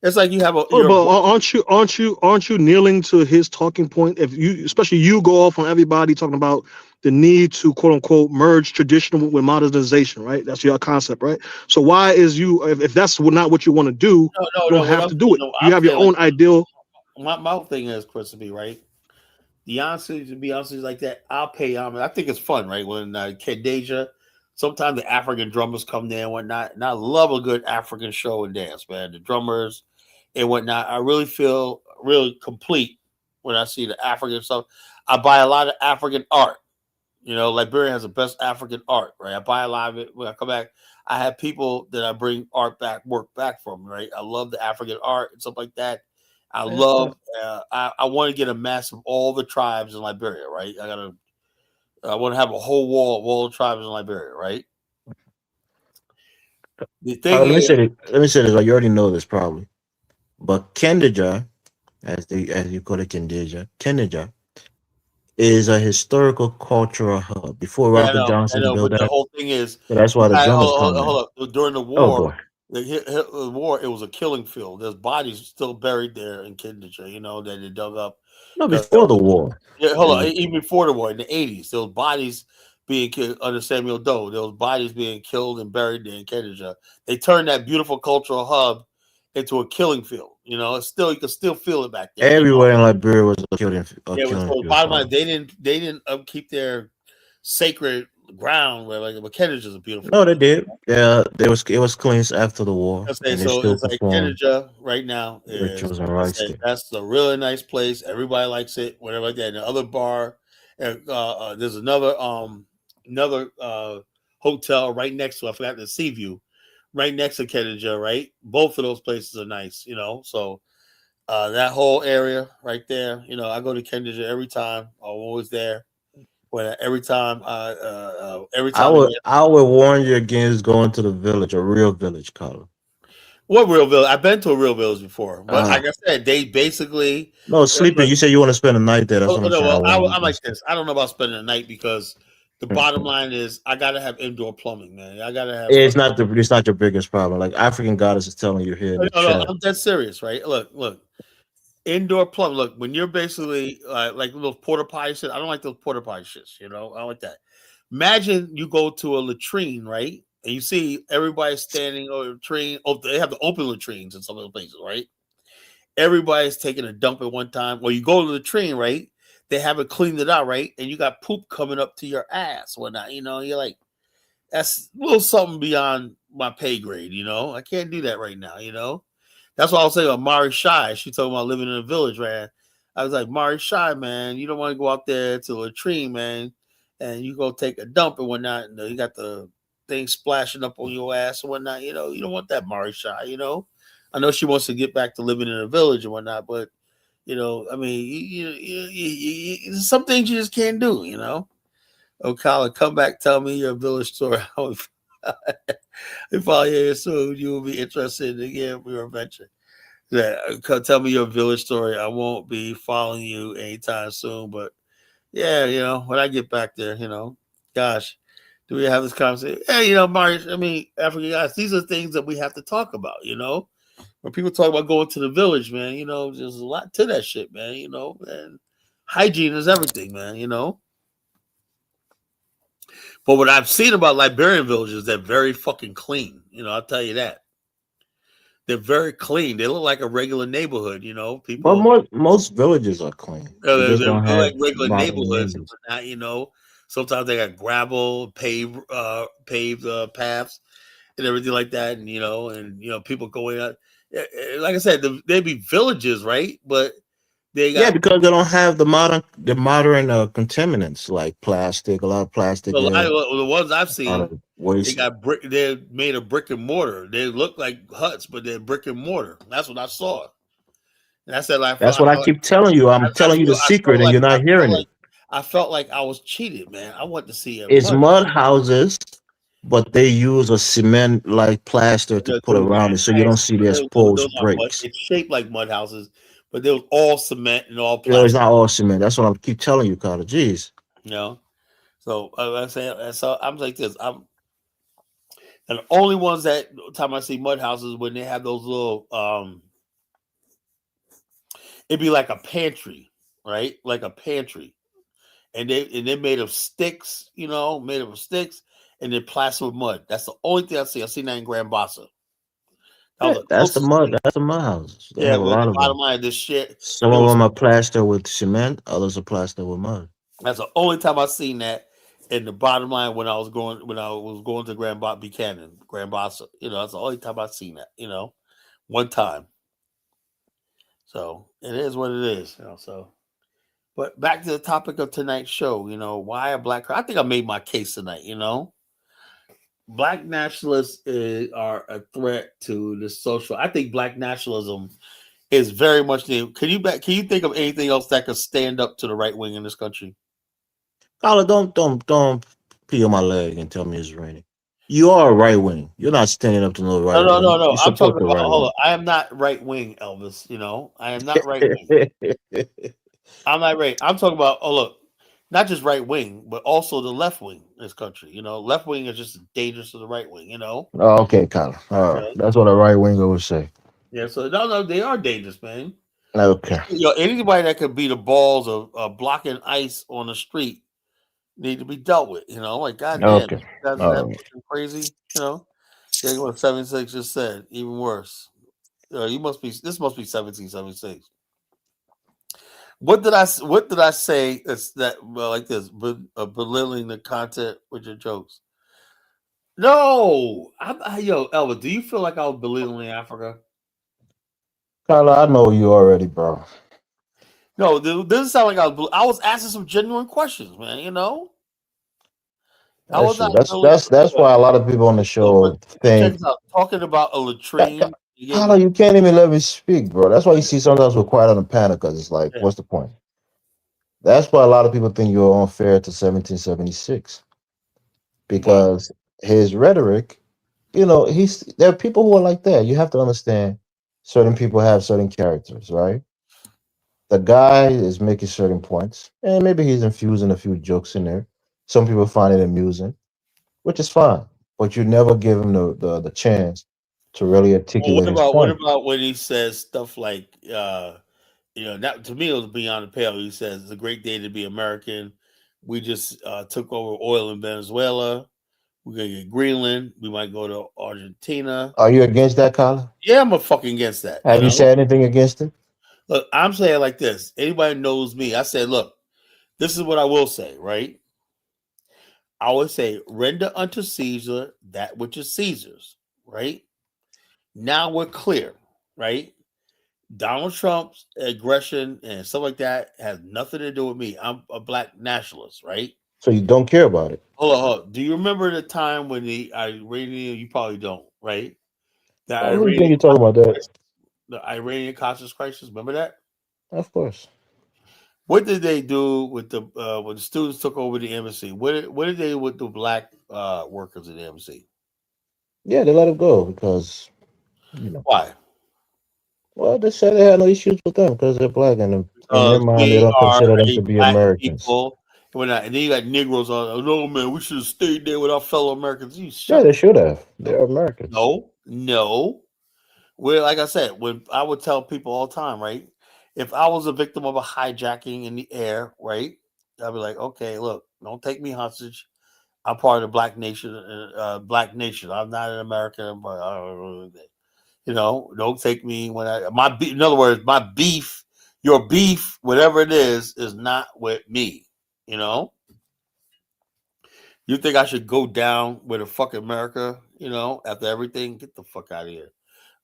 it's like you have a Oh, you're but aren't you kneeling to his talking point? If you, especially you, go off on everybody talking about the need to quote unquote merge traditional with modernization, right? That's your concept, right? So why is you, if that's not what you want to do, no, you don't no. What have I'm to do saying, it. no, You I'm have your saying like own ideal. my whole thing is Christopher, right? The honesty, to be honest, like that, I'll pay homage. I think it's fun, right? When Khadijah, sometimes the African drummers come there and whatnot, and I love a good African show and dance, man. The drummers and whatnot, I really feel really complete when I see the African stuff. I buy a lot of African art. Liberia has the best African art, right? I buy a lot of it. When I come back, I have people that I bring work back from, right? I love the African art and stuff like that. I love. I want to get a mass of all the tribes in Liberia, right? I want to have a whole wall of all the tribes in Liberia, right? The thing Let me is, say it. Let me say this. Like you already know this probably, but Kendija, as you call it, Kendija is a historical cultural hub. Before yeah, Robert I Johnson know, built but the that, whole thing is, so that's why the drummers come there. hold up. During the Oh war, boy, the war, it was a killing field. There's bodies still buried there in Kinderja, that they dug up. no, Because before the war. Yeah, hold on. They, Even before the war, in the 80s, there was bodies being killed under Samuel Doe. There was bodies being killed and buried there in Kennesaw. They turned that beautiful cultural hub into a killing field. It's still you can still feel it back there. everywhere in Liberia was a Yeah, killing so field. bottom line, Probably. they didn't upkeep their sacred ground where but Kennesaw is a beautiful No, they place. did. Yeah, it was cleansed after the war, I say and they so. still It's like perform Kennesaw right now is. rituals and I rites say there. that's a really nice place. Everybody likes it. Whatever like that. And the other bar, there's another hotel right next to. I forgot the Sea View, right next to Kennesaw. Right, both of those places are nice. So that whole area right there. I go to Kennesaw every time. I'm always there. When every time they I would warn you against going to the village, a real village, Colin. what real village? I've been to a real village before, but like Ah, I said, they basically no, sleeping. You said you want to spend a night there. That's oh, what oh, I'm no, saying. I well, warn you I'm like against this. I don't know about spending the night because the it. bottom line is I gotta have indoor plumbing, man. I gotta have. It's not your biggest problem. Like African goddess is telling you here in No, the no, chat. I'm dead serious, right? Look. Indoor plumbing. Look, when you're basically like little porta potty shit, I don't like those porta potty shits. I don't like that. Imagine you go to a latrine, right? And you see everybody standing on a latrine. Oh, they have the open latrines in some of the places, right? Everybody's taking a dump at one time. Well, you go to the train, right? They haven't cleaned it out, right? And you got poop coming up to your ass, whatnot. You're like, that's a little something beyond my pay grade. I can't do that right now. That's what I was saying about Mari Shai. She talking about living in a village, man. I was like, Mari Shai, man, you don't want to go out there to a latrine, man, and you go take a dump and whatnot, and you got the thing splashing up on your ass and whatnot. You don't want that, Mari Shai. I know she wants to get back to living in a village and whatnot, but I mean, some things you just can't do. Oh, Colin, come back, tell me your village story. If I hear you soon, you will be interested in hearing your adventure. Yeah, tell me your village story. I won't be following you anytime soon, but yeah, when I get back there, gosh, do we have this conversation? Yeah, Marius, I mean, African guys, these are things that we have to talk about, when people talk about going to the village, man, there's a lot to that shit, man, and hygiene is everything, man. But what I've seen about Liberian villages, they're very fucking clean. I'll tell you that. They're very clean. They look like a regular neighborhood. You know, But people. most villages are clean. They just don't They're like have regular modern neighborhoods, amenities. but not. You know, sometimes they got gravel, paved paths, and everything like that. And people going out. Like I said, they'd be villages, right? But they Yeah, got because they don't have the modern contaminants like plastic. A lot of plastic a lot there. of the ones I've A lot seen. of They waste. got brick. They're made of brick and mortar. They look like huts, but they're brick and mortar. That's what I saw. And I said, like, That's what I keep telling you. I'm telling you the secret, and you're not hearing it. I felt like I was cheated, man. I want to see a It's mud. mud houses, but they use a cement like plaster to No, put around it, so you don't see the those exposed are mud. breaks. It's shaped like mud houses, but they was all cement and all It's plastic. not all cement. That's what I keep telling you, Carter. Jeez. You know, so I say, so I'm like this. And the only ones that time I see mud houses when they have those little it'd be like a pantry, right? Like a pantry. And they're made of sticks, made of sticks, and they're plastered with mud. That's the only thing I see. I seen that in Grand Bassa. That was Yeah, the closest thing. That's the mud houses. They Yeah, have a but lot the of bottom them. line, this shit, Some it of was. them are plaster with cement. Others are plaster with mud. That's the only time I seen that. And the bottom line, when I was going to Buchanan, Grand Bassa, that's the only time I seen that. One time. So it is what it is. So. But back to the topic of tonight's show, why a black? I think I made my case tonight. Black nationalists are a threat to the social. I think black nationalism is very much the. Can you think of anything else that could stand up to the right wing in this country? Carla, don't peel my leg and tell me it's raining. You are a right wing. You're not standing up to no No, right no, no, wing. no. You I'm talking support the about. right Hold on. wing. I am not right wing, Elvis. I am not right wing. I'm not right. I'm talking about. Oh, look, not just right wing, but also the left wing in this country. Left wing is just as dangerous to the right wing. Oh, okay, Carla. All right. Yeah. That's what a right winger would say. Yeah. So no, they are dangerous, man. Okay. Anybody that could be the balls of blocking ice on the street need to be dealt with. Like goddamn, Okay. that's All that right. fucking crazy. Yeah, what 76 just said, even worse. You must be. This must be 1776. What did I say? It's that like this, belittling the content with your jokes. No, yo, Elva, do you feel like I was belittling Africa? Carla, I know you already, bro. No, this doesn't sound like I was asking some genuine questions, man. I That's was true. not That's really. that's that's why a lot of people on the Look, show but check think this out. Talking about a latrine, you gave Carla, me. you can't even let me speak, bro. That's why you see sometimes we're quiet on the panel because it's like, Yeah, what's the point? That's why a lot of people think you're unfair to 1776 why? because his rhetoric, there are people who are like that. You have to understand certain people have certain characters, right? The guy is making certain points, and maybe he's infusing a few jokes in there. Some people find it amusing, which is fine, but you never give him the chance to really Well, articulate his what point. about when he says stuff like, that to me it was beyond the pale. He says it's a great day to be American. We just took over oil in Venezuela. We're gonna get Greenland. We might go to Argentina. Are you against that, Carla? Yeah, I'm a fucking against that. Have you said anything against it? Look, I'm saying like this. Anybody knows me. I said, look, this is what I will say, right? I would say, render unto Caesar that which is Caesar's, right? Now we're clear, right? Donald Trump's aggression and stuff like that has nothing to do with me. I'm a black nationalist, right? So you don't care about it? Hold on. Do you remember the time when the Iranian? You probably don't, right? The I really think Iranian, you're talking about that. the Iranian conscious crisis. Remember that? Of course. What did they do with the when the students took over the embassy? What did they do with the black workers in the embassy? Yeah, they let it go because you know. Why? Well, they said they had no issues with them because they're black, and in their Because mind, they we don't are consider them a to be black Americans. people. And then you got Negroes on. Oh, no, man, we should have stayed there with our fellow Americans. You Yeah, shut they the should have. fuck up. They're Americans. No. Well, like I said, when I would tell people all the time, right? If I was a victim of a hijacking in the air, right? I'd be like, okay, look, don't take me hostage. I'm part of the Black Nation. Black Nation. I'm not an American, but Don't take me when in other words, my beef, your beef, whatever it is not with me. You know, you think I should go down with a fucking America? After everything, get the fuck out of here.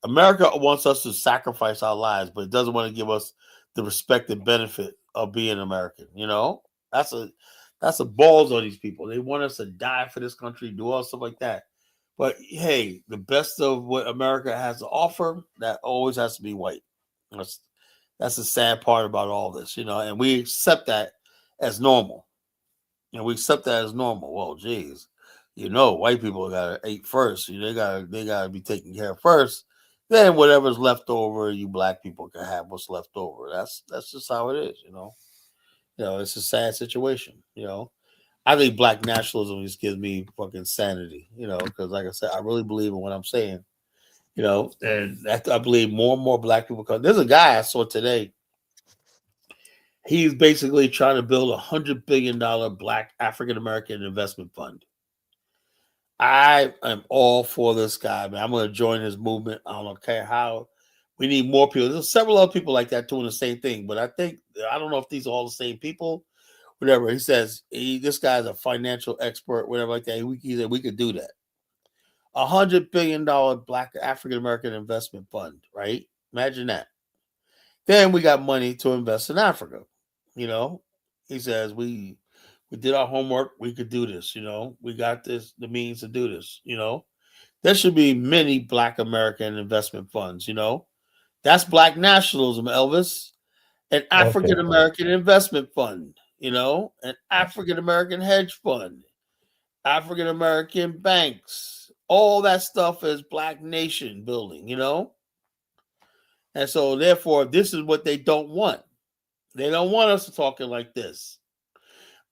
America wants us to sacrifice our lives, but it doesn't want to give us the respect and benefit of being American. That's a that's a balls on these people. They want us to die for this country, do all stuff like that. But hey, the best of what America has to offer, that always has to be white. That's that's the sad part about all this, and we accept that as normal. And we accept that as normal. Well, geez, white people gotta eat first. They gotta be taken care of first. Then whatever's left over, you black people can have what's left over. That's just how it is. It's a sad situation. I think black nationalism just gives me fucking sanity. Because like I said, I really believe in what I'm saying. And I believe more and more black people come. There's a guy I saw today. He's basically trying to build $100 billion Black African American investment fund. I am all for this guy, man. I'm going to join his movement. I don't care how. We need more people. There's several other people like that doing the same thing, but I don't know if these are all the same people. Whatever he says, this guy's a financial expert, whatever like that. He said we could do that. $100 billion Black African American investment fund, right? Imagine that. Then we got money to invest in Africa. He says we did our homework. We could do this. We got the means to do this. There should be many Black American investment funds. That's Black nationalism, Elvis. An African American investment fund. An African American hedge fund, African American banks. All that stuff is Black nation building. And so therefore, this is what they don't want. They don't want us talking like this.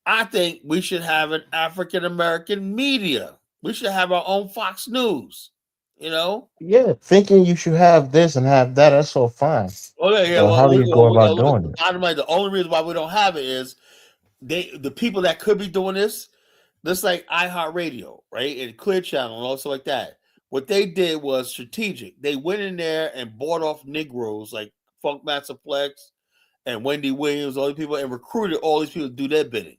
I think we should have an African American media. We should have our own Fox News. Yeah, thinking you should have this and have that, that's so fine. Oh yeah. But how do you go about doing it? The only reason why we don't have it is the people that could be doing this, just like iHeartRadio, right, and Clear Channel and also like that. What they did was strategic. They went in there and bought off Negroes like Funk Master Flex and Wendy Williams, all these people, and recruited all these people to do their bidding.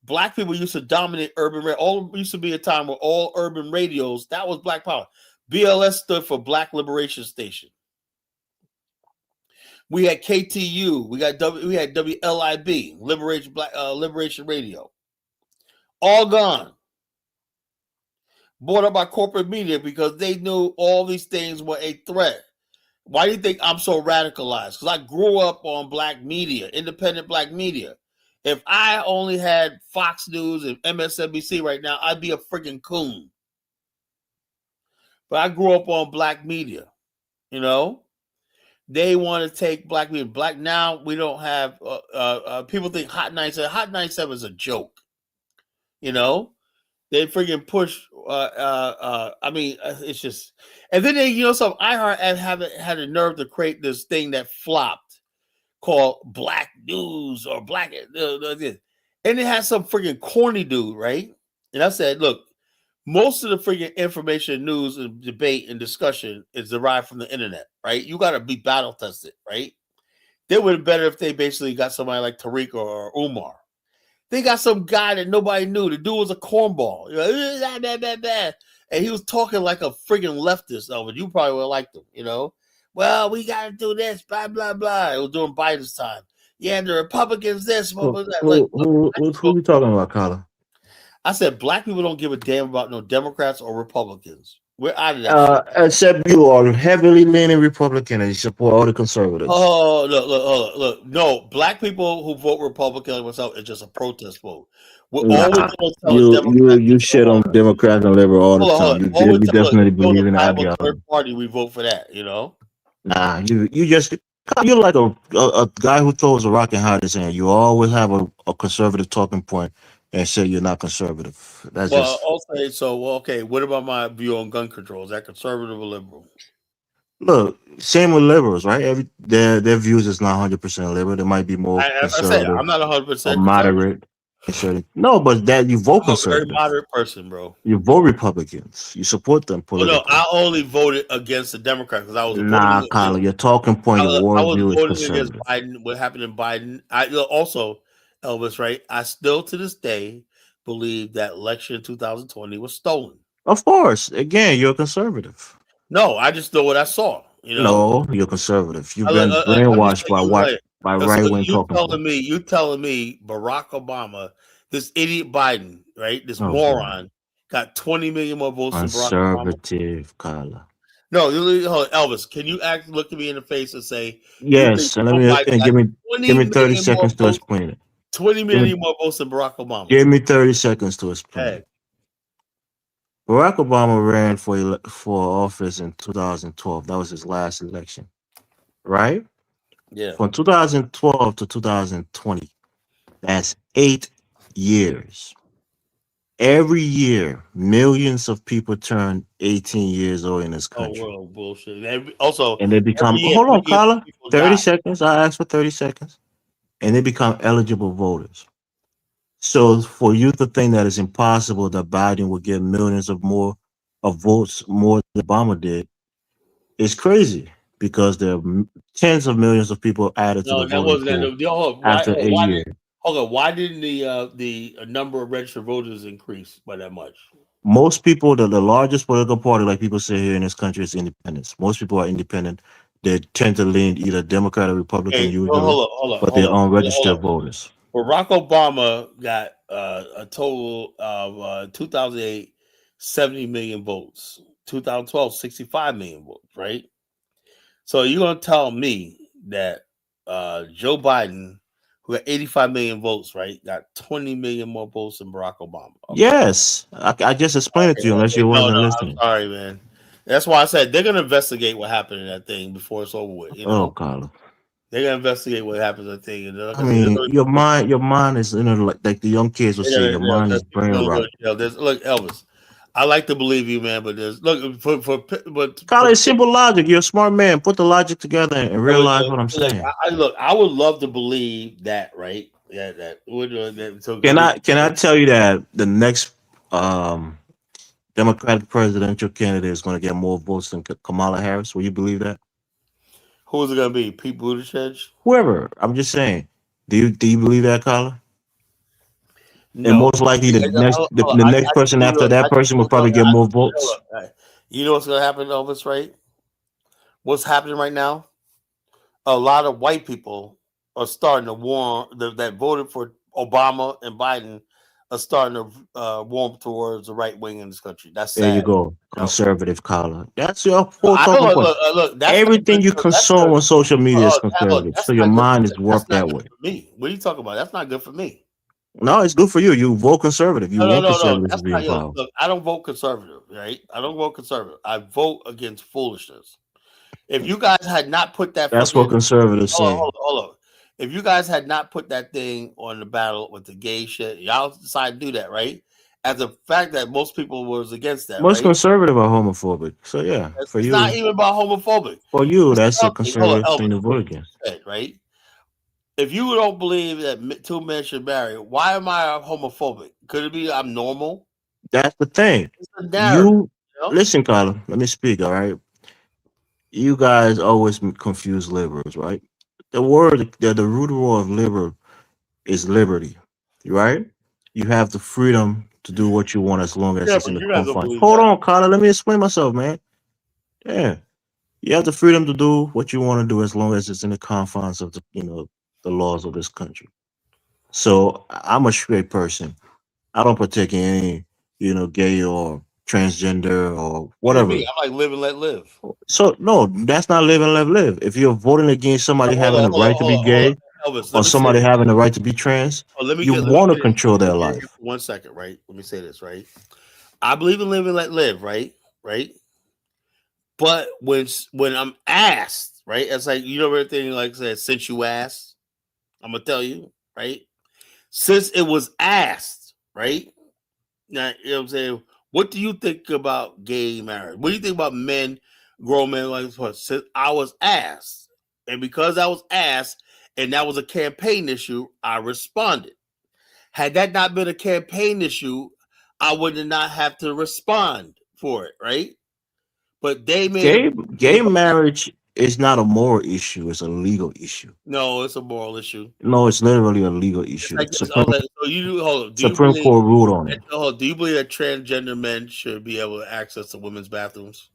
Black people used to dominate urban radio. All used to be a time where all urban radios, that was Black power. BLS stood for Black Liberation Station. We had KTU, we had WLIB, Liberation Radio. All gone. Bought up by corporate media because they knew all these things were a threat. Why do you think I'm so radicalized? Because I grew up on Black media, independent Black media. If I only had Fox News and MSNBC right now, I'd be a freaking coon. But I grew up on Black media. They want to take Black media. Black now, we don't have, people think Hot 97. Hot 97 is a joke. They freaking push, it's just, and then some iHeart had a nerve to create this thing that flopped called Black News or Black, and it has some freaking corny dude, right? And I said, look, most of the freaking information, news, and debate and discussion is derived from the internet, right? You got to be battle tested, right? They would have been better if they basically got somebody like Tariq or Umar. They got some guy that nobody knew. The dude was a cornball. And he was talking like a freaking leftist of it. You probably would have liked him, Well, we got to do this, blah, blah, blah. It was during Biden's time. Yeah, and the Republicans this. Who are you talking about, Carla? I said black people don't give a damn about no Democrats or Republicans. We're out of that. Except you are heavily leaning Republican and you support all the conservatives. Oh, look. No, black people who vote Republican like myself is just a protest vote. You shit on Democrats and liberal all the time. You definitely believe in ideology. Third party, we vote for that. Nah, you're like a guy who throws a rock and hides his hand. You always have a conservative talking point and say you're not conservative. That's okay. What about my view on gun control? Is that conservative or liberal? Look, same with liberals, right? Their views is not 100% liberal. They might be more conservative. I'm not 100% moderate. No, but that you vote I'm a very conservative. moderate person, bro. You vote Republicans. You support them Oh no, politically. I only voted against the Democrats because I was Nah, voting Kyler, against. your talking point, your I was worldview is voting against conservative. Biden. What happened in Biden? I also Elvis, right? I still to this day believe that election in 2020 was stolen. Of course. Again, you're a conservative. No, I just know what I saw. You know, No, you're conservative. You've look, been I'm just brainwashed saying. by Like, right so wing talking points. you telling me Barack Obama, this idiot Biden, right? This Oh boy. moron got 20 million more votes than Barack Obama. Conservative, Kyler. No, hold on, Elvis, can you look at me in the face and say you think Yes, and let Joe me Biden got give 20 me 30 million more seconds to votes? explain it. 20 Give me million more votes than Barack Obama. give me 30 seconds to explain Hey, it. Barack Obama ran for office in 2012. That was his last election, right? yeah. From 2012 to 2020, that's 8 years. Every year, millions of people turn 18 years old in this Oh, country. well, bullshit. Also, And they every become, year, hold on, Carla, people 30 die. seconds. I asked for 30 seconds. And they become eligible voters. So for you to think that it's impossible that Biden will get millions of votes more than Obama did is crazy because there are tens of millions of people added to the No, that voting wasn't pool that. Hold on, after a year. why didn't the number of registered voters increase by that much? Most people, the largest political party, like people say here in this country, is independents. Most people are independent. They tend to lean either Democrat or Republican Hey, usually, but they're hold unregistered on. voters. Barack Obama got a total of 2008 70 million votes. 2012 65 million votes, right? So you're gonna tell me that Joe Biden, who got 85 million votes, right, got 20 million more votes than Barack Obama. Okay. Yes, I just explained it to you unless Okay. you No, wasn't I'm listening. sorry, man. That's why I said they're gonna investigate what happened in that thing before it's over with. You Oh, know, Carla. they're gonna investigate what happened in that thing, and like I I said, mean, your mind is like the young kids would say, your mind is brain rot. look, Elvis. I like to believe you, man, but there's look Carla, it's simple logic. You're a smart man. Put the logic together and realize what I'm look, saying. I would love to believe that, right? Yeah, that would so Can I tell you that the next um Democratic presidential candidate is going to get more votes than Kamala Harris? Will you believe that? who's it gonna be? Pete Buttigieg? Whoever. I'm just saying. Do you believe that, Carla? And No. most likely the next the I next just person believe after I that just person will look, probably get more votes. look, you know what's gonna happen, Elvis, right? What's happening right now? A lot of white people are starting to warm that voted for Obama and Biden are starting to warm towards the right wing in this country. That's There you sad. go, No, conservative Carla. That's your whole I don't talking point. look. That's not Everything good. you That's consume good. on social media is Look, conservative. So that's your not good. mind is That's warped not that good way. for me. What are you talking about? That's not good for me. No, it's good for you. You vote conservative. You want No. conservatives to That's be in not power. look. I don't vote conservative, right? I don't vote conservative. I vote against foolishness. If you guys had not put that That's what fucking conservatives say. hold on. If you guys had not put that thing on the battle with the gay shit, y'all decided to do that, right? As a fact that most people was against that, Most right? conservative are homophobic. So yeah, It's not even about homophobic. It's that's a another thing. Hold on, conservative Elvis. thing to What vote you against. said, right? If you don't believe that two men should marry, why am I homophobic? Could it be I'm normal? That's the thing. It's a narrative, You you know? listen, Carla. Let me speak. All right. You guys always confuse liberals, right? The root word of liberal is liberty, right? You have the freedom to do what you want as long as Yeah, it's in but the you guys don't confines. believe Hold that. on, Carla. Let me explain myself, man. Yeah, you have the freedom to do what you want to do as long as it's in the confines of the laws of this country. So I'm a straight person. I don't partake in any gay or transgender or What do you mean? whatever. I'm like live and let live. So no, that's not live and let live. If you're voting against somebody having the right to be Hold on, gay Elvis. Let or me say somebody this. having the right to be trans, Oh, you want to control let me their get here life. for 1 second, right? Let me say this, right? I believe in live and let live, right? Right. But when I'm asked, right, it's like everything like I said, since you asked, I'm gonna tell you, right? Since it was asked, right? Now, you know what I'm saying? What do you think about gay marriage? What do you think about men, grown men like this? Since I was asked, and because I was asked, and that was a campaign issue, I responded. Had that not been a campaign issue, I would not have to respond for it, right? But they made a big deal Gay about marriage is not a moral issue; it's a legal issue. no, it's a moral issue. No, it's literally a legal It's issue. like The this. Supreme Okay, so you hold on. Supreme Court ruled on it. Do you believe that transgender men should be able to access the women's bathrooms?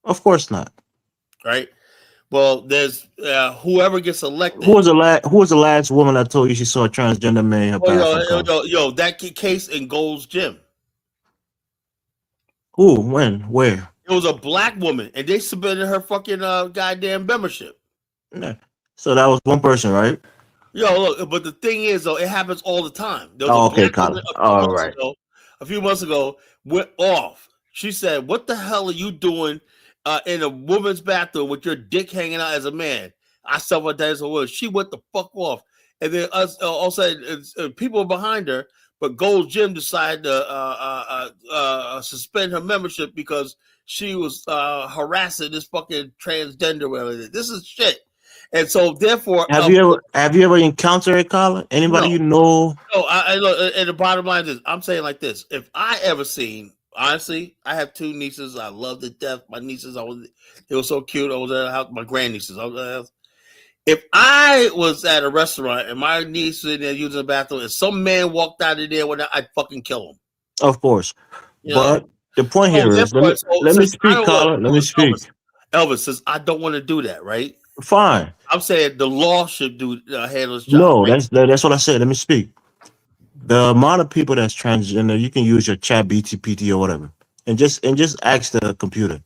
Of course not. Right. Well, there's whoever gets Who elected. was the last? Who was the last woman that told you she saw a transgender man in her Oh, bathroom? Colin? that case in Gold's Gym. Who? When? Where? It was a black woman, and they submitted her fucking goddamn membership. Yeah. So that was one person, right? Look, but the thing is, though, it happens all the time. There was Oh, a okay, black woman Colin. All right. a few months ago, went off. She said, "What the hell are you doing in a woman's bathroom with your dick hanging out as a man?" I said, "What that is a woman." She went the fuck off, and then us all of a sudden, people behind her. But Gold's Gym decided to suspend her membership because she was harassing this fucking transgender. Whatever. This is shit. And so, therefore, Have you ever encountered it, Colin? Anybody no, you know? no. I look, and the bottom line is, I'm saying like this: if I ever seen, honestly, I have two nieces. I love to death. My nieces, they were so cute. I was at the house. My grandnieces. If I was at a restaurant and my niece was in there using the bathroom, and some man walked out of there, I'd fucking kill him. Of course, You but know? the point here is, let me speak, Colin. Let me speak. Elvis says I don't want to do that, right? Fine. I'm saying the law should handle its job. No, right? that's what I said. Let me speak. The amount of people that's transgender, you can use your chat BTPT or whatever, and just ask the computer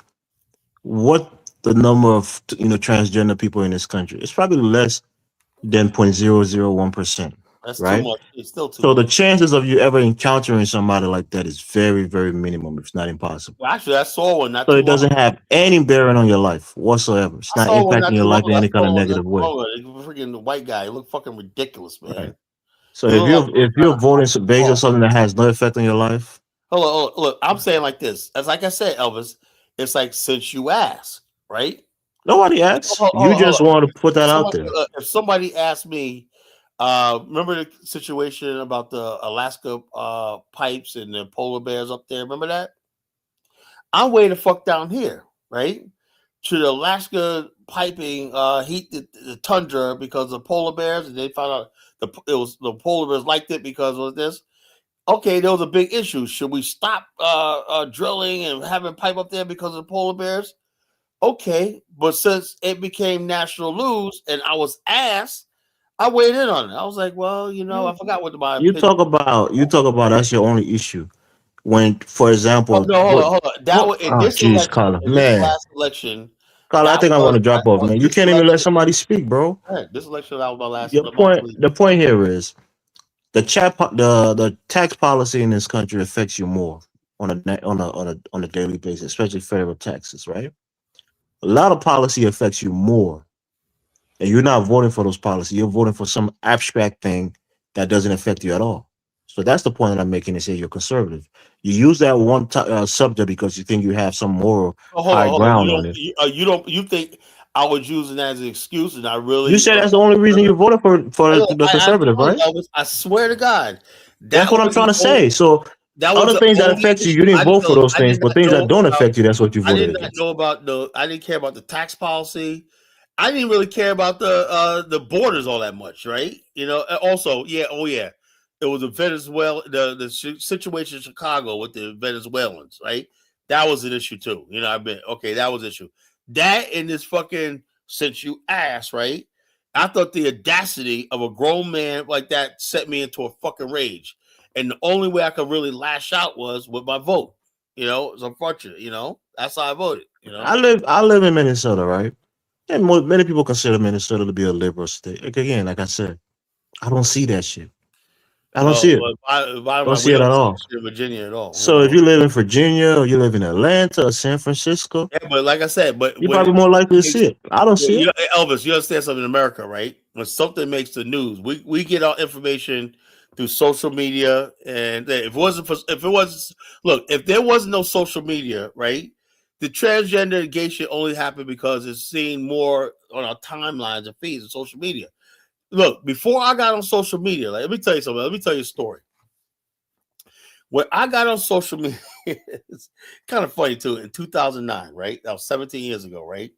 what the number of transgender people in this country. It's probably less than 0.001%. That's right? too much. It's still too So much. the chances of you ever encountering somebody like that is very, very minimum. It's not impossible. Well, actually, I saw one. So it doesn't have any bearing on your life whatsoever. It's not impacting your life in any kind of negative way. Freaking white guy. He looked fucking ridiculous, man. Right. So if you're voting based on something that has no effect on your life, hold on, look, I'm saying like this. As like I said, Elvis, it's like since you asked, right? Nobody asks. You just want to put that out there. If somebody asked me, remember the situation about the Alaska pipes and the polar bears up there? Remember that? I'm way the fuck down here, right? To the Alaska piping heat the tundra because of polar bears, and they found out the polar bears liked it because of this. Okay, there was a big issue. Should we stop drilling and having pipe up there because of the polar bears? Okay, but since it became national news and I was asked, I weighed in on it. I was like, well, I forgot what my you talk about that's your only issue. When, for example, hold on. That was in this election, Colin, in man. this last election. Colin, I think I want to drop off, man. You can't even let somebody speak, bro. This election, that was my last. The point here is the tax policy in this country affects you more on a daily basis, especially federal taxes, right? A lot of policy affects you more, and you're not voting for those policies. You're voting for some abstract thing that doesn't affect you at all. So that's the point that I'm making. To say you're conservative. You use that one subject because you think you have some moral high ground on it. You think I was using that as an excuse, and I really. You said that's the only reason you voted for the conservative, right? I swear to God, that's what I'm trying to say. So other things that affect you, you didn't vote for those things, but things that don't affect you, that's what you voted against. I didn't care about the tax policy. I didn't really care about the borders all that much, right? Also, it was a Venezuela, the situation in Chicago with the Venezuelans, right? That was an issue too. That was an issue. That in this fucking, since you asked, right? I thought the audacity of a grown man like that set me into a fucking rage. And the only way I could really lash out was with my vote. It's unfortunate, that's how I voted. I live in Minnesota, right? And many people consider Minnesota to be a liberal state. Again, like I said, I don't see that shit. I don't see it. I don't see it at all. Virginia at all. So if you live in Virginia or you live in Atlanta or San Francisco, yeah, but like I said, you're probably more likely to see it. I don't see it. Elvis, you understand something in America, right? When something makes the news, we get our information through social media, and if there wasn't no social media, right? The transgender and gay shit only happened because it's seen more on our timelines and feeds of social media. Look, before I got on social media, let me tell you something. Let me tell you a story. When I got on social media, it's kind of funny too. In 2009, right? That was 17 years ago, right?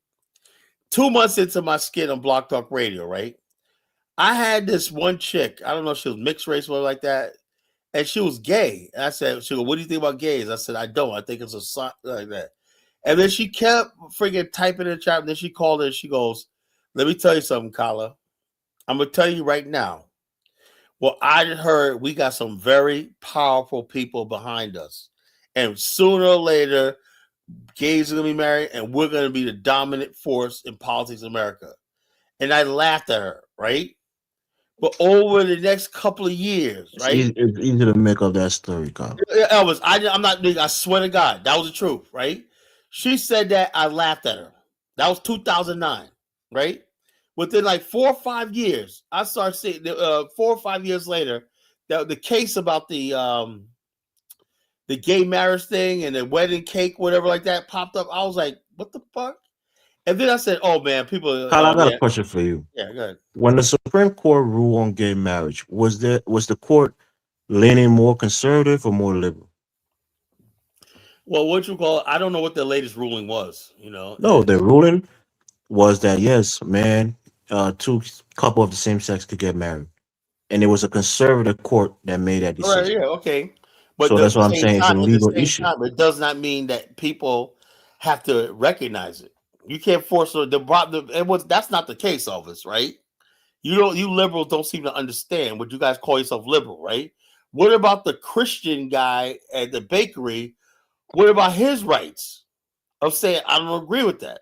2 months into my skit on Block Talk Radio, right? I had this one chick. I don't know if she was mixed race or like that, and she was gay. And I said, "She go, what do you think about gays?" I said, "I don't. I think it's a sign like that." And then she kept freaking typing in the chat. And then she called her and she goes, "Let me tell you something, Kala. I'm gonna tell you right now. Well, I heard we got some very powerful people behind us, and sooner or later, gays are gonna be married, and we're gonna be the dominant force in politics in America." And I laughed at her, right? But over the next couple of years, right? It's easy to make up that story, Carl. Elvis, I'm not. I swear to God, that was the truth, right? She said that. I laughed at her. That was 2009, right? Within like 4 or 5 years, I started seeing 4 or 5 years later that the case about the gay marriage thing and the wedding cake, whatever like that, popped up. I was like, what the fuck? And then I said, oh man, people. Carl, I got a Yeah, question for you. yeah, go ahead. When the Supreme Court ruled on gay marriage, was the court leaning more conservative or more liberal? Well, what you call it? I don't know what the latest ruling was. You know, No, the ruling was that yes, man, two couple of the same sex could get married, and it was a conservative court that made that all right, decision. yeah, okay. But So at that's the what I'm same saying. It's a time, legal issue. it does not mean that people have to recognize it. You can't force that's not the case, Elvis, right? You liberals don't seem to understand what you guys call yourself liberal, right? What about the Christian guy at the bakery? What about his rights of saying I don't agree with that?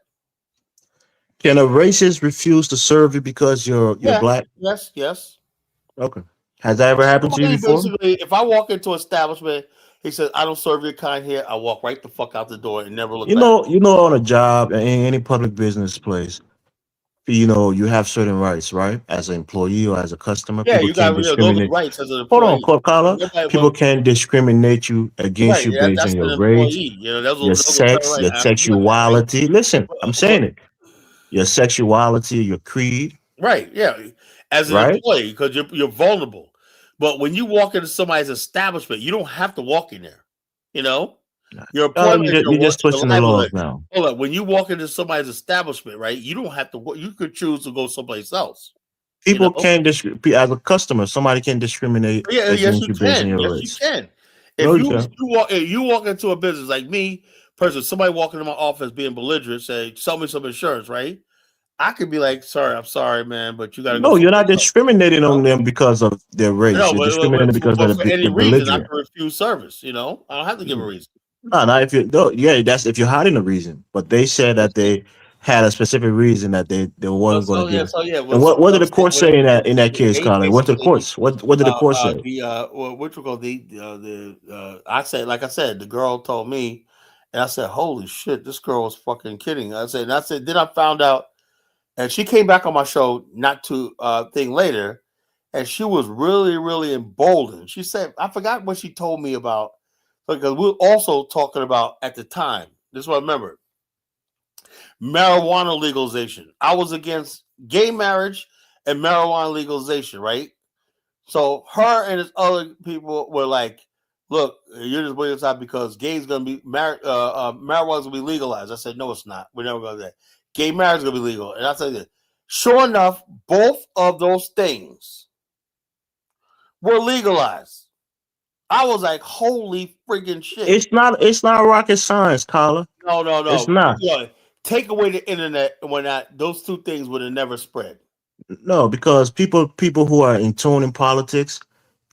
Can a racist refuse to serve you because you're Yeah, black? yes. Okay. Has that ever happened to you before? Basically, if I walk into an establishment, he says, I don't serve your kind here, I walk right the fuck out the door and never look back. On a job in any public business place, you have certain rights, right? As an employee or as a customer, Yeah, people you got can't those are discriminate. rights as an Hold on, employee. Carla. People Nobody, can't discriminate you against right, you based that's on an your race, employee. You know, those your are federal sex, rights. your I agree with that, right? sexuality. Listen, I'm But saying it. Your sexuality, your creed, right, yeah, as an right? employee, because you're vulnerable. But when you walk into somebody's establishment, you don't have to walk in there. You know, your employment is You're just your twisting the laws livelihood. now. Hold on, when you walk into somebody's establishment, right, you don't have to. You could choose to go someplace else. You People know. can't as a customer. Somebody can discriminate Yeah, yes, against you you based on can. your Yes, you race. can. No, you can. If you walk into a business like me, person, somebody walking in my office being belligerent, say, "Sell me some insurance," right? I could be like, "Sorry, I'm sorry, man, but you got to go No, you're not someplace else." discriminating You on know? them because of their race. No, You're discriminating because but of for any the reason, I belligerent. can refuse service. You know, I don't have to give a reason. No, not if you no, yeah, that's if you're hiding a reason. But they said that they had a specific reason that they weren't going to give. And what did the court say in that case, They Colin? What did the basically courts? What did the court say? what you call I said, like I said, the girl told me, and I said, "Holy shit, this girl was fucking kidding." Then I found out, and she came back on my show not too thing later, and she was really, really emboldened. She said, I forgot what she told me about, because we were also talking about at the time. This is what I remember: marijuana legalization. I was against gay marriage and marijuana legalization, right? So her and his other people were like, "Look, you're just waiting outside because gay's gonna be married. Marijuana's gonna be legalized." I said, "No, it's not. We're never gonna do that. Gay marriage is gonna be legal." And I said, sure enough, both of those things were legalized. I was like, "Holy friggin' shit!" It's not rocket science, Carla. It's No. not. Yeah, take away the internet, and when those two things would have never spread. No, because people who are in tune in politics,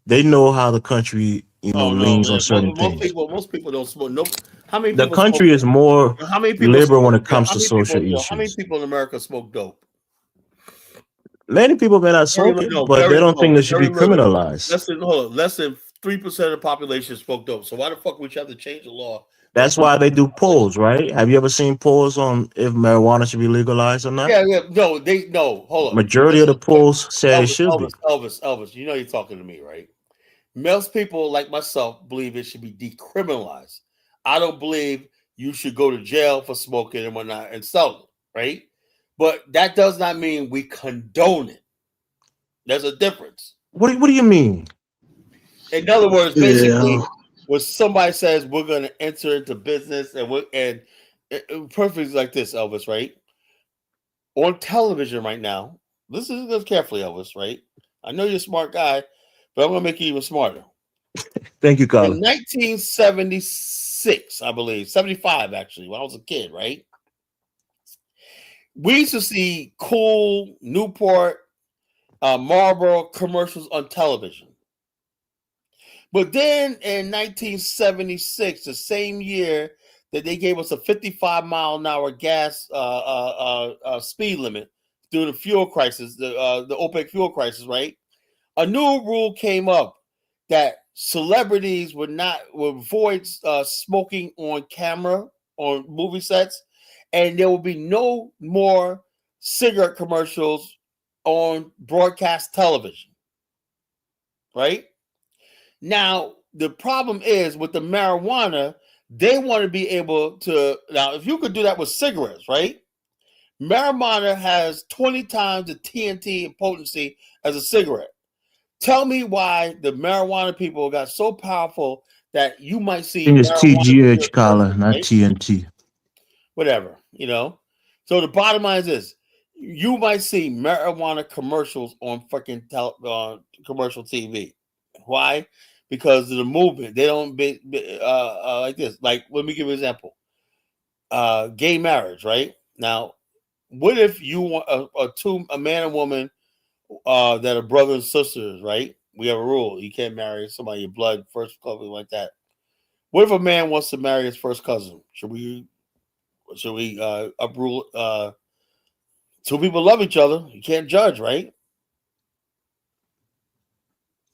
they know how the country, Oh no, leans on man. certain things. Most people don't smoke. No, how many The people smoke? country is more How many people liberal when smoke? it comes How to many social people? How many issues. people in America smoke dope? Many people may not smoke it, but they don't think they should be Very little. criminalized. Less than 3% of the population smoke dope. So why the fuck would you have to change the law? That's why they do polls, right? Have you ever seen polls on if marijuana should be legalized or not? Yeah. No. Hold on. Majority of the polls said it should be. Elvis. You know you're talking to me, right? Most people like myself believe it should be decriminalized. I don't believe you should go to jail for smoking and whatnot and selling it, right? But that does not mean we condone it. There's a difference. What do you mean? In other words, Yeah. basically, when somebody says we're going to enter into business and perfect like this, Elvis, right? On television right now, listen to this carefully, Elvis, right? I know you're a smart guy, but I'm going to make you even smarter. Thank you, In Carla. 1976, I believe, 75 actually, when I was a kid, right? We used to see cool Newport, Marlboro commercials on television. But then in 1976, the same year that they gave us a 55-mile-an-hour gas speed limit through the fuel crisis, the OPEC fuel crisis, right? A new rule came up that celebrities would avoid smoking on camera on movie sets, and there will be no more cigarette commercials on broadcast television. Right? Now, the problem is with the marijuana, they want to be able to. Now, if you could do that with cigarettes, right? Marijuana has 20 times the TNT in potency as a cigarette. Tell me why the marijuana people got so powerful that you might see I think it's marijuana TGH, Carla, not right? TNT. Whatever, you know. So the bottom line is this: you might see marijuana commercials on fucking commercial TV. Why? Because of the movement. They don't be like this. Like, let me give you an example. Gay marriage, right? Now, what if you want a man and woman that are brothers and sisters, right? We have a rule: you can't marry somebody your blood first cousin like that. What if a man wants to marry his first cousin? Should we uprule? Two people love each other. You can't judge, right?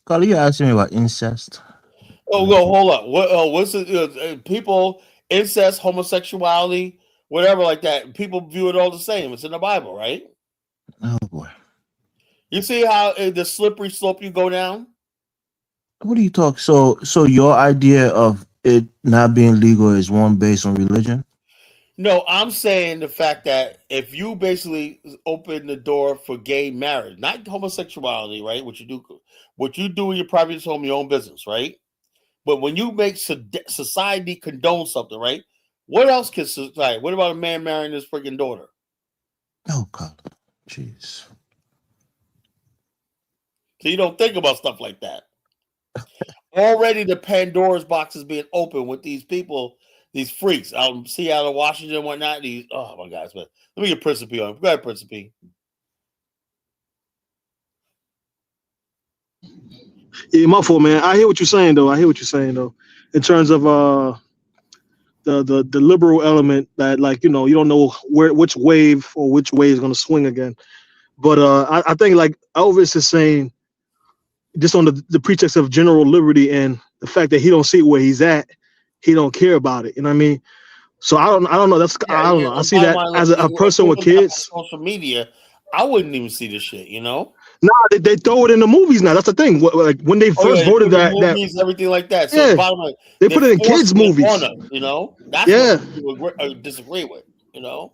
Carla, you asking me about incest? Oh, no, hold on. What's it? People incest, homosexuality, whatever like that. People view it all the same. It's in the Bible, right? Oh boy. You see how the slippery slope you go down? What do you talk? So your idea of it not being legal is one based on religion? No, I'm saying the fact that if you basically open the door for gay marriage, not homosexuality, right? What you do in your private home, your own business, right? But when you make society condone something, right? What else can society? What about a man marrying his freaking daughter? Oh God, jeez. So you don't think about stuff like that. Already the Pandora's box is being opened with these people, these freaks out in Seattle, Washington, and whatnot. Oh my gosh, man. Let me get Prince P on. Go ahead, Prince P. Yeah, my fault, man. I hear what you're saying though. In terms of the liberal element that, like, you know, you don't know which wave is gonna swing again. But I think like Elvis is saying, just on the pretext of general liberty and the fact that he don't see where he's at, he don't care about it. You know what I mean? So I don't know. I don't know. I see Bottom that line, as look, a if person it with was not on kids. social media, I wouldn't even see this shit, you know? Nah, they throw it in the movies now. That's the thing. Like when they Oh first yeah, they voted put in that movies, everything like that. So yeah, bottom line, they they're put it in kids' forcing it on movies. us, you know? That's what Yeah, people disagree with, you know?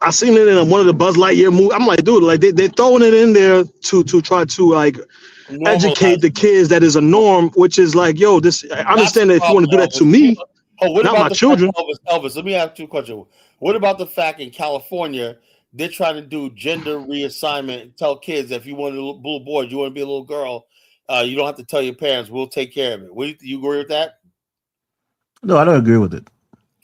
I seen it in one of the Buzz Lightyear movies. I'm like, dude, like they're throwing it in there to try to like educate Normalize the kids that is a norm, which is like, yo, this. I That's the understand that if you want problem, to do that to Elvis. me, Oh, what not about my the fact, children. Elvis? Let me ask you a question. What about the fact in California they're trying to do gender reassignment and tell kids that if you want a little boy, you want to be a little girl, you don't have to tell your parents. We'll take care of it. You agree with that? No, I don't agree with it.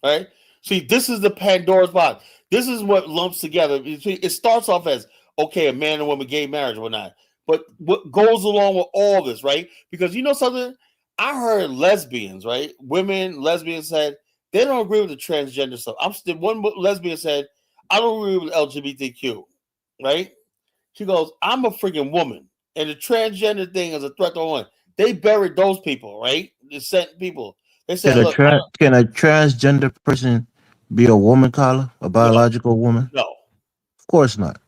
Right? See, this is the Pandora's box. This is what lumps together. It starts off as okay, a man and woman, gay marriage, or not. But what goes along with all this, right? Because you know something, I heard lesbians, right? Lesbians said they don't agree with the transgender stuff. One lesbian said, I don't agree with LGBTQ, right? She goes, I'm a freaking woman, and the transgender thing is a threat to women. They buried those people, right? They sent people. They said, look, Can a transgender person be a woman, Carla? A no, biological woman? no. Of course not.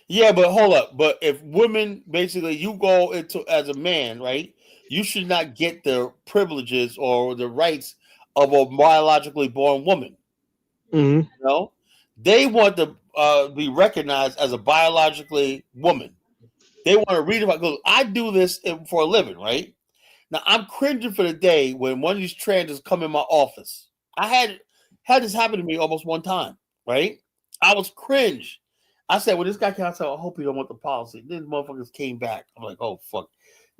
Yeah, but hold up. But if women, basically, you go into as a man, right? You should not get the privileges or the rights of a biologically born woman. Mm-hmm. You know, they want to be recognized as a biologically woman. They want to read about. Because I do this for a living, right? Now I'm cringing for the day when one of these transers come in my office. I had this happen to me almost one time, right? I was cringe. I said, well, this guy came out, I said, I hope he don't want the policy. These motherfuckers came back. I'm like, oh fuck.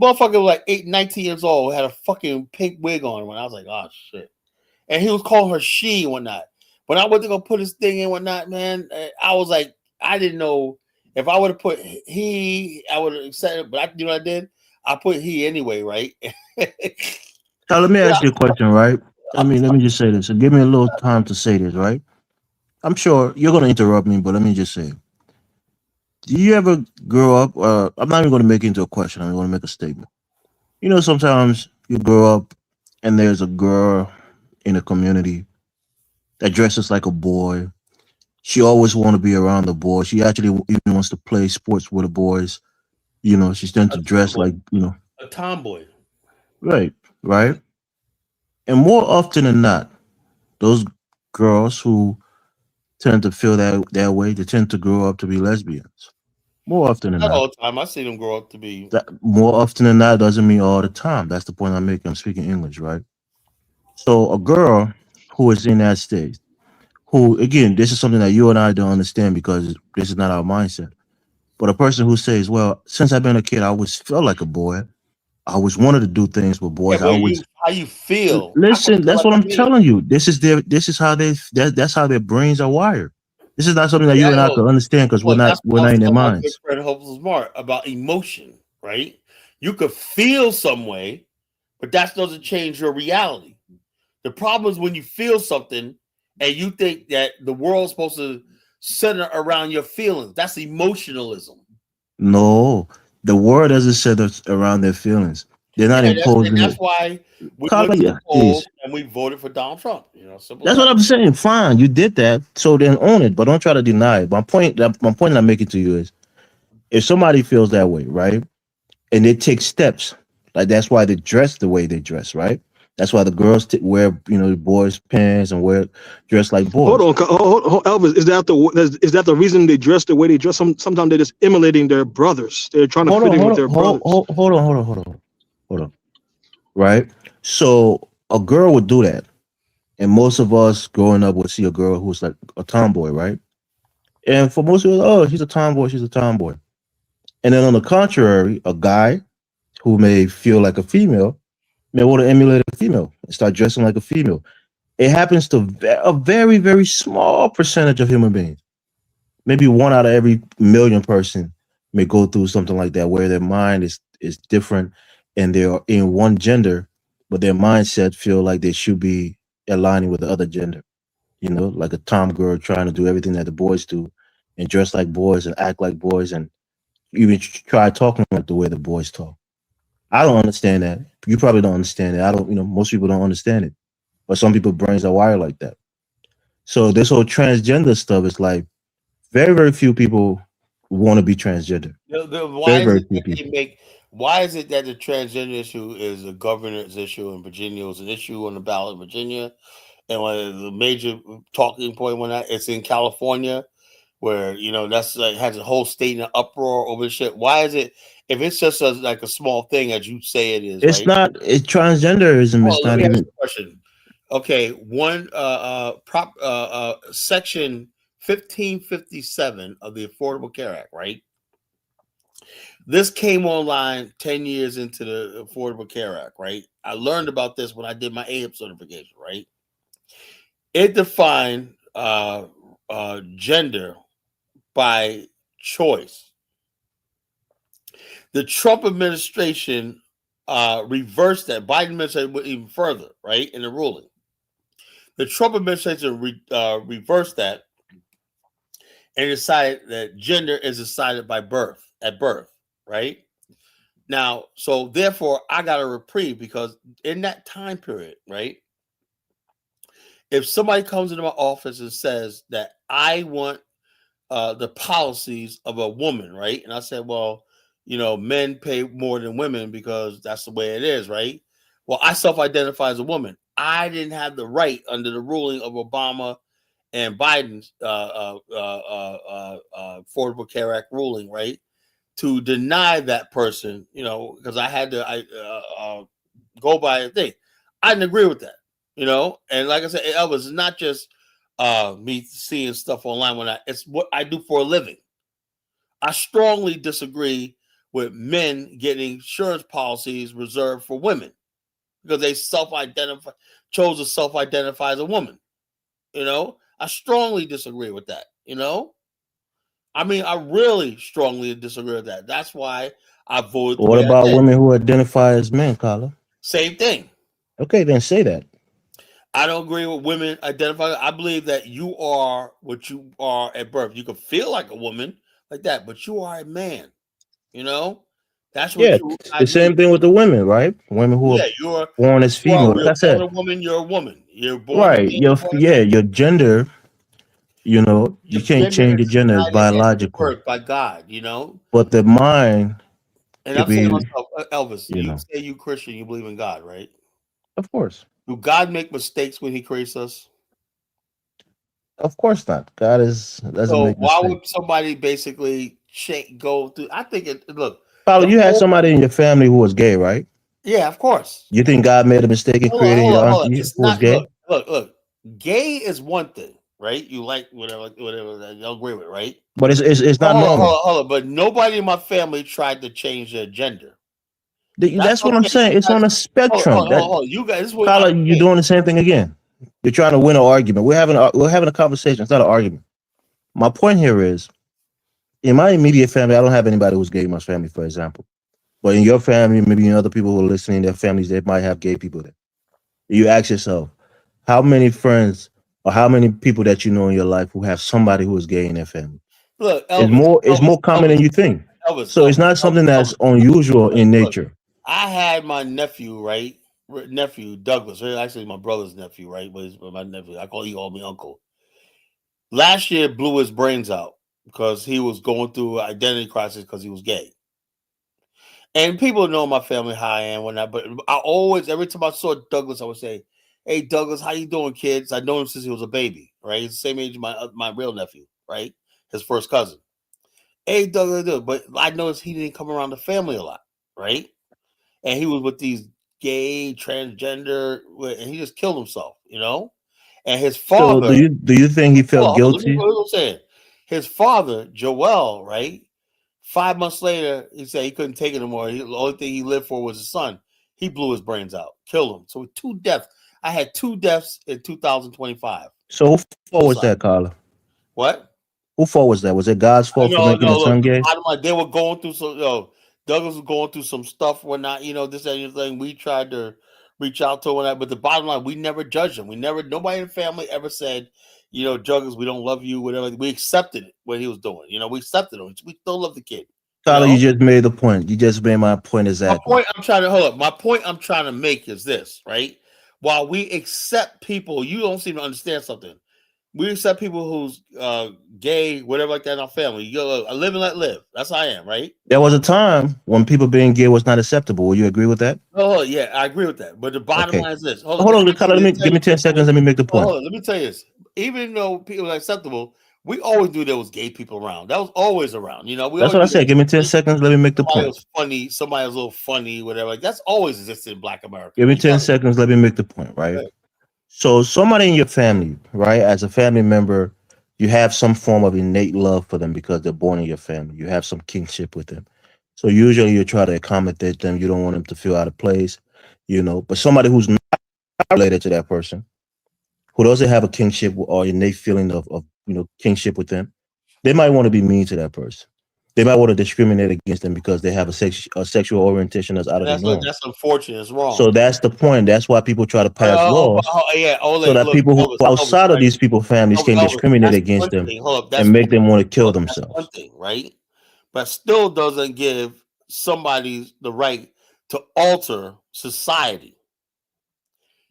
Motherfucker was like 19 years old, had a fucking pink wig on when I was like, oh shit. And he was calling her she and whatnot. When I went to go put his thing in and whatnot, man, I was like, I didn't know if I would have put he, I would have accepted it, but you know what I did? I put he anyway, right? Now let me Yeah. ask you a question, right? I mean, let me just say this. And give me a little time to say this, right? I'm sure you're gonna interrupt me, but let me just say, do you ever grow up? I'm not even gonna make it into a question. I'm gonna make a statement. You know, sometimes you grow up and there's a girl in a community that dresses like a boy. She always want to be around the boys. She actually even wants to play sports with the boys. You know, she's tend A to dress tomboy. like, you know, A tomboy. right, right. And more often than not, those girls who tend to feel that way, they tend to grow up to be lesbians. More often than Not not. all the time. I see them grow up to be. That more often than not doesn't mean all the time. That's the point I'm making. I'm speaking English, right? So a girl who is in that state, who again, this is something that you and I don't understand because this is not our mindset. But a person who says, "Well, since I've been a kid, I always felt like a boy. I always wanted to do things with Yeah, boys. I but always how you feel? I can listen." feel That's like what I'm me. telling you. This is their. This is how they. That's how their brains are wired. This is not something that Yeah, you and I look, could understand because we're look, not. that's We're what I not was in their telling my good minds. friend Hopeless Mark about emotion, right? You could feel some way, but that doesn't change your reality. The problem is when you feel something and you think that the world's supposed to center around your feelings. That's emotionalism. No, the world doesn't set us around their feelings. They're not Yeah, and imposing that's it. why we went to the Kala, polls please. and we voted for Donald Trump. Simple as That's what that. I'm saying. Fine, you did that, so then own it, but don't try to deny it. My point I'm making to you is, if somebody feels that way, right, and they take steps, like that's why they dress the way they dress, right? That's why the girls wear, the boys' pants and wear dress like Hold boys. on, Elvis. Is that the reason they dress the way they dress? Sometimes they're just emulating their brothers. They're trying to Hold fit on, in hold with on, their brothers. hold on, right? So a girl would do that, and most of us growing up would see a girl who's like a tomboy, right? And for most of us, oh, she's a tomboy, she's a tomboy. And then on the contrary, a guy who may feel like a female may want to emulate a female and start dressing like a female. It happens to a very, very small percentage of human beings. Maybe one out of every million person may go through something like that, where their mind is different and they're in one gender, but their mindset feel like they should be aligning with the other gender. Like a tom girl trying to do everything that the boys do and dress like boys and act like boys and even try talking like the way the boys talk. I don't understand that. You probably don't understand it. I don't, most people don't understand it. But some people brains are wired like that. So this whole transgender stuff is like very, very few people want to be transgender. Why Very, is very it few that they people. make? Why is it that the transgender issue is a governance issue in Virginia? It was an issue on the ballot in Virginia, and one of the major talking point when that it's in California, where that's like has a whole state in an uproar over shit. Why is it? If it's just like a small thing, as you say it is, It's right? not. It's transgenderism. Oh, It's let not me ask you even. a question. Okay, one prop section 1557 of the Affordable Care Act, right? This came online 10 years into the Affordable Care Act, right? I learned about this when I did my AHIP certification, right? It defined gender by choice. The Trump administration reversed that. Biden administration went even further, right, in the ruling. The Trump administration reversed that and decided that gender is decided by at birth, right? Now, so therefore, I got a reprieve because in that time period, right? If somebody comes into my office and says that I want the policies of a woman, right? And I said, well, men pay more than women because that's the way it is, right? Well, I self-identify as a woman. I didn't have the right under the ruling of Obama and Biden's Affordable Care Act ruling, right, to deny that person, because I had to go by a thing. I didn't agree with that, you know. And like I said, it was not just me seeing stuff online when it's what I do for a living. I strongly disagree with men getting insurance policies reserved for women because they chose to self-identify as a woman. You know, I strongly disagree with that. You know, I mean, I really strongly disagree with that. That's why I voted the What way I about did. women who identify as men, Carla? Same thing. Okay, then say that. I don't agree with women identifying. I believe that you are what you are at birth. You can feel like a woman like that, but you are a man. You know, that's Yeah, what you. I the believe. same thing with the women, right? Women who are Yeah, born as female. Like you're I born said, a woman. You're a woman. You're born a right? man. You're born a man. Your gender. You know, you Your can't gender change your is gender. It's decided at your biological. birth by God. You know, But the mind and could I'm saying to be, myself, Elvis, you you know, say you Christian, you believe in God, right? of course. Do God make mistakes when He creates us? Of course not. God doesn't So make why mistakes. would somebody basically go through? I think it. Look, Paolo, the you had whole. somebody in your family who was gay, right? Yeah, of course. You think God made a mistake in creating your Hold on. auntie It's who was not. gay? Look. Gay is one thing, right? You like whatever that you agree with, right? But it's Oh, not normal. hold on. But nobody in my family tried to change their gender. That's That's what what I'm I'm saying. saying. You It's guys, on a spectrum. You guys, this is what I'm Carla, you're saying. doing the same thing again. You're trying to win an argument. We're having a conversation. It's not an argument. My point here is, in my immediate family, I don't have anybody who's gay in my family, for example. But in your family, maybe in other people who are listening, their families, they might have gay people there. You ask yourself, how many friends or how many people that you know in your life who have somebody who is gay in their family? Look, It's more common than you think. So it's not something that's unusual in Look, nature. I had my nephew, right? Nephew Douglas, right? Actually, my brother's nephew, right? But he's my nephew. He called me uncle. Last year, blew his brains out because he was going through identity crisis because he was gay. And people know my family how I am when but I always, every time I saw Douglas, I would say, "Hey, Douglas, how you doing, kids?" I know him since he was a baby, right? He's the same age as my real nephew, right? His first cousin. Hey, Douglas, but I noticed he didn't come around the family a lot, right? And he was with these gay, transgender, and he just killed himself, you know. And his So father, do you think he felt hold on, let me guilty? what I'm saying. His father, Joel, right? 5 months later, he said he couldn't take it anymore. The only thing he lived for was his son. He blew his brains out, killed him. So 2 deaths. I had 2 deaths in 2025. So whose fault was Suicide. that, Carla? What? Whose fault was that? Was it God's fault for No, making no. his Look, son the gay? bottom line, they were going through some. Douglas was going through some stuff. We're not, this and anything. We tried to reach out to him, but the bottom line, we never judged him. Nobody in the family ever said, Douglas, we don't love you. Whatever. We accepted it what he was doing. We accepted him. We still love the kid. Carla, you just made the point. You just made my point exactly. My point I'm trying to make is this, right? While we accept people, you don't seem to understand something. We accept people who's gay, whatever like that in our family. You go, I live and let live. That's how I am, right? There was a time when people being gay was not acceptable. Will you agree with that? Oh yeah, I agree with that. But the bottom Okay. line is this. Hold on, Carla. Give me 10 seconds. Let me make the point. Hold on, let me tell you this. Even though people are acceptable, we always knew there was gay people around. That was always around. We That's always what I knew said. Give me 10 seconds. Let me make the somebody point. was funny, somebody was a little funny, whatever. Like that's always existed in Black America. Give me 10 seconds. Let me make the point, right? So somebody in your family, right, as a family member, you have some form of innate love for them because they're born in your family. You have some kinship with them. So usually you try to accommodate them. You don't want them to feel out of place, But somebody who's not related to that person, who doesn't have a kinship or innate feeling of kinship with them, they might want to be mean to that person. They might want to discriminate against them because they have a sexual orientation that's out of the norm. That's unfortunate. It's wrong. So that's the point. That's why people try to pass laws so that Look, people who are Elvis, outside of right? these people families can discriminate That's against one them thing. Hold up, and make them want to kill that's one themselves. thing, right? But still doesn't give somebody the right to alter society.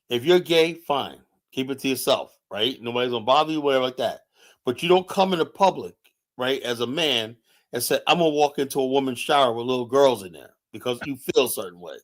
If you're gay, fine. Keep it to yourself, right? Nobody's gonna bother you, whatever like that. But you don't come into public, right, as a man and say, I'm gonna walk into a woman's shower with little girls in there because you feel a certain way.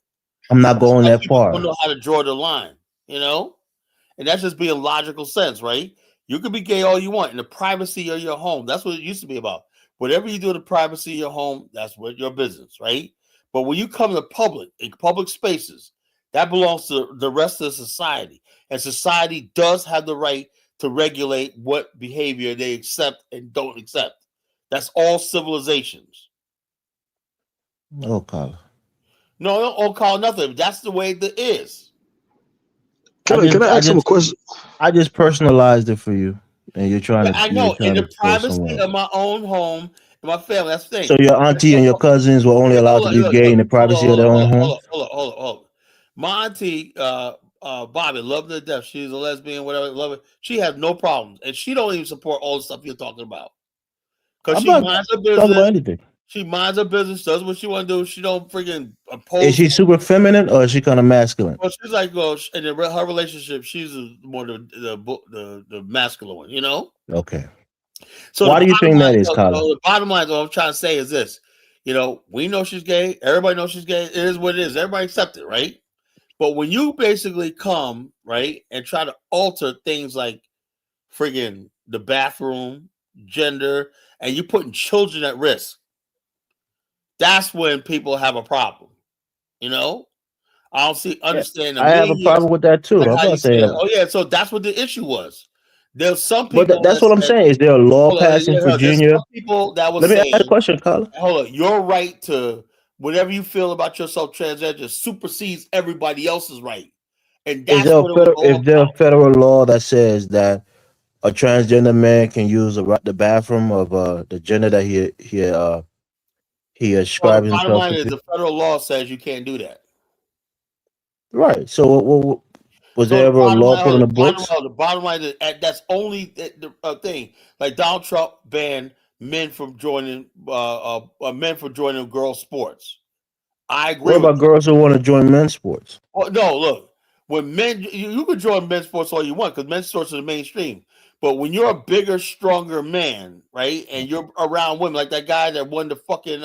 I'm not going that People don't far. know how to draw the line, And that's just being logical sense, right? You can be gay all you want in the privacy of your home. That's what it used to be about. Whatever you do in the privacy of your home, that's what your business, right? But when you come to public, in public spaces, That belongs to the rest of society. And society does have the right to regulate what behavior they accept and don't accept. That's all civilizations. Oh, Carla. No, don't all call nothing. That's the way that is. I Can just, I I ask him a just, question? I just personalized it for you, and you're trying Yeah, to, I you're know. In trying the to go privacy somewhere of else. my own home and my family. That's the So thing. your auntie and your cousins were only allowed to be gay in the privacy of their own homes. Hold on. My auntie, Bobby, love her to death. She's a lesbian, whatever. Love it. She has no problems, and she don't even support all the stuff you're talking about because I'm she not minds her talking about business. anything. She minds her business, does what she want to do. She don't freaking Is oppose. she super feminine or is she kind of masculine? Well, she's like, well, in her relationship, she's more the masculine one, you know. Okay. So Why do you think that is, Carla? the bottom line, what I'm trying to say is this: we know she's gay. Everybody knows she's gay. It is what it is. Everybody accept it, right? But when you basically come right and try to alter things like friggin' the bathroom, gender, and you're putting children at risk, that's when people have a problem. You know, I don't Yeah, understand a I have a million years problem with that too. like I'm how you not say it. saying, Oh yeah, so that's what the issue was. There's some but people that's that what I'm said, saying. Is there a law hold on, passed in there's Virginia? some people that was Let me ask you a saying, question, Carla. hold on, your right to whatever you feel about yourself transgender supersedes everybody else's right. And that's what it was all Is there a about. federal law that says that a transgender man can use the bathroom of the gender that he Well, the ascribes bottom himself line to is be? the federal law says you can't do that. Right. So was So there the ever a bottom law line, put on the books? the bottom line is that's only the thing. Like Donald Trump banned men from joining men from joining girls' sports. I What agree with about that. girls who want to join men's sports? Well, no, look, when men, you can join men's sports all you want because men's sports are the mainstream. But when you're a bigger, stronger man, right, and you're around women, like that guy that won the fucking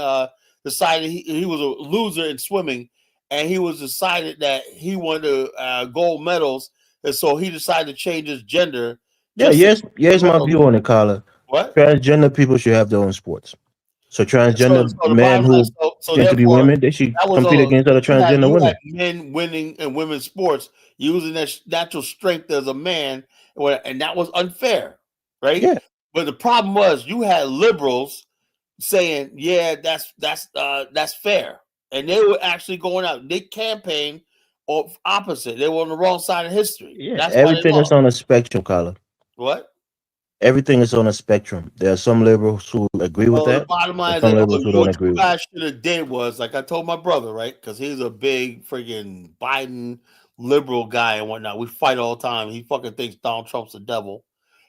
decided he was a loser in swimming, and he was decided that he wanted gold medals, and so he decided to change his gender Yeah, just to get yes, the my medal. view on it, Carla. What? Transgender people should have their own sports. So So, transgender so the men bottom line, who so pretend to be therefore, women, they should that was compete all. against other transgender You had women. men winning in women's sports using their natural strength as a man, and that was unfair, right? Yeah. But the problem was you had liberals saying, "Yeah, that's fair," and they were actually going out. They campaigned opposite. They were on the wrong side of history. Yeah. That's why they Everything is lost. on a spectrum, Carla. What? Everything is on a spectrum. There are some liberals who agree with Well, the that, bottom line and is some that liberals who don't what agree you with it. guys should have did was like I told my brother, right? Because he's a big freaking Biden liberal guy and whatnot. We fight all the time. He fucking thinks Donald Trump's the devil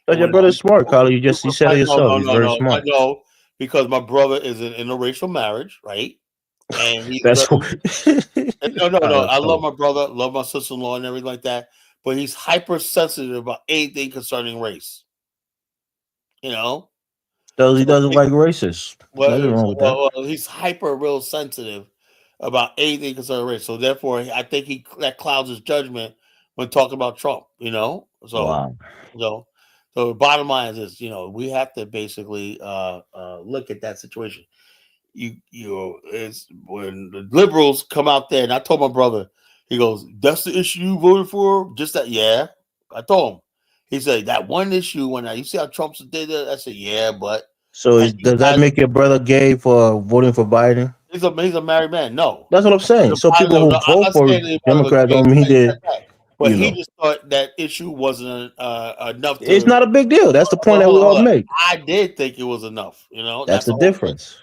But and your whatnot. brother's smart, Carla. You said it No, yourself. no, He's no, very no. I smart. know because my brother is in interracial marriage, right? And he's That's very what. no. Carla, I love Carla. my brother, love my sister-in-law, and everything like that. But he's hypersensitive about anything concerning race. You know, So he so doesn't like racists. There's nothing wrong with that. he's hyper real sensitive about anything concerning race. So therefore, I think that clouds his judgment when talking about Trump. You know, Wow. so so the bottom line is this: we have to basically look at that situation. It's when the liberals come out there, and I told my brother, he goes, "That's the issue you voted for." Just that, yeah. I told him. He said that one issue when you see how Trump did it. I said, yeah, but So and you does that guys, make your brother gay for voting for Biden? he's a married man. No, That's what I'm saying. So people no, who I'm vote not for saying anybody was Democrat gay. don't mean that, But you he know, just thought that issue wasn't enough it's to. not a big deal. That's the point that we all Hold on. make. I did think it was enough. That's That's the the whole thing. difference.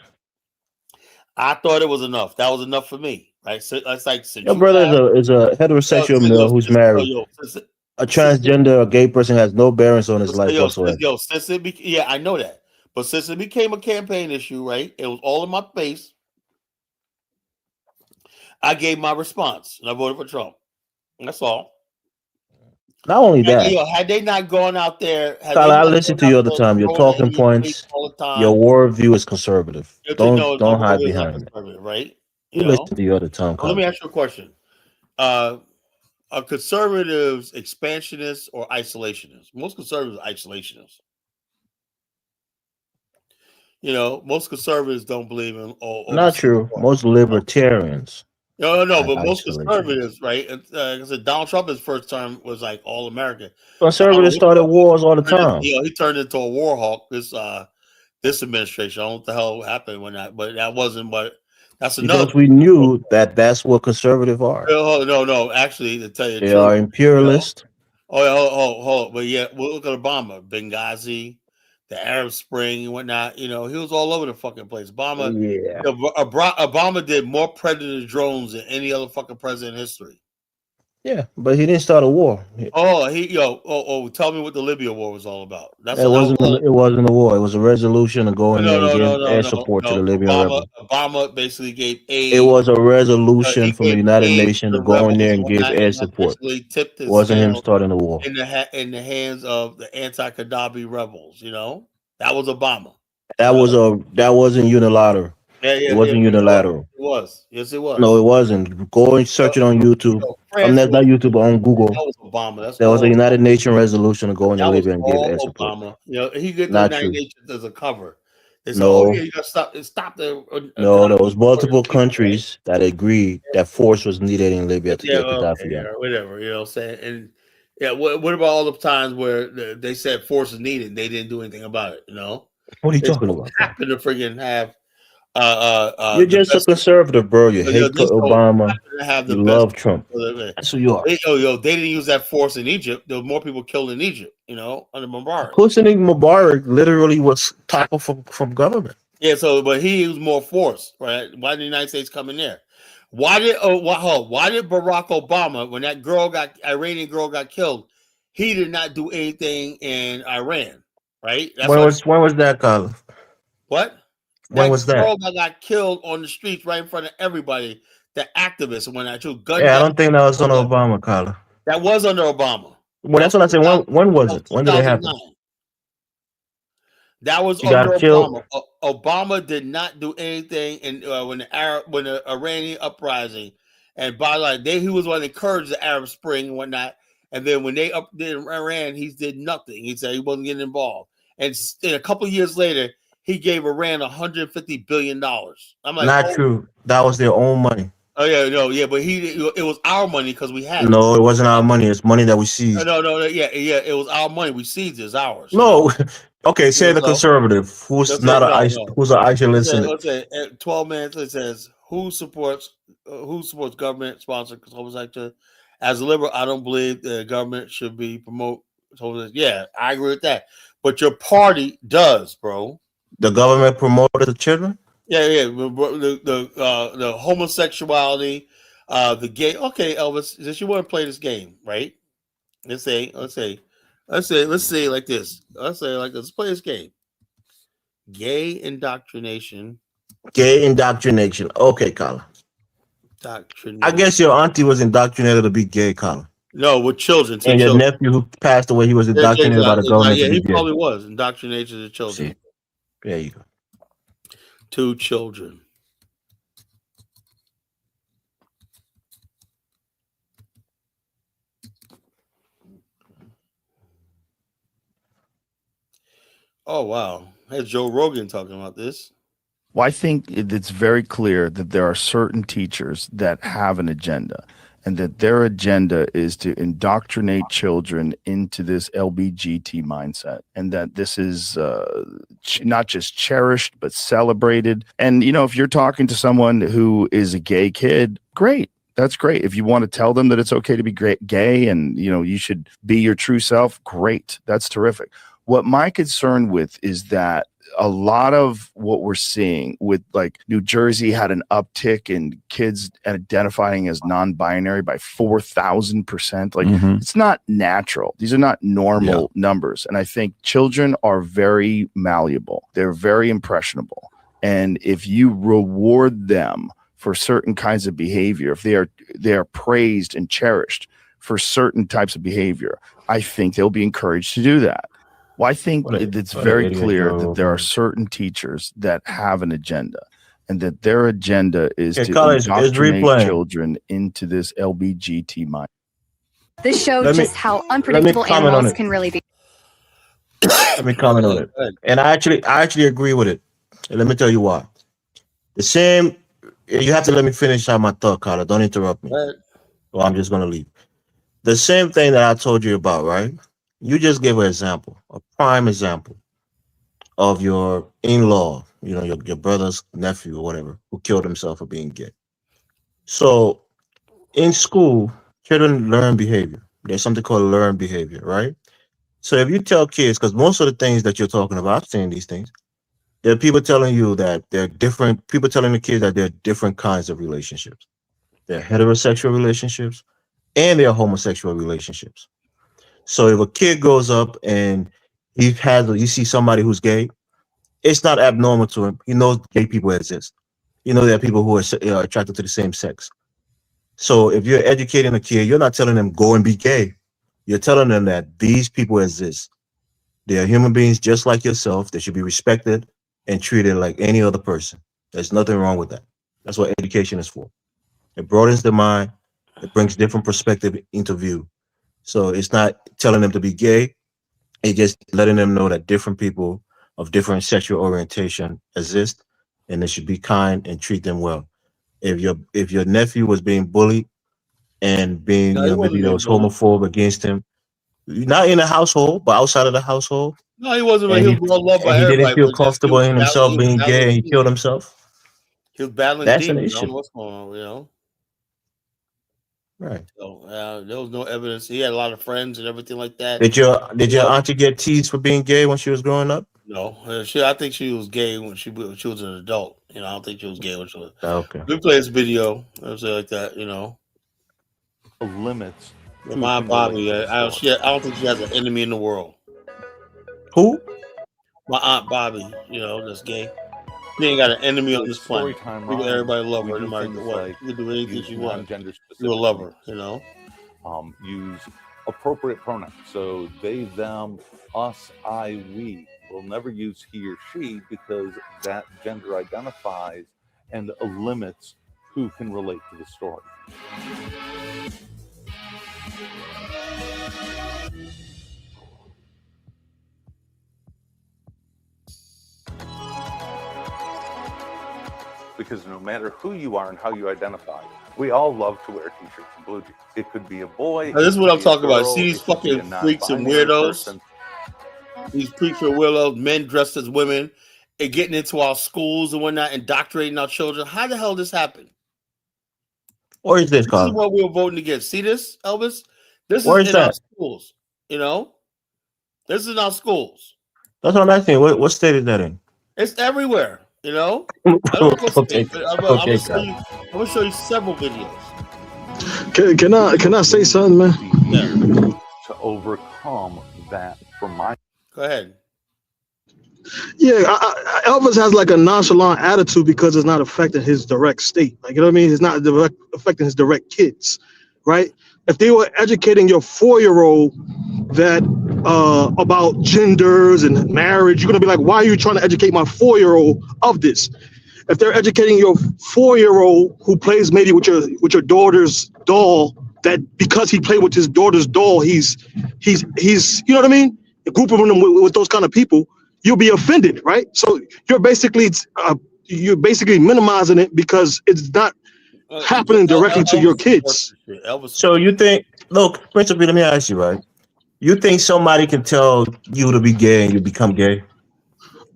I thought it was enough. That was enough for me, right? So that's like since Your you brother have is a heterosexual male who's married. A since transgender, a gay person has no bearings on his life whatsoever. since yeah, I know that. But since it became a campaign issue, right? It was all in my face. I gave my response and I voted for Trump. That's all. Not only that, Had they not gone out there, had they Tyler, I not listen gone to out you all the there time. Your throwing it talking in your face points, all the your time, worldview is conservative. no, my Don't hide world is not behind it. conservative, right? We listen to you all the time, So let me Carla. ask you a question. Uh, are conservatives expansionists or isolationists? Most conservatives are isolationists. Most conservatives don't believe in Not overseas true. war. Most libertarians. No, but most isolation. conservatives, right? I said Donald Trump, his first term was like all American. Conservatives started wars all the time. He turned into a war hawk. This administration. I don't know what the hell happened when but that wasn't. But that's another. Because we knew that that's what conservatives are. No. Actually, to tell you the They truth, are imperialist. Oh, hold on. But yeah, we'll look at Obama, Benghazi, the Arab Spring and whatnot. He was all over the fucking place. Obama, Yeah. Obama did more predator drones than any other fucking president in history. Yeah, but he didn't start a war. Tell me what the Libya war was all about. It wasn't a war. It was a resolution to go in there and give air support to the Libyan rebels. Obama basically gave aid. It was a resolution from the United Nations to go in there and give air and support. basically tipped his Wasn't him scale starting a war. in the hands of the anti-Gaddafi rebels. That was Obama. That wasn't unilateral. It wasn't unilateral. It was. Yes, it was. No, it wasn't. Go and search it on YouTube. Not YouTube, but on Google. That was Obama. There was a United Nations resolution to go into Libya and give air support. Obama. He get the Not United true. Nations as a cover. They said, No. you got to stop the. No, there was multiple countries that agreed that force was needed in Libya to get Gaddafi out. Whatever, what I'm saying. And what about all the times where they said force is needed and they didn't do anything about it? What are you talking about? Happen to friggin' have. You're just a conservative, bro. You hate Obama. You love Trump. That's who you are. They didn't use that force in Egypt. There were more people killed in Egypt, under Mubarak. Hosni Mubarak literally was toppled from government. Yeah, but he used more force, right? Why did the United States come in there? Why did Barack Obama, when that Iranian girl got killed, he did not do anything in Iran, right? When was that, Carla? What? When was that? Girl that got killed on the streets right in front of everybody, the activists, when I took gun. Yeah, I don't think that was under Obama, Carla. That was under Obama. Well, that's what I said. When was it? When did it happen? That was under Obama. Obama did not do anything when the Iranian uprising, and by the way, he was one that encouraged the Arab Spring and whatnot. And then when they did Iran, he did nothing. He said he wasn't getting involved. And a couple of years later, he gave Iran $150 billion. I'm like, not true. That was their own money. Oh yeah, but it was our money because we had it. No, it wasn't our money. It's money that we seized. No, it was our money. We seized it. It's ours. No, okay. Say the conservative who's who's an isolationist. Let's say 12 minutes. It says who supports government sponsored homosexuality. As a liberal, I don't believe the government should be promote. Yeah, I agree with that. But your party does, bro. The government promoted the children. Yeah. The homosexuality, the gay. Okay, Elvis, since you want to play this game, right? Let's say like this. Let's play this game. Gay indoctrination. Okay, Colin. I guess your auntie was indoctrinated to be gay, Colin. No, with children. And your nephew who passed away, he was indoctrinated by the government. Yeah, he probably was indoctrinated to the children. See? There you go. 2 children. Oh, wow. That's Joe Rogan talking about this. Well, I think it's very clear that there are certain teachers that have an agenda, and that their agenda is to indoctrinate children into this LBGT mindset, and that this is not just cherished, but celebrated. And, if you're talking to someone who is a gay kid, great. That's great. If you want to tell them that it's okay to be gay and, you should be your true self, great. That's terrific. What my concern with is that a lot of what we're seeing with, like, New Jersey had an uptick in kids identifying as non-binary by 4,000%. Like, It's not natural. These are not normal numbers. And I think children are very malleable. They're very impressionable. And if you reward them for certain kinds of behavior, if they are praised and cherished for certain types of behavior, I think they'll be encouraged to do that. Well, I think it's very clear that there are certain teachers that have an agenda, and that their agenda is to indoctrinate children into this LBGT mind. This showed just how unpredictable animals can really be. Let me comment on it. And I actually agree with it. And let me tell you why. The same, You have to let me finish out my thought, Carla. Don't interrupt me. Right. Or I'm just gonna leave. The same thing that I told you about, right? You just gave an example, a prime example of your in-law, your brother's nephew or whatever, who killed himself for being gay. So in school, children learn behavior. There's something called learned behavior, right? So if you tell kids, because most of the things that you're talking about, I've seen these things, there are people telling you that they're different, people telling the kids that there are different kinds of relationships. There are heterosexual relationships and there are homosexual relationships. So if a kid goes up and you see somebody who's gay, it's not abnormal to him. He knows gay people exist. You know there are people who are attracted to the same sex. So if you're educating a kid, you're not telling them go and be gay. You're telling them that these people exist. They are human beings just like yourself. They should be respected and treated like any other person. There's nothing wrong with that. That's what education is for. It broadens the mind. It brings different perspective into view. So it's not telling them to be gay. It's just letting them know that different people of different sexual orientation exist, and they should be kind and treat them well. If your nephew was being bullied and being, No, he maybe wasn't there being was bullied. homophobe against him, not in the household, but outside of the household, No, he wasn't. and He was he well loved and by he didn't everybody, feel but just comfortable in himself he was being gay battling and he killed demons. himself, He was battling that's an demons. I don't issue. know what's going on, Right. So there was no evidence. He had a lot of friends and everything like that. Did your auntie get teased for being gay when she was growing up? No, I think she was gay when she was an adult. I don't think she was gay when she was. Okay. We play this video, or something like that. Limits. But my Aunt Bobby, I don't think she has an enemy in the world. Who? My Aunt Bobby, that's gay. She ain't got an enemy on this planet. Storytime People, rhymes, everybody love we her no do matter things what. like She can do anything use she wants. non-gender You will specific love her, names. Use appropriate pronouns. So they, them, us, I, we. We'll never use he or she because that gender identifies and limits who can relate to the story. Because no matter who you are and how you identify, we all love to wear t-shirts and blue jeans. It could be a boy. Now, this is what I'm talking about. Girl, See these it could be fucking a freaks and non-binary weirdos? person. These freaks and weirdos, men dressed as women, and getting into our schools and whatnot, indoctrinating our children. How the hell this happened? Where is this, This is Carl? what we were voting against. See this, Elvis? This Where is is in our that? schools. This is in our schools. That's what I'm asking. What state is that in? It's everywhere. I don't know what Okay, state, but I'm okay, gonna show you several videos. Can I say something, man? Yeah. To overcome that from my. Go ahead. Yeah, Elvis has like a nonchalant attitude because it's not affecting his direct state. Like, you know what I mean? It's not affecting his direct kids, right? If they were educating your 4-year-old that about genders and marriage, you're gonna be like, why are you trying to educate my 4-year-old of this? If they're educating your 4-year-old who plays maybe with your daughter's doll, that because he played with his daughter's doll, he's you know what I mean? A group of them with those kind of people, you'll be offended, right? So you're basically minimizing it because it's not happening directly to your kids. So you think? Look, principally, let me ask you, right? You think somebody can tell you to be gay and you become gay?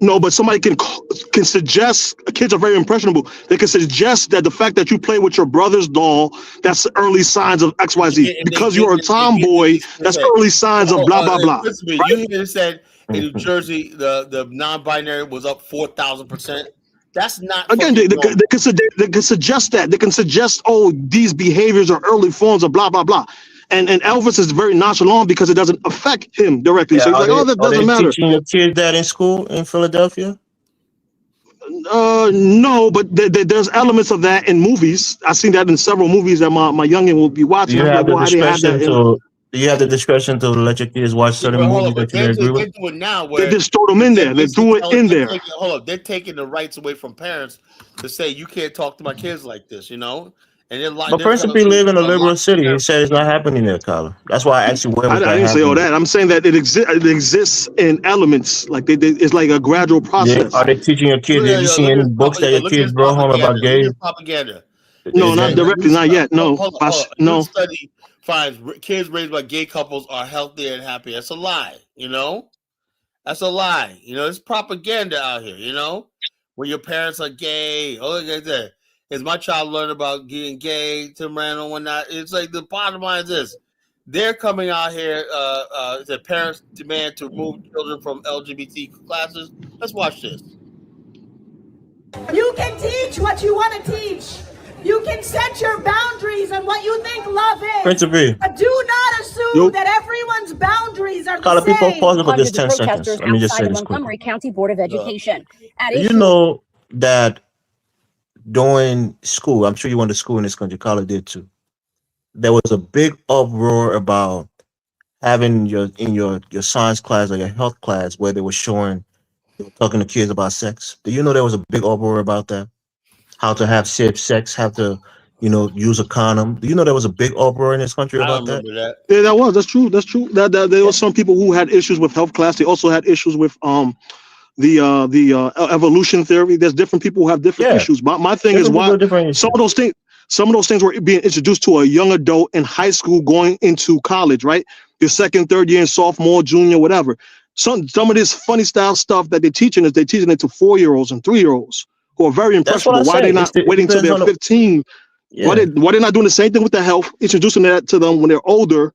No, but somebody can suggest. Kids are very impressionable. They can suggest that the fact that you play with your brother's doll, that's early signs of XYZ. Because you're a tomboy, that's early signs of blah blah blah. You hear it said in New Jersey the non-binary was up 4,000%. That's not again. They can suggest that. They can suggest, oh, these behaviors are early forms of blah blah blah. And Elvis is very nonchalant because it doesn't affect him directly. So he's like, oh, that doesn't matter. Teaching your kids that in school in Philadelphia? No, but there's elements of that in movies. I've seen that in several movies that my youngin will be watching. Do you have the discretion to let your kids watch certain movies that you agree with? They do it now. They just throw them in there. They do it in there. They're taking the rights away from parents to say you can't talk to my kids like this, and And they're like, But Principe live in a liberal city. He said it's not happening there, Carla. That's why I asked you where was I that didn't say all happening. that. I'm saying that it exists in elements. Like it's like a gradual process. Are they teaching your kids? Did you see any books that your kids brought home about Look at gays? this propaganda. No, not directly, not yet. No, Hold on. no. New study finds kids raised by gay couples are healthier and happier. That's a lie. You know, that's a lie. You know, it's propaganda out here. You know, when your parents are gay. Oh, look at that. Is my child learning about getting gay, Tim Randall, when not? It's like the bottom line is this. They're coming out here. The parents demand to remove children from LGBT classes. Let's watch this. You can teach what you want to teach. You can set your boundaries on what you think love is. Principe. But do not assume that everyone's boundaries are the same. People pause it for just 10 seconds. Protesters Let me just say outside the this quick. Montgomery County Board of Education. You know that during school, I'm sure you went to school in this country, Carla did too. There was a big uproar about having your science class or your health class where they were talking to kids about sex. Do you know there was a big uproar about that? How to have safe sex, how to, use a condom. Do you know there was a big uproar in this country about that? Yeah, that's true. That's true. That there were some people who had issues with health class. They also had issues with the evolution theory. There's different people who have different issues. My thing is why some of those things were being introduced to a young adult in high school going into college, right? Your second, third year, and sophomore, junior, whatever. Some of this funny style stuff that they're teaching it to 4-year-olds and 3-year-olds who are very impressionable. Why are they not waiting till they're 15? Yeah. Why they not doing the same thing with the health, introducing that to them when they're older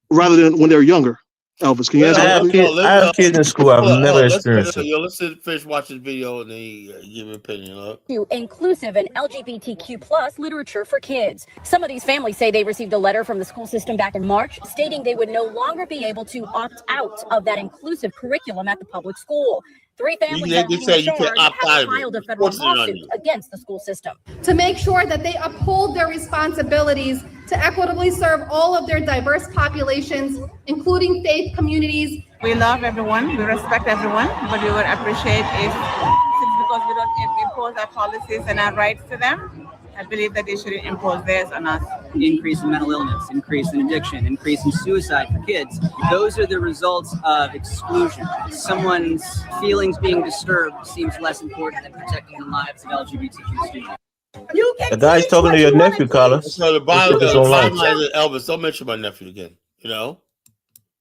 rather than when they're younger? Elvis, can you answer that, please? I have kids in school. I've never experienced it. Let's finish watching the video and then give an opinion. Look. To inclusive and LGBTQ plus literature for kids. Some of these families say they received a letter from the school system back in March stating they would no longer be able to opt out of that inclusive curriculum at the public school. 3 families that are leading the charge have filed a federal lawsuit against the school system. To make sure that they uphold their responsibilities to equitably serve all of their diverse populations, including faith communities. We love everyone, we respect everyone, but we would appreciate if, because we don't impose our policies and our rights to them, I believe that they shouldn't impose theirs on us. Increase in mental illness, increase in addiction, increase in suicide for kids. Those are the results of exclusion. Someone's feelings being disturbed seems less important than protecting the lives of LGBTQ students. The guy's talking to your nephew, Carla. So the bottom line is, Elvis, don't mention my nephew again. You know?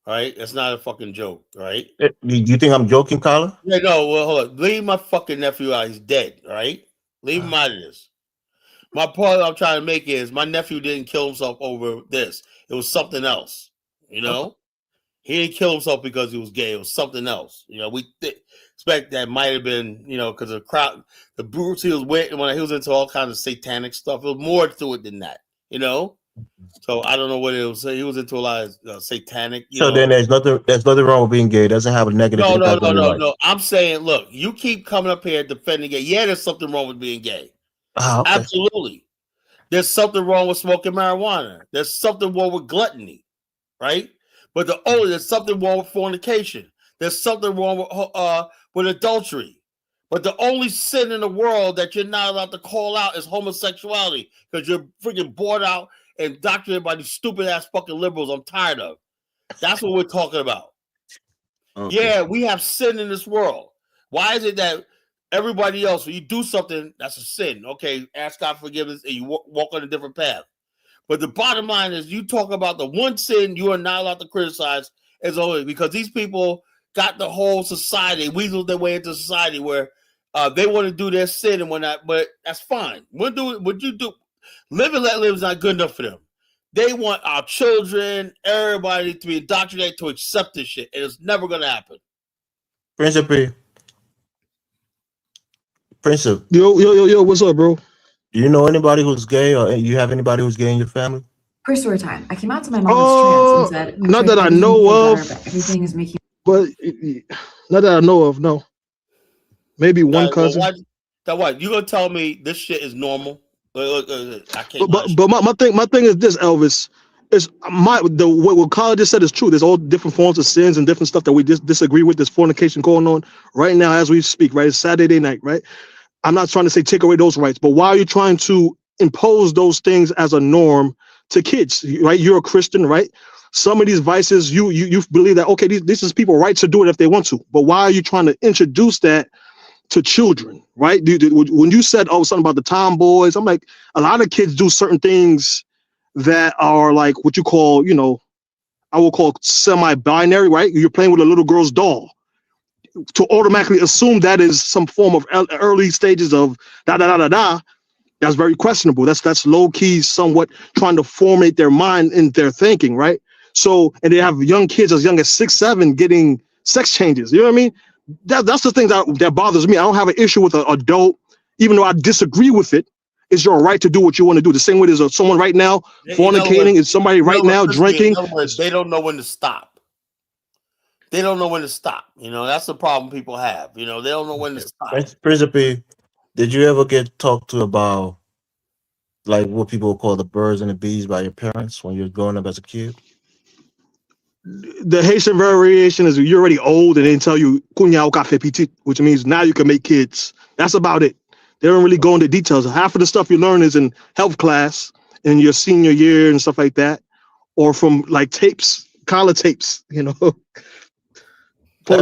All right? That's not a fucking joke, right? You think I'm joking, Carla? Yeah, no, well, hold on. Leave my fucking nephew out. He's dead, all right? Leave him out of this. My point I'm trying to make is my nephew didn't kill himself over this. It was something else, you know? He didn't kill himself because he was gay. It was something else. You know, we expect that might have been, because the crowd, the boots he was with, when he was into all kinds of satanic stuff. It was more to it than that, you know? So I don't know what it was. He was into a lot of satanic. Then there's nothing wrong with being gay. It doesn't have a negative impact on your life. No. I'm saying, look, you keep coming up here defending gay. Yeah, there's something wrong with being gay. Okay. Absolutely. There's something wrong with smoking marijuana. There's something wrong with gluttony, right? But there's something wrong with fornication. There's something wrong with adultery. But the only sin in the world that you're not allowed to call out is homosexuality because you're freaking bored out and indoctrinated by these stupid ass fucking liberals I'm tired of. That's what we're talking about. Okay. Yeah, we have sin in this world. Why is it that everybody else, when you do something, that's a sin? Okay, ask God forgiveness and you walk on a different path. But the bottom line is you talk about the one sin you are not allowed to criticize as always because these people got the whole society, weaseled their way into society where they want to do their sin and whatnot, but that's fine. What you do? Live and let live is not good enough for them. They want our children, everybody to be indoctrinated to accept this shit, and it's never going to happen. Principe. Yo, what's up, bro? Do you know anybody who's gay, or you have anybody who's gay in your family? First story time. I came out to my mom as trans and said, not that I know of, everything is making. But not that I know of, no. Maybe one cousin. What? You gonna tell me this shit is normal? I can't. But my thing is this, Elvis. Is what Carla just said is true. There's all different forms of sins and different stuff that we just disagree with. There's fornication going on right now as we speak. Right, it's Saturday night. Right. I'm not trying to say take away those rights, but why are you trying to impose those things as a norm to kids, right? You're a Christian, right? Some of these vices, you believe that, okay, this is people right to do it if they want to, but why are you trying to introduce that to children, right? When you said, oh, something about the tomboys, I'm like, a lot of kids do certain things that are like what you call, I will call semi-binary, right? You're playing with a little girl's doll. To automatically assume that is some form of early stages of that's very questionable. That's low key, somewhat trying to formate their mind and their thinking, right? So, and they have young kids as young as 6, 7 getting sex changes. You know what I mean? That's the thing that bothers me. I don't have an issue with an adult, even though I disagree with it. It's your right to do what you want to do. The same way there's someone right now fornicating, is somebody right now drinking. In other words, they don't know when to stop. They don't know when to stop. That's the problem people have. They don't know when to stop. Principally, did you ever get talked to about like what people call the birds and the bees by your parents when you're growing up as a kid? The Haitian variation is you're already old and they tell you which means now you can make kids. That's about it. They don't really go into details. Half of the stuff you learn is in health class in your senior year and stuff like that, or from like tapes, collar tapes, That's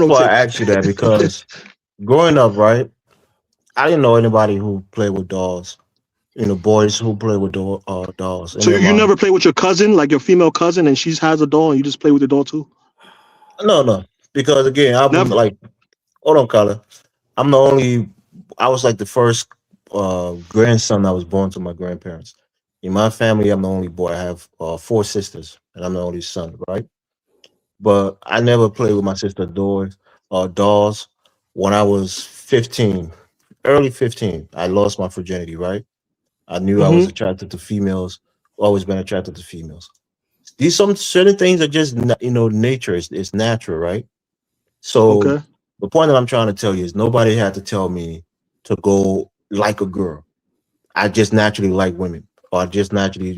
why I asked you that, because growing up, right, I didn't know anybody who played with dolls. Boys who play with dolls. So you never play with your cousin, like your female cousin, and she has a doll, and you just play with the doll too? No, because again, I'm never. Like, hold on, Carla. I was like the first grandson that was born to my grandparents. In my family, I'm the only boy. I have 4 sisters, and I'm the only son, right? But I never played with my sister dolls. When I was 15, early 15, I lost my virginity, right? I knew I was attracted to females, always been attracted to females. Some certain things are just, nature. It's natural, right? So the point that I'm trying to tell you is nobody had to tell me to go like a girl. I just naturally like women, or I just naturally,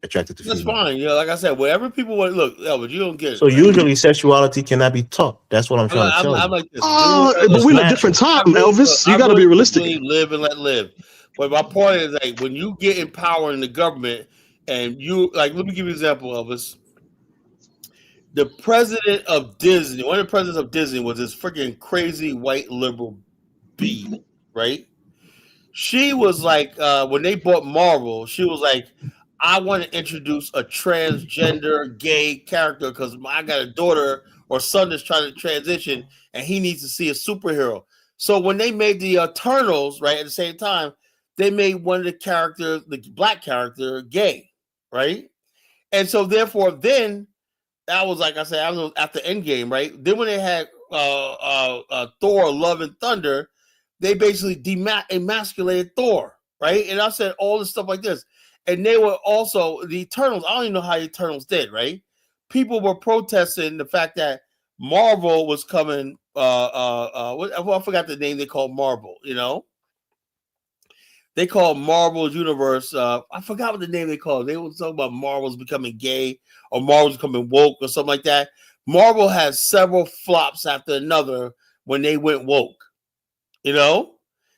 attracted to females. That's fine. Like I said, wherever people want to look, but you don't get it. So usually sexuality cannot be taught. That's what I'm trying to tell you. I'm like this. But we're in a different time, Elvis. You got to be realistic. Live and let live. But my point is, like, when you get in power in the government, and you let me give you an example, Elvis. The president of Disney, one of the presidents of Disney, was this freaking crazy white liberal bee, right? She was like, when they bought Marvel, she was like, I want to introduce a transgender gay character because I got a daughter or son that's trying to transition and he needs to see a superhero. So when they made the Eternals, right, at the same time, they made one of the characters, the black character, gay, right? And so therefore, then that was, like I said, I was after Endgame, right? Then when they had Thor: Love and Thunder, they basically emasculated Thor, right? And I said all this stuff like this. And they were also the Eternals. I don't even know how the Eternals did, right? People were protesting the fact that Marvel was coming. I forgot the name they called Marvel. They called Marvel's universe. I forgot what the name they called. They were talking about Marvel's becoming gay or Marvel's becoming woke or something like that. Marvel had several flops after another when they went woke.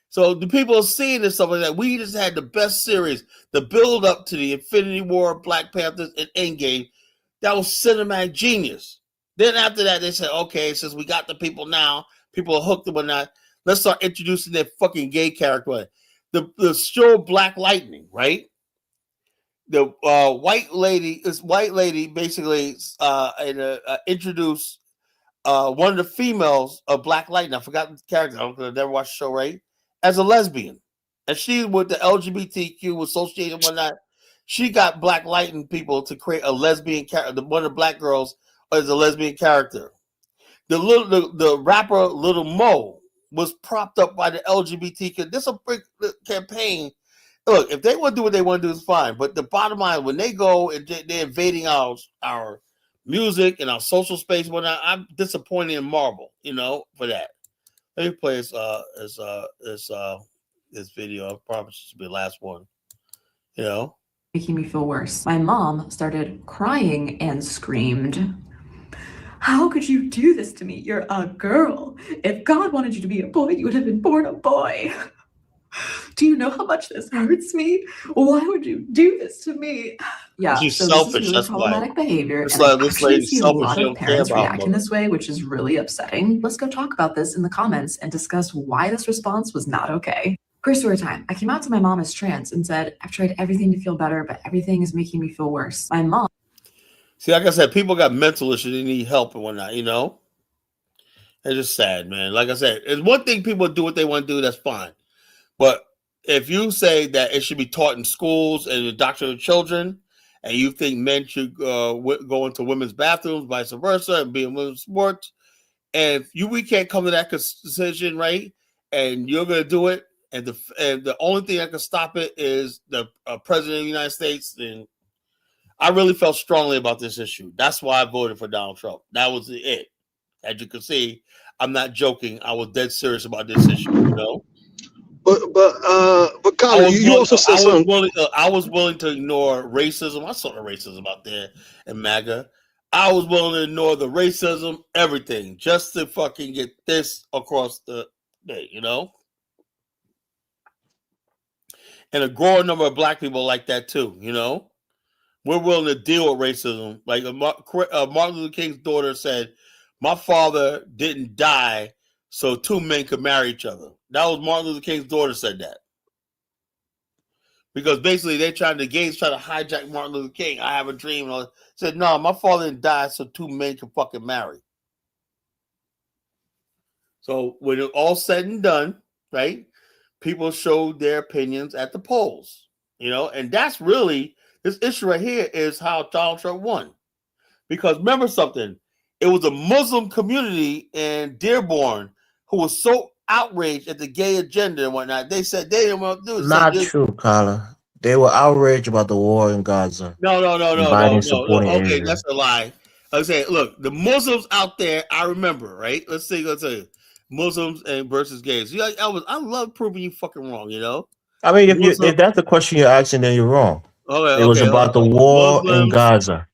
So the people are seeing this stuff like that. We just had the best series, the build up to the Infinity War, Black Panthers, and Endgame. That was cinematic genius. Then after that, they said, okay, since we got the people now, people are hooked and whatnot, let's start introducing their fucking gay character. The show Black Lightning, right? The white lady basically introduced one of the females of Black Lightning. I forgot the character. I never watched the show, right? As a lesbian. And she, with the LGBTQ associated and whatnot, she got Black Lightning people to create a lesbian character. One of the black girls is a lesbian character. The rapper Little Mo was propped up by the LGBTQ. This is a big campaign. Look, if they want to do what they want to do, it's fine. But the bottom line, when they go and they're invading our music and our social space and whatnot, I'm disappointed in Marvel, for that. Let me play this video. I promise this will be the last one. Making me feel worse. My mom started crying and screamed, "How could you do this to me? You're a girl. If God wanted you to be a boy, you would have been born a boy." Do you know how much this hurts me? Why would you do this to me? Yeah, She's so this is selfish. really That's why. problematic behavior, This and I this actually lady's see a selfish. lot She of don't care parents about her reacting mother. this way, which is really upsetting. Let's go talk about this in the comments and discuss why this response was not okay. Quick story time. I came out to my mom as trans and said, I've tried everything to feel better, but everything is making me feel worse. My mom. See, like I said, people got mental issues. They need help and whatnot, you know? It's just sad, man. Like I said, it's one thing people do what they want to do, that's fine. But if you say that it should be taught in schools and indoctrinate children, and you think men should go into women's bathrooms, vice versa, and be in women's sports, and we can't come to that decision, right? And you're going to do it, and the only thing that can stop it is the president of the United States. And I really felt strongly about this issue. That's why I voted for Donald Trump. That was it. As you can see, I'm not joking. I was dead serious about this issue. You know. But Colin, you also said something. I was willing to ignore racism. I saw the racism out there in MAGA. I was willing to ignore the racism, everything, just to fucking get this across the day, you know? And a growing number of black people like that too, you know? We're willing to deal with racism. Like Martin Luther King's daughter said, my father didn't die so two men could marry each other. That was Martin Luther King's daughter said that. Because basically the gays try to hijack Martin Luther King. I have a dream. And said, no, my father didn't die so two men can fucking marry. So when it's all said and done, right, people showed their opinions at the polls, you know, and that's really, this issue right here is how Donald Trump won. Because remember something, it was a Muslim community in Dearborn who was so outraged at the gay agenda and whatnot. They said they didn't want to do it. Not true, Carla. They were outraged about the war in Gaza. No. And Biden supporting Okay, Israel. that's a lie. I was saying, look, the Muslims out there, I remember, right? Let's say Muslims and versus gays. Yeah, I love proving you fucking wrong, you know? I mean, if that's the question you're asking, then you're wrong. Okay, it was about the war in Gaza.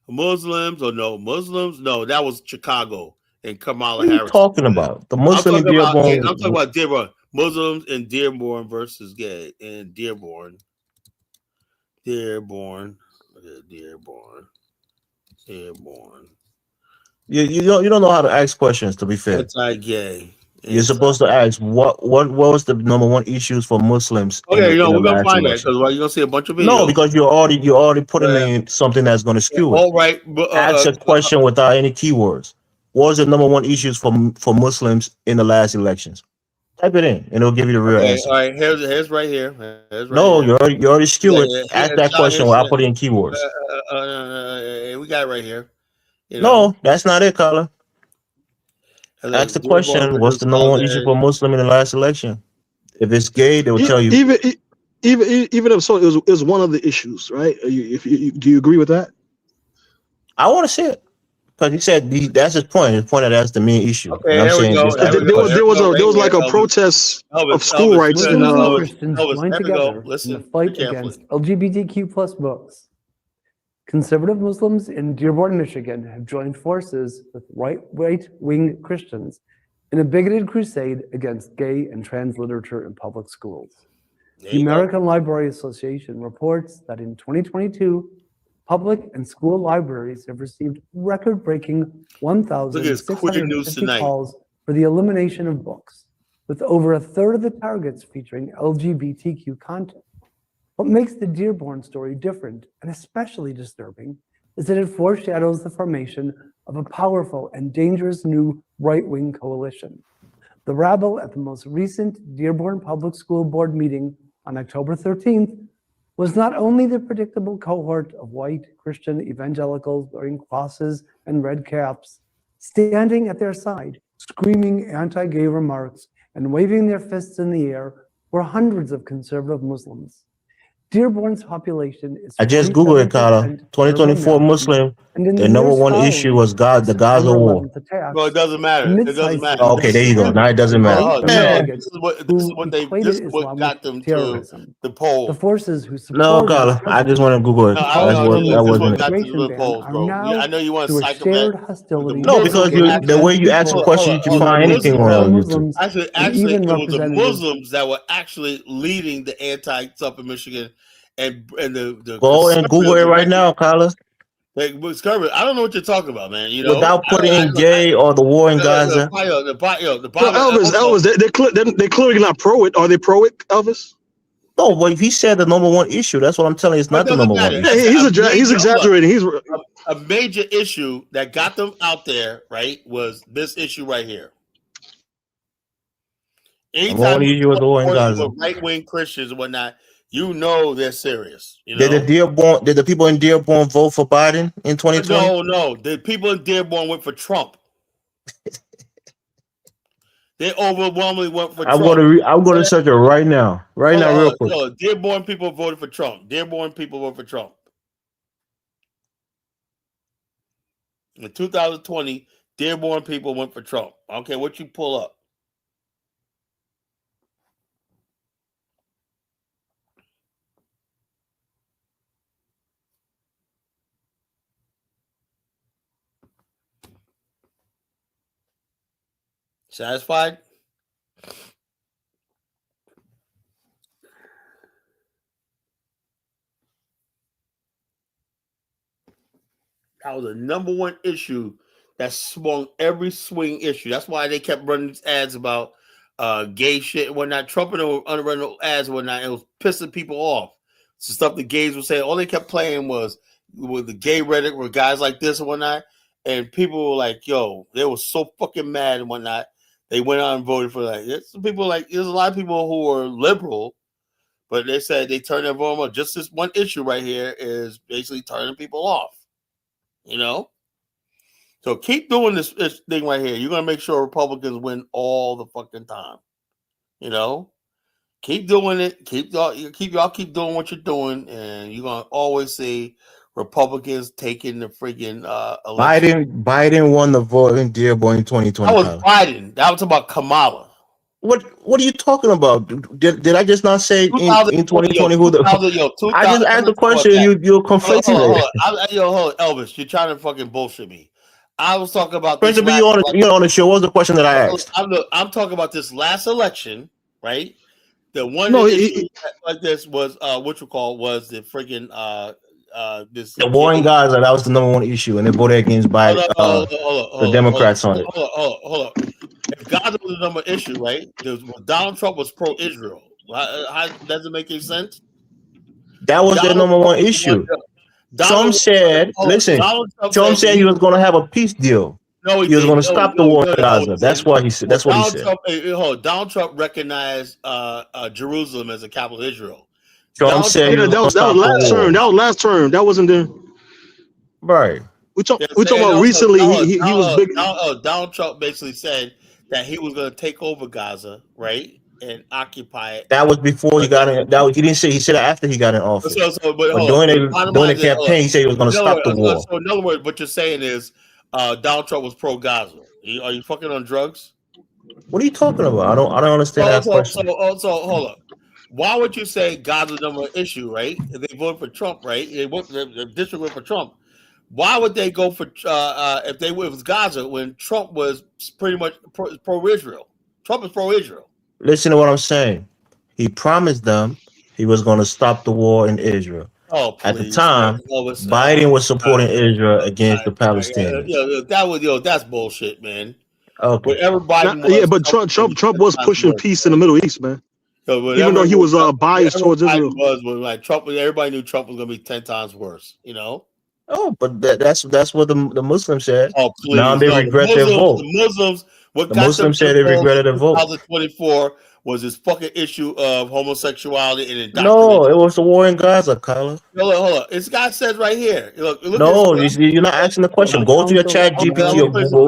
Muslims or no Muslims? No, that was Chicago and Kamala What are you Harris. talking about? The Muslim in Dearborn. I'm talking about Dearborn. Muslims in Dearborn versus gay in Dearborn. Dearborn. You don't know how to ask questions, to be fair. Anti-gay. You're supposed to ask what was the number one issues for Muslims. Okay, we're gonna find that because you're gonna see a bunch of videos. No, because you're already putting in something that's going to skew it. All right, ask a question without any keywords. What was the number one issues for Muslims in the last elections? Type it in, and it'll give you the real answer. All right, here's right here. No, you already skew it. Ask that question without putting in keywords. We got it right here. You know? No, that's not it, Carla. Ask the question: what's the number one issue for Muslim in the last election? If it's gay, they will tell you. Even if so, it was one of the issues, right? Do you agree with that? I want to see it because he said that's his point. His point that's the main issue. Okay, there we go. There was like a protest of school rights in Christians joined together in the fight against LGBTQ plus books. Conservative Muslims in Dearborn, Michigan have joined forces with right-wing Christians in a bigoted crusade against gay and trans literature in public schools. The American Library Association reports that in 2022, public and school libraries have received record-breaking 1,650 calls for the elimination of books, with over a third of the targets featuring LGBTQ content. What makes the Dearborn story different and especially disturbing is that it foreshadows the formation of a powerful and dangerous new right-wing coalition. The rabble at the most recent Dearborn Public School Board meeting on October 13th was not only the predictable cohort of white Christian evangelicals wearing crosses and red caps, standing at their side, screaming anti-gay remarks and waving their fists in the air, were hundreds of conservative Muslims. Dearborn's population is I just Googled it, Carla. 47% 2024 Arab-American, Muslim. and in The the number years one following issue was the September Gaza war. 11th attacks, Well, it doesn't a matter. It doesn't mid-sized matter. city Oh, okay, there you go. was Now it doesn't targeted matter. by No, Man, bigots this is what who this equated is what Islam got with them terrorism. to the The poll. forces who no, supported Carla. I just want to Google it. No, called That for a this is Muslim what wasn't it. got them to immigration the ban polls, are bro. now I know you want to through a psychopath, shared but the hostility No, Muslims because against you the actually. way you black ask a people, question, you can Hold on. find anything Muslims, on Muslims, YouTube. Muslims, actually, and even it was the representatives. Muslims that were actually leading the anti-stuff in Michigan, and the Go and Google conservatives it were right right. now, Carla. Like, I don't know what you're talking about, man. You know, Without putting in gay or the war in Gaza. The Yo, Bible. Elvis, they clearly not pro it. Are they pro it, Elvis? No, but he said the number one issue. That's what I'm telling you. It's It not the doesn't number one matter. issue. Yeah, he's exaggerating. He's a major issue that got them out there, right, was this issue right here. Anytime issue was the war in Gaza. with right-wing Christians and whatnot, you know they're serious. You Did know? did the people in Dearborn vote for Biden in 2020? No. The people in Dearborn went for Trump. They overwhelmingly went for Trump. I'm going to search it right now. Real quick. No, Dearborn people voted for Trump. Dearborn people voted for Trump. In 2020, Dearborn people went for Trump. I don't care what you pull up. Satisfied? That was the number one issue that swung every swing issue. That's why they kept running these ads about gay shit and whatnot. Trump and them running ads and whatnot. It was pissing people off. So stuff the gays were saying. All they kept playing was with the gay rhetoric with guys like this and whatnot. And people were like, yo, they were so fucking mad and whatnot. They went on and voted for that. There's a lot of people who are liberal, but they said they turned their vote on. Just this one issue right here is basically turning people off. You know? So keep doing this thing right here. You're going to make sure Republicans win all the fucking time. You know? Keep doing it. Keep doing what you're doing, and you're going to always see Republicans taking the freaking election. Biden won the vote in Dearborn in 2020. That was Biden. That was about Kamala. What are you talking about? Did I just not say in 2020 who the? I just asked the question. You're conflating it. Hold on, Elvis. You're trying to fucking bullshit me. I was talking about this. You're on the show. What was the question that I asked? I'm talking about this last election, right? The one issue like this was what you call was the freaking this the war in Gaza. That was the number one issue, and they voted against by the Democrats on it. Hold on. If Gaza was the number issue, right? Donald Trump was pro-Israel. How does it make any sense? That was their number one issue. Trump said, listen, Trump said he was going to have a peace deal. No, he was going to stop the war in Gaza. That's why he said. That's what he said. Donald Trump recognized Jerusalem as a capital of Israel. Trump said that was last term. That was last term. That wasn't the right. We talking about recently. He was big. Donald Trump basically said that he was going to take over Gaza, right, and occupy it. That was before he got in. He didn't say. He said after he got in office. But during the campaign, he said he was going to stop the war. So in other words, what you're saying is Donald Trump was pro Gaza. Are you fucking on drugs? What are you talking about? I don't understand that question. So hold up. Why would you say Gaza's number one issue, right? If they voted for Trump, right? The district went for Trump. Why would they go for if it was Gaza when Trump was pretty much pro-Israel? Trump is pro-Israel. Listen to what I'm saying. He promised them he was going to stop the war in Israel. Oh, please. At the time, Biden was supporting Israel against the Palestinians. That's bullshit, man. Okay. Whatever Biden but Trump was pushing peace in the Middle East, man. Even though he was biased towards Israel. Everybody knew Trump was going to be 10 times worse, you know? Oh, but that's what the Muslims said. Oh, please. Now they regret their vote. The Muslims said they regretted their vote. 2024 was this fucking issue of homosexuality and indoctrination. No, it was the war in Gaza, Kyla. Hold on. This guy says right here. Look no, you're not asking the question. Go to your chat GPT or Google.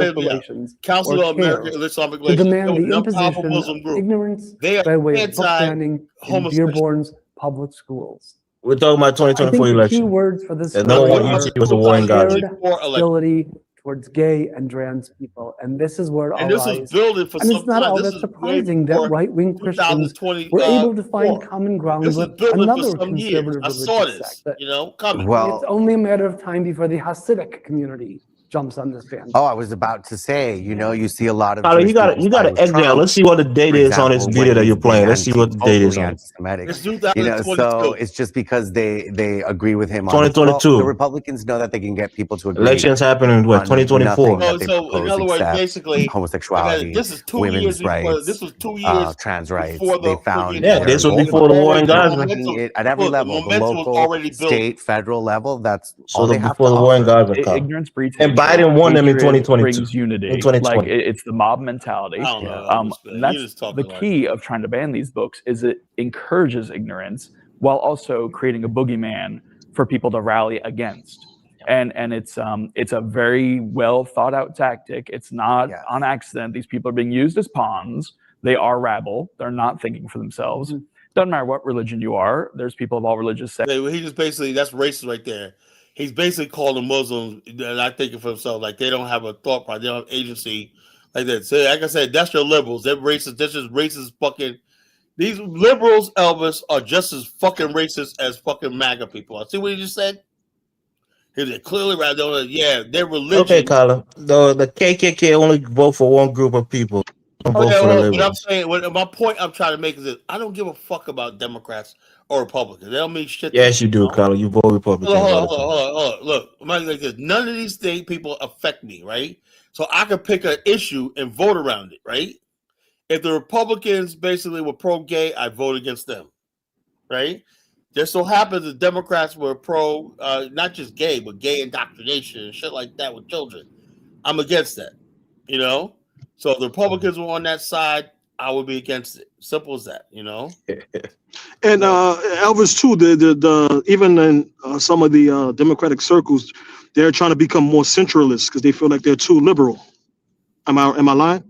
Council of American Islamic to Relations. demand the imposition of ignorance by way of book banning in Dearborn's public schools. We're talking about I 2024 think the key election. words for this And no survey one wants are to use a war in Gaza. shared hostility towards gay and trans people, and this is where it all And this is lies. building for And some it's not time. all This that is way surprising that before right-wing Christians were 2024. able to find common ground This is with building for another some years. conservative I saw religious this, sect. coming. It's only a matter of time before the Hasidic community jumps on this band. Oh, I was about to say, you see a lot of Tyler, Jewish people you got siding to with exit out. Trump, Let's see what the date for is on this example, video when that he's you're playing. being Let's see what the date is vocally on. anti-Semitic. It's 2022. So it's just because they agree with him on it. 2022. Well, the Republicans know that they can get people to agree. Elections happen in what, on 2024? nothing that they So in propose other words, except basically, homosexuality, this is 2 women's years before. rights, This was 2 years trans rights. before They the found friggin' Yeah, this was before the war in Gaza. making it at every level, the momentum was local, already building. state, federal level. That's So all they have to before the war in offer. Gaza, Kyle. Ignorance breeds And hatred. Biden won them in Hatred 2022. brings unity. In 2020. Like it's the mob mentality. I don't know, Elvis, man. And that's You're just talking the key of trying to ban these books is it encourages ignorance while also creating a boogeyman for people to rally against. And it's a very well thought out tactic. It's not on accident. These people are being used as pawns. They are rabble. They're not thinking for themselves. Doesn't matter what religion you are. There's people of all religious sects. He just basically, that's racist right there. He's basically calling Muslims that not thinking for themselves, like they don't have a thought process, they don't have agency like that. So like I said, that's your liberals. They're racist. That's just racist fucking. These liberals, Elvis, are just as fucking racist as fucking MAGA people. I see what he just said. They're clearly right. Yeah, their religion. Okay, Kyler. The KKK only vote for one group of people. Don't vote for the But I'm liberals. saying, my point I'm trying to make is that I don't give a fuck about Democrats or Republicans. They don't mean shit. Yes, you do, Kyler. You vote Republican. Hold on. Look, I'm like this. None of these people affect me, right? So I can pick an issue and vote around it, right? If the Republicans basically were pro-gay, I vote against them, right? Just so happens the Democrats were pro, not just gay, but gay indoctrination and shit like that with children. I'm against that, So if the Republicans were on that side, I would be against it. Simple as that, And Elvis too. The even in some of the Democratic circles, they're trying to become more centralist because they feel like they're too liberal. Am I lying?